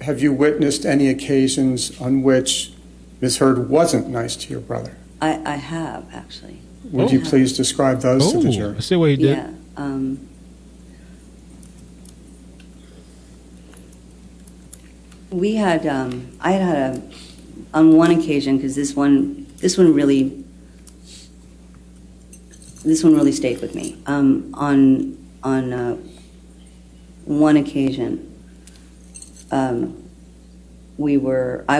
Speaker 7: Have you witnessed any occasions on which Ms. Heard wasn't nice to your brother?
Speaker 9: I have, actually.
Speaker 7: Would you please describe those to the jury?
Speaker 1: I see what he did.
Speaker 9: Yeah. We had, I had on one occasion, because this one really stayed with me. On one occasion, I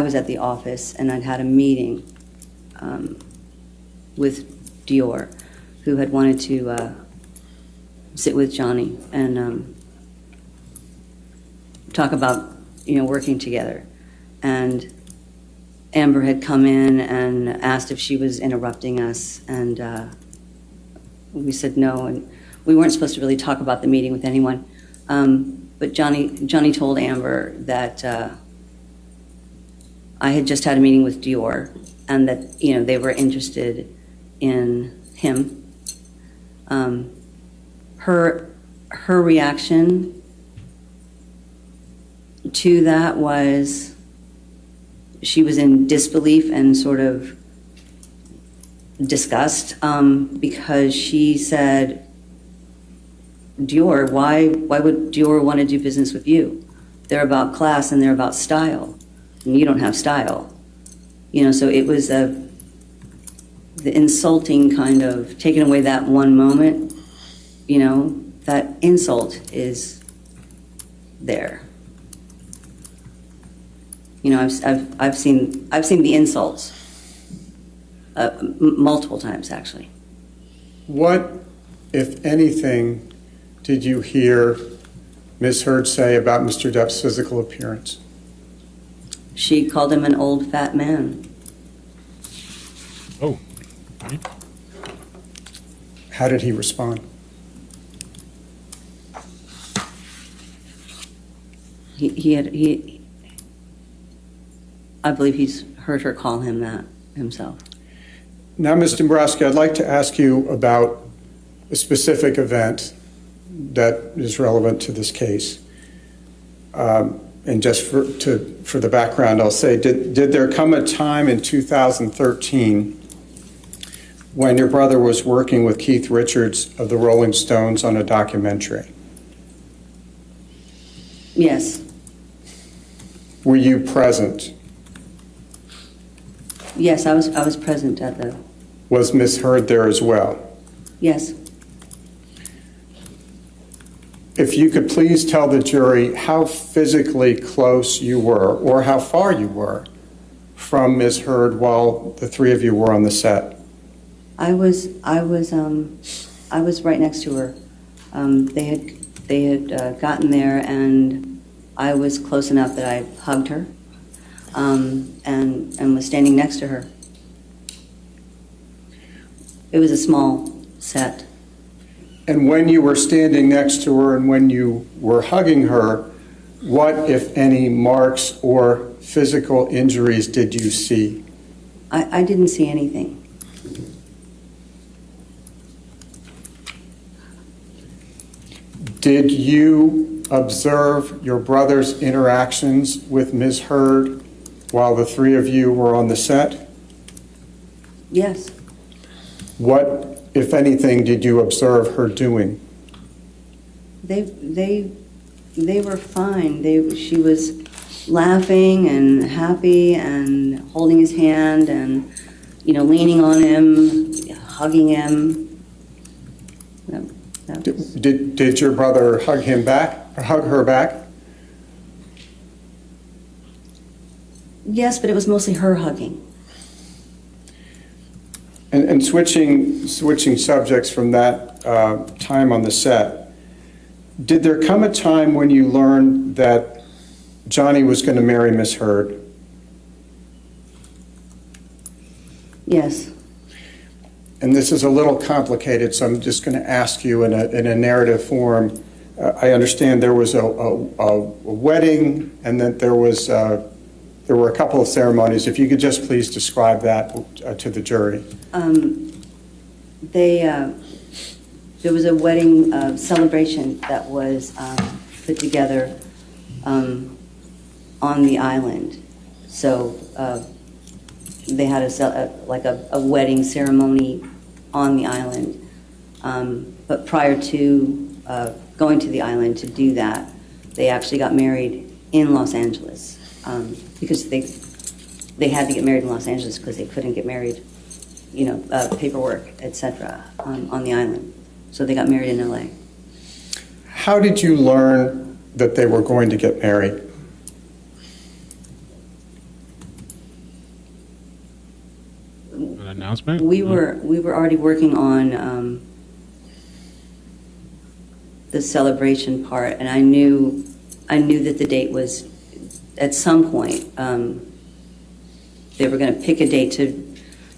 Speaker 9: was at the office and I'd had a meeting with Dior, who had wanted to sit with Johnny and talk about, working together. And Amber had come in and asked if she was interrupting us, and we said no, and we weren't supposed to really talk about the meeting with anyone. But Johnny told Amber that I had just had a meeting with Dior, and that they were interested in him. Her reaction to that was she was in disbelief and sort of disgust, because she said, Dior, why would Dior want to do business with you? They're about class and they're about style, and you don't have style. So it was the insulting kind of taking away that one moment, that insult is there. I've seen the insults multiple times, actually.
Speaker 7: What, if anything, did you hear Ms. Heard say about Mr. Depp's physical appearance?
Speaker 9: She called him an old fat man.
Speaker 1: Oh.
Speaker 7: How did he respond?
Speaker 9: I believe he's heard her call him that himself.
Speaker 7: Now, Ms. Dembrowski, I'd like to ask you about a specific event that is relevant to this case. And just for the background, I'll say, did there come a time in 2013 when your brother was working with Keith Richards of the Rolling Stones on a documentary?
Speaker 9: Yes.
Speaker 7: Were you present?
Speaker 9: Yes, I was present at the...
Speaker 7: Was Ms. Heard there as well?
Speaker 9: Yes.
Speaker 7: If you could please tell the jury how physically close you were, or how far you were from Ms. Heard while the three of you were on the set.
Speaker 9: I was right next to her. They had gotten there, and I was close enough that I hugged her, and was standing next to her. It was a small set.
Speaker 7: And when you were standing next to her and when you were hugging her, what, if any, marks or physical injuries did you see?
Speaker 9: I didn't see anything.
Speaker 7: Did you observe your brother's interactions with Ms. Heard while the three of you were on the set?
Speaker 9: Yes.
Speaker 7: What, if anything, did you observe her doing?
Speaker 9: They were fine. She was laughing and happy and holding his hand and, leaning on him, hugging him.
Speaker 7: Did your brother hug him back or hug her back?
Speaker 9: Yes, but it was mostly her hugging.
Speaker 7: And switching subjects from that time on the set, did there come a time when you learned that Johnny was going to marry Miss Heard?
Speaker 9: Yes.
Speaker 7: And this is a little complicated, so I'm just going to ask you in a narrative form. I understand there was a wedding, and that there were a couple of ceremonies. If you could just please describe that to the jury.
Speaker 9: There was a wedding celebration that was put together on the island. So they had a wedding ceremony on the island. But prior to going to the island to do that, they actually got married in Los Angeles because they had to get married in Los Angeles because they couldn't get married, paperwork, etc. on the island. So they got married in LA.
Speaker 7: How did you learn that they were going to get married?
Speaker 1: An announcement?
Speaker 9: We were already working on the celebration part, and I knew that the date was at some point they were going to pick a date to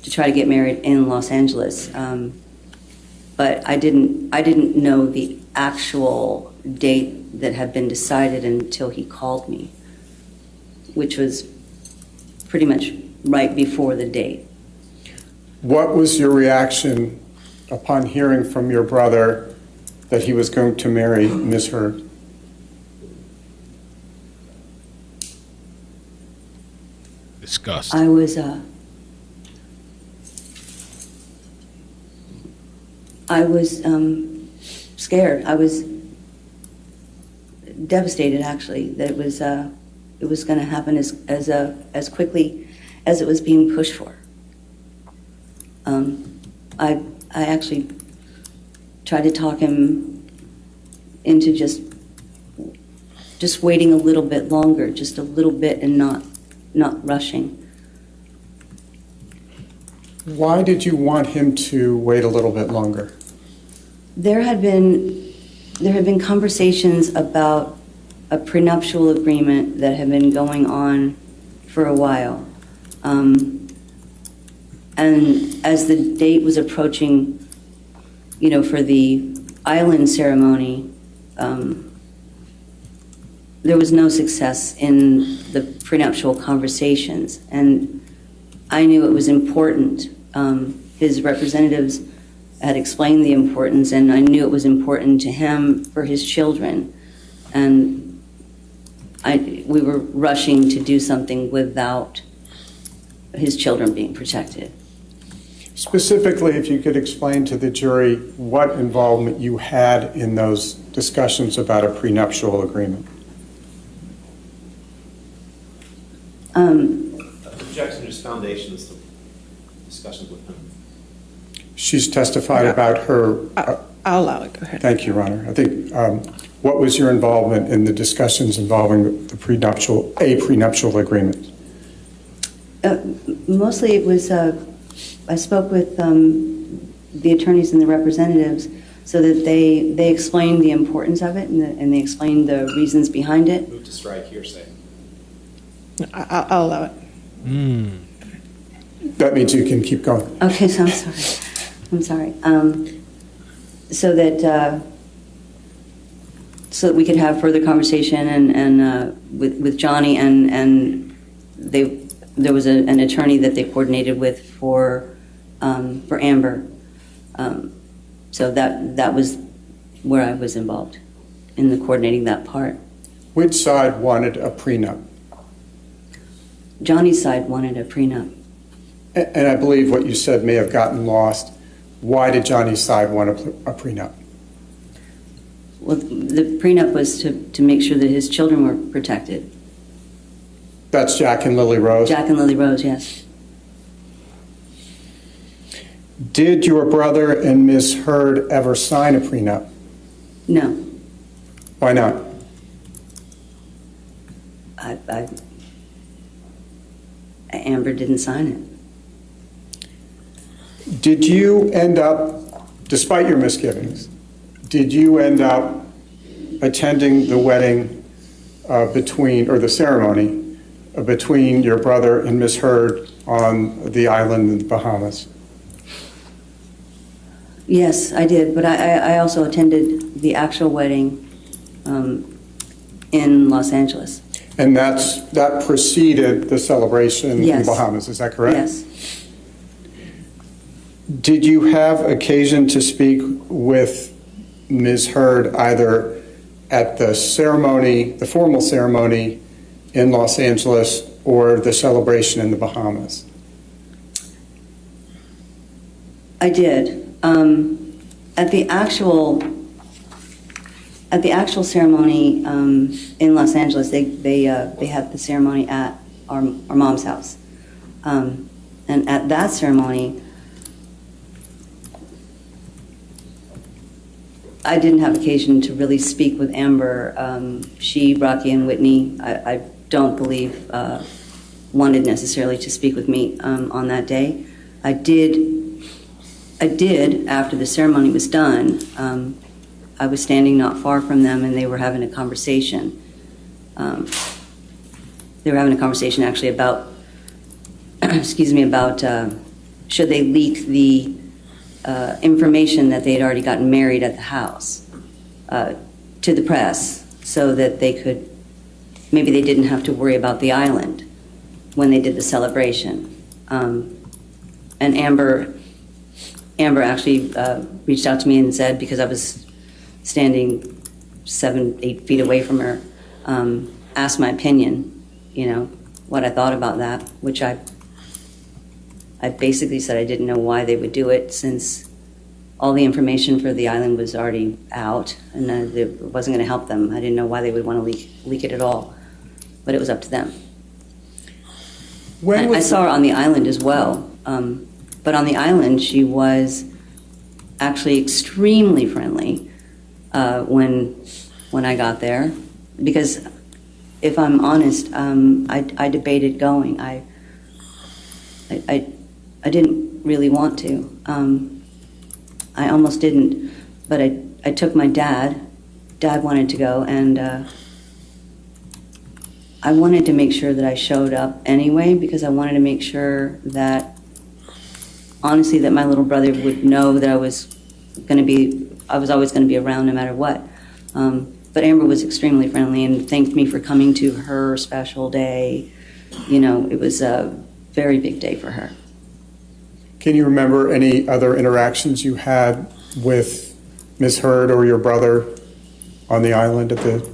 Speaker 9: try to get married in Los Angeles, but I didn't know the actual date that had been decided until he called me, which was pretty much right before the date.
Speaker 7: What was your reaction upon hearing from your brother that he was going to marry Ms. Heard?
Speaker 1: Disgust.
Speaker 9: I was scared. I was devastated, actually, that it was going to happen as quickly as it was being pushed for. I actually tried to talk him into just waiting a little bit longer, just a little bit, and not rushing.
Speaker 7: Why did you want him to wait a little bit longer?
Speaker 9: There had been conversations about a prenuptial agreement that had been going on for a while. And as the date was approaching, for the island ceremony, there was no success in the prenuptial conversations. And I knew it was important. His representatives had explained the importance, and I knew it was important to him for his children. And we were rushing to do something without his children being protected.
Speaker 7: Specifically, if you could explain to the jury what involvement you had in those discussions about a prenuptial agreement.
Speaker 10: Objection to foundations, discussions with him.
Speaker 7: She's testified about her.
Speaker 4: I'll allow it. Go ahead.
Speaker 7: Thank you, Your Honor. I think, what was your involvement in the discussions involving the prenuptial agreement?
Speaker 9: Mostly it was, I spoke with the attorneys and the representatives so that they explained the importance of it and they explained the reasons behind it.
Speaker 10: Move to strike hearsay.
Speaker 4: I'll allow it.
Speaker 7: That means you can keep going.
Speaker 9: Okay, so I'm sorry. So that we could have further conversation and with Johnny and there was an attorney that they coordinated with for Amber. So that was where I was involved in the coordinating that part.
Speaker 7: Which side wanted a prenup?
Speaker 9: Johnny's side wanted a prenup.
Speaker 7: And I believe what you said may have gotten lost. Why did Johnny's side want a prenup?
Speaker 9: Well, the prenup was to make sure that his children were protected.
Speaker 7: That's Jack and Lily Rose?
Speaker 9: Jack and Lily Rose, yes.
Speaker 7: Did your brother and Ms. Heard ever sign a prenup?
Speaker 9: No.
Speaker 7: Why not?
Speaker 9: Amber didn't sign it.
Speaker 7: Did you end up, despite your misgivings, did you end up attending the wedding the ceremony between your brother and Ms. Heard on the island in the Bahamas?
Speaker 9: Yes, I did, but I also attended the actual wedding in Los Angeles.
Speaker 7: And that preceded the celebration in the Bahamas, is that correct?
Speaker 9: Yes.
Speaker 7: Did you have occasion to speak with Ms. Heard either at the ceremony, the formal ceremony in Los Angeles, or the celebration in the Bahamas?
Speaker 9: I did. At the actual ceremony in Los Angeles, they had the ceremony at our mom's house, and at that ceremony, I didn't have occasion to really speak with Amber. She, Rocky, and Whitney, I don't believe wanted necessarily to speak with me on that day. I did after the ceremony was done. I was standing not far from them, and they were having a conversation. They were having a conversation actually about, about should they leak the information that they had already gotten married at the house to the press, so that they could, maybe they didn't have to worry about the island when they did the celebration. And Amber actually reached out to me and said, because I was standing 7-8 feet away from her, asked my opinion, what I thought about that, which I basically said I didn't know why they would do it, since all the information for the island was already out, and it wasn't going to help them. I didn't know why they would want to leak it at all, but it was up to them. I saw her on the island as well, but on the island she was actually extremely friendly when I got there, because if I'm honest, I debated going. I didn't really want to. I almost didn't, but I took my dad. Dad wanted to go, and I wanted to make sure that I showed up anyway, because I wanted to make sure that, honestly, that my little brother would know that I was always going to be around no matter what. But Amber was extremely friendly and thanked me for coming to her special day. It was a very big day for her.
Speaker 7: Can you remember any other interactions you had with Ms. Heard or your brother on the island at the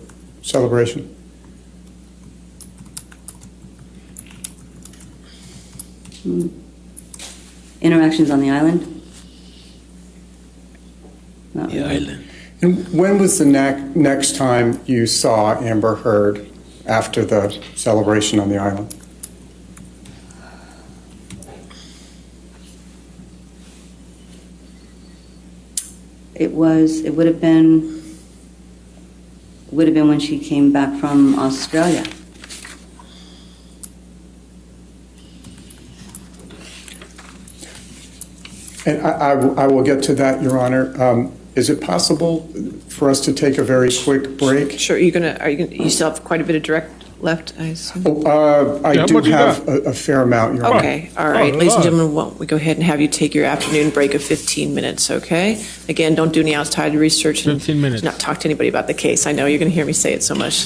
Speaker 7: celebration?
Speaker 9: Interactions on the island? Not
Speaker 7: The
Speaker 9: really.
Speaker 7: island. And when was the next time you saw Amber Heard after the celebration on the island?
Speaker 9: It would have been when she came back from Australia.
Speaker 7: And I will get to that, Your Honor. Is it possible for us to take a very quick break?
Speaker 4: Sure. You still have quite a bit of direct left, I assume?
Speaker 7: I do have a fair amount, Your Honor.
Speaker 4: Okay, all right. Ladies and gentlemen, why don't we go ahead and have you take your afternoon break of 15 minutes, okay? Again, don't do any outside research.
Speaker 1: 15 minutes.
Speaker 4: Not talk to anybody about the case. I know you're going to hear me say it so much.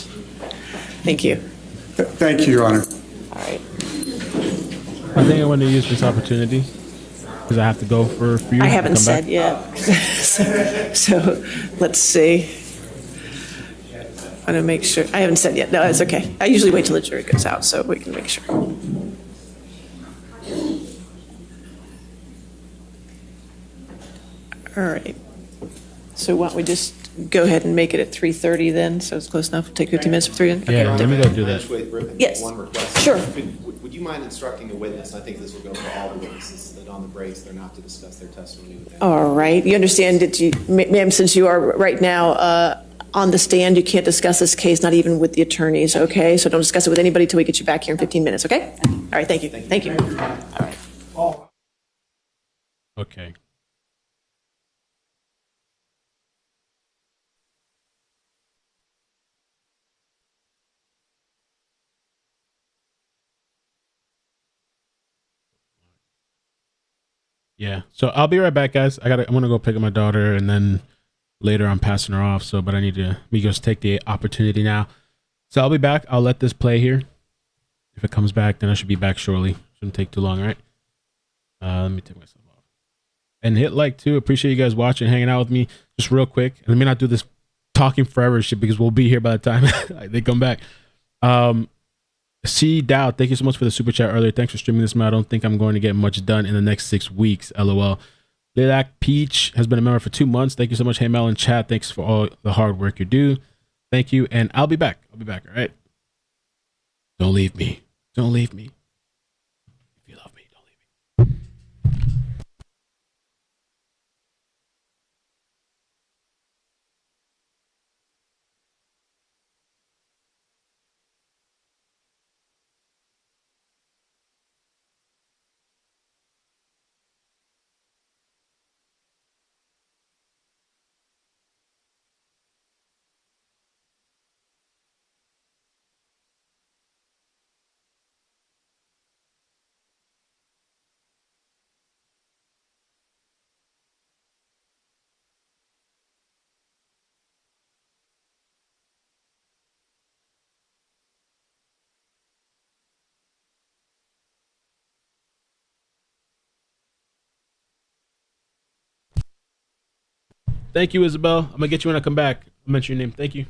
Speaker 4: Thank you.
Speaker 7: Thank you, Your Honor.
Speaker 4: All right.
Speaker 1: I think I want to use this opportunity, because I have to go for a few.
Speaker 4: I haven't said yet. So let's see. I want to make sure. I haven't said yet. No, it's okay. I usually wait till the jury goes out so we can make sure. All right. So why don't we just go ahead and make it at 3:30 then? So it's close enough. Take 15 minutes for 3. Okay.
Speaker 1: Yeah, let me go do that.
Speaker 4: Yes.
Speaker 10: One request.
Speaker 4: Sure.
Speaker 10: Would you mind instructing a witness? I think this will go for all the witnesses, that on the breaks they're not to discuss their testimony with anyone.
Speaker 4: All right. You understand that ma'am, since you are right now on the stand, you can't discuss this case, not even with the attorneys, okay? So don't discuss it with anybody till we get you back here in 15 minutes, okay? All right, thank you. Thank you. All right.
Speaker 1: Okay. Yeah. So I'll be right back, guys. I'm gonna go pick up my daughter, and then later I'm passing her off. So, but I need to just take the opportunity now. So I'll be back. I'll let this play here. If it comes back, then I should be back shortly. Shouldn't take too long, right? Let me take myself off. and hit like too. Appreciate you guys watching, hanging out with me. Just real quick, and let me not do this talking forever shit because we'll be here by the time they come back. C Dow, thank you so much for the super chat earlier. Thanks for streaming this, man. I don't think I'm going to get much done in the next 6 weeks. LOL. Lilac Peach has been a member for 2 months. Thank you so much. Hey Mel and chat. Thanks for all the hard work you do. Thank you, and I'll be back. All right. Don't leave me. Don't leave me. If you love me, don't leave me. Thank you, Isabel. I'm gonna get you when I come back. I'll mention your name. Thank you.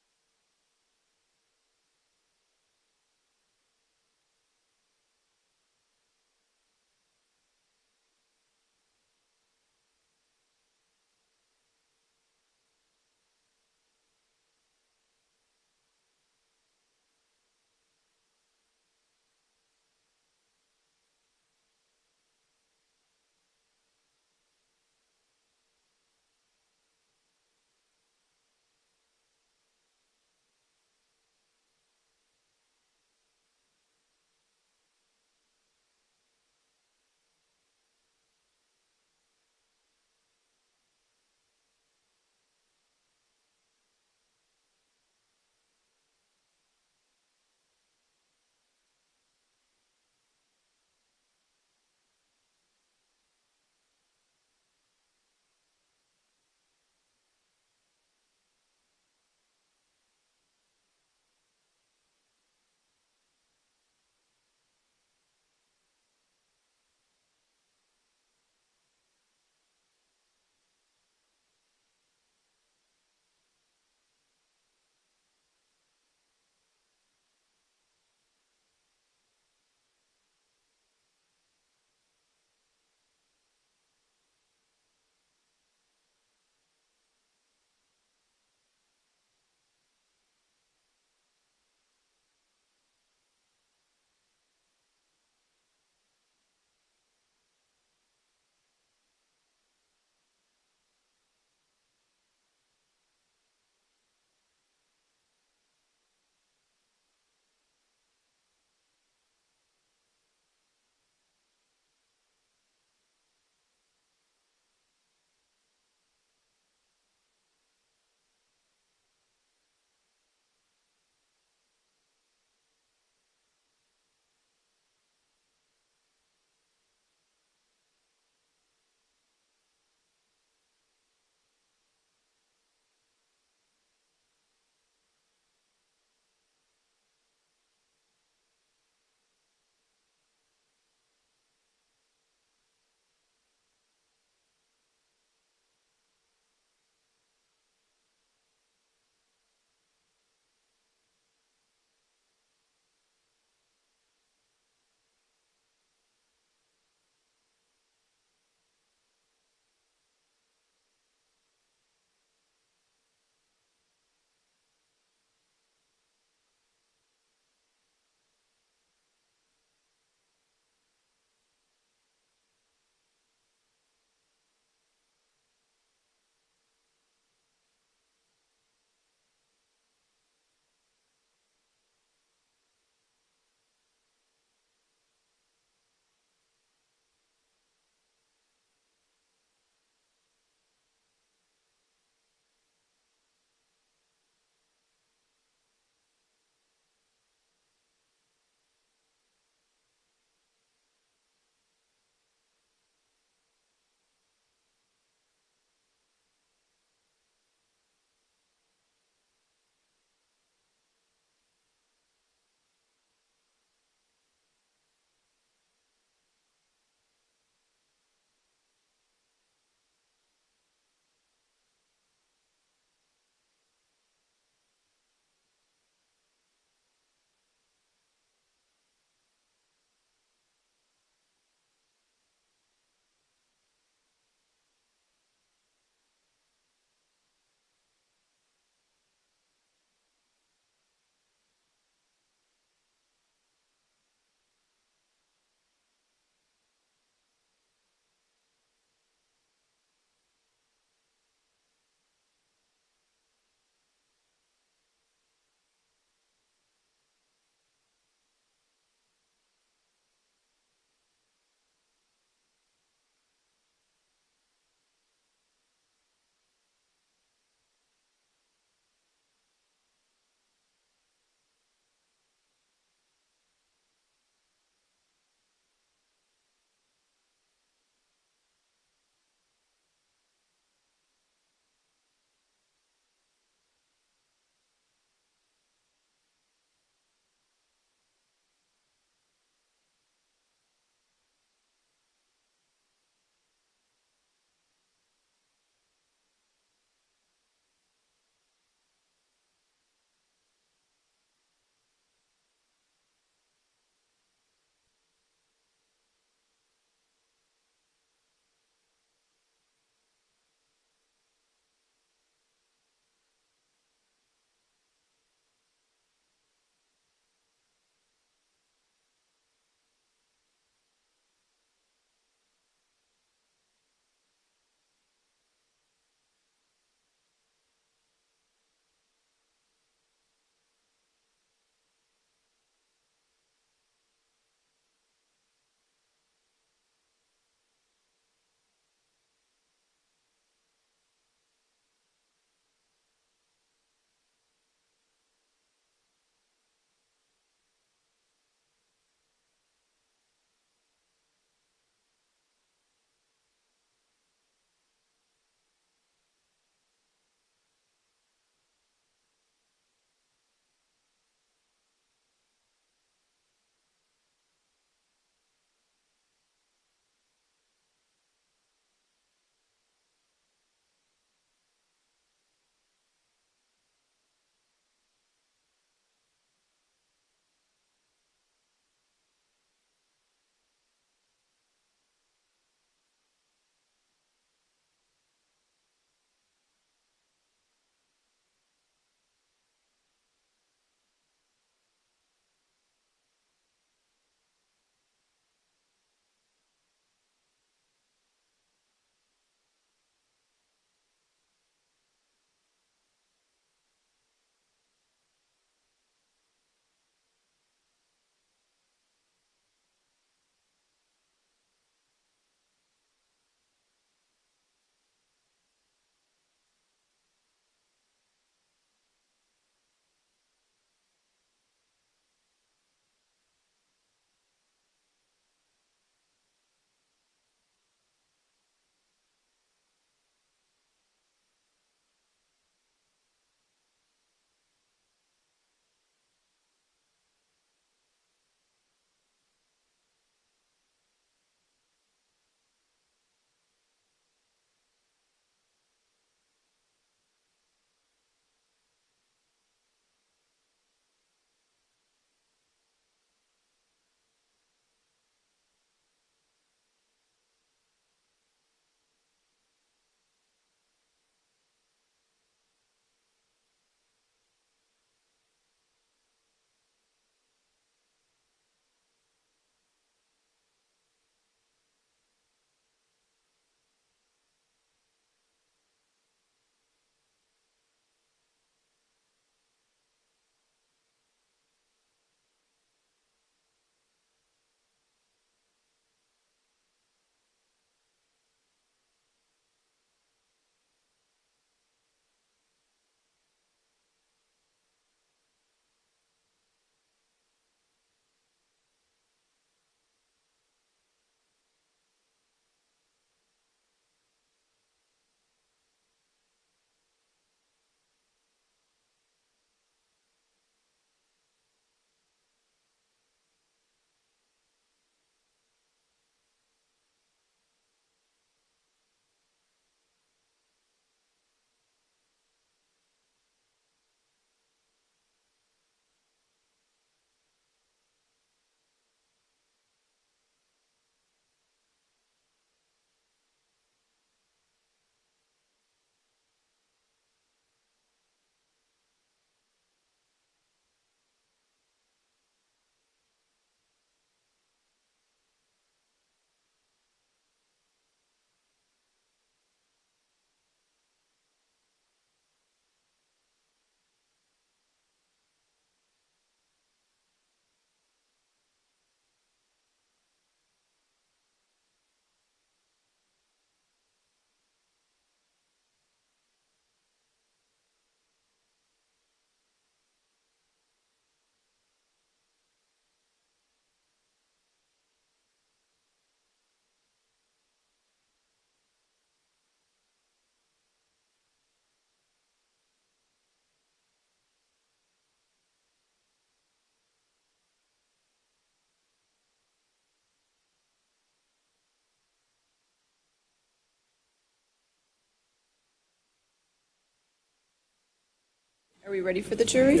Speaker 4: we ready for the jury?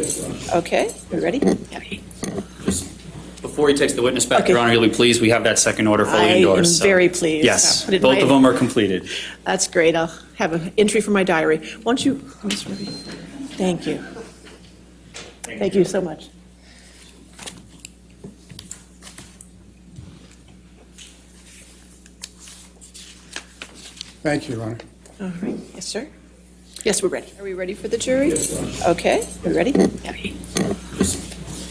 Speaker 4: Okay, we ready? Yeah.
Speaker 5: Before he takes the witness back, Your Honor, you'll be pleased, we have that second order fully
Speaker 4: I am
Speaker 5: endorsed.
Speaker 4: very pleased.
Speaker 5: Yes,
Speaker 4: I'll put it in
Speaker 5: both
Speaker 4: my-
Speaker 5: of them are completed.
Speaker 4: That's great. I'll have an entry for my diary. Won't you, Ms. Ruby? Thank you. Thank you so much.
Speaker 7: Thank you, Your Honor.
Speaker 4: All right. Yes, sir. Yes, we're ready. Are we ready for the jury? Okay, we ready? Yeah.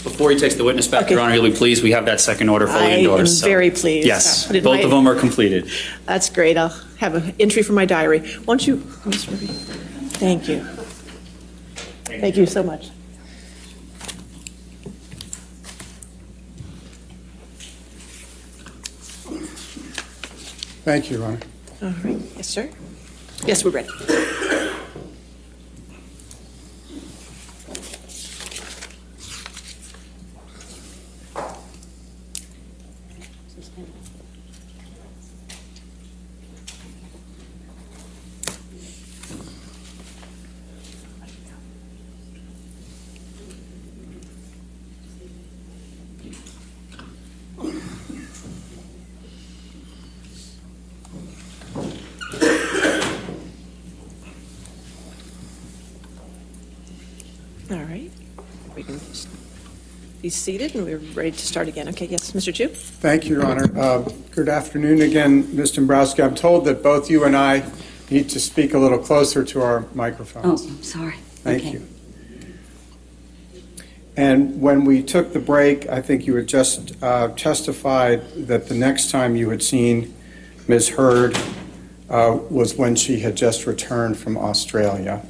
Speaker 5: Before he takes the witness back, Your Honor, you'll be pleased, we have that second order fully
Speaker 4: I am
Speaker 5: endorsed.
Speaker 4: very pleased.
Speaker 5: Yes,
Speaker 4: I'll put it in
Speaker 5: both
Speaker 4: my-
Speaker 5: of them are completed.
Speaker 4: That's great. I'll have an entry for my diary. Won't you, Ms. Ruby? Thank you. Thank you so much.
Speaker 7: Thank you, Your Honor.
Speaker 4: All right. Yes, sir. Yes, we're ready. All right. We can just be seated, and we're ready to start again. Okay, yes, Mr. Chu?
Speaker 7: Thank you, Your Honor. Good afternoon again, Ms. Dembrowski. I'm told that both you and I need to speak a little closer to our microphones.
Speaker 9: Oh, I'm sorry.
Speaker 7: Thank
Speaker 9: Okay.
Speaker 7: you. And when we took the break, I think you had just testified that the next time you had seen Ms. Heard was when she had just returned from Australia.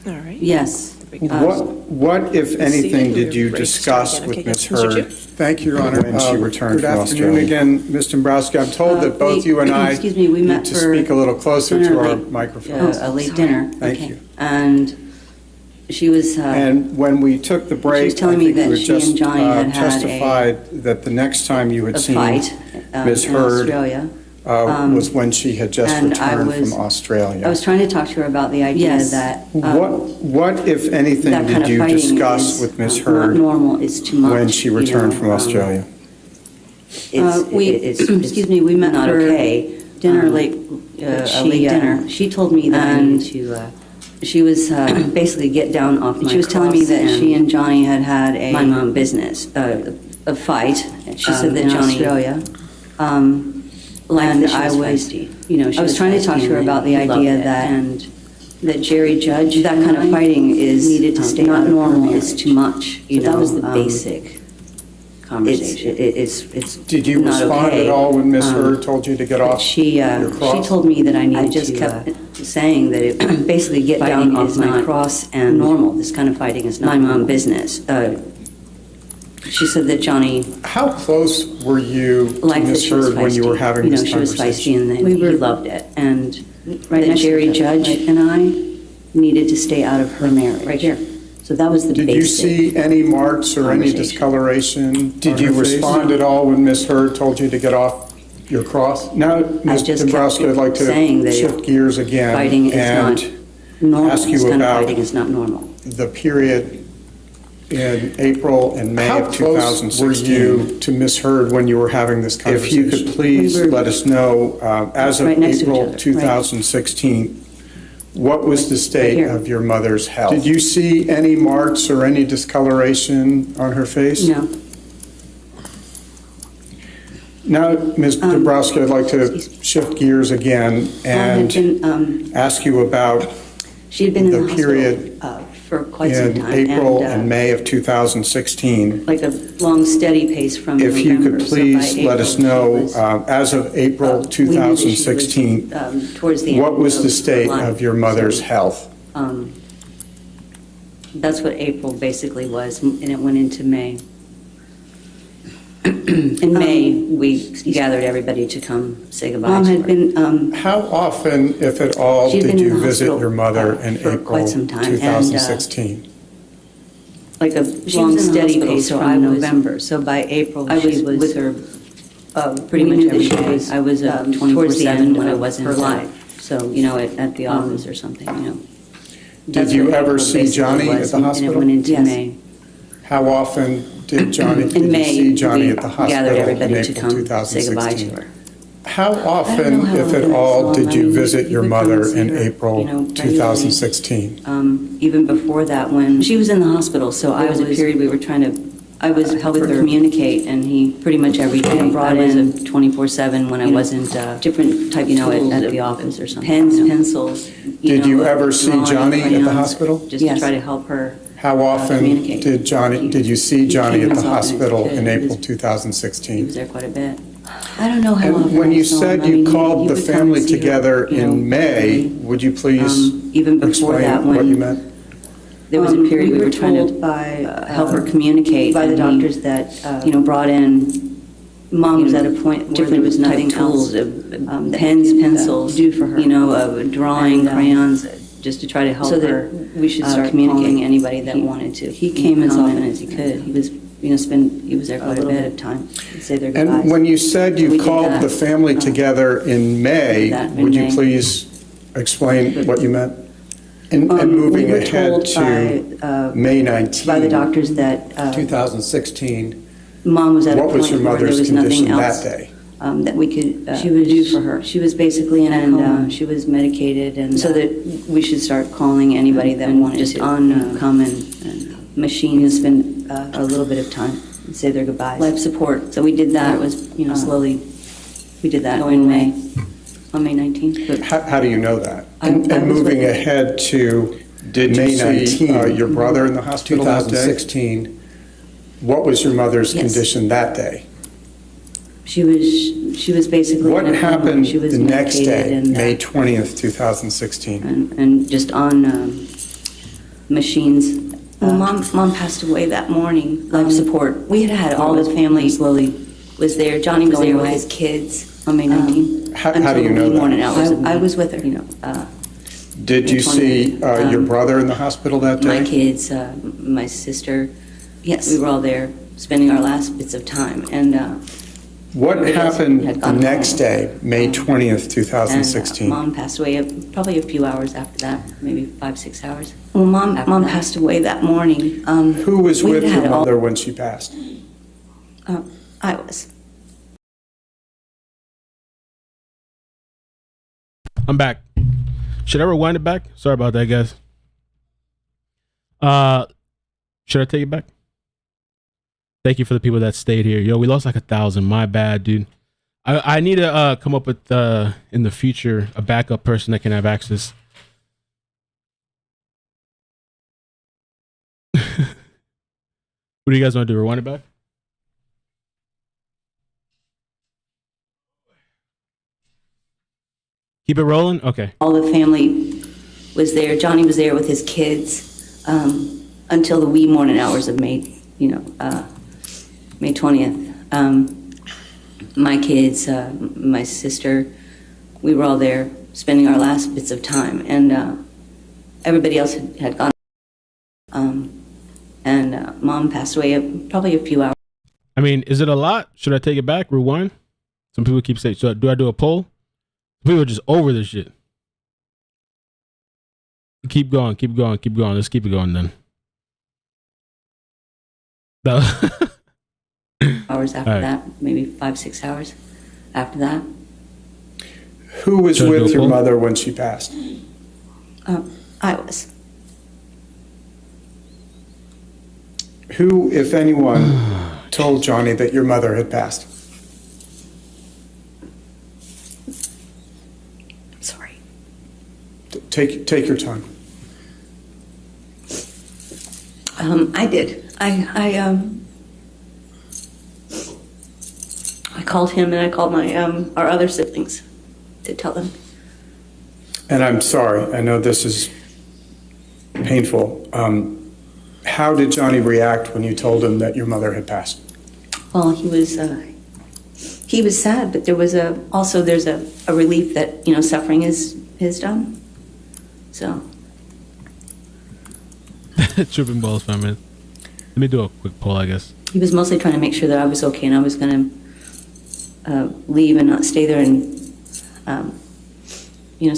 Speaker 4: All right.
Speaker 9: Yes.
Speaker 7: What, if anything, did you discuss with Ms. Heard? Thank you, Your Honor. When she returned from Australia. Good afternoon again, Ms. Dombrowski. I'm told that both you and I
Speaker 9: excuse me, we
Speaker 7: need
Speaker 9: met
Speaker 7: to
Speaker 9: for
Speaker 7: speak a little closer
Speaker 9: dinner
Speaker 7: to our
Speaker 9: late-
Speaker 7: microphones.
Speaker 9: a late dinner.
Speaker 7: Thank
Speaker 9: Okay.
Speaker 7: you.
Speaker 9: And she was.
Speaker 7: And when we took the break,
Speaker 9: she was telling
Speaker 7: I
Speaker 9: me
Speaker 7: think
Speaker 9: that
Speaker 7: you had
Speaker 9: she
Speaker 7: just
Speaker 9: and Johnny had had
Speaker 7: testified that the next time you had
Speaker 9: a
Speaker 7: seen
Speaker 9: fight
Speaker 7: Ms.
Speaker 9: in
Speaker 7: Heard
Speaker 9: Australia.
Speaker 7: was when she had just
Speaker 9: and I
Speaker 7: returned
Speaker 9: was-
Speaker 7: from Australia.
Speaker 9: I was trying to talk to her about the idea that
Speaker 7: What, if anything,
Speaker 9: that kind
Speaker 7: did
Speaker 9: of
Speaker 7: you
Speaker 9: fighting
Speaker 7: discuss
Speaker 9: is,
Speaker 7: with Ms.
Speaker 9: not
Speaker 7: Heard
Speaker 9: normal. It's too much.
Speaker 7: when she returned from Australia?
Speaker 9: Excuse me, we met
Speaker 11: not
Speaker 9: for
Speaker 11: okay.
Speaker 9: dinner late,
Speaker 11: a
Speaker 9: late
Speaker 11: late
Speaker 9: dinner.
Speaker 11: dinner. She told me that I
Speaker 9: And
Speaker 11: needed to
Speaker 9: she was
Speaker 11: basically get down off my
Speaker 9: she was telling me
Speaker 11: cross
Speaker 9: that she and Johnny had had
Speaker 11: my mom business.
Speaker 9: a fight.
Speaker 11: She said that
Speaker 9: in
Speaker 11: Johnny
Speaker 9: Australia.
Speaker 11: liked
Speaker 9: And
Speaker 11: that she was
Speaker 9: I was,
Speaker 11: feisty. You know, she
Speaker 9: I was trying to talk to her about the idea that
Speaker 11: Jerry Judge
Speaker 9: that kind of
Speaker 11: and I
Speaker 9: fighting is
Speaker 11: needed to stay
Speaker 9: not
Speaker 11: out of her
Speaker 9: normal.
Speaker 11: marriage.
Speaker 9: It's too much. You
Speaker 11: So that
Speaker 9: know,
Speaker 11: was the basic conversation.
Speaker 9: It's
Speaker 7: Did you
Speaker 9: not
Speaker 7: respond
Speaker 9: okay.
Speaker 7: at all when Ms. Heard told you to get off
Speaker 11: She
Speaker 7: your cross?
Speaker 11: she told me that I needed
Speaker 9: I just
Speaker 11: to
Speaker 9: kept
Speaker 11: saying that it basically get
Speaker 9: fighting
Speaker 11: down off
Speaker 9: is
Speaker 11: my
Speaker 9: not
Speaker 11: cross and
Speaker 9: normal.
Speaker 11: This kind of fighting is not
Speaker 9: my mom
Speaker 11: normal.
Speaker 9: business.
Speaker 11: She said that Johnny
Speaker 7: How close were you to
Speaker 11: liked that
Speaker 7: Ms.
Speaker 11: she was
Speaker 7: Heard when you
Speaker 11: feisty.
Speaker 7: were having
Speaker 11: You know,
Speaker 7: this
Speaker 11: she was
Speaker 7: conversation?
Speaker 11: feisty and that he loved it. And
Speaker 9: Right
Speaker 11: that
Speaker 9: next to
Speaker 11: Jerry
Speaker 9: each other,
Speaker 11: Judge
Speaker 9: right?
Speaker 11: and I needed to stay out of her marriage.
Speaker 9: Right here.
Speaker 11: So that was the
Speaker 7: Did you
Speaker 11: basic.
Speaker 7: see any marks or any
Speaker 11: conversation.
Speaker 7: discoloration? Did
Speaker 11: on
Speaker 7: you
Speaker 11: her face?
Speaker 7: respond at all when Ms. Heard told you to get off your cross? Now, Ms.
Speaker 11: just
Speaker 7: Dembrowski,
Speaker 11: kept
Speaker 7: I'd like
Speaker 11: saying
Speaker 7: to
Speaker 11: that
Speaker 7: shift gears again
Speaker 11: fighting is
Speaker 7: and
Speaker 11: not normal.
Speaker 7: ask
Speaker 11: This
Speaker 7: you
Speaker 11: kind of
Speaker 7: about
Speaker 11: fighting is not normal.
Speaker 7: the period in April and May
Speaker 2: How
Speaker 7: of
Speaker 2: close
Speaker 7: 2016.
Speaker 2: were
Speaker 7: you to Ms. Heard when you were having this conversation? If you could please let us know, as of
Speaker 11: right next to each
Speaker 7: April
Speaker 11: other, right.
Speaker 7: 2016, what was the state
Speaker 11: here.
Speaker 7: of your mother's health?
Speaker 11: Did
Speaker 7: Did you see any marks or any discoloration on her face?
Speaker 11: No.
Speaker 7: Now, Ms. Dembrowski, I'd like to shift gears again and ask you about
Speaker 11: She had been in the
Speaker 7: the
Speaker 11: hospital
Speaker 7: period
Speaker 11: for quite some
Speaker 7: in
Speaker 11: time.
Speaker 7: April
Speaker 11: and,
Speaker 7: and May of 2016.
Speaker 11: like a long, steady pace from
Speaker 7: If you
Speaker 11: November.
Speaker 7: could
Speaker 11: So by
Speaker 7: please let
Speaker 11: April,
Speaker 7: us
Speaker 11: she
Speaker 7: know,
Speaker 11: was,
Speaker 7: as of April
Speaker 11: we knew that she was,
Speaker 7: 2016,
Speaker 11: towards the end
Speaker 7: what was
Speaker 11: of
Speaker 7: the
Speaker 11: her
Speaker 7: state
Speaker 11: life.
Speaker 7: of your mother's
Speaker 11: So,
Speaker 7: health?
Speaker 11: That's what April basically was, and it went into May. In May, we gathered everybody to come say goodbye
Speaker 9: Mom
Speaker 11: to
Speaker 9: had
Speaker 11: her.
Speaker 9: been,
Speaker 7: How often, if at all,
Speaker 11: She'd
Speaker 7: did
Speaker 11: been in
Speaker 7: you
Speaker 11: the
Speaker 7: visit
Speaker 11: hospital,
Speaker 7: your mother in
Speaker 11: for
Speaker 7: April
Speaker 11: quite some time, and,
Speaker 7: 2016?
Speaker 11: like a
Speaker 9: She
Speaker 11: long,
Speaker 9: was in the
Speaker 11: steady
Speaker 9: hospital,
Speaker 11: pace
Speaker 9: so
Speaker 11: from
Speaker 9: I was-
Speaker 11: November. So by April,
Speaker 9: I
Speaker 11: she
Speaker 9: was
Speaker 11: was
Speaker 9: with her
Speaker 11: pretty
Speaker 9: we
Speaker 11: much
Speaker 9: knew that
Speaker 11: every
Speaker 9: she
Speaker 11: day.
Speaker 9: was,
Speaker 11: I was
Speaker 9: towards the
Speaker 11: 24/7
Speaker 9: end
Speaker 11: when I
Speaker 9: of
Speaker 11: wasn't
Speaker 9: her
Speaker 11: her
Speaker 9: life.
Speaker 11: life. So, at the office or something,
Speaker 7: Did you ever see Johnny at the hospital?
Speaker 11: And it went into
Speaker 9: Yes.
Speaker 11: May.
Speaker 7: How often did Johnny, did
Speaker 11: In
Speaker 7: you
Speaker 11: May,
Speaker 7: see Johnny
Speaker 11: we
Speaker 7: at the hospital
Speaker 11: gathered
Speaker 7: in
Speaker 11: everybody to
Speaker 7: April
Speaker 11: come say goodbye to
Speaker 7: 2016?
Speaker 11: her.
Speaker 7: How
Speaker 11: I don't know
Speaker 7: often,
Speaker 11: how
Speaker 7: if at
Speaker 11: often I
Speaker 7: all,
Speaker 11: saw him.
Speaker 7: did
Speaker 11: I
Speaker 7: you
Speaker 11: mean,
Speaker 7: visit
Speaker 11: he
Speaker 7: your
Speaker 11: would come
Speaker 7: mother
Speaker 11: see
Speaker 7: in
Speaker 11: her,
Speaker 7: April
Speaker 11: regularly.
Speaker 7: 2016?
Speaker 11: Even before that, when she was in the hospital, so I was a period we were trying to, I was helping her communicate, and he pretty much every day brought in 24/7 when I wasn't different type, at the office or something. Pens, pencils.
Speaker 7: Did you ever see
Speaker 11: drawing,
Speaker 7: Johnny at the
Speaker 11: crayons,
Speaker 7: hospital?
Speaker 11: Just to try to help her.
Speaker 7: How often
Speaker 11: communicate.
Speaker 7: did you see Johnny
Speaker 11: came
Speaker 7: at
Speaker 11: as
Speaker 7: the
Speaker 11: often as he
Speaker 7: hospital
Speaker 11: could.
Speaker 7: in
Speaker 11: He
Speaker 7: April
Speaker 11: was
Speaker 7: 2016?
Speaker 11: there quite a bit. I don't know how often.
Speaker 7: And when
Speaker 11: I
Speaker 7: you
Speaker 11: saw
Speaker 7: said
Speaker 11: him. I
Speaker 7: you
Speaker 11: mean, he
Speaker 7: called the
Speaker 11: would come
Speaker 7: family
Speaker 11: and see her,
Speaker 7: together in May, would you please
Speaker 11: even before that,
Speaker 7: explain what
Speaker 11: when
Speaker 7: you meant?
Speaker 11: there was a period we were trying to help her communicate by the doctors that brought in. Mom was at a point where there was nothing else, pens, pencils, do for her, drawing, crayons, just to try to help her. We should start communicating anybody that wanted to. He came as often as he could. He was, he was there quite a bit of time. He'd say their goodbyes.
Speaker 7: And when you said you
Speaker 11: We did
Speaker 7: called
Speaker 11: that,
Speaker 7: the family together in May,
Speaker 11: that in
Speaker 7: would you
Speaker 11: May.
Speaker 7: please explain what you meant? And moving
Speaker 11: we were
Speaker 7: ahead
Speaker 11: told
Speaker 7: to May 19,
Speaker 11: by the doctors that
Speaker 7: 2016,
Speaker 11: Mom was at a
Speaker 7: what was
Speaker 11: point
Speaker 7: your
Speaker 11: where there
Speaker 7: mother's
Speaker 11: was nothing
Speaker 7: condition
Speaker 11: else
Speaker 7: that day?
Speaker 11: that we could do for her. She was basically in a coma. She was medicated, and so that we should start calling anybody that wanted just on come and machine has been a little bit of time and say their goodbyes. Life support. So we did that. It was slowly. We did that in May, on May 19th. But
Speaker 7: How do you know that?
Speaker 11: I
Speaker 7: And
Speaker 11: was
Speaker 7: moving
Speaker 11: with-
Speaker 7: ahead to May 19, your brother in the hospital that day? 2016, what was your mother's
Speaker 11: Yes.
Speaker 7: condition that day?
Speaker 11: she was basically
Speaker 7: What
Speaker 11: in a coma.
Speaker 7: happened
Speaker 11: She was
Speaker 7: the next
Speaker 11: medicated
Speaker 7: day,
Speaker 11: and,
Speaker 7: May 20th, 2016?
Speaker 11: and just on machines. Well, mom passed away that morning. Life support. We had all his family slowly was there. Johnny was there with his kids on May 19th.
Speaker 7: How do you know that?
Speaker 11: Morning hours. I was with her.
Speaker 7: Did you see your brother in the hospital that day?
Speaker 11: My kids, my sister. Yes, we were all there, spending our last bits of time. And
Speaker 7: What
Speaker 11: everybody else
Speaker 7: happened
Speaker 11: had
Speaker 7: the
Speaker 11: gone
Speaker 7: next
Speaker 11: home.
Speaker 7: day, May 20th,
Speaker 11: And
Speaker 7: 2016?
Speaker 11: Mom passed away probably a few hours after that, maybe 5-6 hours. Well, mom passed away that morning.
Speaker 7: Who was
Speaker 11: we
Speaker 7: with
Speaker 11: had
Speaker 7: your
Speaker 11: all-
Speaker 7: mother when she passed?
Speaker 11: I was.
Speaker 1: I'm back. Should I rewind it back? Sorry about that, guys. Should I take it back? Thank you for the people that stayed here. Yo, we lost like 1,000. My bad, dude. I need to come up with in the future a backup person that can have access. What do you guys want to do? Rewind it back? Keep it rolling? Okay.
Speaker 11: All the family was there. Johnny was there with his kids until the wee morning hours of May 20th. My kids, my sister, we were all there spending our last bits of time, and everybody else had gone. And Mom passed away probably a few hours.
Speaker 1: I mean, is it a lot? Should I take it back? Rewind? Some people keep saying, so do I do a poll? People are just over this shit. Keep going, keep going, keep going. Let's keep it going then.
Speaker 11: Hours after
Speaker 1: All right.
Speaker 11: that, maybe 5-6 hours after that.
Speaker 7: Who was
Speaker 1: Should I do
Speaker 7: with
Speaker 1: a
Speaker 7: your
Speaker 1: poll?
Speaker 7: mother when she passed?
Speaker 11: I was.
Speaker 7: Who, if anyone, told Johnny that your mother had passed?
Speaker 11: Sorry.
Speaker 7: Take your time.
Speaker 11: I did. I called him and I called my our other siblings to tell them.
Speaker 7: And I'm sorry, I know this is painful. How did Johnny react when you told him that your mother had passed?
Speaker 11: Well, he was sad, but there was there's a relief that suffering is done. So
Speaker 1: Tripping balls, my man. Let me do a quick poll, I guess.
Speaker 11: he was mostly trying to make sure that I was okay, and I was going to leave and not stay there and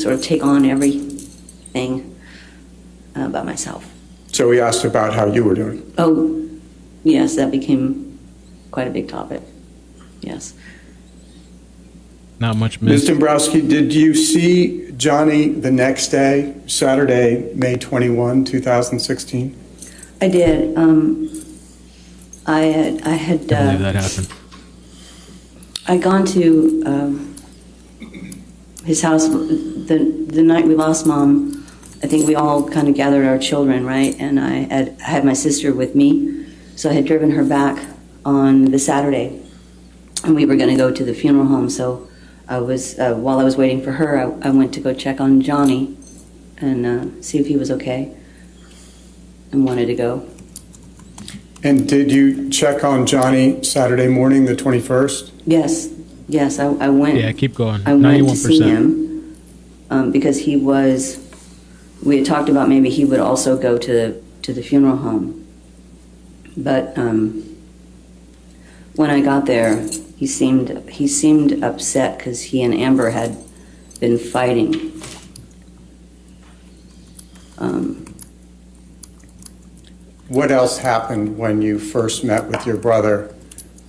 Speaker 11: sort of take on everything.
Speaker 9: by myself.
Speaker 7: So he asked about how you were doing.
Speaker 9: Oh, yes, that became quite a big topic. Yes.
Speaker 1: Not much
Speaker 7: Ms.
Speaker 1: missed.
Speaker 7: Dembrowski, did you see Johnny the next day, Saturday, May 21, 2016?
Speaker 9: I did. I had
Speaker 1: I believe that happened.
Speaker 9: I'd gone to his house the night we lost Mom. I think we all kind of gathered our children, right? And I had my sister with me, so I had driven her back on the Saturday, and we were going to go to the funeral home. So I was while I was waiting for her, I went to go check on Johnny and see if he was okay, and wanted to go.
Speaker 7: And did you check on Johnny Saturday morning, the 21st?
Speaker 9: Yes, I went.
Speaker 1: Yeah, keep going.
Speaker 9: I went to see
Speaker 1: 91%.
Speaker 9: him because he was. We had talked about maybe he would also go to the funeral home, but when I got there, he seemed upset because he and Amber had been fighting.
Speaker 7: What else happened when you first met with your brother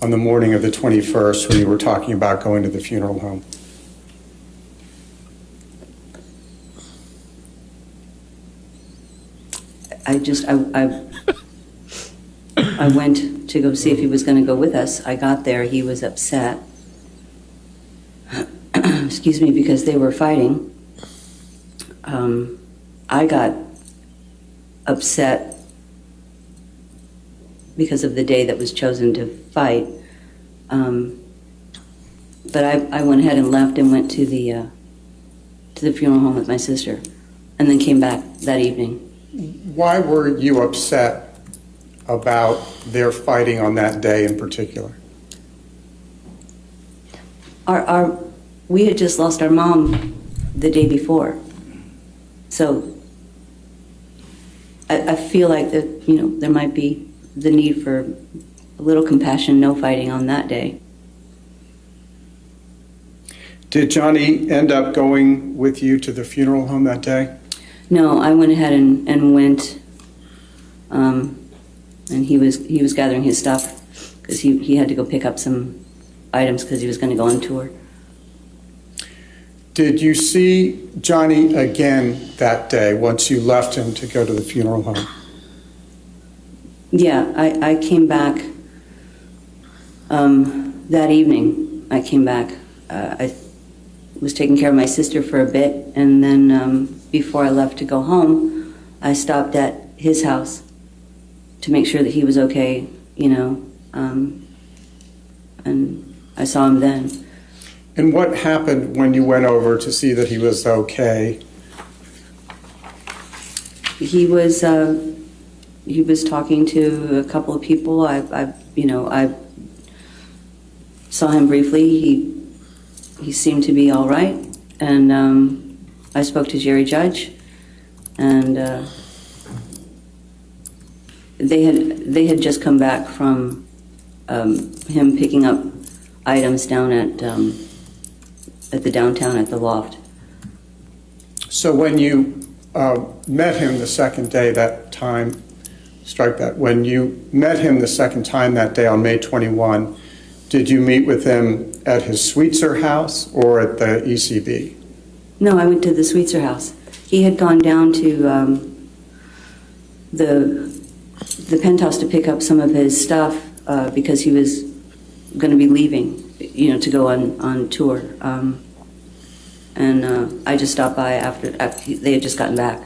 Speaker 7: on the morning of the 21st when you were talking about going to the funeral home?
Speaker 9: I went to go see if he was going to go with us. I got there, he was upset. Excuse me, because they were fighting. I got upset because of the day that was chosen to fight. But I went ahead and left and went to the funeral home with my sister, and then came back that evening.
Speaker 7: Why were you upset about their fighting on that day in particular?
Speaker 9: We had just lost our mom the day before, so I feel like that there might be the need for a little compassion, no fighting on that day.
Speaker 7: Did Johnny end up going with you to the funeral home that day?
Speaker 9: No, I went ahead and went, and he was gathering his stuff because he had to go pick up some items because he was going to go on tour.
Speaker 7: Did you see Johnny again that day once you left him to go to the funeral home?
Speaker 9: Yeah, I came back that evening. I came back. I was taking care of my sister for a bit, and then before I left to go home, I stopped at his house to make sure that he was okay, and I saw him then.
Speaker 7: And what happened when you went over to see that he was okay?
Speaker 9: He was talking to a couple of people. I saw him briefly. He seemed to be all right, and I spoke to Jerry Judge, and they had just come back from him picking up items down at the downtown at the loft.
Speaker 7: So when you met him the second day that time, when you met him the second time that day on May 21, did you meet with him at his Sweetser house or at the ECB?
Speaker 9: No, I went to the Sweetser house. He had gone down to the penthouse to pick up some of his stuff because he was going to be leaving, to go on tour. And I just stopped by after they had just gotten back.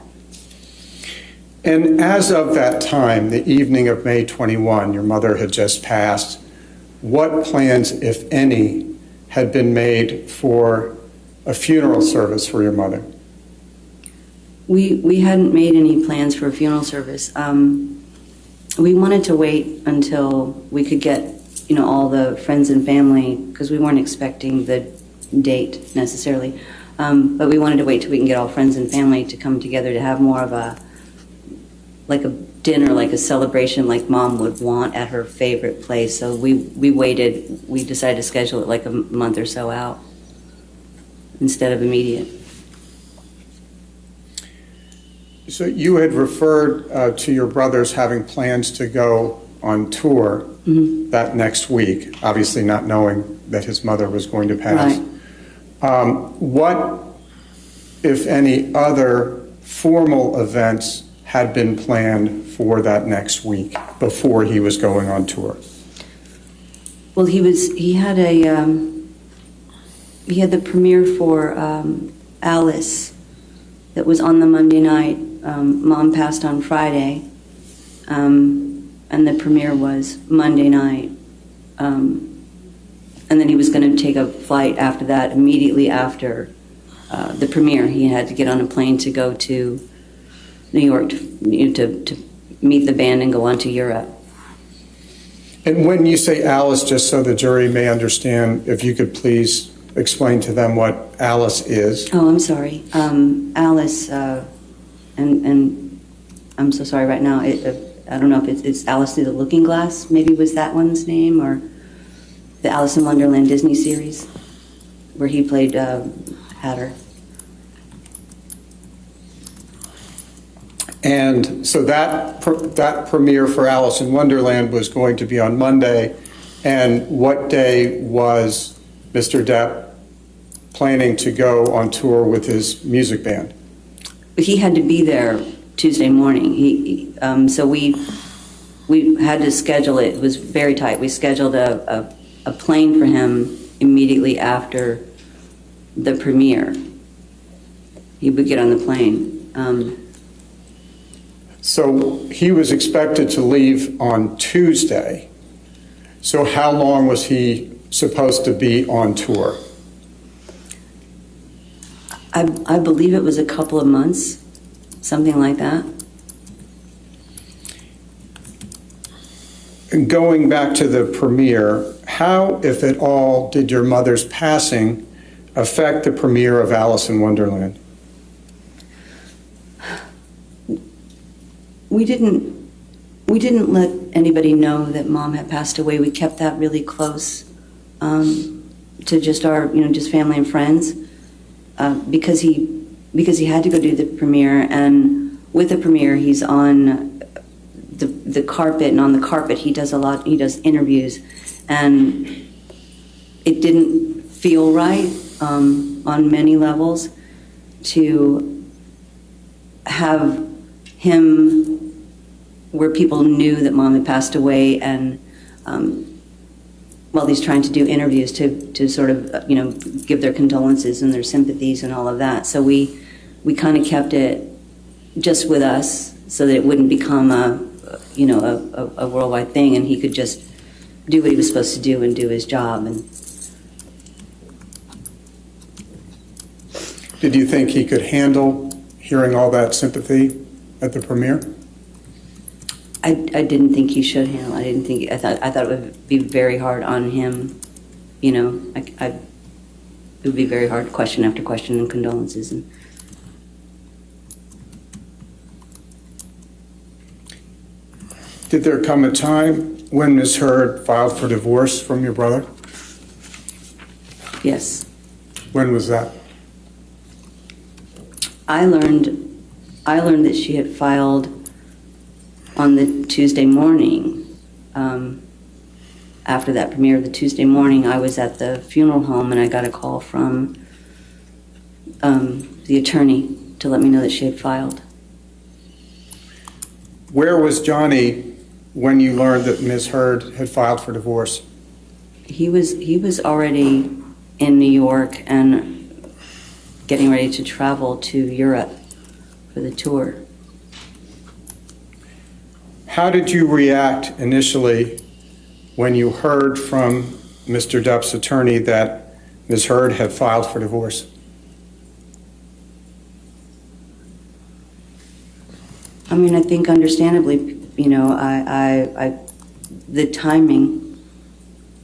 Speaker 7: And as of that time, the evening of May 21, your mother had just passed. What plans, if any, had been made for a funeral service for your mother?
Speaker 9: We hadn't made any plans for a funeral service. We wanted to wait until we could get, all the friends and family, because we weren't expecting the date necessarily. But we wanted to wait till we can get all friends and family to come together to have more of a dinner, like a celebration like Mom would want at her favorite place. So we waited. We decided to schedule it like a month or so out instead of immediate.
Speaker 7: So you had referred to your brothers having plans to go on tour that next week, obviously not knowing that his mother was going to pass.
Speaker 9: Right.
Speaker 7: What, if any, other formal events had been planned for that next week before he was going on tour?
Speaker 9: Well, he had the premiere for Alice that was on the Monday night. Mom passed on Friday, and the premiere was Monday night. And then he was going to take a flight after that, immediately after the premiere. He had to get on a plane to go to New York to meet the band and go on to Europe.
Speaker 7: And when you say Alice, just so the jury may understand, if you could please explain to them what Alice is.
Speaker 9: Oh, I'm sorry. Alice, and I'm so sorry right now. I don't know if it's Alice Through the Looking Glass, maybe was that one's name, or the Alice in Wonderland Disney series, where he played Hatter.
Speaker 7: And so that premiere for Alice in Wonderland was going to be on Monday. And what day was Mr. Depp planning to go on tour with his music band?
Speaker 9: But he had to be there Tuesday morning. So we had to schedule it. It was very tight. We scheduled a plane for him immediately after the premiere. He would get on the plane.
Speaker 7: So he was expected to leave on Tuesday. So how long was he supposed to be on tour?
Speaker 9: I believe it was a couple of months, something like that.
Speaker 7: And going back to the premiere, how, if at all, did your mother's passing affect the premiere of Alice in Wonderland?
Speaker 9: We didn't let anybody know that Mom had passed away. We kept that really close to just our, just family and friends, because he had to go do the premiere, and with the premiere he's on the carpet, and on the carpet he does interviews, and it didn't feel right on many levels to have him where people knew that Mom had passed away, and while he's trying to do interviews to sort of give their condolences and their sympathies and all of that. So we kind of kept it just with us so that it wouldn't become a worldwide thing, and he could just do what he was supposed to do and do his job. And
Speaker 7: did you think he could handle hearing all that sympathy at the premiere?
Speaker 9: I didn't think he should handle. I thought it would be very hard on him. It would be very hard, question after question and condolences. And
Speaker 7: did there come a time when Ms. Heard filed for divorce from your brother?
Speaker 9: Yes.
Speaker 7: When was that?
Speaker 9: I learned that she had filed on the Tuesday morning. After that premiere, the Tuesday morning, I was at the funeral home and I got a call from the attorney to let me know that she had filed.
Speaker 7: Where was Johnny when you learned that Ms. Heard had filed for divorce?
Speaker 9: He was already in New York and getting ready to travel to Europe for the tour.
Speaker 7: How did you react initially when you heard from Mr. Depp's attorney that Ms. Heard had filed for divorce?
Speaker 9: I mean, I think understandably, the timing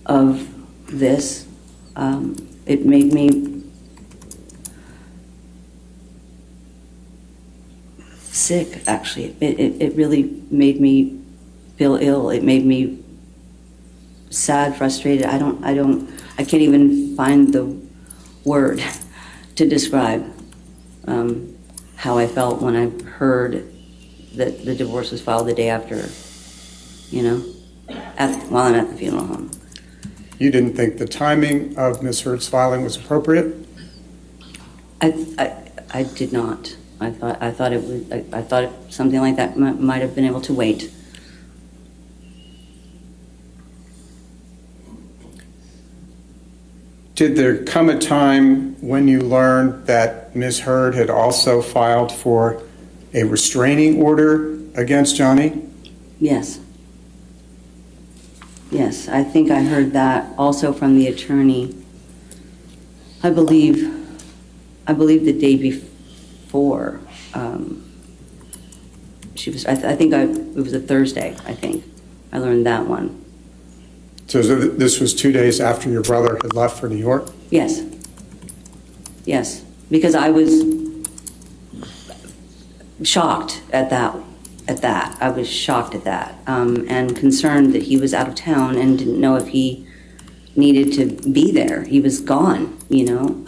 Speaker 9: of this, it made me sick, actually. It really made me feel ill. It made me sad, frustrated. I can't even find the word to describe how I felt when I heard that the divorce was filed the day after, you know, while I'm at the funeral home.
Speaker 7: You didn't think the timing of Ms. Heard's filing was appropriate?
Speaker 9: I did not. I thought something like that might have been able to wait.
Speaker 7: Did there come a time when you learned that Ms. Heard had also filed for a restraining order against Johnny?
Speaker 9: Yes. Yes, I think I heard that also from the attorney. I believe the day before. It was a Thursday, I think. I learned that one.
Speaker 7: So this was 2 days after your brother had left for New York?
Speaker 9: Yes. Yes, because I was shocked at that. I was shocked at that, and concerned that he was out of town and didn't know if he needed to be there. He was gone, you know,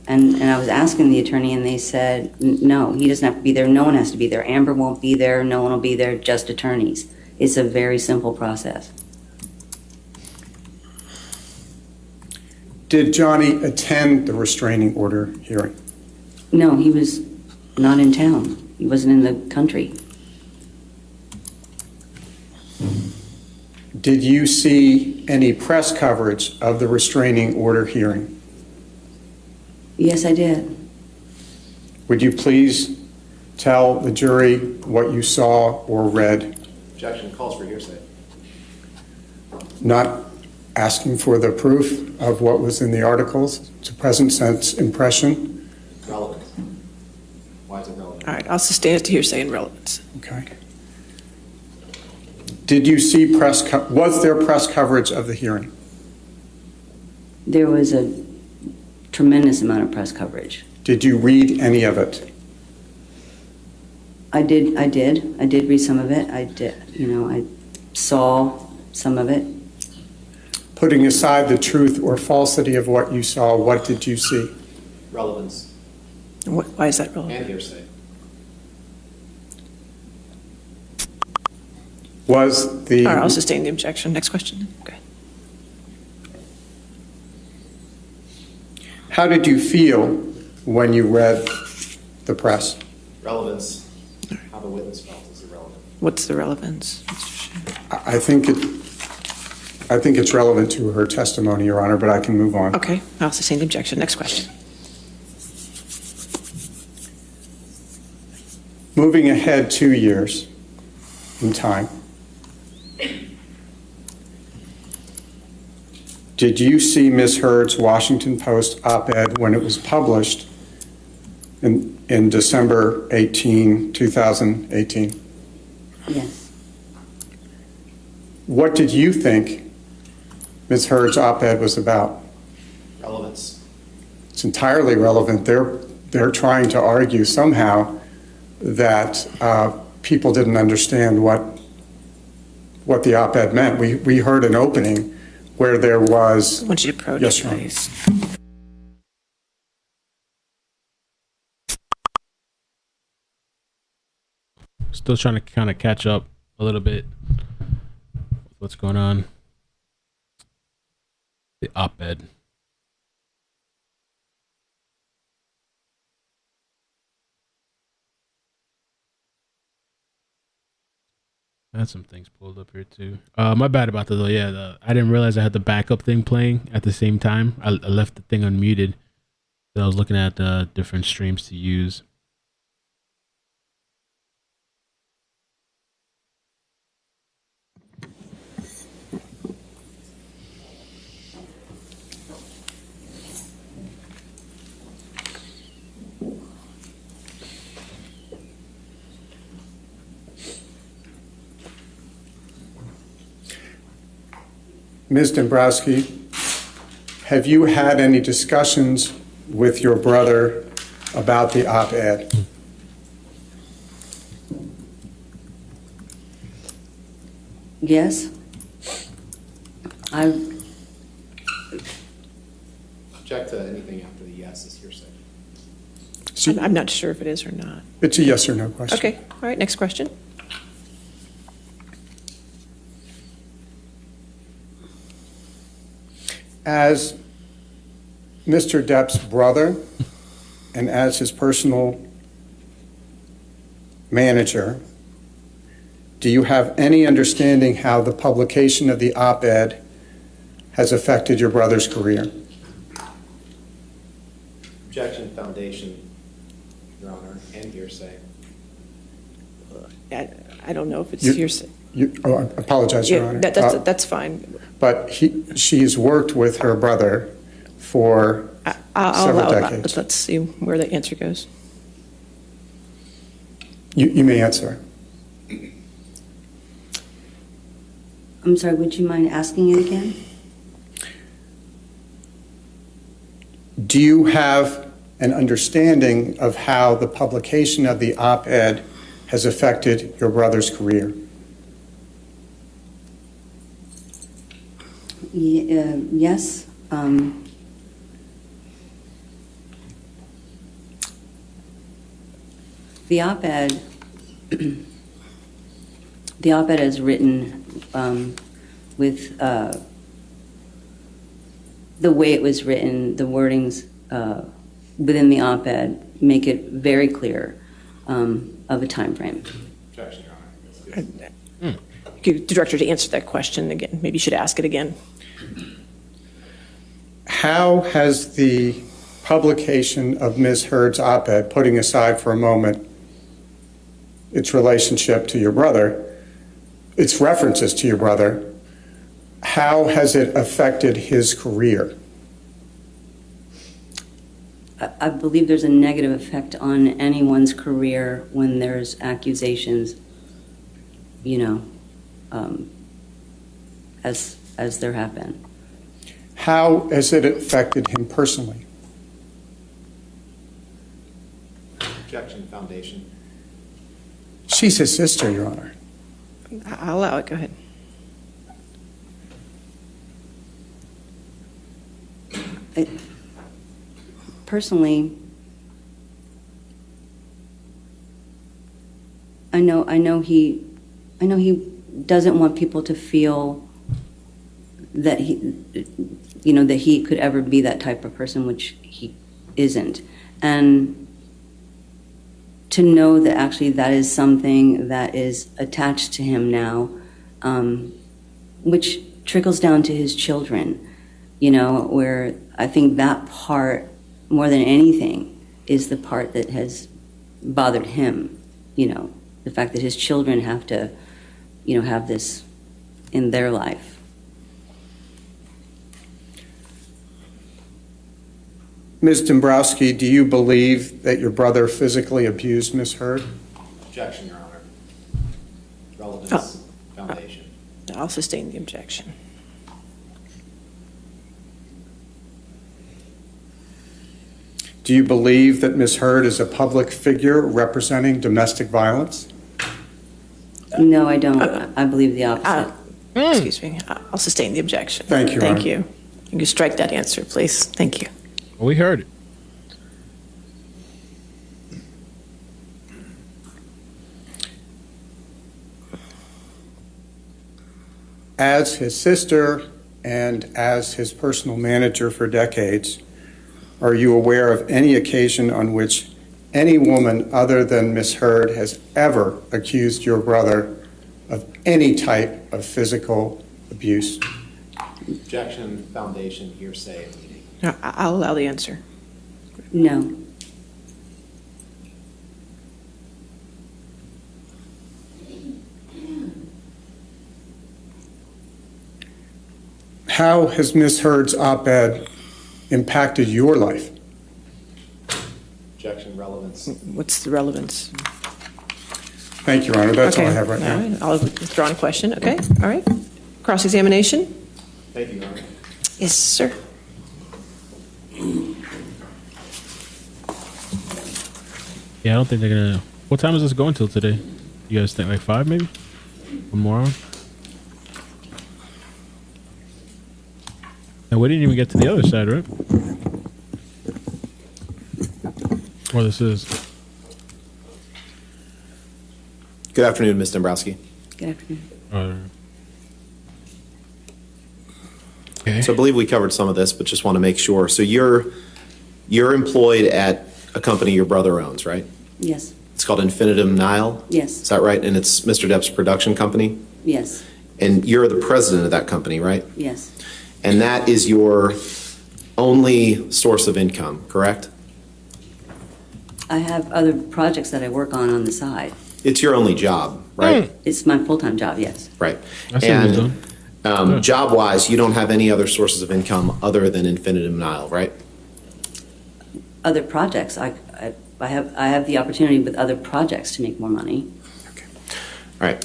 Speaker 9: and I was asking the attorney, and they said, no, he doesn't have to be there. No one has to be there. Amber won't be there. No one will be there, just attorneys. It's a very simple process.
Speaker 7: Did Johnny attend the restraining order hearing?
Speaker 9: No, he was not in town. He wasn't in the country.
Speaker 7: Did you see any press coverage of the restraining order hearing?
Speaker 9: Yes, I did.
Speaker 7: Would you please tell the jury what you saw or read?
Speaker 10: Objection calls for hearsay.
Speaker 7: Not asking for the proof of what was in the articles. It's a present sense impression.
Speaker 10: Relevant. Why is it relevant?
Speaker 4: All right, I'll sustain it to hearsay and relevance.
Speaker 7: Okay. Did you see was there press coverage of the hearing?
Speaker 9: There was a tremendous amount of press coverage.
Speaker 7: Did you read any of it?
Speaker 9: I did read some of it. I saw some of it.
Speaker 7: Putting aside the truth or falsity of what you saw, what did you see?
Speaker 10: Relevance.
Speaker 4: Why is that relevant?
Speaker 10: And hearsay.
Speaker 7: Was the...
Speaker 4: All right, I'll sustain the objection. Next question. Okay.
Speaker 7: How did you feel when you read the press?
Speaker 10: Relevance. How the witness felt is irrelevant.
Speaker 4: What's the relevance?
Speaker 7: I think it's relevant to her testimony, Your Honor, but I can move on.
Speaker 4: Okay, I'll sustain the objection. Next question.
Speaker 7: Moving ahead 2 years in time, did you see Ms. Heard's Washington Post op-ed when it was published in December 2018?
Speaker 9: Yes.
Speaker 7: What did you think Ms. Heard's op-ed was about?
Speaker 10: Relevance.
Speaker 7: It's entirely relevant. They're trying to argue somehow that people didn't understand what the op-ed meant. We heard an opening where there was...
Speaker 4: I want you to approach,
Speaker 7: yes, Your Honor.
Speaker 4: please.
Speaker 1: Still trying to kind of catch up a little bit with what's going on. The op-ed. I had some things pulled up here too. My bad about that though. Yeah, I didn't realize I had the backup thing playing at the same time. I left the thing unmuted. So I was looking at different streams to use.
Speaker 7: Ms. Dembrowski, have you had any discussions with your brother about the op-ed?
Speaker 9: Yes.
Speaker 10: Object to anything after the yes is hearsay.
Speaker 4: I'm not sure if it is or not.
Speaker 7: It's a yes or no question.
Speaker 4: Okay, all right, next question.
Speaker 7: As Mr. Depp's brother and as his personal manager, do you have any understanding how the publication of the op-ed has affected your brother's career?
Speaker 10: Objection, foundation, Your Honor, and hearsay.
Speaker 4: I don't know if it's hearsay.
Speaker 7: I apologize, Your Honor.
Speaker 4: That's fine.
Speaker 7: But she's worked with her brother for several decades.
Speaker 4: Let's see where the answer goes.
Speaker 7: You may answer.
Speaker 9: I'm sorry, would you mind asking it again?
Speaker 7: Do you have an understanding of how the publication of the op-ed has affected your brother's career?
Speaker 9: Yes. The op-ed is written with the way it was written, the wordings within the op-ed make it very clear of a time frame.
Speaker 10: Objection, Your Honor.
Speaker 4: The director to answer that question again. Maybe you should ask it again.
Speaker 7: How has the publication of Ms. Heard's op-ed, putting aside for a moment its relationship to your brother, its references to your brother, how has it affected his career?
Speaker 9: I believe there's a negative effect on anyone's career when there's accusations, as there have been.
Speaker 7: How has it affected him personally?
Speaker 10: Objection, foundation.
Speaker 7: She's his sister, Your Honor.
Speaker 4: I'll allow it. Go ahead.
Speaker 9: Personally, I know he doesn't want people to feel that he could ever be that type of person, which he isn't. And to know that actually that is something that is attached to him now, which trickles down to his children, where I think that part, more than anything, is the part that has bothered him, the fact that his children have to, have this in their life.
Speaker 7: Ms. Dembrowski, do you believe that your brother physically abused Ms. Heard?
Speaker 10: Objection, Your Honor. Relevance, foundation.
Speaker 4: I'll sustain the objection.
Speaker 7: Do you believe that Ms. Heard is a public figure representing domestic violence?
Speaker 9: No, I don't. I believe the opposite.
Speaker 4: Excuse me. I'll sustain the objection.
Speaker 7: Thank you,
Speaker 4: Thank
Speaker 7: Ron.
Speaker 4: you. You can strike that answer, please. Thank you.
Speaker 1: We heard it.
Speaker 7: As his sister and as his personal manager for decades, are you aware of any occasion on which any woman other than Ms. Heard has ever accused your brother of any type of physical abuse?
Speaker 10: Objection, foundation, hearsay.
Speaker 4: I'll allow the answer.
Speaker 9: No.
Speaker 7: How has Ms. Heard's op-ed impacted your life?
Speaker 10: Objection, relevance.
Speaker 4: What's the relevance?
Speaker 7: Thank you, Your Honor. That's all I have right now.
Speaker 4: All right. I'll withdraw a question. Okay. All right. Cross-examination.
Speaker 10: Thank you, Your Honor.
Speaker 4: Yes, sir.
Speaker 1: Yeah, I don't think they're gonna. What time is this going till today? You guys think like 5 maybe? One more hour? And we didn't even get to the other side, right? Well, this is.
Speaker 10: Good afternoon, Ms. Dembrowski.
Speaker 9: Good afternoon.
Speaker 1: Okay.
Speaker 10: So I believe we covered some of this, but just want to make sure. So you're employed at a company your brother owns, right?
Speaker 9: Yes.
Speaker 10: It's called Infinitum Nile?
Speaker 9: Yes.
Speaker 10: Is that right? And it's Mr. Depp's production company?
Speaker 9: Yes.
Speaker 10: And you're the president of that company, right?
Speaker 9: Yes.
Speaker 10: And that is your only source of income, correct?
Speaker 9: I have other projects that I work on the side.
Speaker 10: It's your only job, right?
Speaker 9: It's my full-time job, yes.
Speaker 10: Right.
Speaker 1: I see what you're doing.
Speaker 10: Job-wise, you don't have any other sources of income other than Infinitum Nile, right?
Speaker 9: Other projects, I have the opportunity with other projects to make more money.
Speaker 10: All right.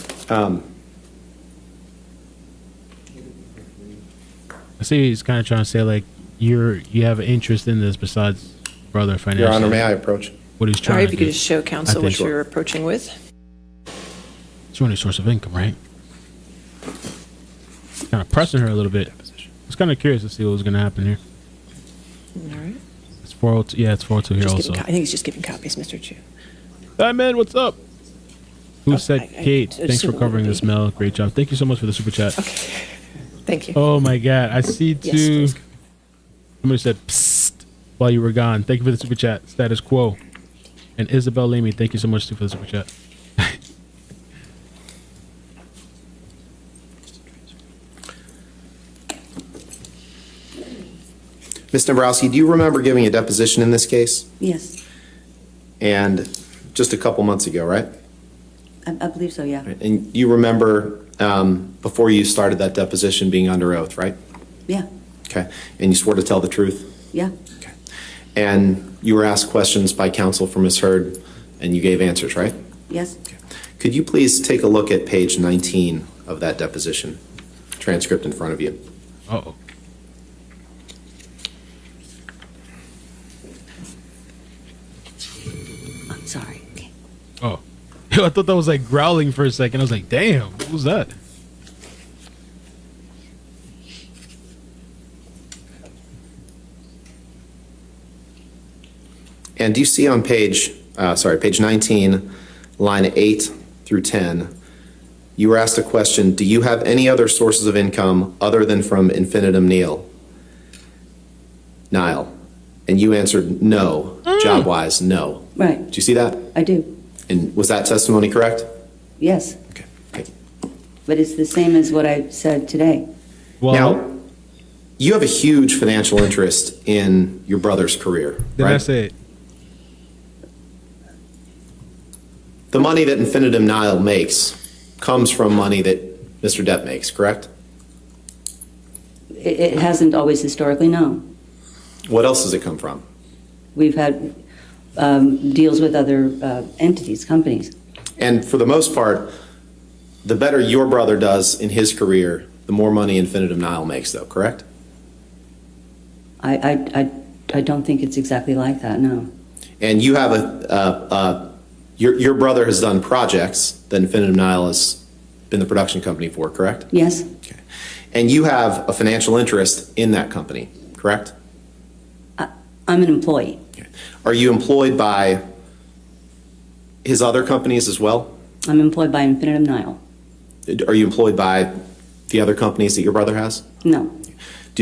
Speaker 1: I see he's kind of trying to say like you have an interest in this besides brother financially.
Speaker 10: Your Honor, may I approach?
Speaker 1: What he's
Speaker 4: All
Speaker 1: trying
Speaker 4: right,
Speaker 1: to
Speaker 4: if you
Speaker 1: do.
Speaker 4: could just show counsel what
Speaker 1: Sure.
Speaker 4: you're approaching with.
Speaker 1: It's your only source of income, right? Kind of pressing her a little bit. I was kind of curious to see what was going to happen here.
Speaker 4: All right.
Speaker 1: It's 402. Yeah, it's 402 here
Speaker 4: Just
Speaker 1: also.
Speaker 4: giving I think he's just giving copies, Mr. Chu.
Speaker 1: Hi, man. What's up? Who said Kate? Thanks
Speaker 4: assume
Speaker 1: for
Speaker 4: it
Speaker 1: covering
Speaker 4: would
Speaker 1: this, Mel. Great job. Thank you so much for the super chat.
Speaker 4: Thank you.
Speaker 1: Oh my God. I see
Speaker 4: Yes,
Speaker 1: two.
Speaker 4: please.
Speaker 1: Somebody said psst while you were gone. Thank you for the super chat. Status quo. And Isabel Lamy, thank you so much too for the super chat.
Speaker 10: Ms. Dembrowski, do you remember giving a deposition in this case?
Speaker 9: Yes,
Speaker 10: And just a couple months ago, right?
Speaker 9: I believe so, yeah.
Speaker 10: And you remember before you started that deposition being under oath, right?
Speaker 9: Yeah,
Speaker 10: Okay. And you swore to tell the truth?
Speaker 9: yeah,
Speaker 10: And you were asked questions by counsel for Ms. Heard, and you gave answers, right?
Speaker 9: yes.
Speaker 10: Could you please take a look at page 19 of that deposition transcript in front of you?
Speaker 1: Uh-oh.
Speaker 9: I'm sorry.
Speaker 1: Oh. Yo, I thought that was like growling for a second. I was like, damn, what was that?
Speaker 10: And do you see on page 19, line 8 through 10, you were asked a question, do you have any other sources of income other than from Infinitum Nile? And you answered no, job-wise, no.
Speaker 9: Right,
Speaker 10: Did you see that?
Speaker 9: I do,
Speaker 10: And was that testimony correct?
Speaker 9: yes.
Speaker 10: Okay, thank you.
Speaker 9: But it's the same as what I said today.
Speaker 1: Well,
Speaker 10: Now, you have a huge financial interest in your brother's career,
Speaker 1: did
Speaker 10: right?
Speaker 1: I say it?
Speaker 10: The money that Infinitum Nile makes comes from money that Mr. Depp makes, correct?
Speaker 9: It hasn't always historically, no.
Speaker 10: What else does it come from?
Speaker 9: We've had deals with other entities, companies.
Speaker 10: And for the most part, the better your brother does in his career, the more money Infinitum Nile makes, though, correct?
Speaker 9: I don't think it's exactly like that, no.
Speaker 10: And you have your brother has done projects that Infinitum Nile has been the production company for, correct?
Speaker 9: Yes,
Speaker 10: And you have a financial interest in that company, correct?
Speaker 9: I'm an employee.
Speaker 10: Are you employed by his other companies as well?
Speaker 9: I'm employed by Infinitum Nile.
Speaker 10: Are you employed by the other companies that your brother has?
Speaker 9: No,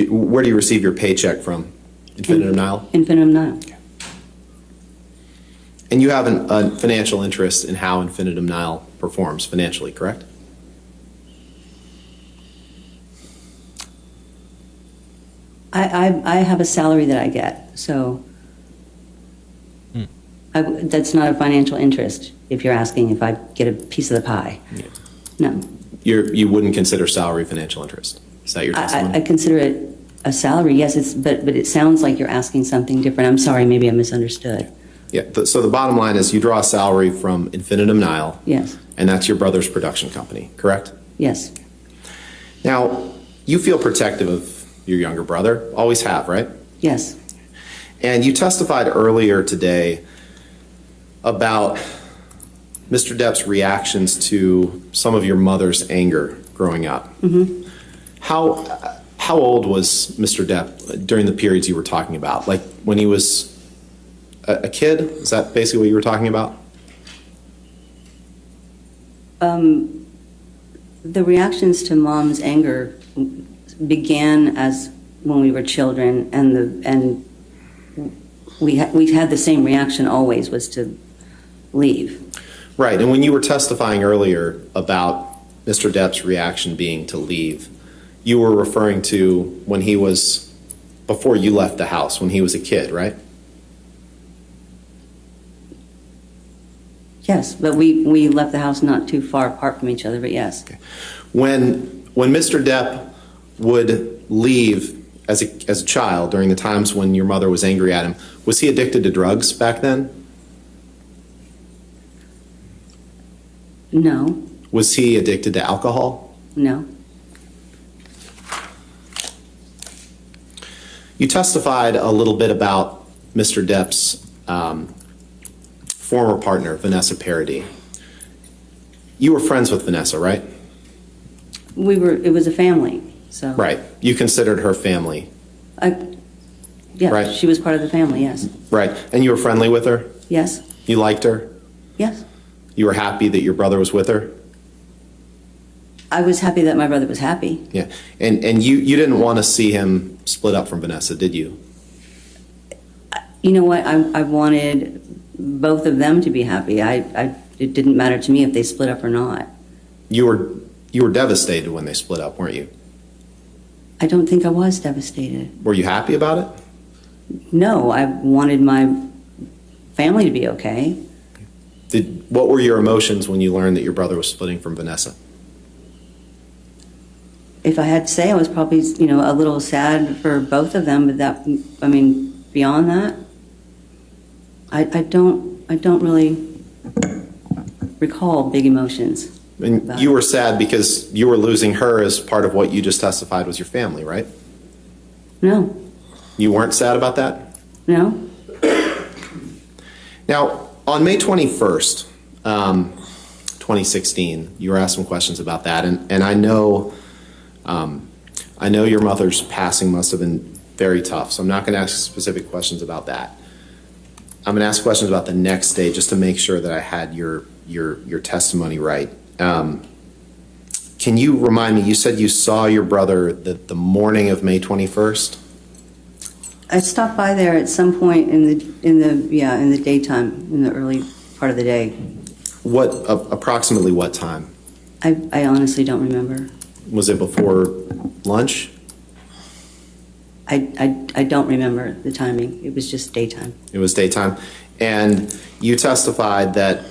Speaker 10: Where do you receive your paycheck from? Infinitum Nile?
Speaker 9: Infinitum Nile.
Speaker 10: And you have a financial interest in how Infinitum Nile performs financially, correct?
Speaker 9: I have a salary that I get, so that's not a financial interest, if you're asking if I get a piece of the pie. No.
Speaker 10: You wouldn't consider salary financial interest? Is that your testimony?
Speaker 9: I consider it a salary, yes, but it sounds like you're asking something different. I'm sorry, maybe I misunderstood.
Speaker 10: Yeah, so the bottom line is you draw a salary from Infinitum Nile.
Speaker 9: Yes,
Speaker 10: And that's your brother's production company, correct?
Speaker 9: yes,
Speaker 10: Now, you feel protective of your younger brother, always have, right?
Speaker 9: yes.
Speaker 10: And you testified earlier today about Mr. Depp's reactions to some of your mother's anger growing up.
Speaker 9: Mm-hmm.
Speaker 10: How old was Mr. Depp during the periods you were talking about? Like when he was a kid? Is that basically what you were talking about?
Speaker 9: The reactions to Mom's anger began as when we were children, and we had the same reaction always, was to leave.
Speaker 10: Right, and when you were testifying earlier about Mr. Depp's reaction being to leave, you were referring to when he was, before you left the house, when he was a kid, right?
Speaker 9: Yes, but we left the house not too far apart from each other, but yes.
Speaker 10: Okay. When Mr. Depp would leave as a child during the times when your mother was angry at him, was he addicted to drugs back then?
Speaker 9: No.
Speaker 10: Was he addicted to alcohol?
Speaker 9: No.
Speaker 10: You testified a little bit about Mr. Depp's former partner, Vanessa Paradis. You were friends with Vanessa, right?
Speaker 9: It was a family, so.
Speaker 10: Right. You considered her family.
Speaker 9: Yeah,
Speaker 10: right.
Speaker 9: She was part of the family, yes.
Speaker 10: Right. And you were friendly with her?
Speaker 9: Yes.
Speaker 10: You liked her?
Speaker 9: Yes.
Speaker 10: You were happy that your brother was with her?
Speaker 9: I was happy that my brother was happy.
Speaker 10: Yeah. And you didn't want to see him split up from Vanessa, did you?
Speaker 9: You know what? I wanted both of them to be happy. It didn't matter to me if they split up or not.
Speaker 10: You were devastated when they split up, weren't you?
Speaker 9: I don't think I was devastated.
Speaker 10: Were you happy about it?
Speaker 9: No, I wanted my family to be okay.
Speaker 10: What were your emotions when you learned that your brother was splitting from Vanessa?
Speaker 9: If I had to say, I was probably, a little sad for both of them, but beyond that, I don't really recall big emotions.
Speaker 10: And you were sad because you were losing her as part of what you just testified was your family, right?
Speaker 9: No.
Speaker 10: You weren't sad about that?
Speaker 9: No.
Speaker 10: Now, on May 21st, 2016, you were asked some questions about that, and I know your mother's passing must have been very tough, so I'm not going to ask specific questions about that. I'm going to ask questions about the next day just to make sure that I had your testimony right. Can you remind me, you said you saw your brother the morning of May 21st?
Speaker 9: I stopped by there at some point in the daytime, in the early part of the day.
Speaker 10: Approximately what time?
Speaker 9: I honestly don't remember.
Speaker 10: Was it before lunch?
Speaker 9: I don't remember the timing. It was just daytime.
Speaker 10: It was daytime. And you testified that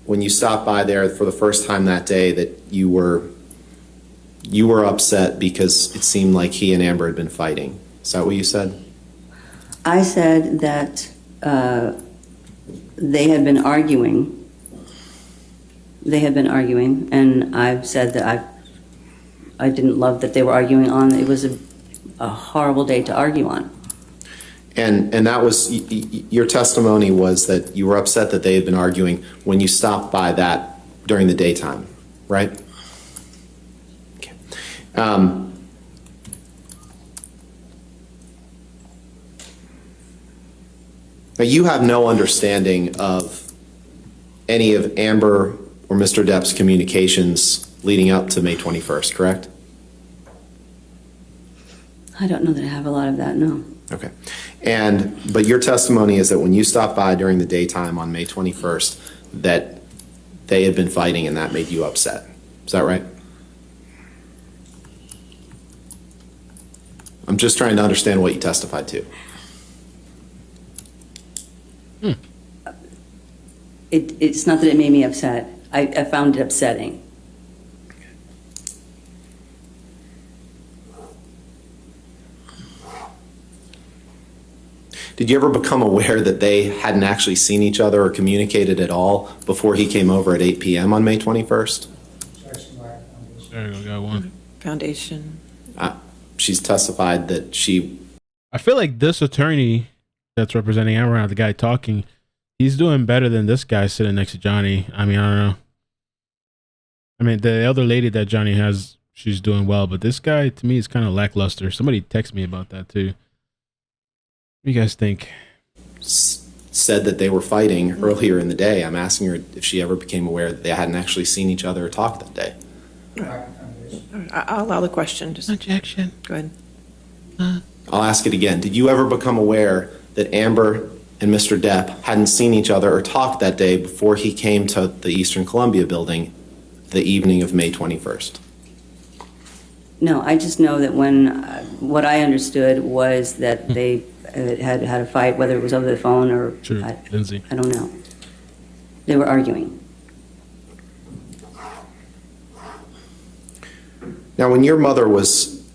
Speaker 10: when you stopped by there for the first time that day that you were upset because it seemed like he and Amber had been fighting. Is that what you said?
Speaker 9: I said that they had been arguing. And I've said that I didn't love that they were arguing on. It was a horrible day to argue on.
Speaker 10: And that was, your testimony was that you were upset that they had been arguing when you stopped by that during the daytime, right? Okay. Now you have no understanding of any of Amber or Mr. Depp's communications leading up to May 21st, correct?
Speaker 9: I don't know that I have a lot of that, no.
Speaker 10: Okay. But your testimony is that when you stopped by during the daytime on May 21st, that they had been fighting and that made you upset. Is that right? I'm just trying to understand what you testified to.
Speaker 9: It's not that it made me upset. I found it upsetting.
Speaker 10: Did you ever become aware that they hadn't actually seen each other or communicated at all before he came over at 8 p.m. on May 21st?
Speaker 1: There you go, got one.
Speaker 4: Foundation.
Speaker 10: She's testified that she...
Speaker 1: I feel like this attorney that's representing Amber, the guy talking, he's doing better than this guy sitting next to Johnny. I mean, I don't know. I mean, the other lady that Johnny has, she's doing well, but this guy, to me, is kind of lackluster. Somebody text me about that, too. What do you guys think?
Speaker 10: said that they were fighting earlier in the day. I'm asking her if she ever became aware that they hadn't actually seen each other or talked that day.
Speaker 4: I'll allow the question. Just
Speaker 1: objection.
Speaker 4: Go ahead.
Speaker 10: I'll ask it again. Did you ever become aware that Amber and Mr. Depp hadn't seen each other or talked that day before he came to the Eastern Columbia building the evening of May 21st?
Speaker 11: No, I just know that what I understood was that they had a fight, whether it was over the phone or,
Speaker 1: Lindsay.
Speaker 11: I don't know. They were arguing.
Speaker 10: Now, when your mother was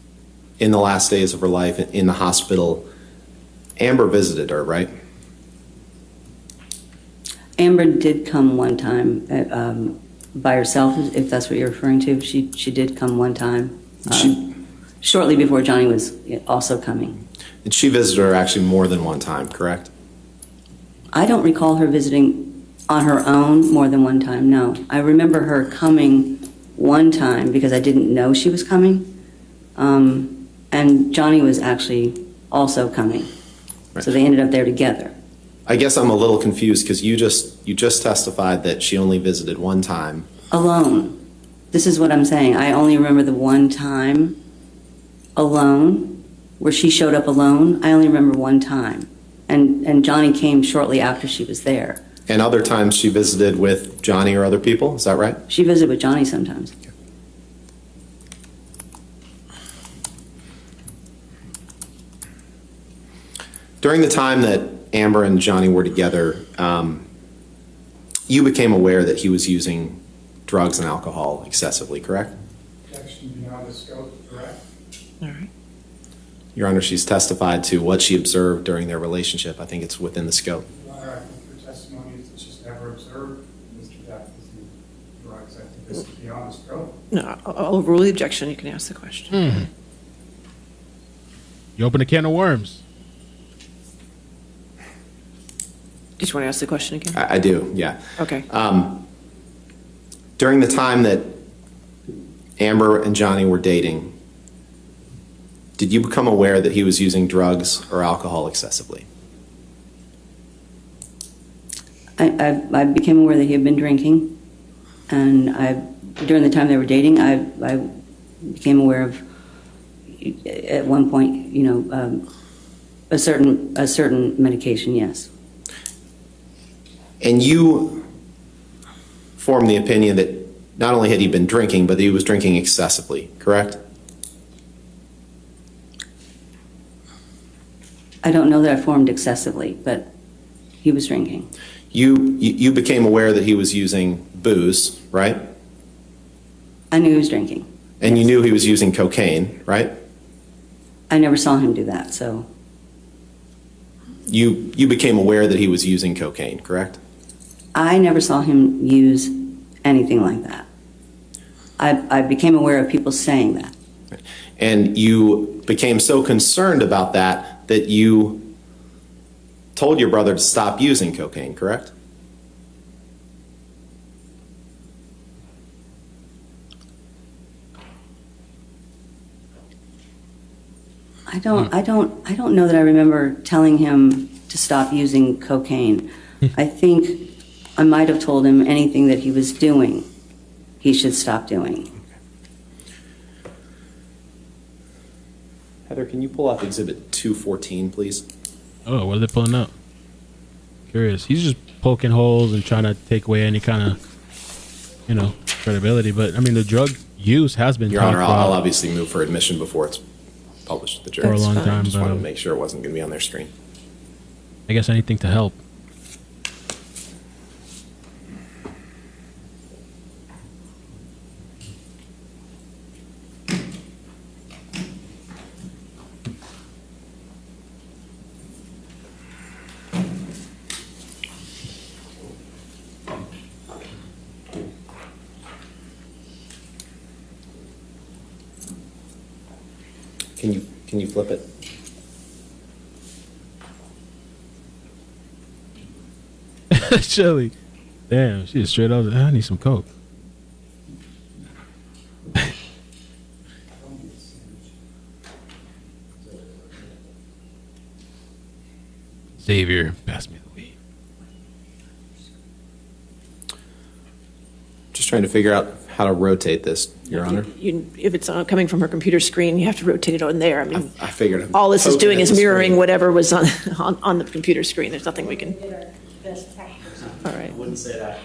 Speaker 10: in the last days of her life in the hospital, Amber visited her, right?
Speaker 11: Amber did come one time by herself, if that's what you're referring to. She did come one time, shortly before Johnny was also coming.
Speaker 10: And she visited her actually more than one time, correct?
Speaker 11: I don't recall her visiting on her own more than one time, no. I remember her coming one time because I didn't know she was coming. And Johnny was actually also coming. Right. So they ended up there together.
Speaker 10: I guess I'm a little confused because you just testified that she only visited one time.
Speaker 11: Alone. This is what I'm saying. I only remember the one time alone, where she showed up alone. I only remember one time. And Johnny came shortly after she was there.
Speaker 10: And other times she visited with Johnny or other people, is that right?
Speaker 11: She visited with Johnny sometimes.
Speaker 10: Okay. During the time that Amber and Johnny were together, you became aware that he was using drugs and alcohol excessively, correct?
Speaker 7: Objection beyond the scope, correct?
Speaker 4: All right.
Speaker 10: Your Honor, she's testified to what she observed during their relationship. I think it's within the scope.
Speaker 7: Your Honor, I think her testimony is that she's never observed Mr. Depp using drugs. I think this is beyond the scope.
Speaker 4: No, I'll overrule the objection. You can ask the question.
Speaker 1: You open a can of worms.
Speaker 4: You just want to ask the question again?
Speaker 10: I do, yeah.
Speaker 4: Okay.
Speaker 10: During the time that Amber and Johnny were dating, did you become aware that he was using drugs or alcohol excessively?
Speaker 11: I became aware that he had been drinking, and during the time they were dating, I became aware of, at one point, a certain medication, yes.
Speaker 10: And you formed the opinion that not only had he been drinking, but that he was drinking excessively, correct?
Speaker 11: I don't know that I formed excessively, but he was drinking.
Speaker 10: You became aware that he was using booze, right?
Speaker 11: I knew he was drinking.
Speaker 10: And you knew he was using cocaine, right?
Speaker 11: I never saw him do that, so.
Speaker 10: You became aware that he was using cocaine, correct?
Speaker 11: I never saw him use anything like that. I became aware of people saying that.
Speaker 10: And you became so concerned about that that you told your brother to stop using cocaine, correct?
Speaker 11: I don't know that I remember telling him to stop using cocaine. I think I might have told him anything that he was doing, he should stop doing.
Speaker 10: Heather, can you pull up Exhibit 214, please?
Speaker 1: Oh, what are they pulling up? Curious. He's just poking holes and trying to take away any kind of, credibility. But, I mean, the drug use has been
Speaker 10: Your Honor, I'll obviously move for admission before it's published to the jury.
Speaker 1: For a long time.
Speaker 10: Just wanted to make sure it wasn't going to be on their screen.
Speaker 1: I guess anything to help.
Speaker 10: Can you flip it?
Speaker 1: Shelly. Damn, she is straight up. I need some coke. Savior, pass me the weed.
Speaker 10: Just trying to figure out how to rotate this, Your Honor.
Speaker 4: If it's coming from her computer screen, you have to rotate it on there. I mean,
Speaker 10: I figured.
Speaker 4: all this is
Speaker 10: Poking
Speaker 4: doing
Speaker 10: at
Speaker 4: is
Speaker 10: the
Speaker 4: mirroring
Speaker 10: screen.
Speaker 4: whatever was on the computer screen. There's nothing we can. All right.
Speaker 5: I wouldn't say that.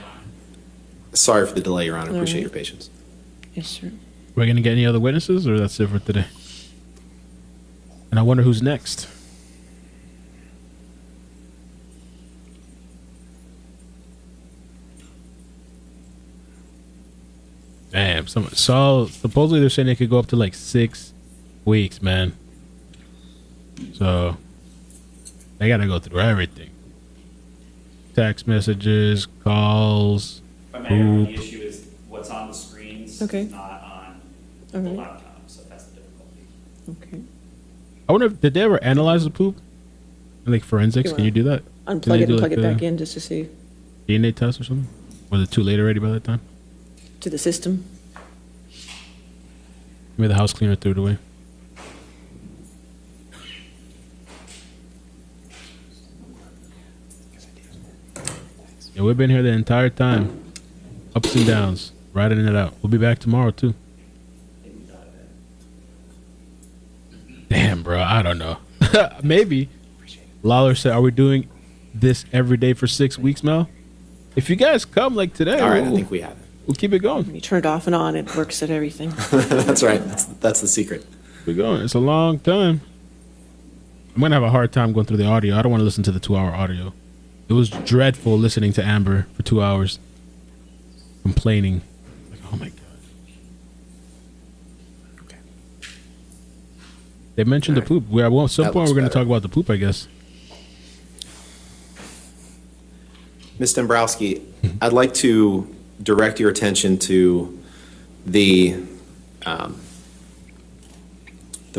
Speaker 10: Sorry for the delay, Your Honor.
Speaker 4: All
Speaker 10: Appreciate
Speaker 4: right.
Speaker 10: your patience.
Speaker 4: Yes, sir.
Speaker 1: We're gonna get any other witnesses, or that's it for today? And I wonder who's next. Damn, supposedly they're saying it could go up to like 6 weeks, man. So they gotta go through everything. Text messages, calls.
Speaker 5: But Mayor, the issue is what's on the screens,
Speaker 4: Okay.
Speaker 5: not on the laptop, so that's the difficulty.
Speaker 4: Okay.
Speaker 1: I wonder if did they ever analyze the poop? Like forensics, can you do that? Can
Speaker 4: Unplug
Speaker 1: they
Speaker 4: it
Speaker 1: do
Speaker 4: and plug
Speaker 1: like
Speaker 4: it back
Speaker 1: a
Speaker 4: in just to see
Speaker 1: DNA test or something? Was it too late already by that time?
Speaker 4: to the system.
Speaker 1: Maybe the house cleaner threw it away. Yeah, we've been here the entire time. Ups and downs, riding it out. We'll be back tomorrow too. Damn, bro, I don't know. Maybe. Lawler said, "Are we doing this every day for 6 weeks, Mel? If you guys come like today,
Speaker 10: All right, I think we have it.
Speaker 1: We'll keep it going.
Speaker 4: You turn it off and on, it works at everything.
Speaker 10: That's right. That's the secret.
Speaker 1: We're going. It's a long time. I'm gonna have a hard time going through the audio. I don't want to listen to the 2-hour audio. It was dreadful listening to Amber for 2 hours complaining. Like, oh my god.
Speaker 10: Okay.
Speaker 1: They mentioned the poop. At some
Speaker 10: That
Speaker 1: point
Speaker 10: looks
Speaker 1: we're gonna
Speaker 10: better.
Speaker 1: talk about the poop, I guess.
Speaker 10: Ms. Dembrowski, I'd like to direct your attention to the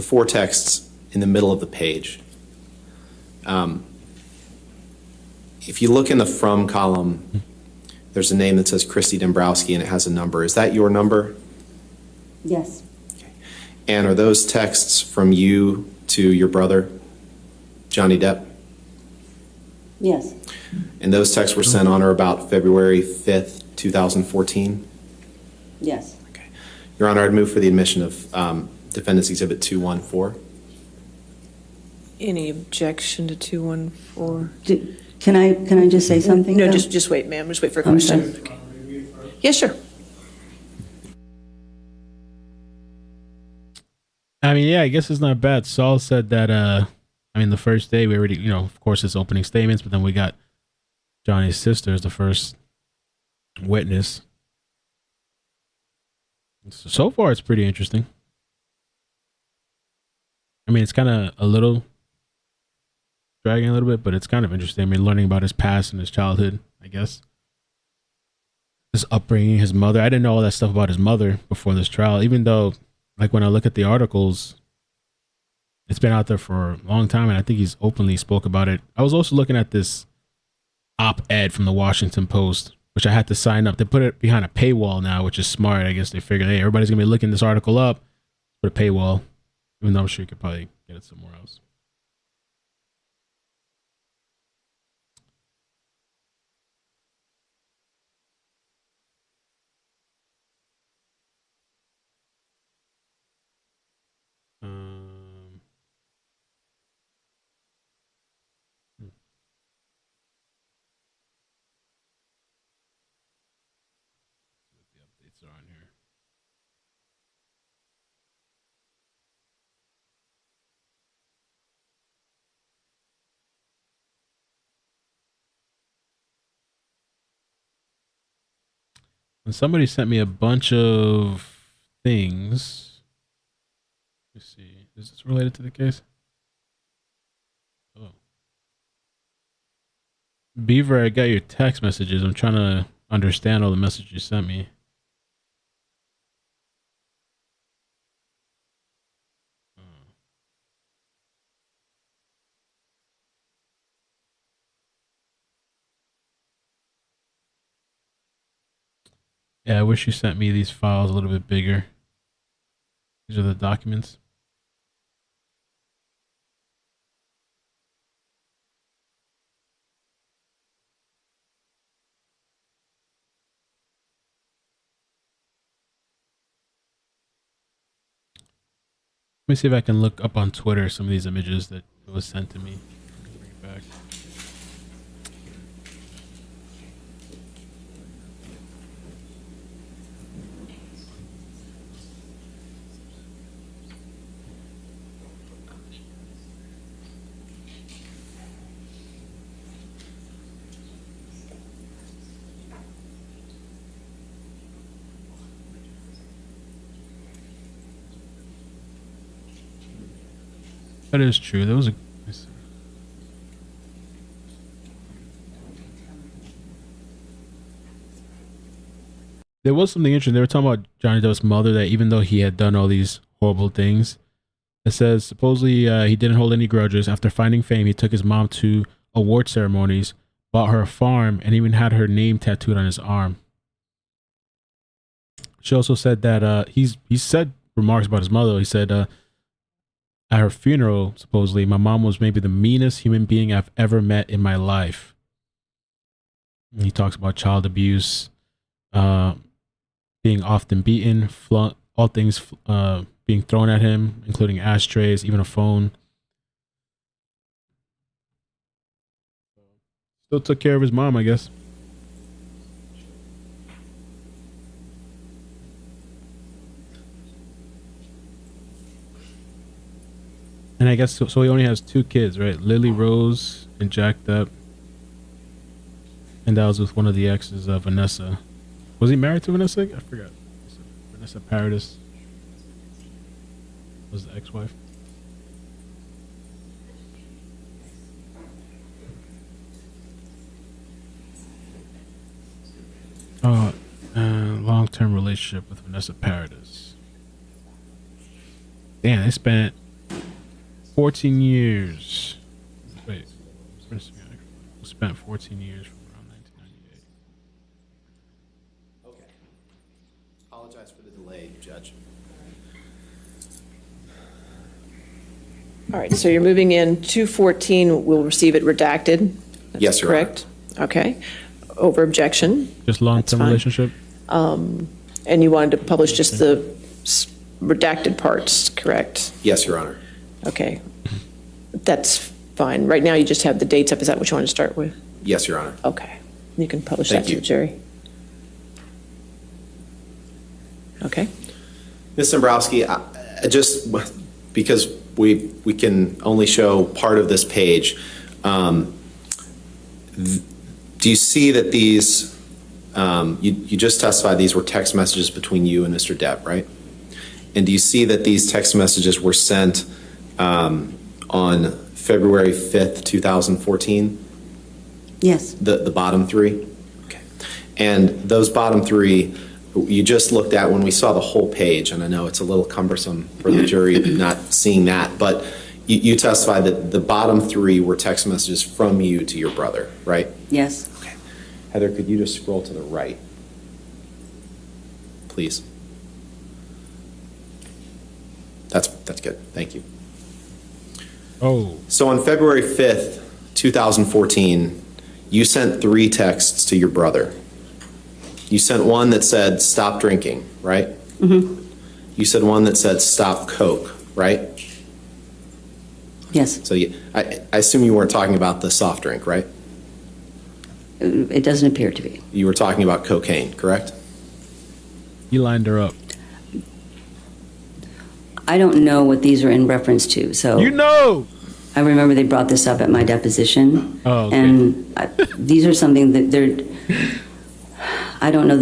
Speaker 10: 4 texts in the middle of the page. If you look in the from column, there's a name that says Christy Dembrowski and it has a number. Is that your number?
Speaker 9: Yes.
Speaker 10: And are those texts from you to your brother, Johnny Depp?
Speaker 9: Yes.
Speaker 10: And those texts were sent on or about February 5th, 2014?
Speaker 9: Yes.
Speaker 10: Your Honor, I'd move for the admission of Defendant's Exhibit 214.
Speaker 4: Any objection to 214?
Speaker 9: Can I just say something?
Speaker 4: No,
Speaker 9: though?
Speaker 4: just wait, ma'am. Just wait for a
Speaker 9: I'm
Speaker 4: question.
Speaker 9: sorry.
Speaker 4: Yes, sure.
Speaker 1: I mean, yeah, I guess it's not bad. Saul said that, I mean, the first day we already, of course, it's opening statements, but then we got Johnny's sister as the first witness. So far, it's pretty interesting. I mean, it's kind of a little dragging a little bit, but it's kind of interesting. I mean, learning about his past and his childhood, I guess. His upbringing, his mother. I didn't know all that stuff about his mother before this trial, even though, like, when I look at the articles, it's been out there for a long time, and I think he's openly spoke about it. I was also looking at this op-ed from the Washington Post, which I had to sign up. They put it behind a paywall now, which is smart. I guess they figured, hey, everybody's going to be looking this article up. Put a paywall, even though I'm sure you could probably get it somewhere else. And somebody sent me a bunch of things. Let's see. Is this related to the case? Oh. Beaver, I got your text messages. I'm trying to understand all the messages you sent me. Yeah, I wish you sent me these files a little bit bigger. These are the documents. Let me see if I can look up on Twitter some of these images that was sent to me. Bring it back. That is true. There was something interesting. They were talking about Johnny Depp's mother, that even though he had done all these horrible things, it says supposedly he didn't hold any grudges. After finding fame, he took his mom to award ceremonies, bought her a farm, and even had her name tattooed on his arm. She also said that he said remarks about his mother. He said, at her funeral, supposedly, my mom was maybe the meanest human being I've ever met in my life. And he talks about child abuse, being often beaten, all things being thrown at him, including ashtrays, even a phone. Still took care of his mom, I guess. And I guess so he only has 2 kids, right? Lily Rose and Jack Depp. And that was with one of the exes of Vanessa. Was he married to Vanessa? I forgot. Vanessa Paradis was the ex-wife. Oh, long-term relationship with Vanessa Paradis. Damn, they spent 14 years. Wait, spent 14 years from around 1998.
Speaker 10: Okay. Apologize for the delay, Judge.
Speaker 4: All right, so you're moving in 214, we'll receive it redacted?
Speaker 10: Yes, Your
Speaker 4: correct? Okay. Over objection?
Speaker 1: Just long-term relationship?
Speaker 4: And you wanted to publish just the redacted parts, correct?
Speaker 10: Yes, Your Honor.
Speaker 4: Okay. That's fine. Right now, you just have the dates up. Is that what you want to start with?
Speaker 10: Yes, Your Honor.
Speaker 4: Okay. You can publish
Speaker 10: Thank
Speaker 4: that to
Speaker 10: you.
Speaker 4: the jury. Okay.
Speaker 10: Ms. Dembrowski, I just because we can only show part of this page, do you see that these, you just testified these were text messages between you and Mr. Depp, right? And do you see that these text messages were sent on February 5th, 2014?
Speaker 9: Yes.
Speaker 10: The bottom 3? Okay. And those bottom 3, you just looked at when we saw the whole page, and I know it's a little cumbersome for the jury not seeing that, but you testified that the bottom 3 were text messages from you to your brother, right?
Speaker 9: Yes.
Speaker 10: Okay. Heather, could you just scroll to the right, please? That's good. Thank you.
Speaker 1: Oh.
Speaker 10: So on February 5th, 2014, you sent 3 texts to your brother. You sent one that said, stop drinking, right?
Speaker 9: Mm-hmm.
Speaker 10: You said one that said, stop Coke, right?
Speaker 9: Yes.
Speaker 10: So I assume you weren't talking about the soft drink, right?
Speaker 9: It doesn't appear to be.
Speaker 10: You were talking about cocaine, correct?
Speaker 1: You lined her up.
Speaker 9: I don't know what these are in reference to, so.
Speaker 1: You know!
Speaker 9: I remember they brought this up at my deposition.
Speaker 1: Oh, okay.
Speaker 9: And these are something that they're, I don't know,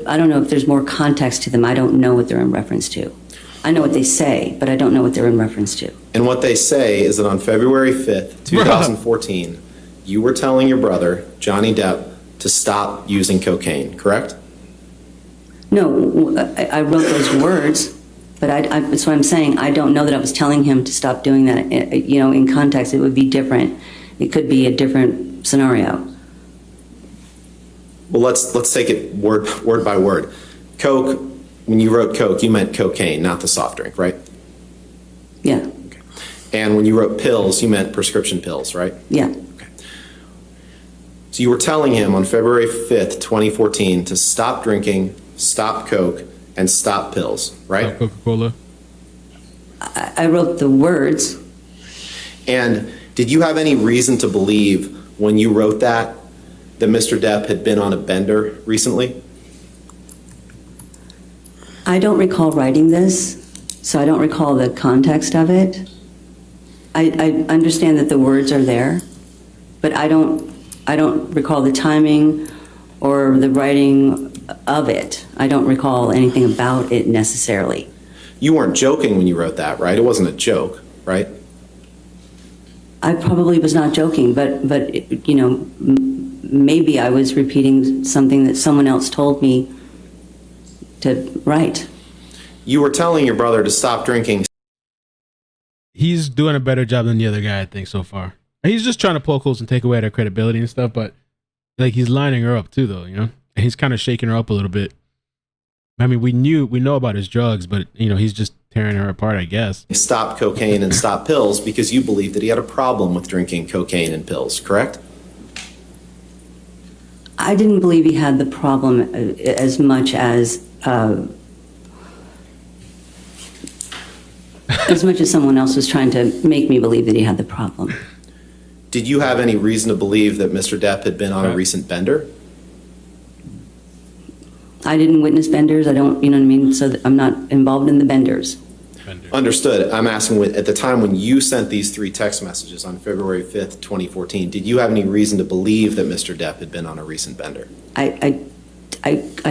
Speaker 9: I don't know if there's more context to them. I don't know what they're in reference to. I know what they say, but I don't know what they're in reference to.
Speaker 10: And what they say is that on February 5th, 2014, you were telling your brother, Johnny Depp, to stop using cocaine, correct?
Speaker 9: No, I wrote those words, but that's what I'm saying. I don't know that I was telling him to stop doing that. You know, in context, it would be different. It could be a different scenario.
Speaker 10: Well, let's take it word by word. Coke, when you wrote Coke, you meant cocaine, not the soft drink, right?
Speaker 9: Yeah.
Speaker 10: Okay. And when you wrote pills, you meant prescription pills, right?
Speaker 9: Yeah.
Speaker 10: Okay. So you were telling him on February 5th, 2014 to stop drinking, stop Coke, and stop pills, right?
Speaker 1: Stop Coca-Cola.
Speaker 11: I wrote the words.
Speaker 10: And did you have any reason to believe when you wrote that Mr. Depp had been on a bender recently?
Speaker 11: I don't recall writing this, so I don't recall the context of it. I understand that the words are there, but I don't recall the timing or the writing of it. I don't recall anything about it necessarily.
Speaker 10: You weren't joking when you wrote that, right? It wasn't a joke, right?
Speaker 11: I probably was not joking, but you know, maybe I was repeating something that someone else told me to write.
Speaker 10: You were telling your brother to stop drinking.
Speaker 1: He's doing a better job than the other guy, I think, so far. He's just trying to poke holes and take away their credibility and stuff, but like he's lining her up too, though, you know? And he's kind of shaking her up a little bit. I mean, we know about his drugs, but you know, he's just tearing her apart, I guess.
Speaker 10: Stop cocaine and stop pills because you believe that he had a problem with drinking cocaine and pills, correct?
Speaker 11: I didn't believe he had the problem as much as someone else was trying to make me believe that he had the problem.
Speaker 10: Did you have any reason to believe that Mr. Depp had been on a recent bender?
Speaker 11: I didn't witness benders. I don't, you know what I mean? So I'm not involved in the benders.
Speaker 10: Understood. I'm asking, at the time when you sent these 3 text messages on February 5th, 2014, did you have any reason to believe that Mr. Depp had been on a recent bender?
Speaker 11: I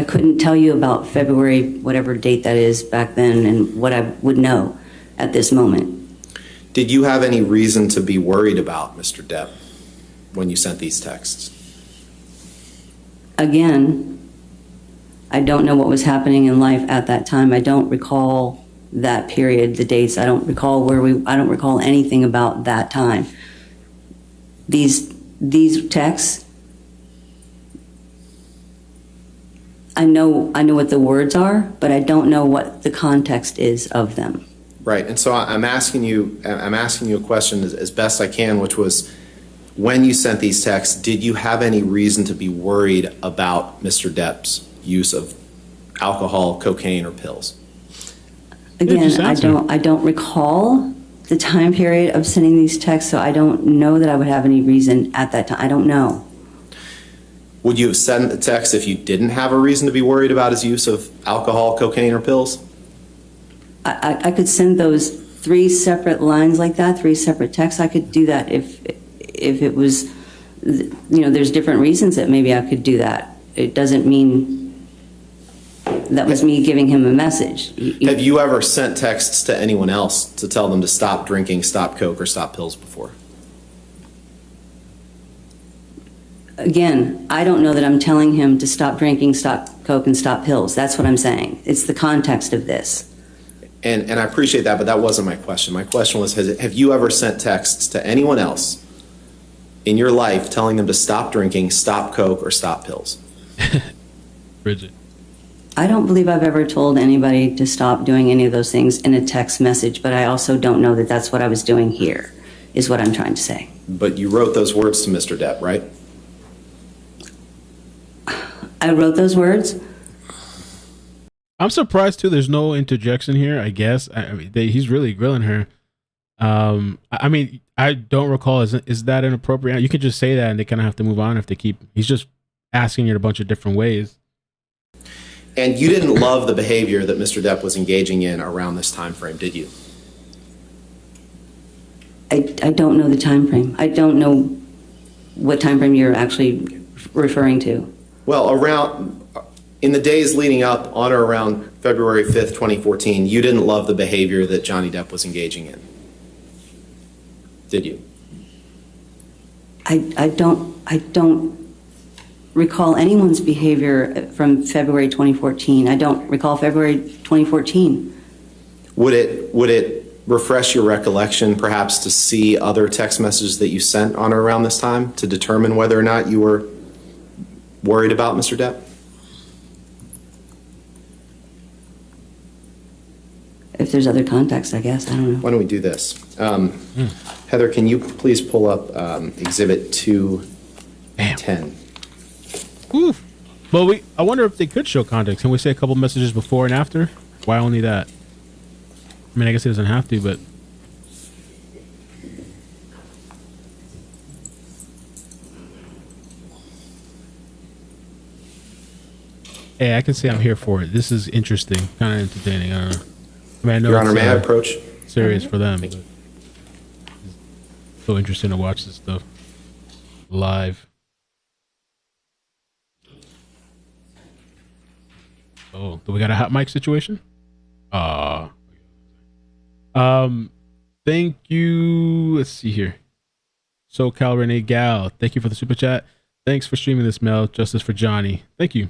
Speaker 11: couldn't tell you about February, whatever date that is back then, and what I would know at this moment.
Speaker 10: Did you have any reason to be worried about Mr. Depp when you sent these texts?
Speaker 11: Again, I don't know what was happening in life at that time. I don't recall that period, the dates. I don't recall I don't recall anything about that time. These texts, I know what the words are, but I don't know what the context is of them.
Speaker 10: Right, and so I'm asking you a question as best I can, which was, when you sent these texts, did you have any reason to be worried about Mr. Depp's use of alcohol, cocaine, or pills?
Speaker 11: Again, I don't recall the time period of sending these texts, so I don't know that I would have any reason at that time. I don't know.
Speaker 10: Would you have sent the text if you didn't have a reason to be worried about his use of alcohol, cocaine, or pills?
Speaker 11: I could send those 3 separate lines like that, 3 separate texts. I could do that if it was, you know, there's different reasons that maybe I could do that. It doesn't mean that was me giving him a message.
Speaker 10: Have you ever sent texts to anyone else to tell them to stop drinking, stop coke, or stop pills before?
Speaker 11: Again, I don't know that I'm telling him to stop drinking, stop coke, and stop pills. That's what I'm saying. It's the context of this.
Speaker 10: And I appreciate that, but that wasn't my question. My question was, have you ever sent texts to anyone else in your life telling them to stop drinking, stop coke, or stop pills?
Speaker 1: Bridget.
Speaker 11: I don't believe I've ever told anybody to stop doing any of those things in a text message, but I also don't know that that's what I was doing here, is what I'm trying to say.
Speaker 10: But you wrote those words to Mr. Depp, right?
Speaker 11: I wrote those words.
Speaker 1: I'm surprised too. There's no interjection here. I guess he's really grilling her. I mean, I don't recall. Is that inappropriate? You could just say that, and they kind of have to move on if they keep. He's just asking in a bunch of different ways.
Speaker 10: And you didn't love the behavior that Mr. Depp was engaging in around this time frame, did you?
Speaker 11: I don't know the time frame. I don't know what time frame you're actually referring to.
Speaker 10: Well, in the days leading up on or around February 5th, 2014, you didn't love the behavior that Johnny Depp was engaging in, did you?
Speaker 11: I don't recall anyone's behavior from February 2014. I don't recall February 2014.
Speaker 10: Would it refresh your recollection perhaps to see other text messages that you sent on or around this time to determine whether or not you were worried about Mr. Depp?
Speaker 11: If there's other context, I guess. I don't know.
Speaker 10: Why don't we do this? Heather, can you please pull up Exhibit 210?
Speaker 1: Oof. Well, I wonder if they could show context. Can we say a couple messages before and after? Why only that? I mean, I guess he doesn't have to, but hey, I can say I'm here for it. This is interesting, kind of entertaining. I don't know. I mean, I know
Speaker 10: Your Honor,
Speaker 1: it's,
Speaker 10: may I approach?
Speaker 1: serious for them, but it's so interesting to watch this stuff live. Oh, do we got a hot mic situation? Thank you. Let's see here. SoCal Renee Gal, thank you for the super chat. Thanks for streaming this, Mel. Justice for Johnny. Thank you.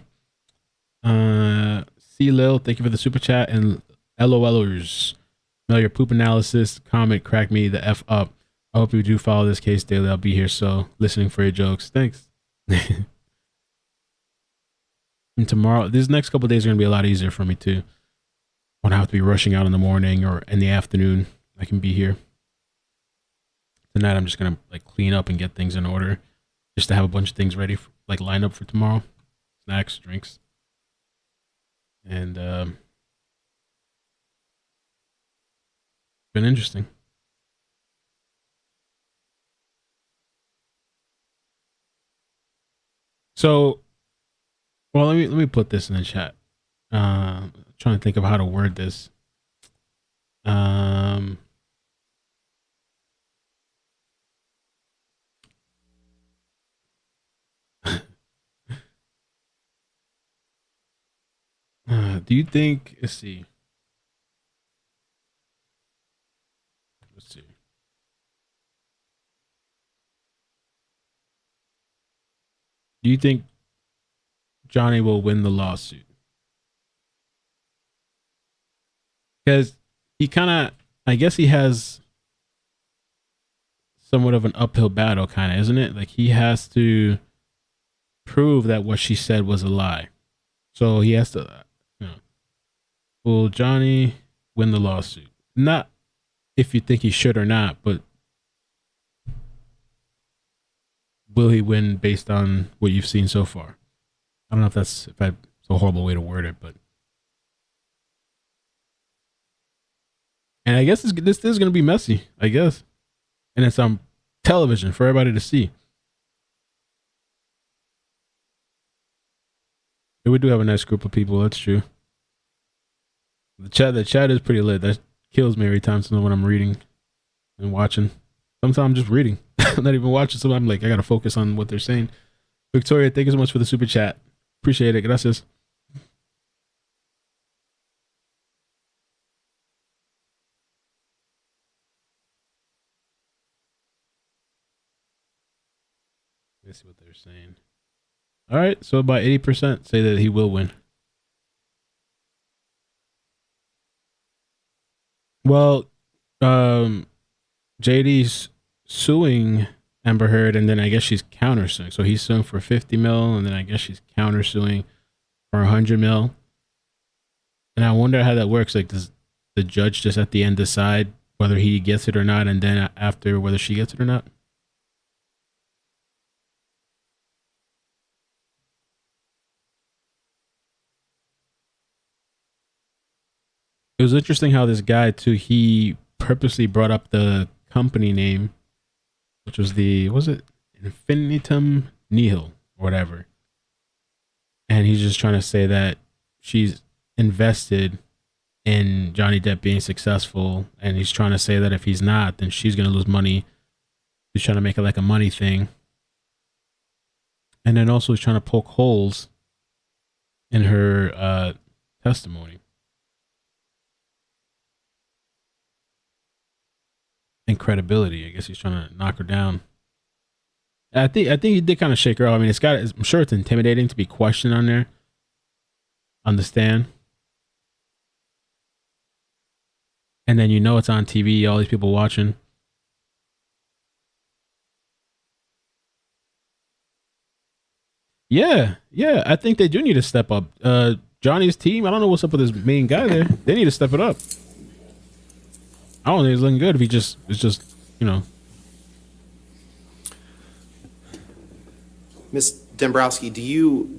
Speaker 1: C Lil, thank you for the super chat. And LOLers, Mel, your poop analysis comment cracked me the F up. I hope you do follow this case daily. I'll be here, so listening for your jokes. Thanks. And tomorrow, these next couple of days are going to be a lot easier for me too. When I have to be rushing out in the morning or in the afternoon, I can be here. Tonight, I'm just going to like clean up and get things in order, just to have a bunch of things ready, for, like lined up for tomorrow. Snacks, drinks. And been interesting. So, well, let me put this in the chat. Trying to think of how to word this. Do you think? Let's see. Let's see. Do you think Johnny will win the lawsuit? Because he kind of, I guess he has somewhat of an uphill battle, kind of, isn't it? Like he has to prove that what she said was a lie. So he has to, you know, will Johnny win the lawsuit? Not if you think he should or not, but will he win based on what you've seen so far? I don't know if that's a horrible way to word it, but. And I guess this is going to be messy, I guess. And it's on television for everybody to see. We do have a nice group of people, that's true. The chat is pretty lit. That kills me every time when I'm reading and watching. Sometimes I'm just reading. I'm not even watching, so I'm like, I got to focus on what they're saying. Victoria, thank you so much for the super chat. Appreciate it. Gracias. Let's see what they're saying. All right, so about 80% say that he will win. Well, JD's suing Amber Heard, and then I guess she's countersuing. So he's suing for 50 mil, and then I guess she's countersuing for 100 mil. And I wonder how that works. Like, does the judge just at the end decide whether he gets it or not, and then after whether she gets it or not? It was interesting how this guy too, he purposely brought up the company name, which was was it Infinitum Nihil or whatever. And he's just trying to say that she's invested in Johnny Depp being successful. And he's trying to say that if he's not, then she's going to lose money. He's trying to make it like a money thing. And then also he's trying to poke holes in her testimony. And credibility. I guess he's trying to knock her down. I think he did kind of shake her off. I mean, I'm sure it's intimidating to be questioned on there, on the stand, and then it's on TV, all these people watching. Yeah, I think they do need to step up. Johnny's team, I don't know what's up with his main guy there. They need to step it up. I don't think it's looking good if it's just.
Speaker 10: Ms. Dembrowski, do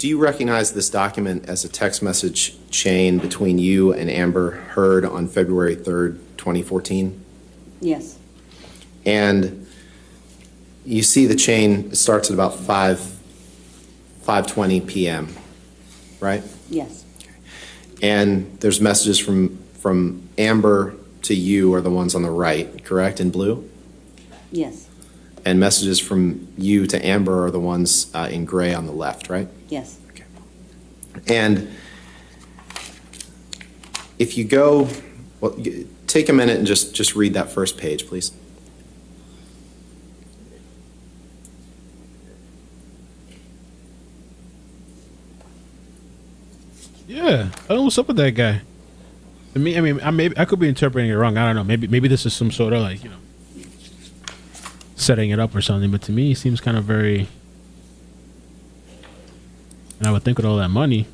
Speaker 10: you recognize this document as a text message chain between you and Amber Heard on February 3rd, 2014?
Speaker 9: Yes.
Speaker 10: And you see the chain starts at about 5:20 p.m., right?
Speaker 9: Yes.
Speaker 10: And there's messages from Amber to you are the ones on the right, correct, in blue?
Speaker 9: Yes.
Speaker 10: And messages from you to Amber are the ones in gray on the left, right?
Speaker 9: Yes.
Speaker 10: And if you go, well, take a minute and just read that first page, please.
Speaker 1: Yeah, I don't know what's up with that guy. To me, I mean, I could be interpreting it wrong. I don't know. Maybe this is some sort of like, setting it up or something. But to me, he seems kind of very. And I would think with all that money,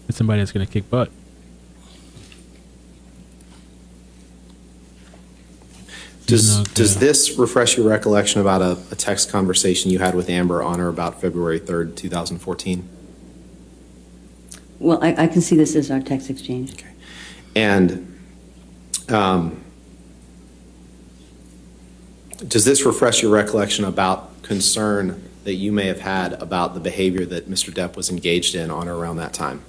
Speaker 1: it's somebody that's gonna kick butt.
Speaker 10: Does this refresh your recollection about a text conversation you had with Amber on or about February 3rd, 2014?
Speaker 9: Well, I can see this as our text exchange.
Speaker 10: Okay. And does this refresh your recollection about concern that you may have had about the behavior that Mr. Depp was engaged in on or around that time?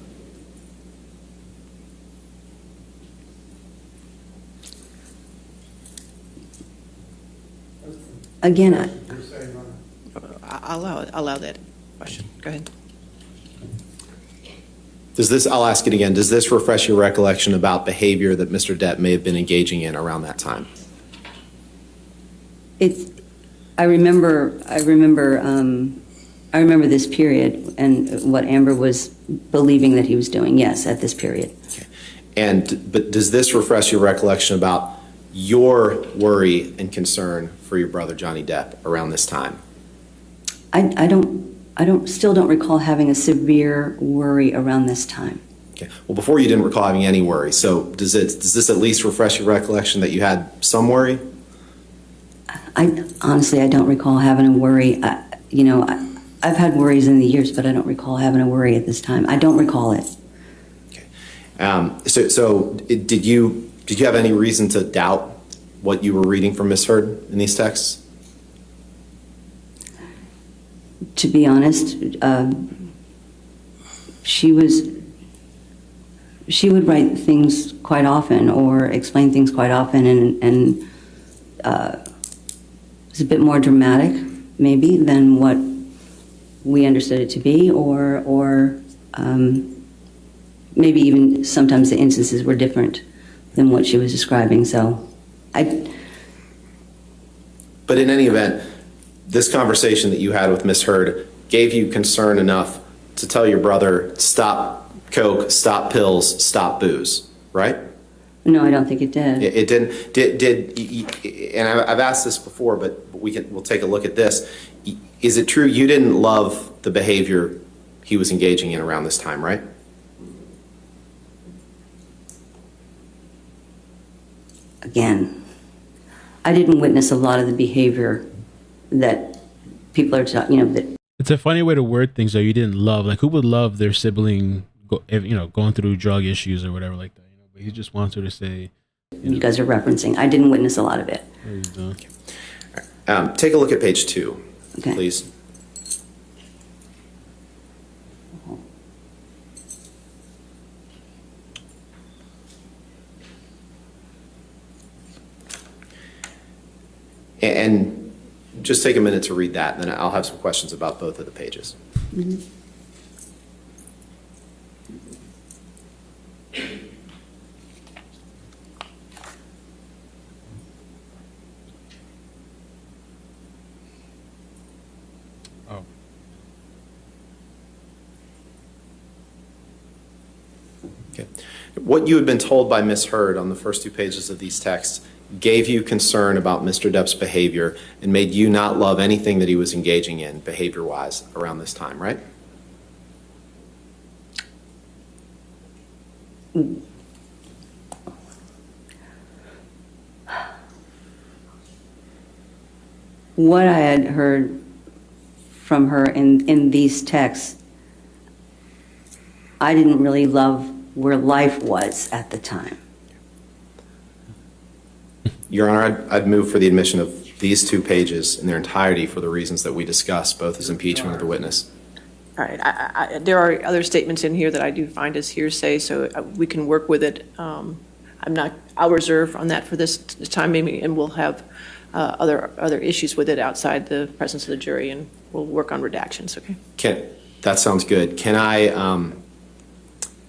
Speaker 9: Again,
Speaker 4: I'll allow that question. Go ahead.
Speaker 10: I'll ask it again, does this refresh your recollection about behavior that Mr. Depp may have been engaging in around that time?
Speaker 9: I remember this period and what Amber was believing that he was doing, yes, at this period.
Speaker 10: Okay. But does this refresh your recollection about your worry and concern for your brother Johnny Depp around this time?
Speaker 9: I still don't recall having a severe worry around this time.
Speaker 10: Okay. Well, before you didn't recall having any worry. So does this at least refresh your recollection that you had some worry?
Speaker 9: Honestly, I don't recall having a worry. I've had worries in the years, but I don't recall having a worry at this time. I don't recall it.
Speaker 10: Okay. So did you have any reason to doubt what you were reading from Ms. Heard in these texts?
Speaker 9: To be honest, she would write things quite often or explain things quite often, and it's a bit more dramatic, maybe, than what we understood it to be, or maybe even sometimes the instances were different than what she was describing.
Speaker 10: But in any event, this conversation that you had with Ms. Heard gave you concern enough to tell your brother, stop coke, stop pills, stop booze, right?
Speaker 9: No, I don't think it did.
Speaker 10: It didn't. And I've asked this before, but we'll take a look at this. Is it true you didn't love the behavior he was engaging in around this time, right?
Speaker 9: Again, I didn't witness a lot of the behavior that people are talking, that.
Speaker 1: It's a funny way to word things that you didn't love. Like, who would love their sibling, going through drug issues or whatever like that? But he just wants her to say.
Speaker 9: You guys are referencing. I didn't witness a lot of it.
Speaker 10: Okay. Take a look at page 2,
Speaker 9: okay,
Speaker 10: please. And just take a minute to read that, and then I'll have some questions about both of the pages.
Speaker 9: Mm-hmm.
Speaker 1: Oh.
Speaker 10: Okay. What you had been told by Ms. Heard on the first 2 pages of these texts gave you concern about Mr. Depp's behavior and made you not love anything that he was engaging in behavior-wise around this time, right?
Speaker 9: What I had heard from her in these texts, I didn't really love
Speaker 11: where life was at the time.
Speaker 10: Your Honor, I'd move for the admission of these 2 pages in their entirety for the reasons that we discussed, both as impeachment of the witness.
Speaker 4: All right, there are other statements in here that I do find as hearsay, so we can work with it. I'll reserve on that for this time, maybe, and we'll have other issues with it outside the presence of the jury, and we'll work on redactions, okay?
Speaker 10: That sounds good. Can I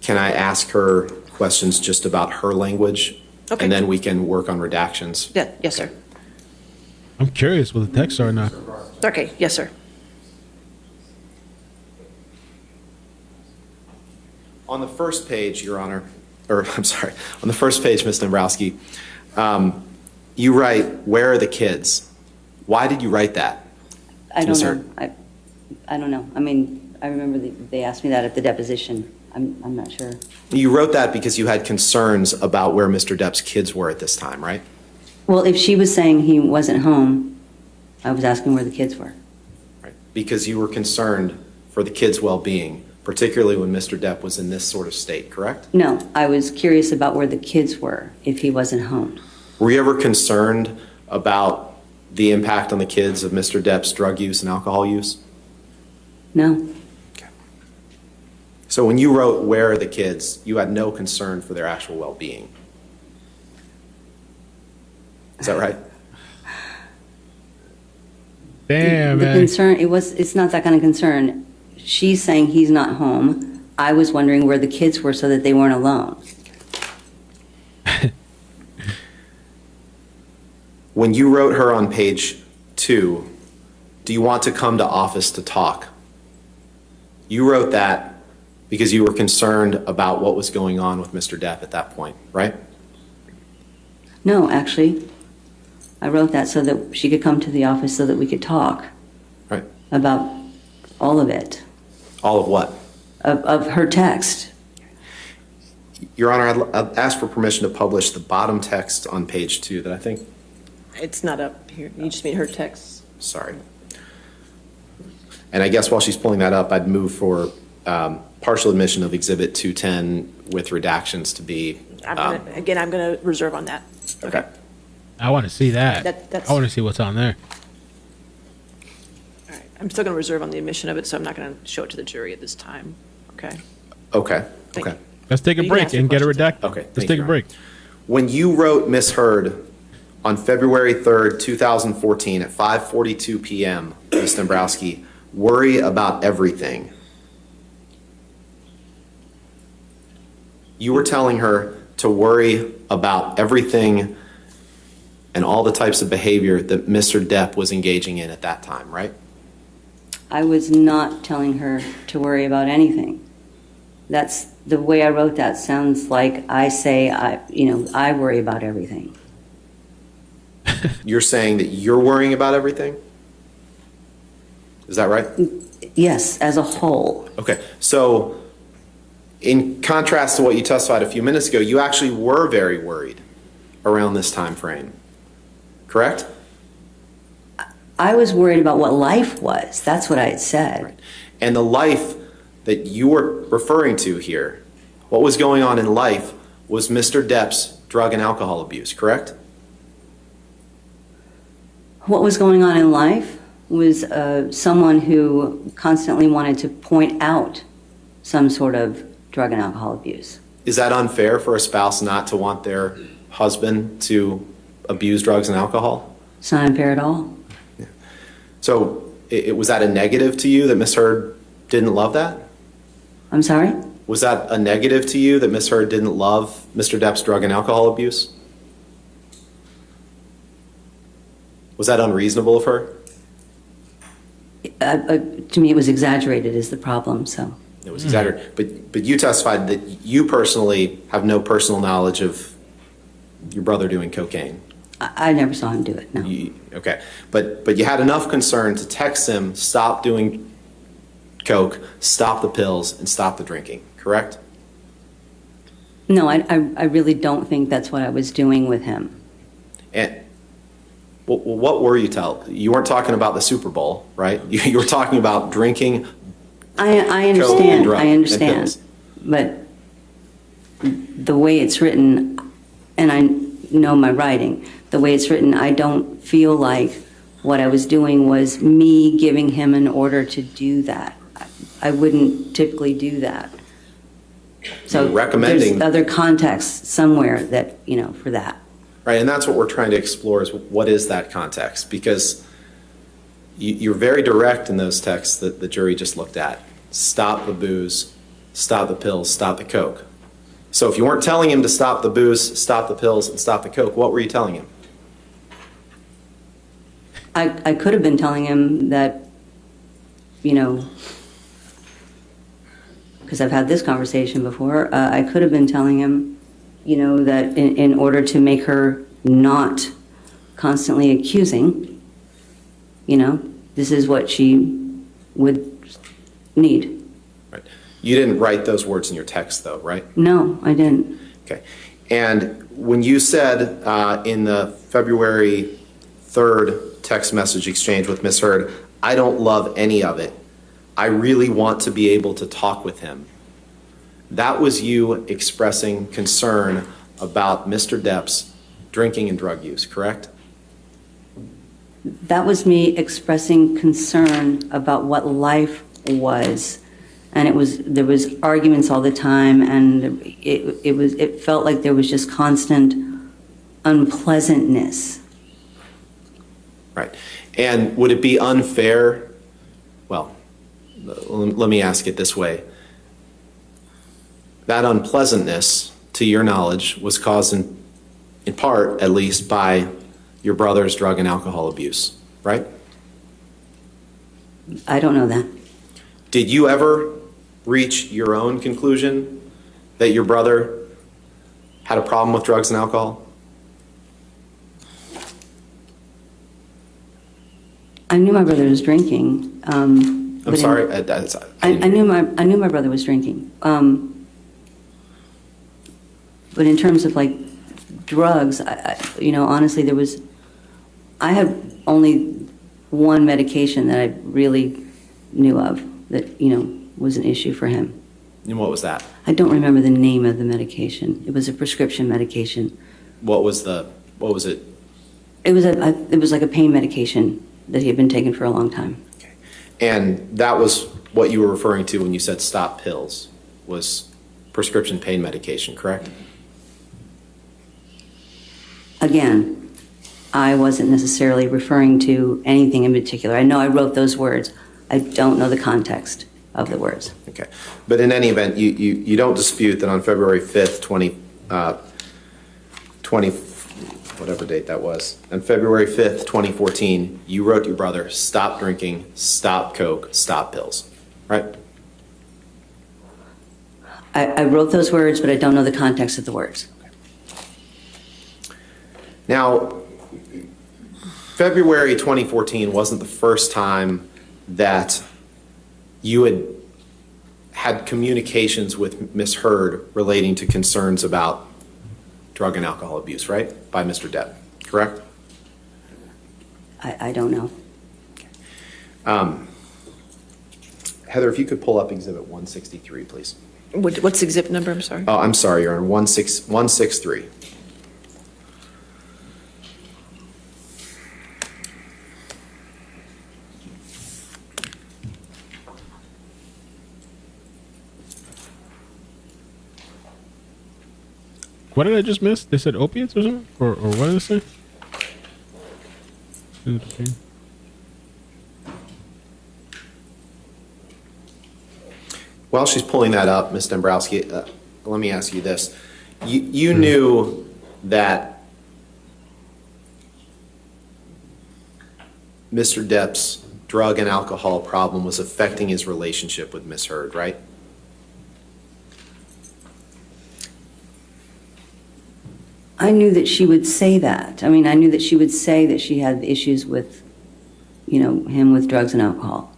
Speaker 10: ask her questions just about her language?
Speaker 4: Okay.
Speaker 10: And then we can work on redactions.
Speaker 4: Yeah, yes, sir.
Speaker 1: I'm curious what the texts are now.
Speaker 4: Okay, yes, sir.
Speaker 10: On the first page, Your Honor, or I'm sorry, on the first page, Ms. Dembrowski, you write, "Where are the kids?" Why did you write that?
Speaker 11: I don't know. I don't know. I mean, I remember they asked me that at the deposition. I'm not sure.
Speaker 10: You wrote that because you had concerns about where Mr. Depp's kids were at this time, right?
Speaker 11: Well, if she was saying he wasn't home, I was asking where the kids were.
Speaker 10: Right. Because you were concerned for the kids' well-being, particularly when Mr. Depp was in this sort of state, correct?
Speaker 11: No, I was curious about where the kids were if he wasn't home.
Speaker 10: Were you ever concerned about the impact on the kids of Mr. Depp's drug use and alcohol use?
Speaker 11: No.
Speaker 10: So when you wrote "Where are the kids," you had no concern for their actual well-being. Is that right?
Speaker 1: Damn,
Speaker 11: the
Speaker 1: man.
Speaker 11: concern, it's not that kind of concern. She's saying he's not home. I was wondering where the kids were so that they weren't alone.
Speaker 10: When you wrote her on page 2, "Do you want to come to office to talk?" You wrote that because you were concerned about what was going on with Mr. Depp at that point, right?
Speaker 11: No, actually, I wrote that so that she could come to the office so that we could talk.
Speaker 10: Right.
Speaker 11: About all of it.
Speaker 10: All of what?
Speaker 11: Of her text.
Speaker 10: Your Honor, I'd ask for permission to publish the bottom text on page 2 that I think...
Speaker 4: It's not up here. You just mean her text.
Speaker 10: Sorry. And I guess while she's pulling that up, I'd move for partial admission of Exhibit 210 with redactions to be...
Speaker 4: I'm going to reserve on that.
Speaker 10: Okay.
Speaker 1: I want to see that.
Speaker 4: That's-
Speaker 1: I want to see what's on there.
Speaker 4: All right. I'm still going to reserve on the admission of it, so I'm not going to show it to the jury at this time. Okay?
Speaker 10: Okay. Okay.
Speaker 1: Let's take a
Speaker 4: You can
Speaker 1: break
Speaker 4: ask your
Speaker 1: and get a
Speaker 4: questions.
Speaker 1: redacted.
Speaker 10: Okay.
Speaker 1: Let's take a break.
Speaker 10: When you wrote Miss Heard on February 3rd, 2014 at 5:42 p.m., Ms. Dembrowski, "Worry about everything." You were telling her to worry about everything and all the types of behavior that Mr. Depp was engaging in at that time, right?
Speaker 11: I was not telling her to worry about anything. That's the way I wrote that. Sounds like I say, I worry about everything.
Speaker 10: You're saying that you're worrying about everything? Is that right?
Speaker 11: Yes, as a whole.
Speaker 10: Okay, so in contrast to what you testified a few minutes ago, you actually were very worried around this time frame, correct?
Speaker 11: I was worried about what life was. That's what I had said.
Speaker 10: Right. And the life that you were referring to here, what was going on in life was Mr. Depp's drug and alcohol abuse, correct?
Speaker 11: What was going on in life was someone who constantly wanted to point out some sort of drug and alcohol abuse.
Speaker 10: Is that unfair for a spouse not to want their husband to abuse drugs and alcohol?
Speaker 11: It's not unfair at all.
Speaker 10: So was that a negative to you that Miss Heard didn't love that?
Speaker 11: I'm sorry?
Speaker 10: Was that a negative to you that Miss Heard didn't love Mr. Depp's drug and alcohol abuse? Was that unreasonable of her?
Speaker 11: To me, it was exaggerated is the problem, so.
Speaker 10: It was exaggerated. But you testified that you personally have no personal knowledge of your brother doing cocaine.
Speaker 11: I never saw him do it, no.
Speaker 10: Okay. But you had enough concern to text him, stop doing coke, stop the pills, and stop the drinking, correct?
Speaker 11: No, I really don't think that's what I was doing with him.
Speaker 10: And what were you telling? You weren't talking about the Super Bowl, right? You were talking about drinking.
Speaker 11: I understand. I understand. But the way it's written, and I know my writing, the way it's written, I don't feel like what I was doing was me giving him an order to do that. I wouldn't typically do that. So
Speaker 10: You're recommending
Speaker 11: there's other context somewhere that, for that.
Speaker 10: right, and that's what we're trying to explore is what is that context? Because you're very direct in those texts that the jury just looked at. Stop the booze, stop the pills, stop the coke. So if you weren't telling him to stop the booze, stop the pills, and stop the coke, what were you telling him?
Speaker 11: I could have been telling him that, because I've had this conversation before, I could have been telling him, that in order to make her not constantly accusing, this is what she would need.
Speaker 10: Right. You didn't write those words in your text, though, right?
Speaker 11: No, I didn't.
Speaker 10: Okay. And when you said in the February 3rd text message exchange with Ms. Heard, I don't love any of it. I really want to be able to talk with him. That was you expressing concern about Mr. Depp's drinking and drug use, correct?
Speaker 11: That was me expressing concern about what life was. And there was arguments all the time, and it felt like there was just constant unpleasantness.
Speaker 10: Right. And would it be unfair? Well, let me ask it this way. That unpleasantness, to your knowledge, was caused in part, at least, by your brother's drug and alcohol abuse, right?
Speaker 11: I don't know that.
Speaker 10: Did you ever reach your own conclusion that your brother had a problem with drugs and alcohol?
Speaker 11: I knew my brother was drinking.
Speaker 10: I'm sorry.
Speaker 11: I knew my brother was drinking. But in terms of like drugs, honestly, I had only one medication that I really knew of that, was an issue for him.
Speaker 10: And what was that?
Speaker 11: I don't remember the name of the medication. It was a prescription medication.
Speaker 10: What was it?
Speaker 11: It was like a pain medication that he had been taking for a long time.
Speaker 10: Okay. And that was what you were referring to when you said stop pills, was prescription pain medication, correct?
Speaker 11: Again, I wasn't necessarily referring to anything in particular. I know I wrote those words. I don't know the context of the words.
Speaker 10: Okay. But in any event, you don't dispute that on February 5th, 20, whatever date that was, on February 5th, 2014, you wrote to your brother, stop drinking, stop coke, stop pills, right?
Speaker 11: I wrote those words, but I don't know the context of the words.
Speaker 10: Now, February 2014 wasn't the first time that you had communications with Ms. Heard relating to concerns about drug and alcohol abuse, right? By Mr. Depp, correct?
Speaker 11: I don't know.
Speaker 10: Heather, if you could pull up Exhibit 163, please.
Speaker 4: What's the exhibit number? I'm sorry.
Speaker 10: Oh, I'm sorry, Your Honor, 163.
Speaker 1: What did I just miss? They said opiates or something? Or what did it say?
Speaker 10: While she's pulling that up, Ms. Dembrowski, let me ask you this. You knew that Mr. Depp's drug and alcohol problem was affecting his relationship with Ms. Heard, right?
Speaker 11: I knew that she would say that. I mean, I knew that she would say that she had issues with, him with drugs and alcohol.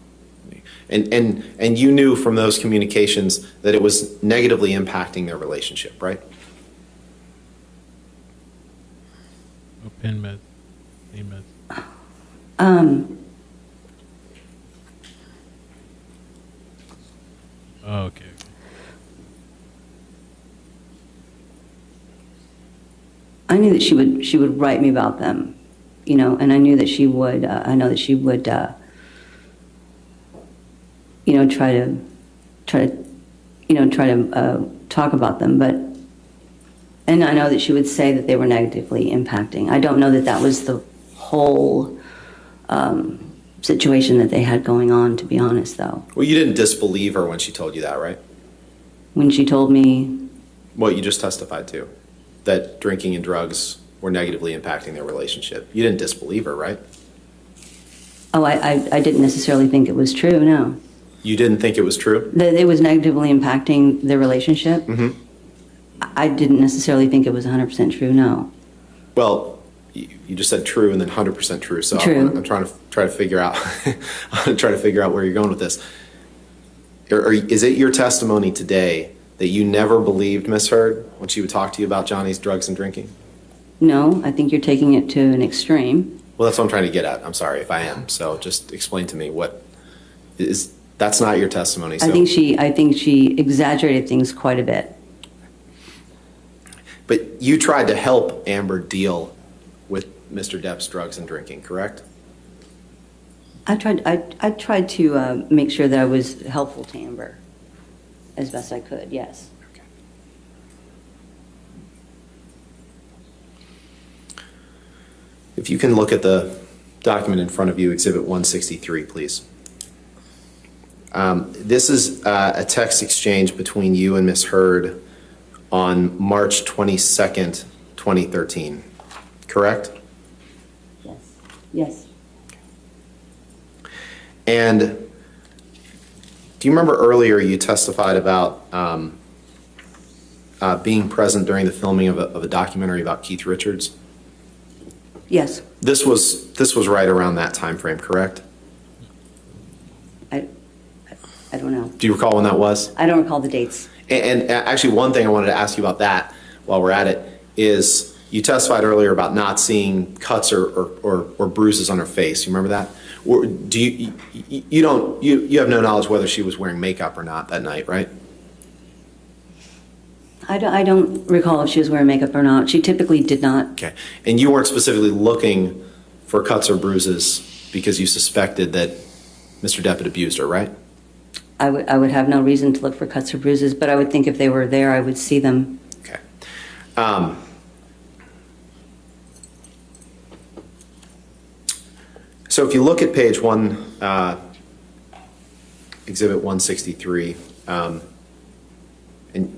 Speaker 10: And you knew from those communications that it was negatively impacting their relationship, right?
Speaker 1: Oh, pain meds. Pain meds. Oh, okay.
Speaker 11: I knew that she would write me about them, you know, and I knew that she would. I know that she would, you know, try to talk about them. But, and I know that she would say that they were negatively impacting. I don't know that that was the whole situation that they had going on. To be honest, though.
Speaker 10: Well, you didn't disbelieve her when she told you that, right?
Speaker 11: When she told me
Speaker 10: what you just testified to, that drinking and drugs were negatively impacting their relationship. You didn't disbelieve her, right?
Speaker 11: Oh, I didn't necessarily think it was true, no.
Speaker 10: You didn't think it was true?
Speaker 11: That it was negatively impacting their relationship?
Speaker 10: Mm-hmm.
Speaker 11: I didn't necessarily think it was 100% true, no.
Speaker 10: Well, you just said true and then 100% true, so
Speaker 11: True.
Speaker 10: I'm trying to figure out I'm trying to figure out where you're going with this. Or is it your testimony today that you never believed Miss Heard when she would talk to you about Johnny's drugs and drinking?
Speaker 11: No, I think you're taking it to an extreme.
Speaker 10: Well, that's what I'm trying to get at. I'm sorry if I am. So just explain to me what is. That's not your testimony. So.
Speaker 11: I think she exaggerated things quite a bit.
Speaker 10: But you tried to help Amber deal with Mr. Depp's drugs and drinking, correct?
Speaker 11: I tried to make sure that I was helpful to Amber as best I could, yes.
Speaker 10: Okay. If you can look at the document in front of you, Exhibit 163, please. This is a text exchange between you and Miss Heard on March 22nd, 2013, correct?
Speaker 11: Yes. Yes.
Speaker 10: And do you remember earlier you testified about being present during the filming of a documentary about Keith Richards?
Speaker 11: Yes.
Speaker 10: This was right around that time frame, correct?
Speaker 11: I don't know.
Speaker 10: Do you recall when that was?
Speaker 11: I don't recall the dates.
Speaker 10: And actually, one thing I wanted to ask you about that while we're at it is you testified earlier about not seeing cuts or bruises on her face. You remember that? Or do you have no knowledge whether she was wearing makeup or not that night, right?
Speaker 11: I don't recall if she was wearing makeup or not. She typically did not.
Speaker 10: Okay. And you weren't specifically looking for cuts or bruises because you suspected that Mr. Depp had abused her, right?
Speaker 11: I would have no reason to look for cuts or bruises, but I would think if they were there, I would see them.
Speaker 10: Okay. So if you look at page 1, Exhibit 163, and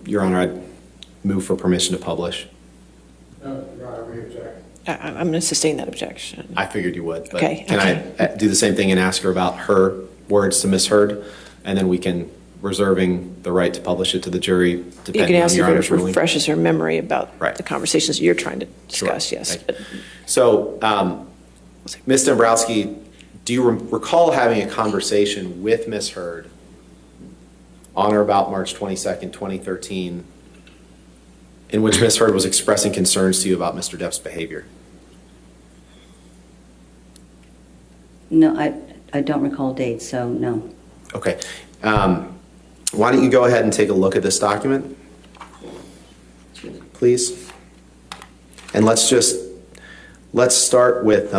Speaker 10: Your Honor, I'd move for permission to publish.
Speaker 24: No, Your Honor, we object.
Speaker 4: I'm going to sustain that objection.
Speaker 10: I figured you would. But
Speaker 4: Okay.
Speaker 10: Can I do the same thing and ask her about her words to Miss Heard? And then we can, reserving the right to publish it to the jury,
Speaker 4: You
Speaker 10: depending
Speaker 4: can
Speaker 10: on
Speaker 4: ask
Speaker 10: Your
Speaker 4: if
Speaker 10: Honor's
Speaker 4: it
Speaker 10: ruling.
Speaker 4: refreshes her memory about
Speaker 10: Right.
Speaker 4: the conversations you're trying to discuss,
Speaker 10: Sure.
Speaker 4: yes.
Speaker 10: Thank you. So, Ms. Dembrowski, do you recall having a conversation with Miss Heard on or about March 22nd, 2013, in which Miss Heard was expressing concerns to you about Mr. Depp's behavior?
Speaker 11: No, I don't recall dates, so no.
Speaker 10: Okay. Why don't you go ahead and take a look at this document, please? And let's start with,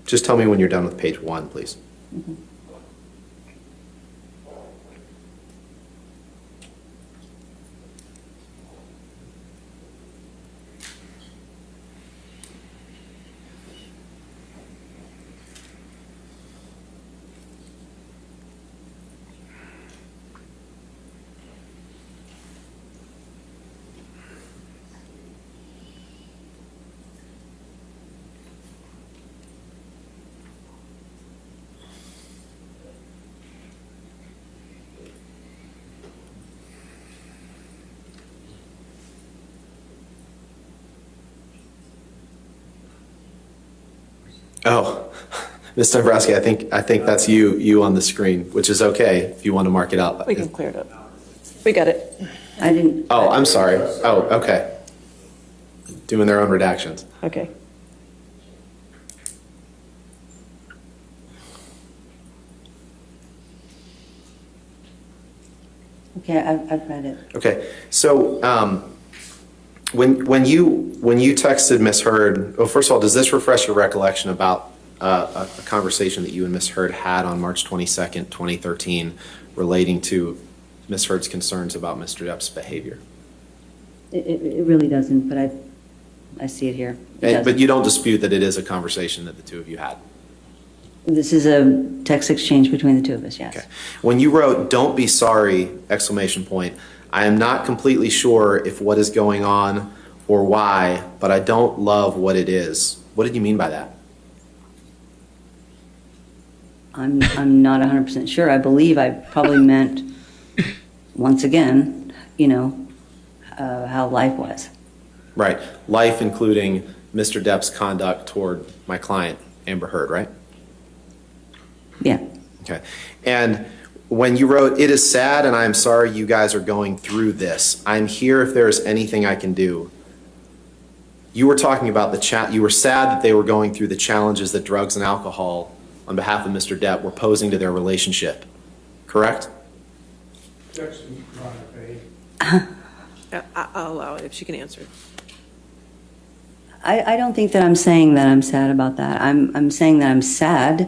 Speaker 10: just tell me when you're done with page 1, please.
Speaker 11: Mm-hmm.
Speaker 10: Oh, Ms. Dembrowski, I think that's you on the screen, which is okay if you want to mark it up.
Speaker 4: We can clear it up. We got it.
Speaker 11: I didn't.
Speaker 10: Oh, I'm sorry. Oh, okay. Doing their own redactions.
Speaker 4: Okay.
Speaker 11: Okay, I've read it.
Speaker 10: Okay, so When you texted Miss Heard, well, first of all, does this refresh your recollection about a conversation that you and Miss Heard had on March 22nd, 2013, relating to Miss Heard's concerns about Mr. Depp's behavior?
Speaker 9: It really doesn't, but I see it here.
Speaker 10: But you don't dispute that it is a conversation that the two of you had?
Speaker 9: This is a text exchange between the two of us, yes.
Speaker 10: Okay. When you wrote, "Don't be sorry," exclamation point, I am not completely sure if what is going on or why, but I don't love what it is. What did you mean by that?
Speaker 9: I'm not 100% sure. I believe I probably meant, once again, how life was.
Speaker 10: Right. Life, including Mr. Depp's conduct toward my client, Amber Heard, right?
Speaker 9: Yeah.
Speaker 10: Okay. And when you wrote, "It is sad and I am sorry you guys are going through this. I'm here if there is anything I can do." You were talking about you were sad that they were going through the challenges that drugs and alcohol on behalf of Mr. Depp were posing to their relationship, correct?
Speaker 4: I'll allow it if she can answer.
Speaker 9: I don't think that I'm saying that I'm sad about that. I'm saying that I'm sad,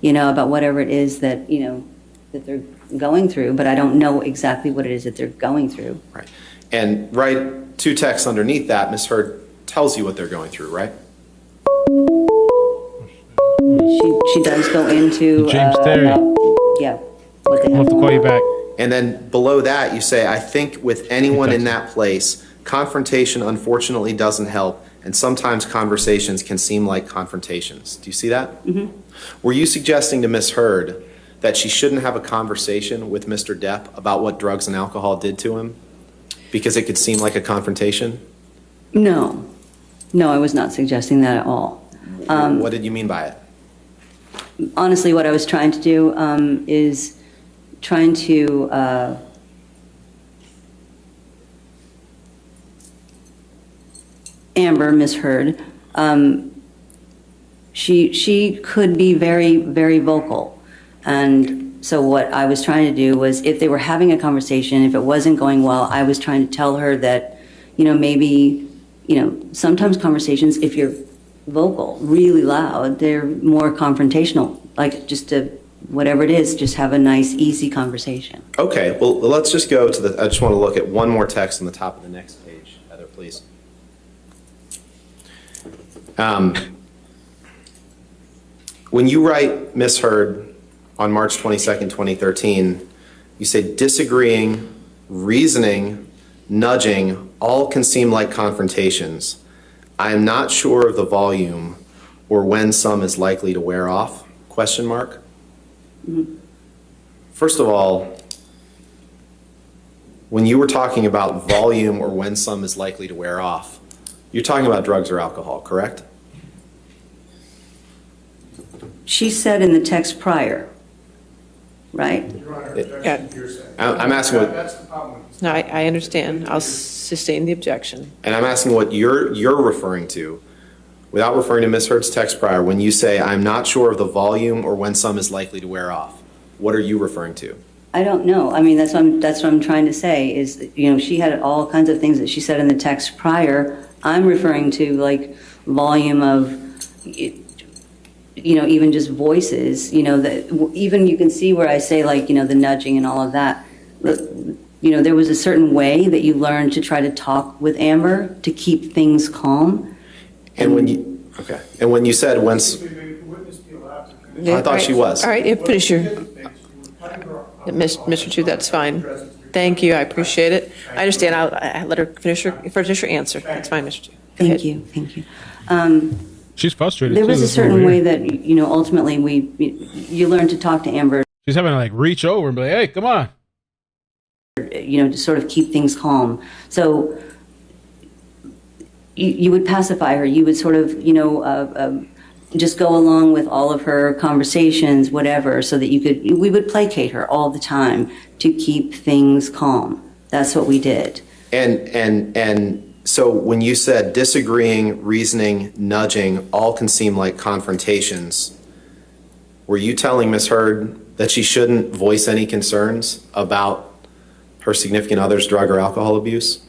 Speaker 9: about whatever it is that, that they're going through, but I don't know exactly what it is that they're going through.
Speaker 10: Right. And right, two texts underneath that, Ms. Heard tells you what they're going through, right?
Speaker 9: She does go into
Speaker 1: James Terry.
Speaker 9: What they
Speaker 1: I'll have to call you back.
Speaker 10: And then below that, you say, "I think with anyone in that place, confrontation unfortunately doesn't help, and sometimes conversations can seem like confrontations." Do you see that?
Speaker 9: Mm-hmm.
Speaker 10: Were you suggesting to Ms. Heard that she shouldn't have a conversation with Mr. Depp about what drugs and alcohol did to him because it could seem like a confrontation?
Speaker 9: No, I was not suggesting that at all.
Speaker 10: What did you mean by it?
Speaker 9: Honestly, what I was trying to do is trying to Amber, Miss Heard, she could be very, very vocal. And so what I was trying to do was, if they were having a conversation, if it wasn't going well, I was trying to tell her that, maybe, sometimes conversations, if you're vocal, really loud, they're more confrontational. Like, just to, whatever it is, just have a nice, easy conversation.
Speaker 10: Okay, well, let's just go to I just want to look at one more text on the top of the next page, Heather, please. When you write Miss Heard on March 22nd, 2013, you say disagreeing, reasoning, nudging, all can seem like confrontations. I am not sure of the volume or when some is likely to wear off, question mark.
Speaker 9: Mm-hmm.
Speaker 10: First of all, when you were talking about volume or when some is likely to wear off, you're talking about drugs or alcohol, correct?
Speaker 9: She said in the text prior, right?
Speaker 10: I'm asking what...
Speaker 4: That's the problem. No, I understand. I'll sustain the objection.
Speaker 10: And I'm asking what you're referring to, without referring to Ms. Heard's text prior, when you say, I'm not sure of the volume or when some is likely to wear off. What are you referring to?
Speaker 9: I don't know. I mean, that's what I'm trying to say is, she had all kinds of things that she said in the text prior. I'm referring to, like, volume of, even just voices, that even you can see where I say, like, the nudging and all of that. There was a certain way that you learned to try to talk with Amber to keep things calm.
Speaker 10: And when you said once, I thought she was.
Speaker 4: All right, finish your, Mr. Chu, that's fine. Thank you, I appreciate it. I understand, I'll let her finish her answer. That's fine, Mr. Chu.
Speaker 9: Thank you.
Speaker 1: She's frustrated.
Speaker 9: There was a certain way that, ultimately you learn to talk to Amber.
Speaker 1: She's having to like reach over and be like, hey, come on.
Speaker 9: To sort of keep things calm. So you would pacify her. You would sort of, just go along with all of her conversations, whatever, so that we would placate her all the time to keep things calm. That's what we did.
Speaker 10: And so when you said disagreeing, reasoning, nudging, all can seem like confrontations, were you telling Ms. Heard that she shouldn't voice any concerns about her significant other's drug or alcohol abuse?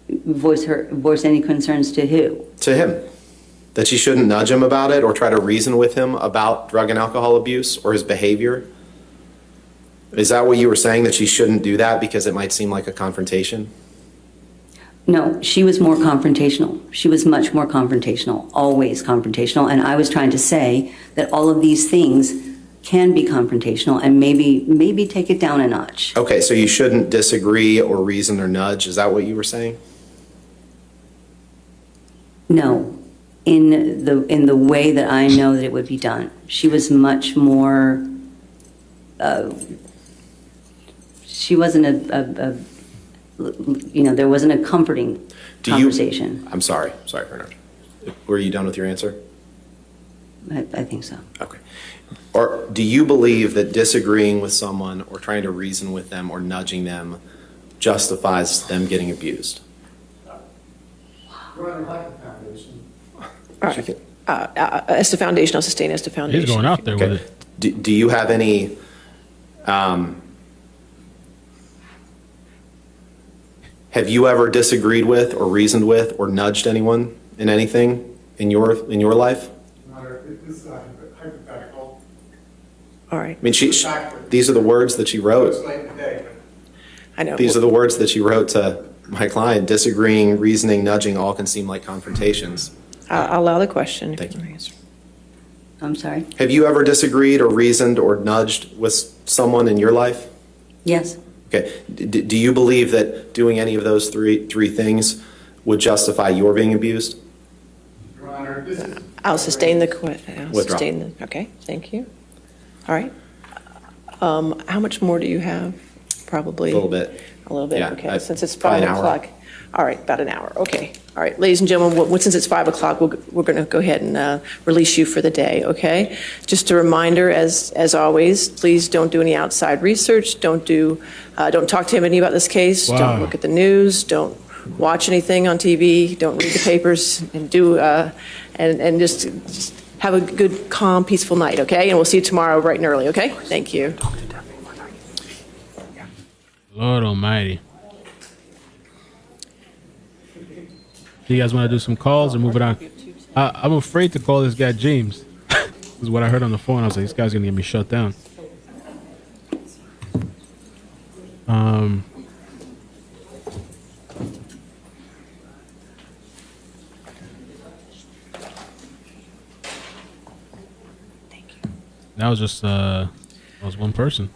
Speaker 11: voice any concerns to who?
Speaker 10: To him. That she shouldn't nudge him about it or try to reason with him about drug and alcohol abuse or his behavior? Is that what you were saying, that she shouldn't do that because it might seem like a confrontation?
Speaker 11: No, she was more confrontational. She was much more confrontational, always confrontational. And I was trying to say that all of these things can be confrontational and maybe take it down a notch.
Speaker 10: Okay, so you shouldn't disagree or reason or nudge. Is that what you were saying?
Speaker 11: No, in the way that I know that it would be done. She was much more. She wasn't there wasn't a comforting conversation.
Speaker 10: I'm sorry, Bernard. Were you done with your answer?
Speaker 11: I think so.
Speaker 10: Okay. Or do you believe that disagreeing with someone or trying to reason with them or nudging them justifies them getting abused?
Speaker 4: All right. As to foundation, I'll sustain as to foundation.
Speaker 1: He's going out there with it.
Speaker 10: Do you have any have you ever disagreed with or reasoned with or nudged anyone in anything in your life?
Speaker 7: This is hypothetical.
Speaker 4: All right.
Speaker 10: I mean, these are the words that she wrote.
Speaker 4: I know.
Speaker 10: These are the words that she wrote to my client. Disagreeing, reasoning, nudging, all can seem like confrontations.
Speaker 4: I'll allow the question.
Speaker 10: Thank you.
Speaker 11: I'm sorry?
Speaker 10: Have you ever disagreed or reasoned or nudged with someone in your life?
Speaker 11: Yes.
Speaker 10: Okay. Do you believe that doing any of those three things would justify your being abused?
Speaker 7: Your Honor, this is...
Speaker 4: I'll sustain the question. Okay, thank you. All right. How much more do you have? Probably
Speaker 10: a little bit.
Speaker 4: A little bit.
Speaker 10: Yeah,
Speaker 4: Okay. Since it's
Speaker 10: probably
Speaker 4: 5
Speaker 10: an hour.
Speaker 4: o'clock. All right, about an hour. Okay. All right, ladies and gentlemen. Since it's 5 o'clock, we're going to go ahead and release you for the day. Okay. Just a reminder, as always, please don't do any outside research. Don't talk to anybody about this case.
Speaker 1: Wow.
Speaker 4: Don't look at the news. Don't watch anything on TV. Don't read the papers. And and just have a good, calm, peaceful night, okay? And we'll see you tomorrow bright and early, okay? Thank you.
Speaker 1: Lord almighty. Do you guys want to do some calls or move it on? I'm afraid to call this guy James. This is what I heard on the phone. I was like, this guy's going to get me shut down. That was just that was one person.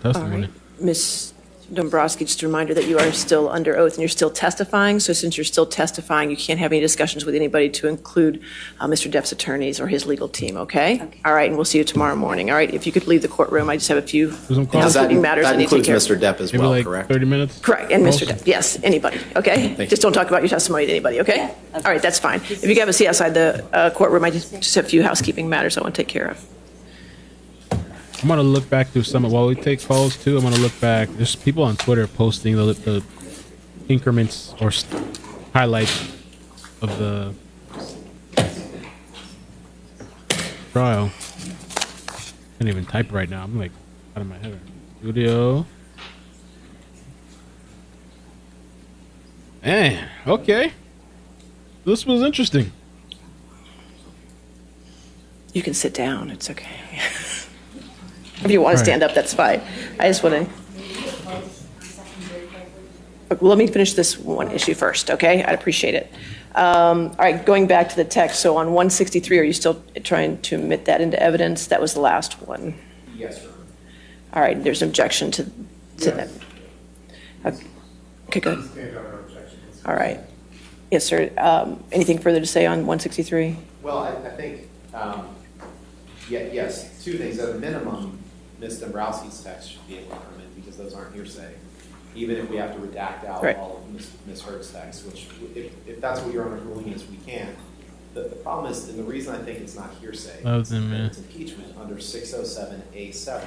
Speaker 1: Testimony.
Speaker 4: All right. Ms. Dembrowski, just a reminder that you are still under oath and you're still testifying. So since you're still testifying, you can't have any discussions with anybody to include Mr. Depp's attorneys or his legal team, okay? All right, and we'll see you tomorrow morning. All right, if you could leave the courtroom, I just have a few housekeeping matters I need to take care of.
Speaker 10: That includes Mr. Depp as well, correct?
Speaker 1: 30 minutes?
Speaker 4: Correct, and Mr. Depp, yes, anybody, okay? Just don't talk about your testimony to anybody, okay? All right, that's fine. If you can have a seat outside the courtroom, I just have a few housekeeping matters I want to take care of.
Speaker 1: I'm going to look back through some while we take calls too. I'm going to look back. There's people on Twitter posting the increments or highlights of the trial. Can't even type right now. I'm like out of my head. Studio. Man, okay. This was interesting.
Speaker 4: You can sit down. It's okay. If you want to stand up, that's fine. I just want to... Let me finish this one issue first, okay? I'd appreciate it. All right, going back to the text. So on 163, are you still trying to admit that into evidence? That was the last one.
Speaker 10: Yes, sir.
Speaker 4: All right, there's an objection to that. Okay, good. All right. Yes, sir. Anything further to say on 163?
Speaker 10: Well, I think, yes, two things. At a minimum, Ms. Dembrowski's text should be able to come in because those aren't hearsay, even if we have to redact out all of Ms. Hurd's text, which, if that's what your Honor's ruling is, we can. The problem is, and the reason I think it's not hearsay, it's impeachment under 607A7.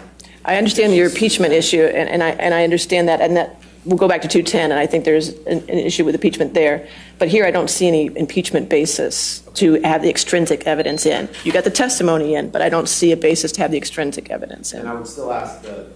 Speaker 4: I understand your impeachment issue, and I understand that, and that we'll go back to 210, and I think there's an issue with impeachment there. But here I don't see any impeachment basis to have the extrinsic evidence in. You got the testimony in, but I don't see a basis to have the extrinsic evidence in.
Speaker 10: And I would still ask that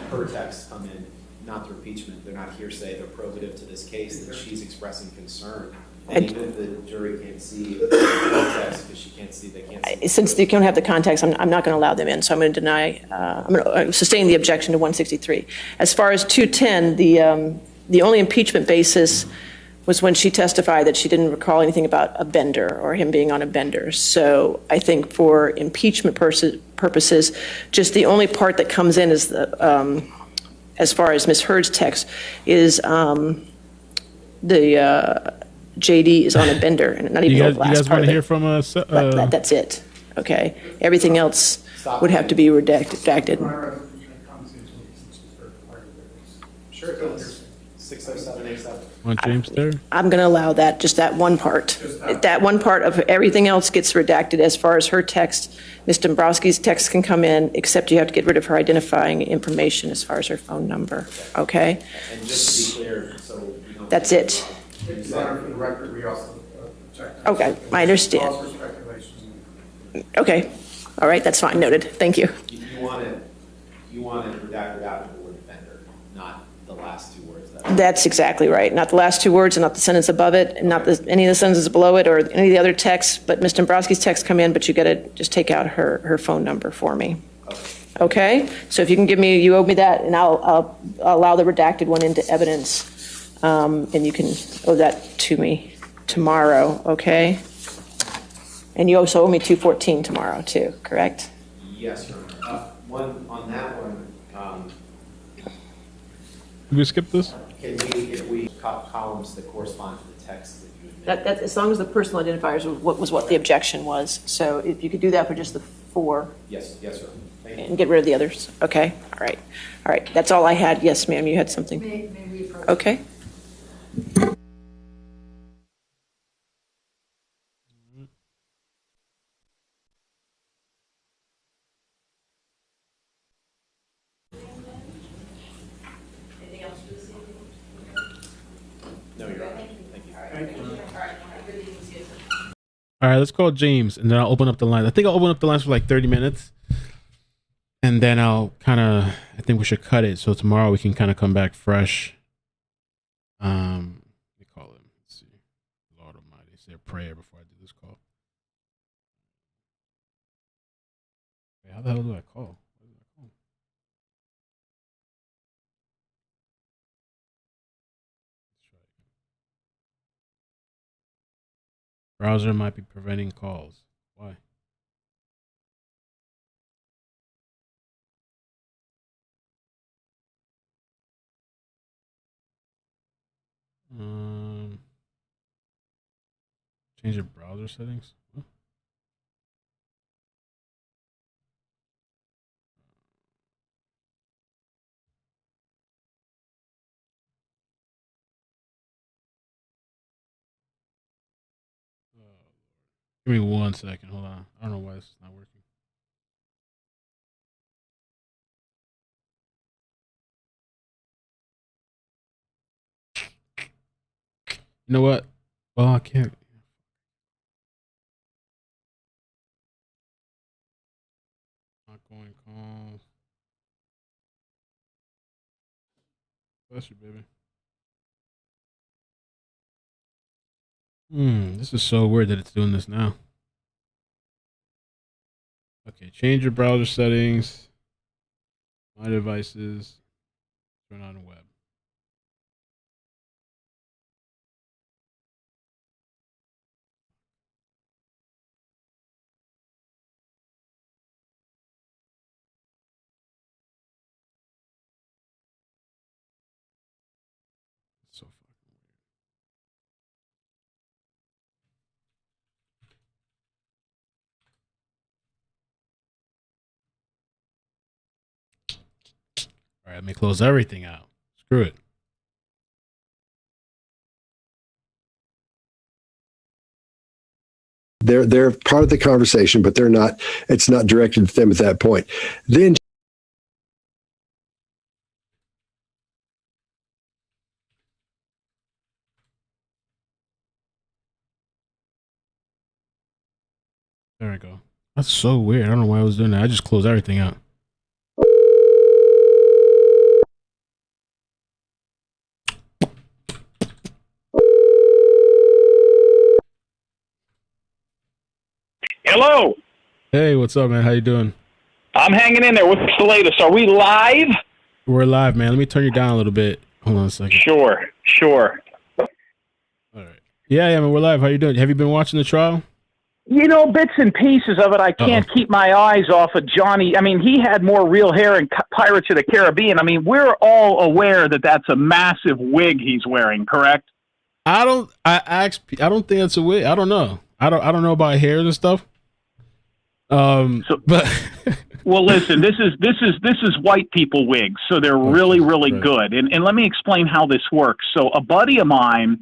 Speaker 10: her text come in, not through impeachment. They're not hearsay. They're probative to this case that she's expressing concern. And even if the jury can't see the context, because she can't see, they can't see.
Speaker 4: Since they don't have the context, I'm not going to allow them in, so I'm going to deny, I'm going to sustain the objection to 163. As far as 210, the only impeachment basis was when she testified that she didn't recall anything about a bender or him being on a bender. So I think for impeachment purposes, just the only part that comes in is the, as far as Ms. Heard's text, is the JD is on a bender, and not even the last part.
Speaker 1: You guys want
Speaker 4: of
Speaker 1: to
Speaker 4: it.
Speaker 1: hear from us?
Speaker 4: That's it. Okay. Everything else would have to be redacted.
Speaker 10: Sure it does. 60787.
Speaker 1: Want James there?
Speaker 4: I'm going to allow that, just that one part. That one part of everything else gets redacted as far as her text. Ms. Dembrowski's text can come in, except you have to get rid of her identifying information as far as her phone number. Okay?
Speaker 10: And just to be clear, so we don't.
Speaker 4: That's it.
Speaker 7: For the record, we also checked.
Speaker 4: Okay, I understand.
Speaker 7: Also speculation.
Speaker 4: Okay. All right, that's fine. Noted. Thank you.
Speaker 10: You want it redacted out the word offender, not the last two words.
Speaker 4: That's exactly right. Not the last two words and not the sentence above it and not any of the sentences below it or any of the other texts, but Ms. Dembrowski's text come in, but you got to just take out her phone number for me. Okay? So if you can give me, you owe me that, and I'll allow the redacted one into evidence, and you can owe that to me tomorrow, okay? And you also owe me 214 tomorrow too, correct?
Speaker 10: Yes, Your Honor. One on that one.
Speaker 1: Can we skip this?
Speaker 10: If we columns that correspond to the text that you
Speaker 4: That, as long as the personal identifiers was what the objection was. So if you could do that for just the 4.
Speaker 10: Yes, sir. Thank you.
Speaker 4: And get rid of the others. Okay. All right. That's all I had. Yes, ma'am. You had something.
Speaker 6: May we approach?
Speaker 4: Okay.
Speaker 10: No, Your Honor. Thank you.
Speaker 1: All right, let's call James, and then I'll open up the lines. I think I'll open up the lines for like 30 minutes, and then I think we should cut it so tomorrow we can kind of come back fresh. Let me call him. Let's see. Lord Almighty, say a prayer before I do this call. Wait, how the hell do I call? What do I call? Browser might be preventing calls. Why? Change your browser settings. Huh? Give me 1 second. Hold on. I don't know why this is not working. You know what? Well, I can't. Not going calls. Bless you, baby. This is so weird that it's doing this now. Okay, change your browser settings. My devices. Turn on web. So fucking weird. All right, let me close everything out. Screw it.
Speaker 22: They're part of the conversation, but they're not. It's not directed to them at that point. Then
Speaker 1: There we go. That's so weird. I don't know why I was doing that. I just closed everything out.
Speaker 12: Hello.
Speaker 1: Hey, what's up, man? How you doing?
Speaker 12: I'm hanging in there. What's the latest? Are we live?
Speaker 1: We're live, man. Let me turn you down a little bit. Hold on a second.
Speaker 12: Sure.
Speaker 1: Yeah, man, we're live. How you doing? Have you been watching the trial?
Speaker 12: You know, bits and pieces of it. I can't keep my eyes off of Johnny. I mean, he had more real hair in Pirates of the Caribbean. I mean, we're all aware that that's a massive wig he's wearing, correct?
Speaker 1: I don't think that's a wig. I don't know. I don't know about hair and stuff. But
Speaker 12: well, listen, this is white people wigs, so they're really good. And let me explain how this works. So a buddy of mine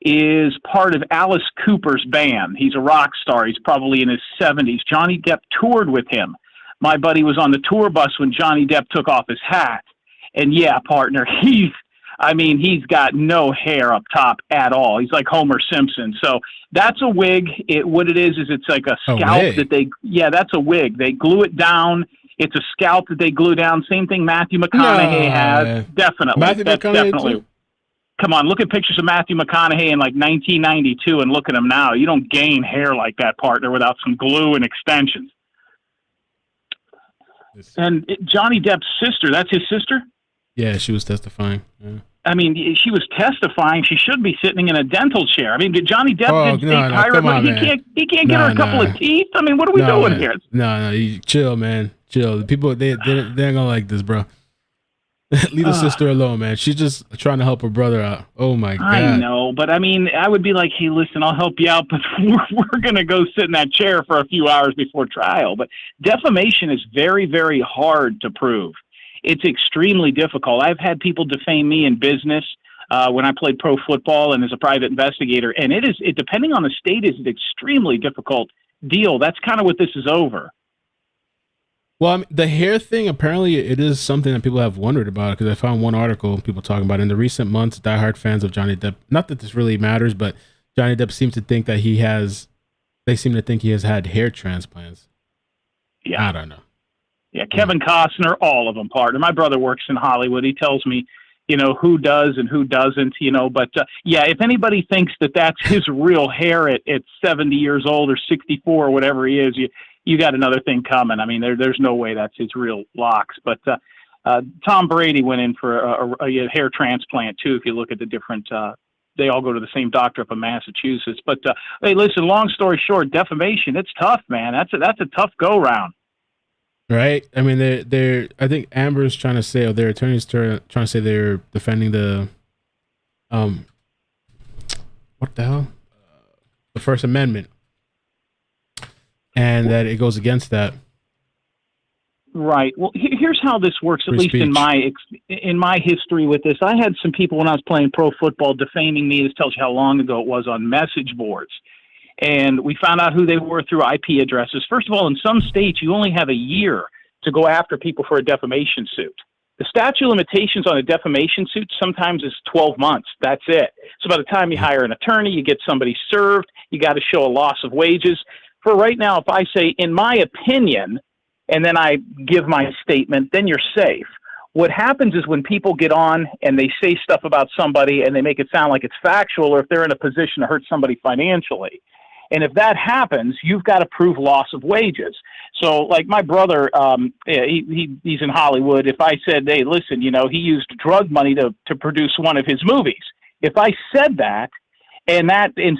Speaker 12: is part of Alice Cooper's band. He's a rock star. He's probably in his 70s. Johnny Depp toured with him. My buddy was on the tour bus when Johnny Depp took off his hat. And yeah, partner, he's got no hair up top at all. He's like Homer Simpson. So that's a wig. What it is it's like a scalp that's a wig. They glue it down. It's a scalp that they glue down. Same thing Matthew McConaughey has. Definitely. Definitely. Come on, look at pictures of Matthew McConaughey in like 1992 and look at him now. You don't gain hair like that, partner, without some glue and extensions. And Johnny Depp's sister, that's his sister?
Speaker 1: Yeah, she was testifying. Yeah.
Speaker 12: I mean, she was testifying. She should be sitting in a dental chair. I mean, did Johnny Depp he can't get her a couple of teeth? I mean, what are we doing here?
Speaker 1: No, you chill, man. Chill. The people, they ain't gonna like this, bro. Leave the sister alone, man. She's just trying to help her brother out. Oh my God.
Speaker 12: I know, but I mean, I would be like, hey, listen, I'll help you out, but we're going to go sit in that chair for a few hours before trial. But defamation is very, very hard to prove. It's extremely difficult. I've had people defame me in business when I played pro football and as a private investigator, and it depending on the state, is an extremely difficult deal. That's kind of what this is over.
Speaker 1: Well, I mean, the hair thing, apparently it is something that people have wondered about, because I found one article people talking about in the recent months. Diehard fans of Johnny Depp, not that this really matters, but Johnny Depp seems to think that they seem to think he has had hair transplants.
Speaker 12: Yeah.
Speaker 1: I don't know.
Speaker 12: Yeah, Kevin Costner, all of them, partner. My brother works in Hollywood. He tells me, who does and who doesn't, but yeah, if anybody thinks that that's his real hair at 70 years old or 64 or whatever he is, you got another thing coming. I mean, there's no way that's his real locks. But Tom Brady went in for a hair transplant too. If you look at the different, they all go to the same doctor up in Massachusetts. But hey, listen. Long story short, defamation. It's tough, man. That's a tough go round.
Speaker 1: Right. I mean, I think Amber's trying to say, or their attorney's trying to say they're defending the, what the hell, the First Amendment. And that it goes against that.
Speaker 12: Right. Well, here's how this works, at least in my history with this. I had some people when I was playing pro football defaming me. This tells you how long ago it was, on message boards. And we found out who they were through IP addresses. First of all, in some states, you only have a year to go after people for a defamation suit. The statute of limitations on a defamation suit sometimes is 12 months. That's it. So by the time you hire an attorney, you get somebody served, you got to show a loss of wages. For right now, if I say, in my opinion, and then I give my statement, then you're safe. What happens is when people get on and they say stuff about somebody and they make it sound like it's factual, or if they're in a position to hurt somebody financially. And if that happens, you've got to prove loss of wages. So like my brother, he's in Hollywood. If I said, hey, listen, he used drug money to produce one of his movies. If I said that, and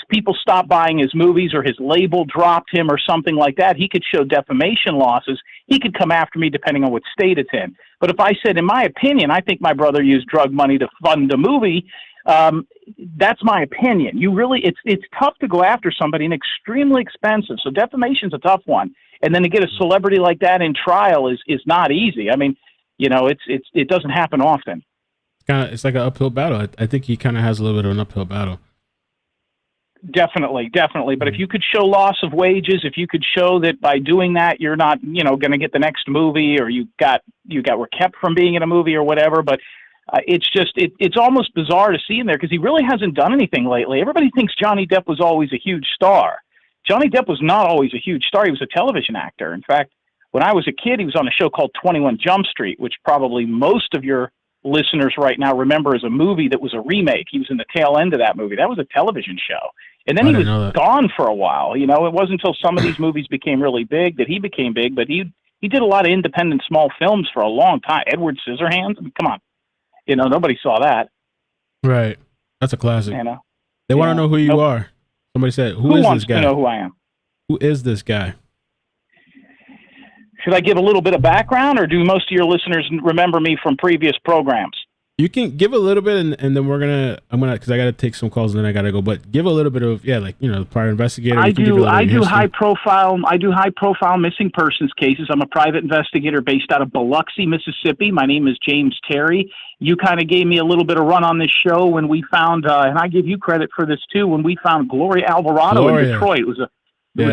Speaker 12: people stopped buying his movies, or his label dropped him or something like that, he could show defamation losses. He could come after me depending on what state it's in. But if I said, in my opinion, I think my brother used drug money to fund a movie, that's my opinion. It's tough to go after somebody, and extremely expensive. So defamation's a tough one. And then to get a celebrity like that in trial is not easy. I mean, it doesn't happen often.
Speaker 1: It's like an uphill battle. I think he kind of has a little bit of an uphill battle.
Speaker 12: Definitely. But if you could show loss of wages, if you could show that by doing that you're not, going to get the next movie, or you were kept from being in a movie or whatever. But it's almost bizarre to see him there, because he really hasn't done anything lately. Everybody thinks Johnny Depp was always a huge star. Johnny Depp was not always a huge star. He was a television actor. In fact, when I was a kid, he was on a show called 21 Jump Street, which probably most of your listeners right now remember as a movie that was a remake. He was in the tail end of that movie. That was a television show. And then he was gone for a while. You know, it wasn't until some of these movies became really big that he became big, but he did a lot of independent small films for a long time. Edward Scissorhands, I mean, come on. You know, nobody saw that.
Speaker 1: Right. That's a classic.
Speaker 12: You know?
Speaker 1: They want to know who you are. Somebody said, who is
Speaker 12: wants
Speaker 1: this guy?
Speaker 12: to know who I am?
Speaker 1: Who is this guy?
Speaker 12: Should I give a little bit of background, or do most of your listeners remember me from previous programs?
Speaker 1: You can give a little bit, and then I'm gonna, because I gotta take some calls and then I gotta go. But give a little bit of, like, the prior investigator.
Speaker 12: I do high profile missing persons cases. I'm a private investigator based out of Biloxi, Mississippi. My name is James Terry. You kind of gave me a little bit of run on this show when we found, and I give you credit for this too, when we found Gloria Alvarado in Detroit. It was a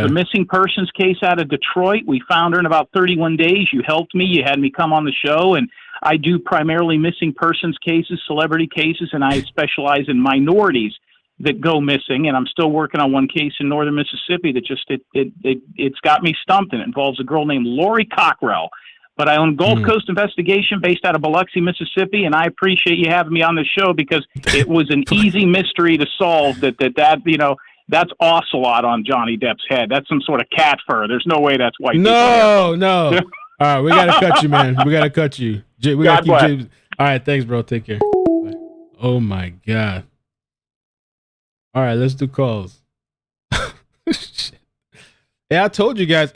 Speaker 12: missing persons case out of Detroit. We found her in about 31 days. You helped me. You had me come on the show, and I do primarily missing persons cases, celebrity cases, and I specialize in minorities that go missing. And I'm still working on one case in northern Mississippi that just it's got me stumped, and it involves a girl named Lori Cockrell. But I own Gulf Coast Investigation based out of Biloxi, Mississippi, and I appreciate you having me on the show because it was an easy mystery to solve. That's ocelot on Johnny Depp's head. That's some sort of cat fur. There's no way that's white.
Speaker 1: No. All right, we gotta cut you, man. We gotta cut you. We gotta keep James. All right, thanks, bro. Take care. Bye. Oh my God. All right, let's do calls. Shit. Hey, I told you guys.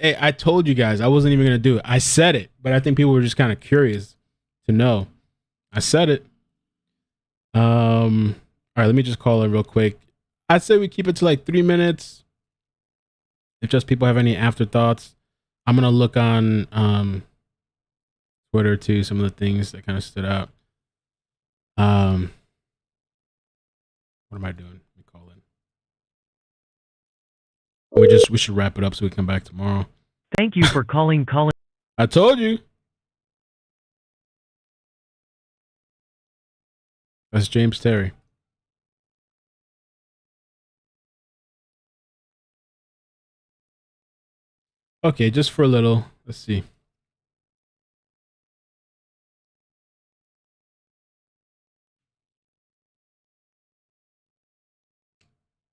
Speaker 1: I wasn't even gonna do it. I said it, but I think people were just kind of curious to know. I said it. All right, let me just call in real quick. I'd say we keep it to like 3 minutes. If just people have any afterthoughts, I'm going to look on Twitter too, some of the things that kind of stood out. What am I doing? Let me call in. We should wrap it up so we can come back tomorrow.
Speaker 13: Thank you for calling.
Speaker 1: I told you. That's James Terry. Okay, just for a little. Let's see.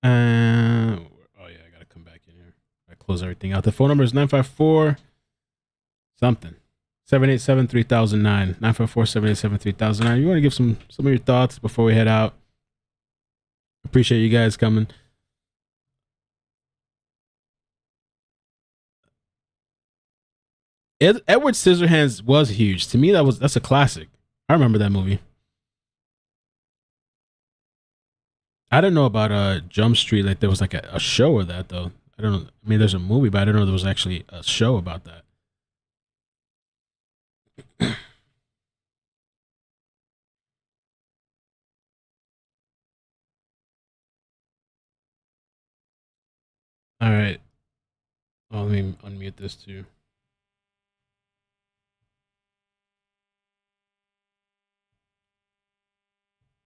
Speaker 1: Oh yeah, I gotta come back in here. I close everything out. The phone number is 954 something 787-3009. 954-787-3009. You want to give some of your thoughts before we head out? Appreciate you guys coming. Edward Scissorhands was huge. To me, that's a classic. I remember that movie. I didn't know about Jump Street. Like there was like a show of that though. I don't know. I mean, there's a movie, but I didn't know there was actually a show about that. All right. Oh, let me unmute this too.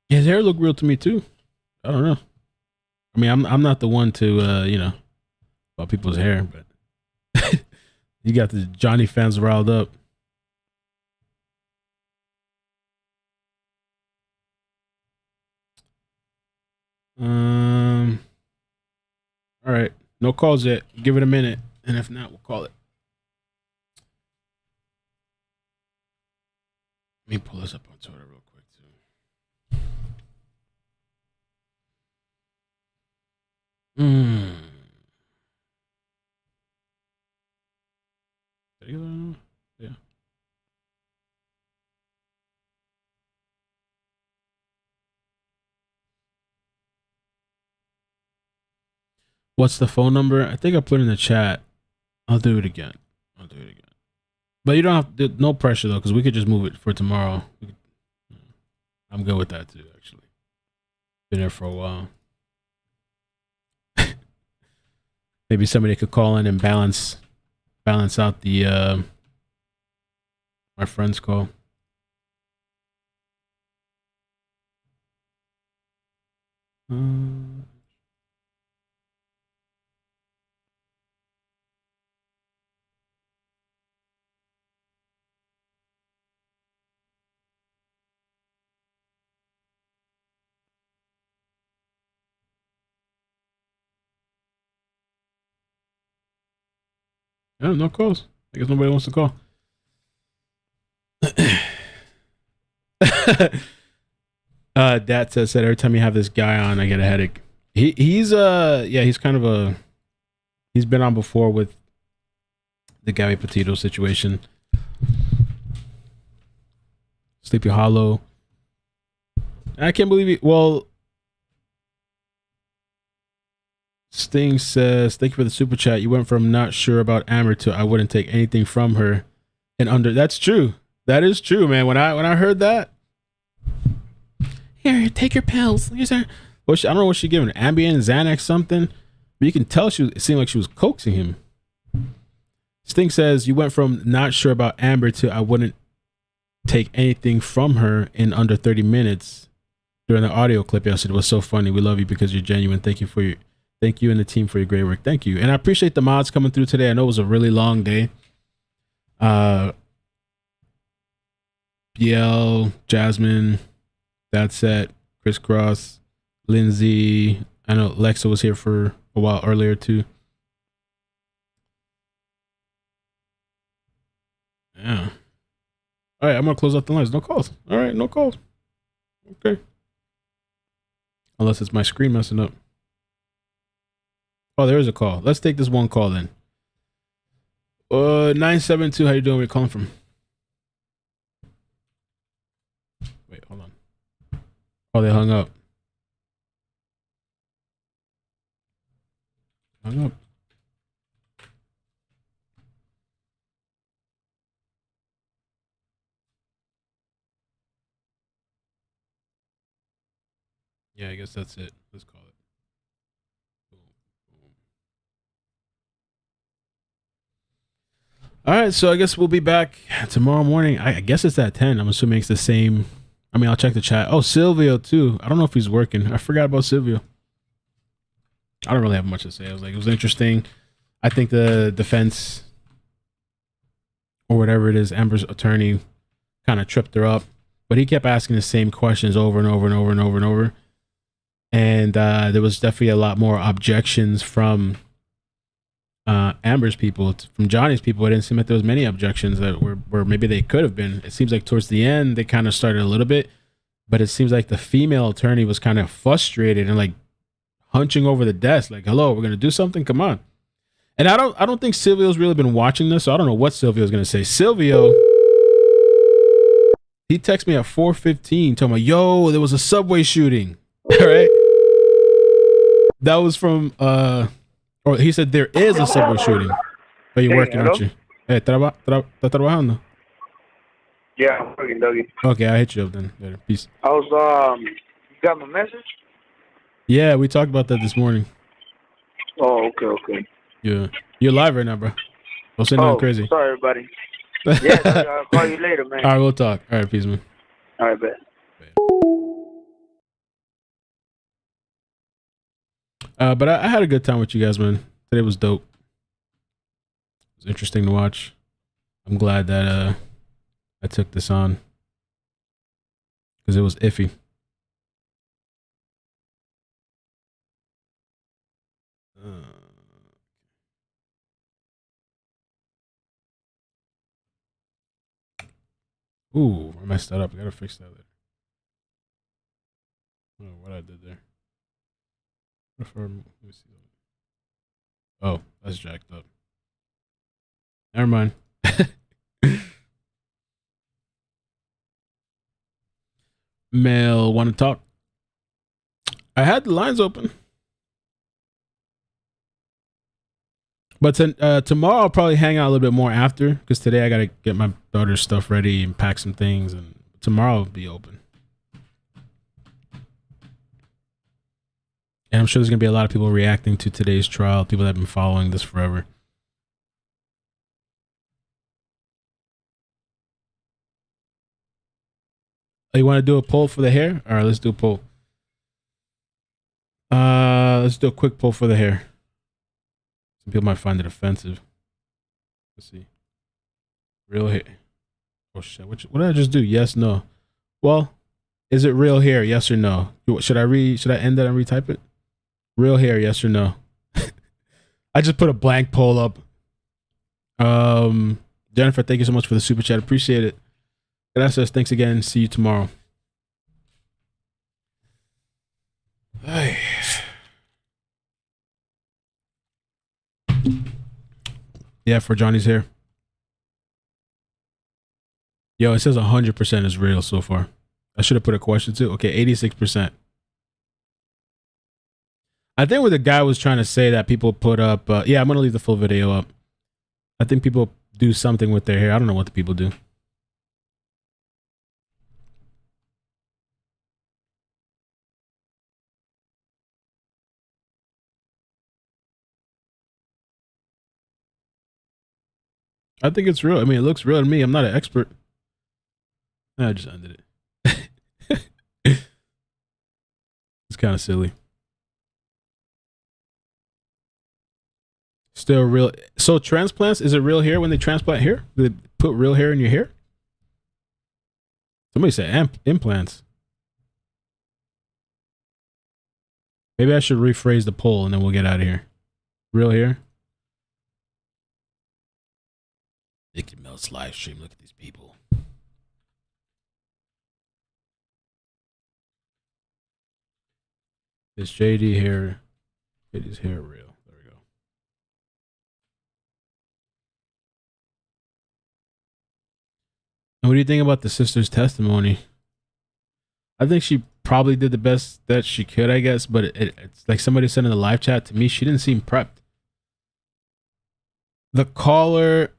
Speaker 1: Yeah, his hair looked real to me too. I don't know. I mean, I'm not the one to about people's hair, but you got the Johnny fans riled up. All right, no calls yet. Give it a minute, and if not, we'll call it. Let me pull this up on Twitter real quick too. Yeah. What's the phone number? I think I put it in the chat. I'll do it again. But you don't have to, no pressure though, because we could just move it for tomorrow. I'm good with that too, actually. Been there for a while. Maybe somebody could call in and balance out the my friend's call. Yeah, no calls. I guess nobody wants to call. Dad said every time you have this guy on, I get a headache. He's kind of he's been on before with the Gabby Petito situation. Sleepy Hollow. I can't believe it. Well, Sting says, thank you for the super chat. You went from not sure about Amber to I wouldn't take anything from her. And under that's true. That is true, man. When I heard that, here, take your pills. Here's her. I don't know what she giving. Ambien, Xanax, something. But you can tell it seemed like she was coaxing him. Sting says, you went from not sure about Amber to I wouldn't take anything from her in under 30 minutes during the audio clip yesterday. It was so funny. We love you because you're genuine. Thank you and the team for your great work. Thank you. And I appreciate the mods coming through today. I know it was a really long day. BL, Jasmine, That Set, Chris Cross, Lindsay. I know Lexa was here for a while earlier too. Yeah. All right, I'm gonna close out the lines. No calls. All right, no calls. Okay. Unless it's my screen messing up. Oh, there is a call. Let's take this one call then. 972. How you doing? Where you calling from? Wait, hold on. Oh, they hung up. Hung up. Yeah, I guess that's it. Let's call it. All right, so I guess we'll be back tomorrow morning. I guess it's at 10. I'm assuming it's the same. I mean, I'll check the chat. Oh, Silvio, too. I don't know if he's working. I forgot about Silvio. I don't really have much to say. I was like, it was interesting. I think the defense or whatever it is, Amber's attorney kind of tripped her up. But he kept asking the same questions over and over and over and over and over. And there was definitely a lot more objections from Amber's people. From Johnny's people, it didn't seem like there was many objections that were maybe they could have been. It seems like towards the end they kind of started a little bit, but it seems like the female attorney was kind of frustrated and like hunching over the desk, like, "Hello, we're gonna do something. Come on." And I don't think Silvio's really been watching this, so I don't know what Silvio's gonna say. Silvio, he texted me at 4:15, talking about, "Yo, there was a subway shooting." All right, that was from or he said there is a subway shooting. But you're working, aren't you? Hey, ¿estás trabajando?
Speaker 13: Yeah, I'm working, Dougie.
Speaker 1: Okay, I'll hit you up then. Later. Peace.
Speaker 13: I was, you got my message?
Speaker 1: Yeah, we talked about that this morning.
Speaker 13: Oh, okay.
Speaker 1: Yeah. You're live right now, bro. Don't say nothing crazy.
Speaker 13: Sorry, everybody. Yeah, I'll call you later, man.
Speaker 1: All right, we'll talk. All right, peace, man.
Speaker 13: All right, bet.
Speaker 1: But I had a good time with you guys, man. Today was dope. It was interesting to watch. I'm glad that I took this on because it was iffy. Ooh, I messed that up. I gotta fix that later. I don't know what I did there. Let me see. Oh, that's jacked up. Never mind. Mel, want to talk? I had the lines open. But tomorrow I'll probably hang out a little bit more after, because today I got to get my daughter's stuff ready and pack some things, and tomorrow I'll be open. And I'm sure there's going to be a lot of people reacting to today's trial, people that have been following this forever. Oh, you want to do a poll for the hair? All right, let's do a poll. Let's do a quick poll for the hair. Some people might find it offensive. Let's see. Real hair. Oh, shit. What did I just do? Yes, no. Well, is it real hair? Yes or no? Should I end that and retype it? Real hair, yes or no? I just put a blank poll up. Jennifer, thank you so much for the super chat. Appreciate it. Gracias. Thanks again. See you tomorrow. Hey. Yeah, for Johnny's hair. Yo, it says 100% is real so far. I should have put a question too. Okay, 86%. I think what the guy was trying to say that people put up. Yeah, I'm going to leave the full video up. I think people do something with their hair. I don't know what the people do. I think it's real. I mean, it looks real to me. I'm not an expert. I just ended it. It's kind of silly. Still real. So transplants, is it real hair when they transplant hair? Do they put real hair in your hair? Somebody said implants. Maybe I should rephrase the poll and then we'll get out of here. Real hair? Nicky Melt's live stream. Look at these people. Is JD hair? JD's hair real? There we go. And what do you think about the sister's testimony? I think she probably did the best that she could, I guess. But it's like somebody said in the live chat to me, she didn't seem prepped. The caller,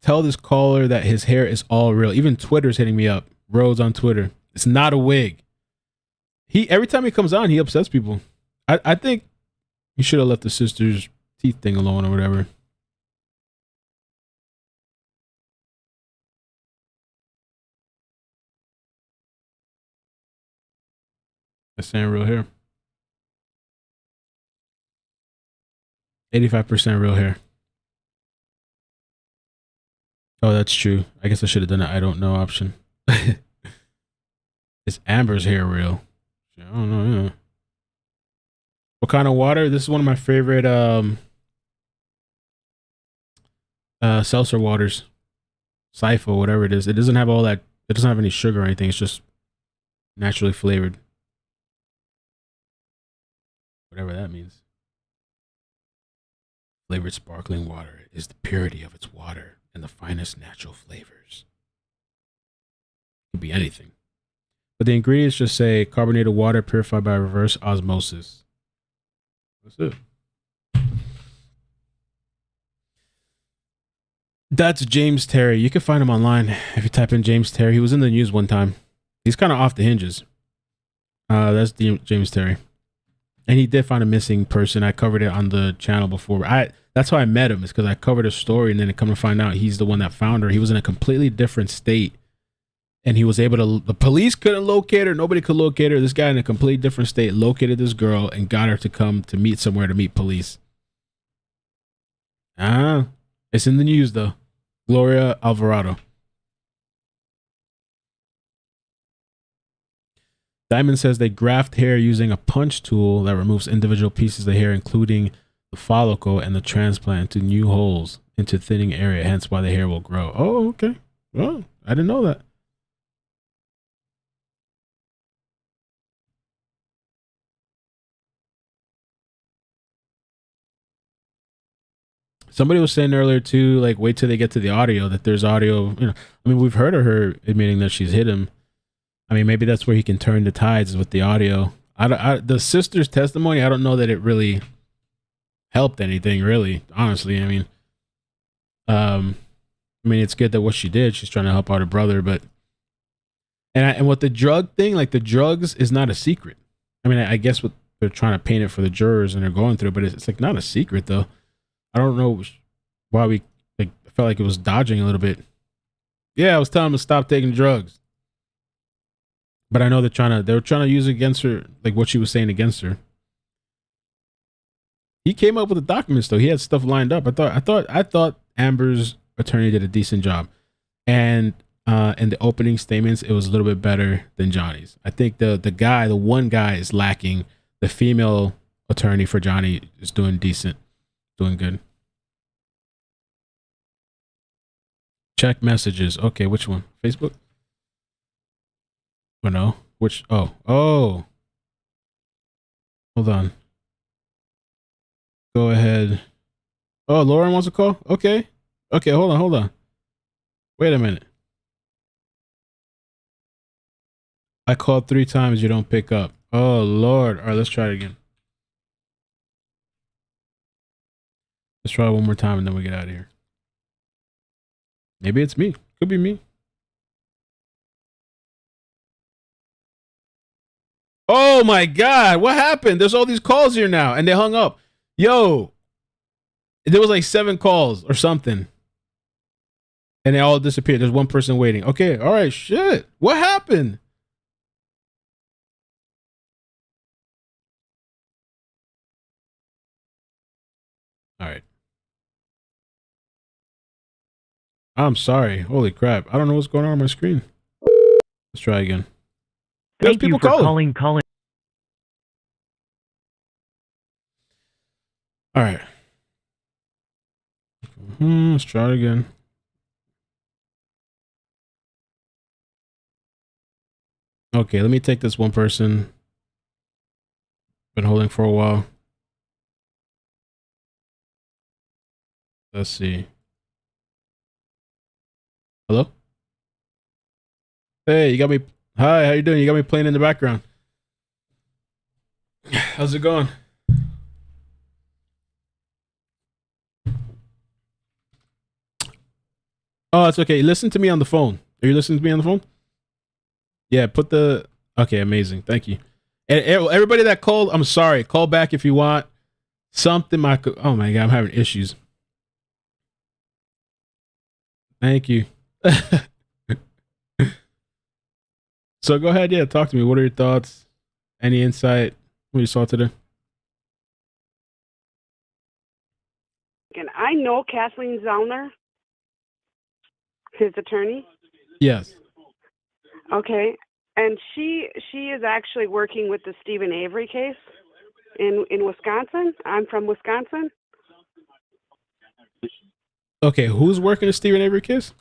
Speaker 1: tell this caller that his hair is all real. Even Twitter's hitting me up. Rhodes on Twitter. It's not a wig. Every time he comes on, he upsets people. I think you should have left the sister's teeth thing alone or whatever. That's saying real hair. 85% real hair. Oh, that's true. I guess I should have done an I don't know option. Is Amber's hair real? I don't know. Yeah. What kind of water? This is one of my favorite seltzer waters. Sifo, whatever it is. It doesn't have all that. It doesn't have any sugar or anything. It's just naturally flavored. Whatever that means. Flavored sparkling water is the purity of its water and the finest natural flavors. Could be anything. But the ingredients just say carbonated water purified by reverse osmosis. That's it. That's James Terry. You can find him online if you type in James Terry. He was in the news one time. He's kind of off the hinges. That's James Terry. And he did find a missing person. I covered it on the channel before. That's how I met him, is because I covered a story and then come to find out he's the one that found her. He was in a completely different state. And he was able to, the police couldn't locate her. Nobody could locate her. This guy in a completely different state located this girl and got her to come to meet somewhere to meet police. It's in the news though. Gloria Alvarado. Diamond says they graft hair using a punch tool that removes individual pieces of hair, including the follicle and the transplant, to new holes into thinning area, hence why the hair will grow. Oh, okay. Well, I didn't know that. Somebody was saying earlier too, like, wait till they get to the audio, that there's audio, I mean, we've heard of her admitting that she's hit him. I mean, maybe that's where he can turn the tides with the audio. The sister's testimony, I don't know that it really helped anything, really, honestly. I mean, it's good that what she did, she's trying to help out her brother, but, and what the drug thing, like the drugs is not a secret. I mean, I guess what they're trying to paint it for the jurors and they're going through, but it's like not a secret though. I don't know why I felt like it was dodging a little bit. Yeah, I was telling him to stop taking drugs. But I know they were trying to use it against her, like what she was saying against her. He came up with the documents though. He had stuff lined up. I thought Amber's attorney did a decent job. And in the opening statements, it was a little bit better than Johnny's. I think the one guy is lacking. The female attorney for Johnny is doing decent. Doing good. Check messages. Okay, which one? Facebook? Or no? Which? Oh. Hold on. Go ahead. Oh, Lauren wants to call? Okay. Hold on. Wait a minute. I called 3 times. You don't pick up. Oh, Lord. All right, let's try it again. Let's try it one more time and then we get out of here. Maybe it's me. Could be me. Oh my God. What happened? There's all these calls here now and they hung up. Yo. There was like 7 calls or something. And they all disappeared. There's one person waiting. Okay. All right. Shit. What happened? All right. I'm sorry. Holy crap. I don't know what's going on my screen. Let's try again. There's
Speaker 14: Thank you for calling.
Speaker 1: All right. Let's try it again. Okay, let me take this one person. Been holding for a while. Let's see. Hello? Hey, you got me. Hi, how you doing? You got me playing in the background. How's it going? Oh, it's okay. Listen to me on the phone. Are you listening to me on the phone? Yeah, put the... Okay, amazing. Thank you. And everybody that called, I'm sorry. Call back if you want. Something my... Oh my God, I'm having issues. Thank you. So go ahead. Yeah, talk to me. What are your thoughts? Any insight? What you saw today?
Speaker 15: And I know Kathleen Zellner, his attorney.
Speaker 1: Yes.
Speaker 15: Okay. And she is actually working with the Stephen Avery case in Wisconsin. I'm from Wisconsin.
Speaker 1: Okay, who's working the Stephen Avery case?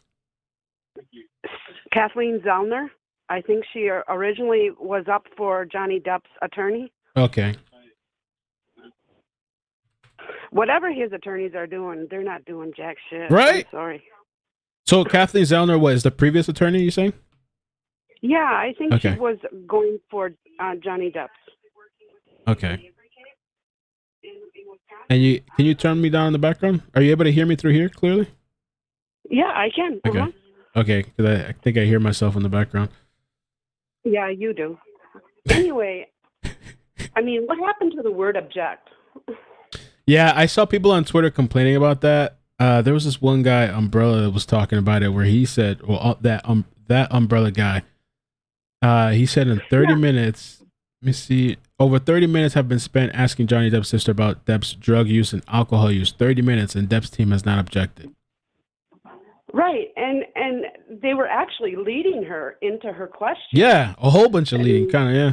Speaker 15: Kathleen Zellner. I think she originally was up for Johnny Depp's attorney.
Speaker 1: Okay.
Speaker 15: Whatever his attorneys are doing, they're not doing jack shit.
Speaker 1: Right?
Speaker 15: I'm sorry.
Speaker 1: So Kathleen Zellner was the previous attorney, you saying?
Speaker 15: Yeah, I think
Speaker 1: Okay.
Speaker 15: she was going for Johnny Depp's.
Speaker 1: Okay. And can you turn me down in the background? Are you able to hear me through here clearly?
Speaker 15: Yeah, I can.
Speaker 1: Okay. Okay, because I think I hear myself in the background.
Speaker 15: Yeah, you do. Anyway, I mean, what happened to the word object?
Speaker 1: Yeah, I saw people on Twitter complaining about that. There was this one guy, Umbrella, that was talking about it, where he said, well, that Umbrella guy, he said in 30 minutes, let me see, over 30 minutes have been spent asking Johnny Depp's sister about Depp's drug use and alcohol use. 30 minutes, and Depp's team has not objected.
Speaker 15: Right, and they were actually leading her into her question.
Speaker 1: Yeah, a whole bunch of leading, kind of, yeah.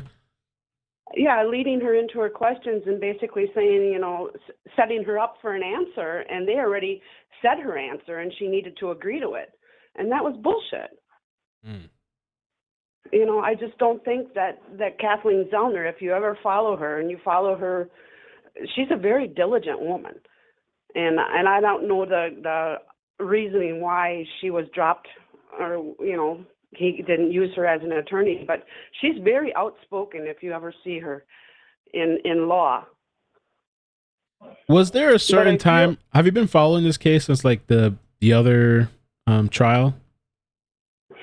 Speaker 15: Yeah, leading her into her questions and basically saying, you know, setting her up for an answer, and they already said her answer, and she needed to agree to it, and that was bullshit. You know, I just don't think that Kathleen Zellner, if you ever follow her and you follow her, she's a very diligent woman, and I don't know the reasoning why she was dropped, or you know, he didn't use her as an attorney, but she's very outspoken if you ever see her in law.
Speaker 1: Was there a certain time? Have you been following this case since like the other trial,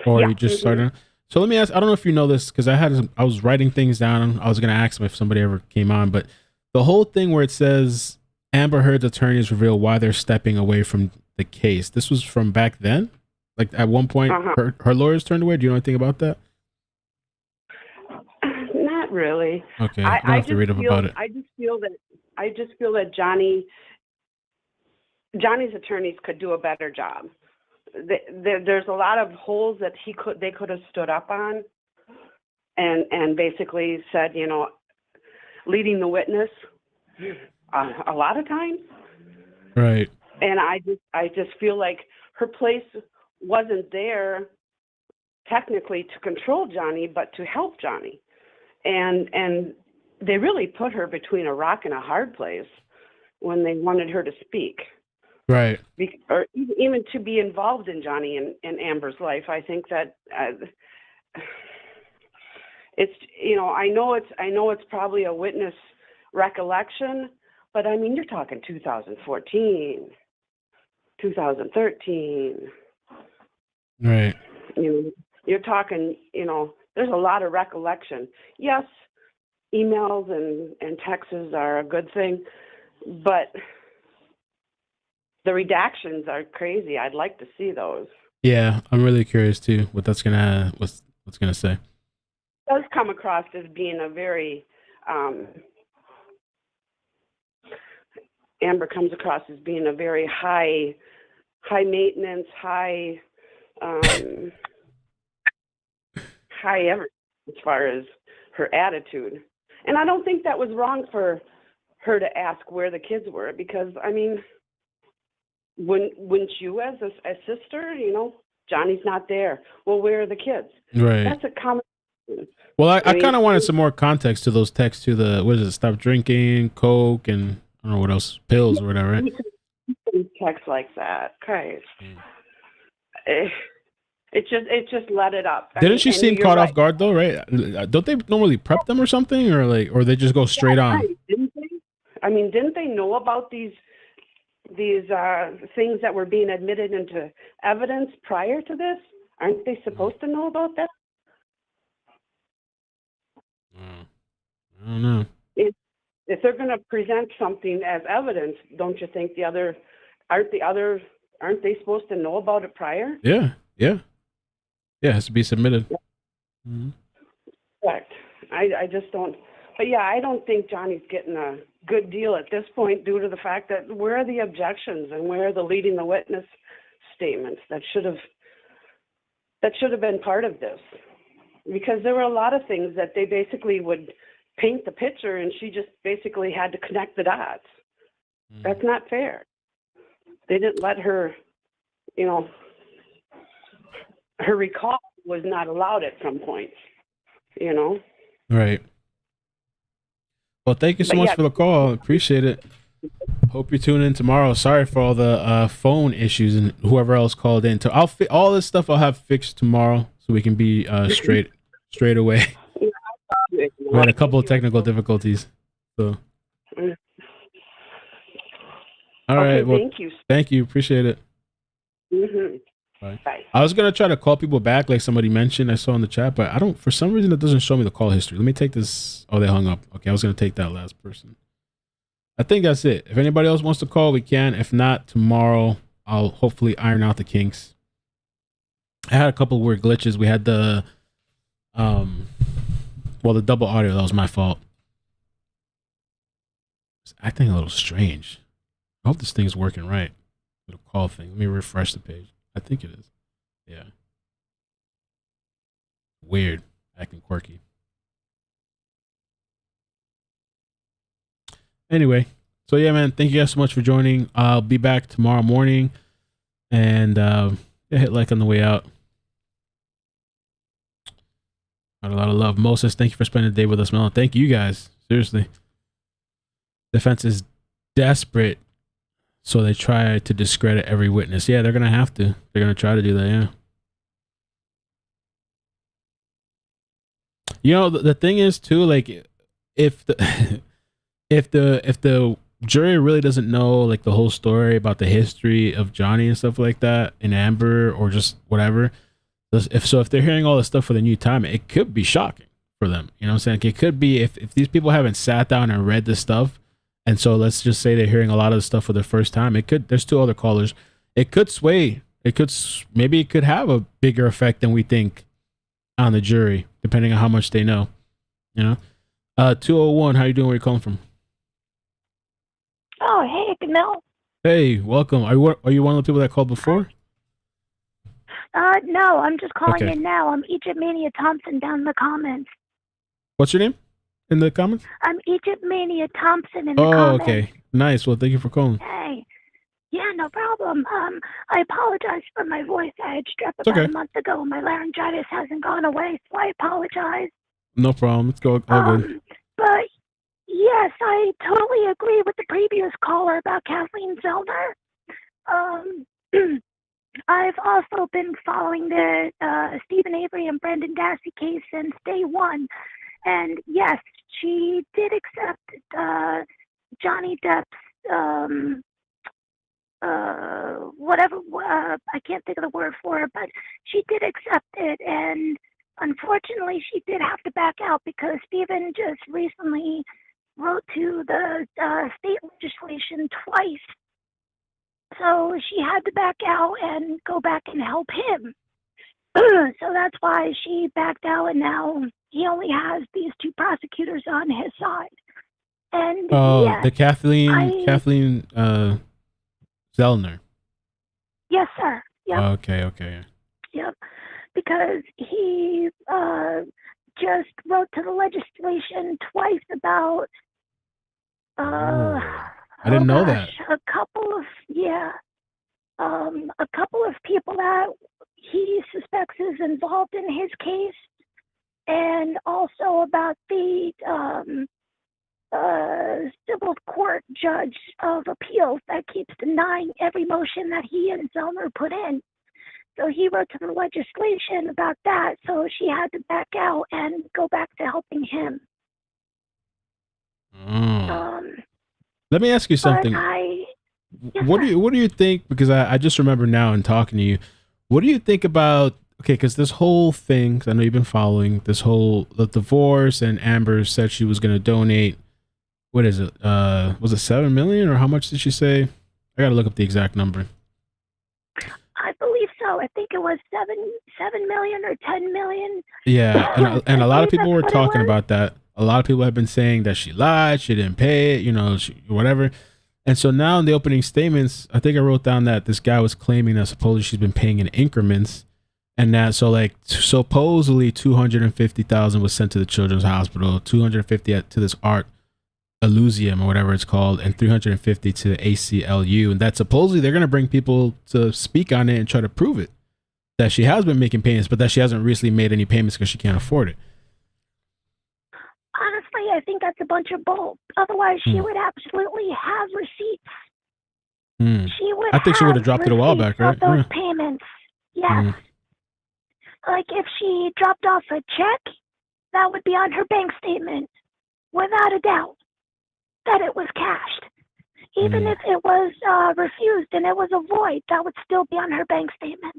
Speaker 1: or you just started? So let me ask. I don't know if you know this because I was writing things down. I was going to ask them if somebody ever came on, but the whole thing where it says Amber Heard's attorneys reveal why they're stepping away from the case. This was from back then. Like at one point, her lawyers turned away. Do you know anything about that?
Speaker 15: Not really.
Speaker 1: Okay, I don't have to read up about it.
Speaker 15: I just feel that Johnny's attorneys could do a better job. There's a lot of holes that they could have stood up on, and basically said, you know, leading the witness a lot of times.
Speaker 1: Right.
Speaker 15: And I just feel like her place wasn't there technically to control Johnny, but to help Johnny. And they really put her between a rock and a hard place when they wanted her to speak.
Speaker 1: Right.
Speaker 15: Or even to be involved in Johnny and Amber's life. I think that it's, I know it's probably a witness recollection, but I mean, you're talking 2014, 2013.
Speaker 1: Right.
Speaker 15: You're talking, there's a lot of recollection. Yes, emails and texts are a good thing, but the redactions are crazy. I'd like to see those.
Speaker 1: Yeah, I'm really curious too what that's gonna what's gonna say.
Speaker 15: It does come across as being a very Amber comes across as being a very high maintenance, high everything as far as her attitude. And I don't think that was wrong for her to ask where the kids were, because I mean, wouldn't you as a sister, Johnny's not there. Well, where are the kids?
Speaker 1: Right.
Speaker 15: That's a common.
Speaker 1: Well, I kind of wanted some more context to those texts, to the, what is it, stop drinking, Coke, and I don't know what else, pills or whatever, right?
Speaker 15: Texts like that, Christ. It just let it up.
Speaker 1: Didn't she seem caught off guard though, right? Don't they normally prep them or something, or they just go straight on?
Speaker 15: Right. Didn't they? I mean, didn't they know about these things that were being admitted into evidence prior to this? Aren't they supposed to know about that?
Speaker 1: I don't know.
Speaker 15: If they're going to present something as evidence, don't you think aren't they supposed to know about it prior?
Speaker 1: Yeah, it has to be submitted. Mm-hmm.
Speaker 15: Correct. I just don't. But yeah, I don't think Johnny's getting a good deal at this point due to the fact that where are the objections and where are the leading the witness statements that should have been part of this? Because there were a lot of things that they basically would paint the picture and she just basically had to connect the dots. That's not fair. They didn't let her, her recall was not allowed at some points,
Speaker 1: Right. Well, thank you so much for the call. Appreciate it. Hope you tune in tomorrow. Sorry for all the phone issues and whoever else called in. All this stuff I'll have fixed tomorrow so we can be straight away. We had a couple of technical difficulties. So. All right. Well,
Speaker 15: thank you.
Speaker 1: Thank you. Appreciate it.
Speaker 15: Mm-hmm.
Speaker 1: Bye. I was gonna try to call people back, like somebody mentioned. I saw in the chat, but I don't. For some reason, it doesn't show me the call history. Let me take this. Oh, they hung up. Okay, I was gonna take that last person. I think that's it. If anybody else wants to call, we can. If not, tomorrow I'll hopefully iron out the kinks. I had a couple of weird glitches. We had the the double audio. That was my fault. It's acting a little strange. I hope this thing's working right. The call thing. Let me refresh the page. I think it is. Yeah. Weird. Acting quirky. Anyway. So yeah, man. Thank you guys so much for joining. I'll be back tomorrow morning. And hit like on the way out. Got a lot of love. Moses, thank you for spending the day with us, man. Thank you guys. Seriously. Defense is desperate. So they try to discredit every witness. Yeah, they're going to have to. They're going to try to do that, yeah. The thing is, too, like, if the if the jury really doesn't know, like, the whole story about the history of Johnny and stuff like that, and Amber, or just whatever, if they're hearing all this stuff for the new time, it could be shocking for them. You know what I'm saying? Like, it could be, if these people haven't sat down and read this stuff, and so let's just say they're hearing a lot of the stuff for the first time. There's two other callers. It could sway. Maybe it could have a bigger effect than we think on the jury, depending on how much they know. 201, how you doing? Where you calling from?
Speaker 14: Oh, hey, Camille.
Speaker 1: Hey, welcome. Are you one of the people that called before?
Speaker 14: No, I'm just calling
Speaker 1: Okay.
Speaker 14: in now. I'm Egypt Mania Thompson down in the comments.
Speaker 1: What's your name in the comments?
Speaker 14: I'm Egypt Mania Thompson in the
Speaker 1: Oh,
Speaker 14: comments.
Speaker 1: okay. Nice. Well, thank you for calling.
Speaker 14: Hey. Yeah, no problem. I apologize for my voice. I had strep about a month ago. My laryngitis hasn't gone away, so I apologize.
Speaker 1: No problem. Let's go. All good.
Speaker 14: But yes, I totally agree with the previous caller about Kathleen Zellner. I've also been following the Stephen Avery and Brendan Dassey case since day one. And yes, she did accept Johnny Depp's, whatever, I can't think of the word for it, but she did accept it. And unfortunately, she did have to back out because Stephen just recently wrote to the state legislation twice. So she had to back out and go back and help him. So that's why she backed out, and now he only has these two prosecutors on his side. And
Speaker 1: the Kathleen Zellner.
Speaker 14: Yes, sir. Yep.
Speaker 1: Okay.
Speaker 14: Yep. Because he just wrote to the legislation twice about
Speaker 1: I didn't know that.
Speaker 14: A couple of people that he suspects is involved in his case, and also about the civil court judge of appeals that keeps denying every motion that he and Zellner put in. So he wrote to the legislation about that, so she had to back out and go back to helping him.
Speaker 1: Let me ask you something. What do you think? Because I just remember now in talking to you, what do you think about? Okay, because this whole thing, 'cause I know you've been following this whole the divorce, and Amber said she was going to donate. What is it? Was it $7 million, or how much did she say? I got to look up the exact number.
Speaker 14: I believe so. I think it was 7 million or 10 million.
Speaker 1: Yeah, and a lot of people were talking about that. A lot of people have been saying that she lied, she didn't pay it, whatever. And so now in the opening statements, I think I wrote down that this guy was claiming that supposedly she's been paying in increments, and that supposedly 250,000 was sent to the Children's Hospital, 250 to this Art Elysium or whatever it's called, and 350 to the ACLU, and that supposedly they're going to bring people to speak on it and try to prove it, that she has been making payments, but that she hasn't recently made any payments because she can't afford it.
Speaker 14: Honestly, I think that's a bunch of bull. Otherwise, she would absolutely have receipts.
Speaker 1: I think she would have dropped it a while back, right?
Speaker 14: Those payments, yes. Like if she dropped off a check, that would be on her bank statement, without a doubt, that it was cashed. Even if it was refused and it was a void, that would still be on her bank statements.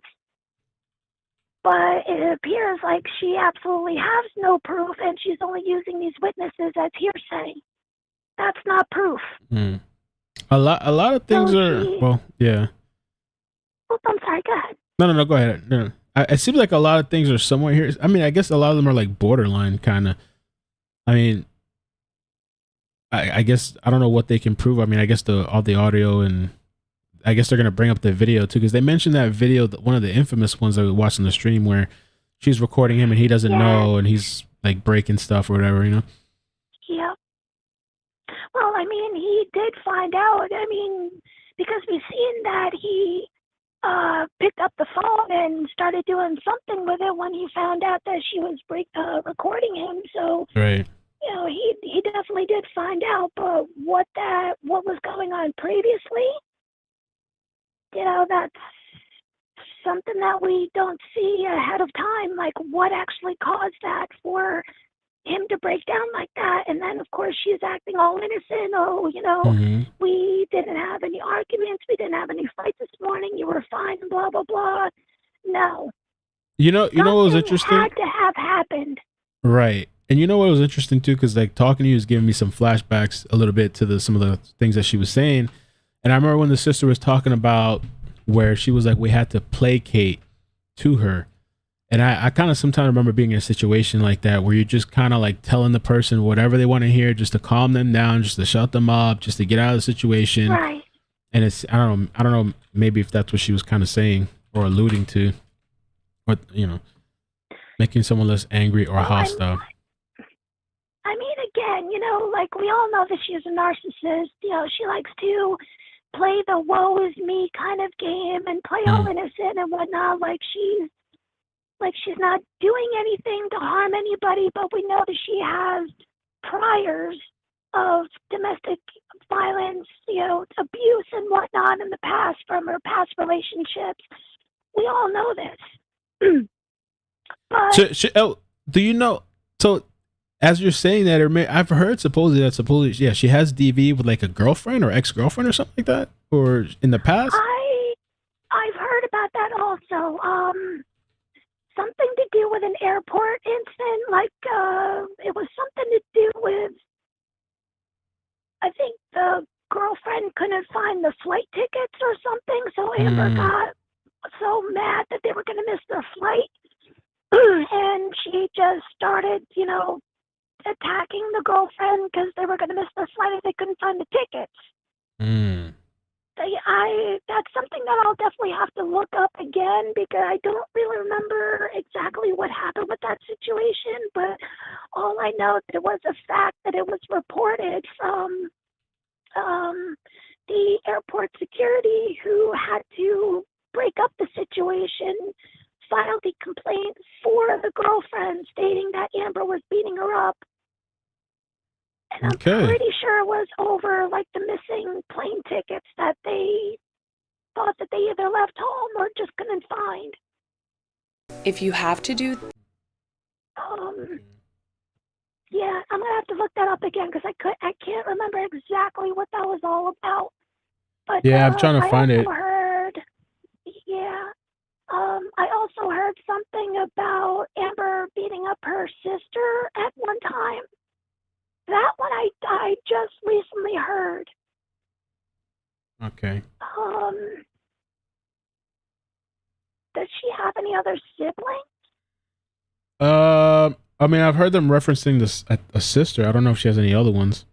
Speaker 14: But it appears like she absolutely has no proof, and she's only using these witnesses as hearsay. That's not proof.
Speaker 1: A lot of things yeah.
Speaker 14: Oh, I'm sorry, go ahead.
Speaker 1: No, go ahead. No. It seems like a lot of things are somewhat here. I mean, I guess a lot of them are like borderline kind of. I mean, I guess I don't know what they can prove. I mean, I guess all the audio, and I guess they're going to bring up the video too, because they mentioned that video, one of the infamous ones that we watched on the stream, where she's recording him and he doesn't know, and he's like breaking stuff or whatever,
Speaker 14: Yeah. Well, I mean, he did find out. I mean, because we've seen that he picked up the phone and started doing something with it when he found out that she was recording him. So,
Speaker 1: right.
Speaker 14: He definitely did find out. But what was going on previously? That's something that we don't see ahead of time, like what actually caused that for him to break down like that. And then, of course, she's acting all innocent. Oh, we didn't have any arguments. We didn't have any fights this morning. You were fine, blah, blah, blah. No.
Speaker 1: You know what was interesting?
Speaker 14: Had to have happened.
Speaker 1: Right. And you know what was interesting, too? Because, like, talking to you is giving me some flashbacks a little bit to some of the things that she was saying. And I remember when the sister was talking about where she was like, we had to placate to her. And I kind of sometimes remember being in a situation like that, where you're just kind of like telling the person whatever they want to hear, just to calm them down, just to shut them up, just to get out of the situation.
Speaker 14: Right.
Speaker 1: And it's, I don't know, maybe if that's what she was kind of saying or alluding to, but, making someone less angry or hostile.
Speaker 14: I mean, again, like we all know that she's a narcissist. She likes to play the woe is me kind of game and play all innocent and whatnot, like she's not doing anything to harm anybody, but we know that she has priors of domestic violence, abuse and whatnot in the past from her past relationships. We all know this. But
Speaker 1: do you know? So, as you're saying that, I've heard supposedly, she has DV with like a girlfriend or ex-girlfriend or something like that, or in the past.
Speaker 14: I've heard about that also. Something to do with an airport incident, like it was something to do with, I think the girlfriend couldn't find the flight tickets or something, so Amber got so mad that they were going to miss their flight, and she just started, attacking the girlfriend because they were going to miss their flight if they couldn't find the tickets. That's something that I'll definitely have to look up again because I don't really remember exactly what happened with that situation, but all I know that it was a fact that it was reported from the airport security who had to break up the situation, filed the complaint for the girlfriend stating that Amber was beating her up. And I'm pretty sure it was over like the missing plane tickets that they thought that they either left home or just couldn't find.
Speaker 25: If you have to do...
Speaker 14: Yeah, I'm going to have to look that up again because I can't remember exactly what that was all about. But
Speaker 1: yeah, I'm trying to find it.
Speaker 14: I also heard something about Amber beating up her sister at one time. That one I just recently heard.
Speaker 1: Okay.
Speaker 14: Does she have any other siblings?
Speaker 1: I mean, I've heard them referencing this a sister. I don't know if she has any other ones.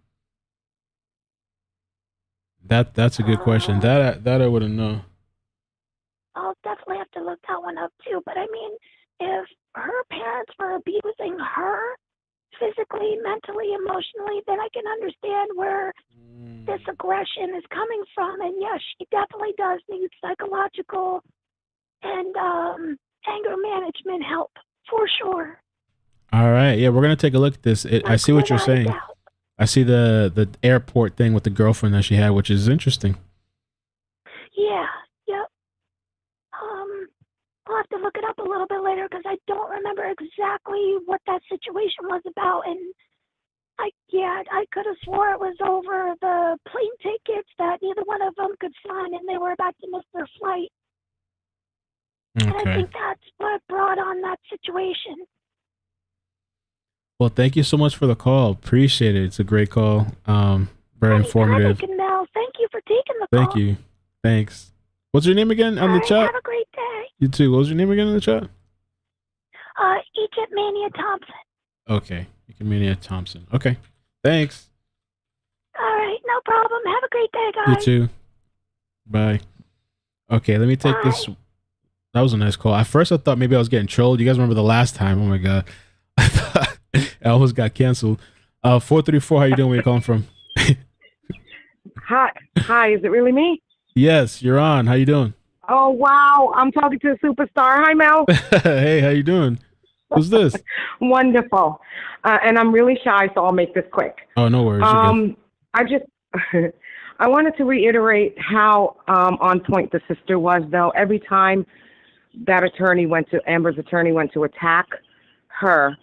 Speaker 1: That's a good question. That I wouldn't know.
Speaker 14: I'll definitely have to look that one up too. But I mean, if her parents were abusing her physically, mentally, emotionally, then I can understand where this aggression is coming from. And yes, she definitely does need psychological and anger management help for sure.
Speaker 1: All right, yeah, we're gonna take a look at this. I see what you're saying. I see the airport thing with the girlfriend that she had, which is interesting.
Speaker 14: Yeah, yep. I'll have to look it up a little bit later because I don't remember exactly what that situation was about. And I could have swore it was over the plane tickets that neither one of them could find, and they were about to miss their flight.
Speaker 1: Okay.
Speaker 14: And I think that's what brought on that situation.
Speaker 1: Well, thank you so much for the call. Appreciate it. It's a great call. Very informative.
Speaker 14: Thank you for taking the call.
Speaker 1: Thank you. Thanks. What's your name again on the chat?
Speaker 14: Have a great day.
Speaker 1: You too. What was your name again in the chat?
Speaker 14: Egypt Mania Thompson.
Speaker 1: Okay. Mania Thompson. Okay. Thanks.
Speaker 14: All right. No problem. Have a great day, guys.
Speaker 1: You too. Bye. Okay. Let me take this. That was a nice call. At first, I thought maybe I was getting trolled. You guys remember the last time? Oh, my God. I thought I almost got canceled. 434, how you doing? Where you calling from?
Speaker 16: Hi. Is it really me?
Speaker 1: Yes, you're on. How you doing?
Speaker 16: Oh, wow. I'm talking to a superstar. Hi, Mel.
Speaker 1: Hey, how you doing? Who's this?
Speaker 16: Wonderful. And I'm really shy, so I'll make this quick.
Speaker 1: Oh, no worries.
Speaker 16: I wanted to reiterate how on point the sister was, though. Every time that Amber's attorney went to attack her,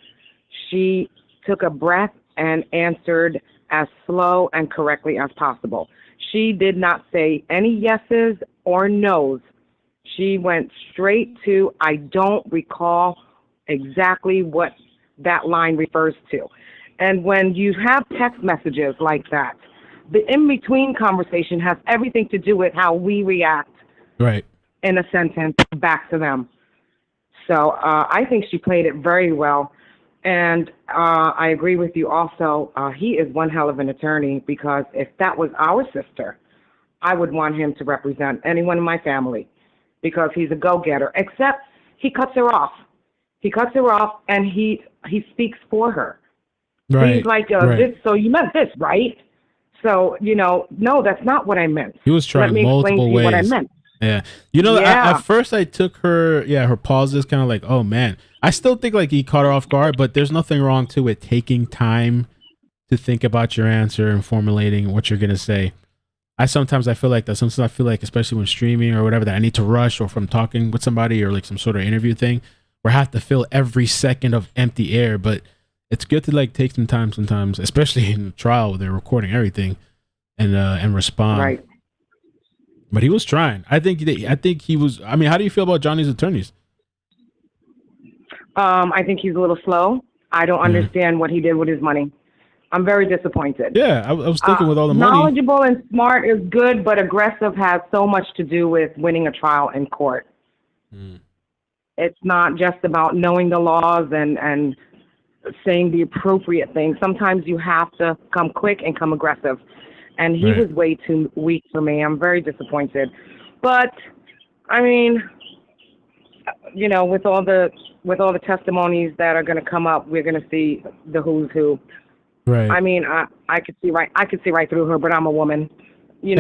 Speaker 16: she took a breath and answered as slow and correctly as possible. She did not say any yeses or nos. She went straight to, I don't recall exactly what that line refers to. And when you have text messages like that, the in-between conversation has everything to do with how we react in a sentence back to them. So I think she played it very well. And I agree with you also. He is one hell of an attorney because if that was our sister, I would want him to represent anyone in my family because he's a go-getter, except he cuts her off. He cuts her off and he speaks for her.
Speaker 1: Right.
Speaker 16: He's like,
Speaker 1: right.
Speaker 16: this, so you meant this, right? So, no, that's not what I meant.
Speaker 1: He was trying
Speaker 16: Let me explain
Speaker 1: multiple
Speaker 16: to you
Speaker 1: ways.
Speaker 16: what I meant.
Speaker 1: Yeah.
Speaker 16: Yeah.
Speaker 1: At first I took her pauses kind of like, oh man. I still think like he caught her off guard, but there's nothing wrong to it taking time to think about your answer and formulating what you're going to say. Sometimes I feel like that. Sometimes I feel like, especially when streaming or whatever, that I need to rush, or from talking with somebody or like some sort of interview thing where I have to fill every second of empty air. But it's good to like take some time sometimes, especially in a trial where they're recording everything and respond.
Speaker 16: Right.
Speaker 1: But he was trying. I think he was. I mean, how do you feel about Johnny's attorneys?
Speaker 16: I think he's a little slow. I don't understand what he did with his money. I'm very disappointed.
Speaker 1: Yeah, I was thinking with all the money.
Speaker 16: Knowledgeable and smart is good, but aggressive has so much to do with winning a trial in court. It's not just about knowing the laws and saying the appropriate things. Sometimes you have to come quick and come aggressive. And he was way too weak for me. I'm very disappointed. But I mean, with all the testimonies that are going to come up, we're going to see the who's who.
Speaker 1: Right.
Speaker 16: I mean, I could see right through her, but I'm a woman, and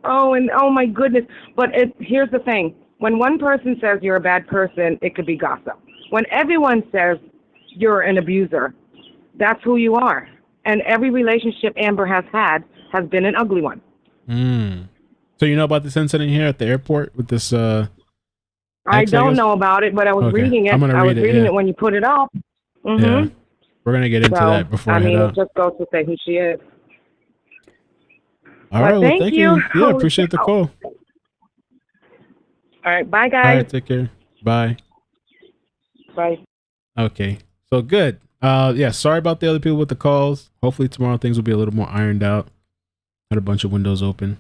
Speaker 16: oh my goodness. But here's the thing: when one person says you're a bad person, it could be gossip. When everyone says you're an abuser, that's who you are. And every relationship Amber has had has been an ugly one.
Speaker 1: So you know about this incident here at the airport with this?
Speaker 16: I don't know about it, but I was reading it. I was reading it when you put it up.
Speaker 1: Yeah, we're gonna get into that before.
Speaker 16: It just goes to say who she is.
Speaker 1: All right, well, thank you. Yeah, appreciate the call.
Speaker 16: All right, bye guys.
Speaker 1: All right, take care. Bye.
Speaker 16: Bye.
Speaker 1: Okay, so good. Sorry about the other people with the calls. Hopefully tomorrow things will be a little more ironed out. Had a bunch of windows open,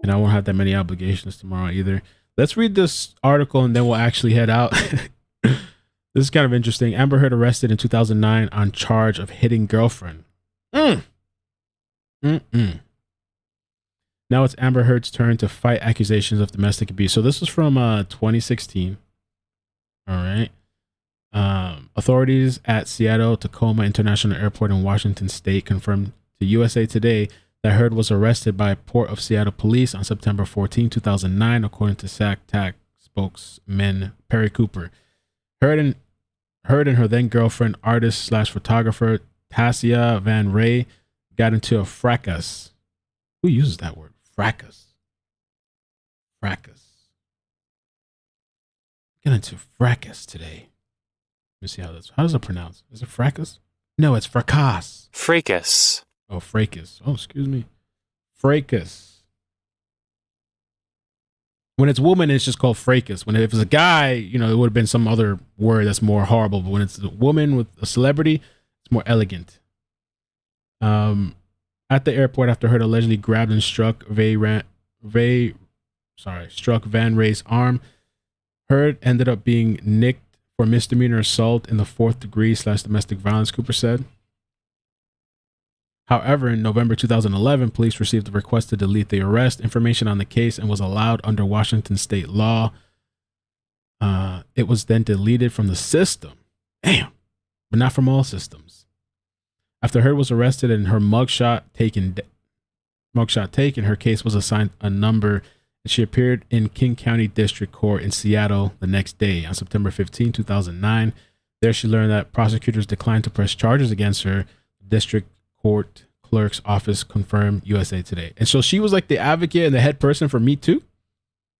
Speaker 1: and I won't have that many obligations tomorrow either. Let's read this article and then we'll actually head out. This is kind of interesting. Amber Heard arrested in 2009 on charge of hitting girlfriend. Now it's Amber Heard's turn to fight accusations of domestic abuse. So this was from 2016. All right. Authorities at Seattle-Tacoma International Airport in Washington State confirmed to USA Today that Heard was arrested by Port of Seattle police on September 14, 2009, according to SACTAC spokesman Perry Cooper. Heard and her then girlfriend, artist/photographer Tassia Van Ray, got into a fracas. Who uses that word? Fracas. Got into fracas today. Let me see how does it pronounce? Is it fracas? No, it's fracas.
Speaker 3: Fracas.
Speaker 1: Oh, fracas. Oh, excuse me. Fracas. When it's woman, it's just called fracas. If it's a guy, it would have been some other word that's more horrible. But when it's a woman with a celebrity, it's more elegant. At the airport, after Heard allegedly grabbed and struck Van Ray's arm, Heard ended up being nicked for misdemeanor assault in the 4th degree / domestic violence, Cooper said. However, in November 2011, police received a request to delete the arrest information on the case and was allowed under Washington state law. It was then deleted from the system. Damn. But not from all systems. After Heard was arrested and her mugshot taken, her case was assigned a number and she appeared in King County District Court in Seattle the next day on September 15, 2009. There she learned that prosecutors declined to press charges against her. District Court clerk's office confirmed USA Today. And so she was like the advocate and the head person for Me Too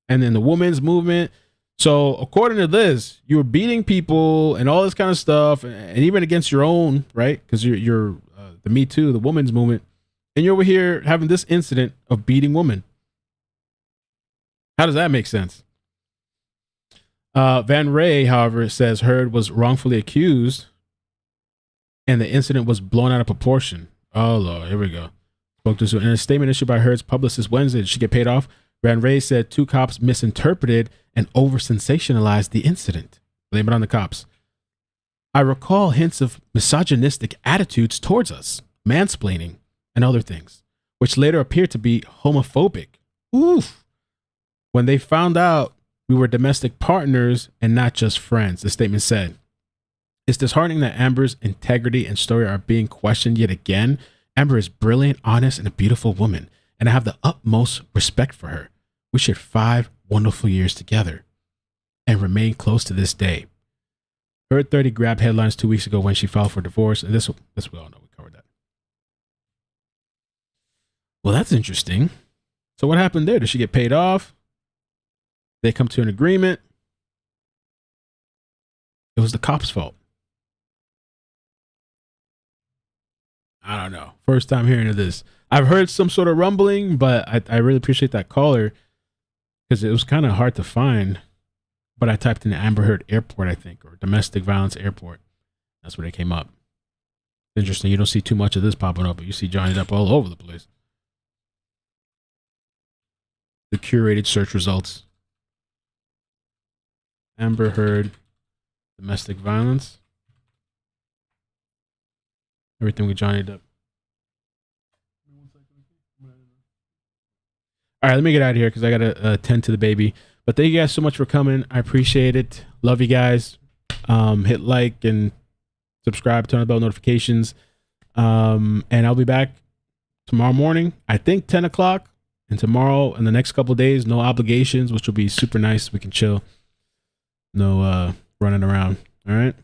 Speaker 1: and then the women's movement. So according to this, you were beating people and all this kind of stuff, and even against your own, right? Because you're the Me Too, the women's movement, and you're over here having this incident of beating women. How does that make sense? Van Ray, however, says Heard was wrongfully accused and the incident was blown out of proportion. Oh, Lord, here we go. Spoke to in a statement issued by Heard's publicist Wednesday, did she get paid off? Van Ray said 2 cops misinterpreted and over-sensationalized the incident. Blame it on the cops. I recall hints of misogynistic attitudes towards us, mansplaining, and other things, which later appeared to be homophobic. Oof. When they found out we were domestic partners and not just friends, the statement said. It's disheartening that Amber's integrity and story are being questioned yet again. Amber is brilliant, honest, and a beautiful woman, and I have the utmost respect for her. We shared 5 wonderful years together and remain close to this day. Heard 30 grabbed headlines 2 weeks ago when she filed for divorce, and this we all know, we covered that. Well, that's interesting. So what happened there? Did she get paid off? They come to an agreement? It was the cop's fault. I don't know. First time hearing of this. I've heard some sort of rumbling, but I really appreciate that caller because it was kind of hard to find. But I typed in Amber Heard Airport, I think, or Domestic Violence Airport. That's where they came up. Interesting. You don't see too much of this popping up, but you see Johnny Depp all over the place. The curated search results. Amber Heard Domestic Violence. Everything with Johnny Depp. All right, let me get out of here because I got to attend to the baby. But thank you guys so much for coming. I appreciate it. Love you guys. Hit like and subscribe, turn on the bell notifications. And I'll be back tomorrow morning, I think 10 o'clock. And tomorrow and the next couple of days, no obligations, which will be super nice. We can chill. No running around. All right.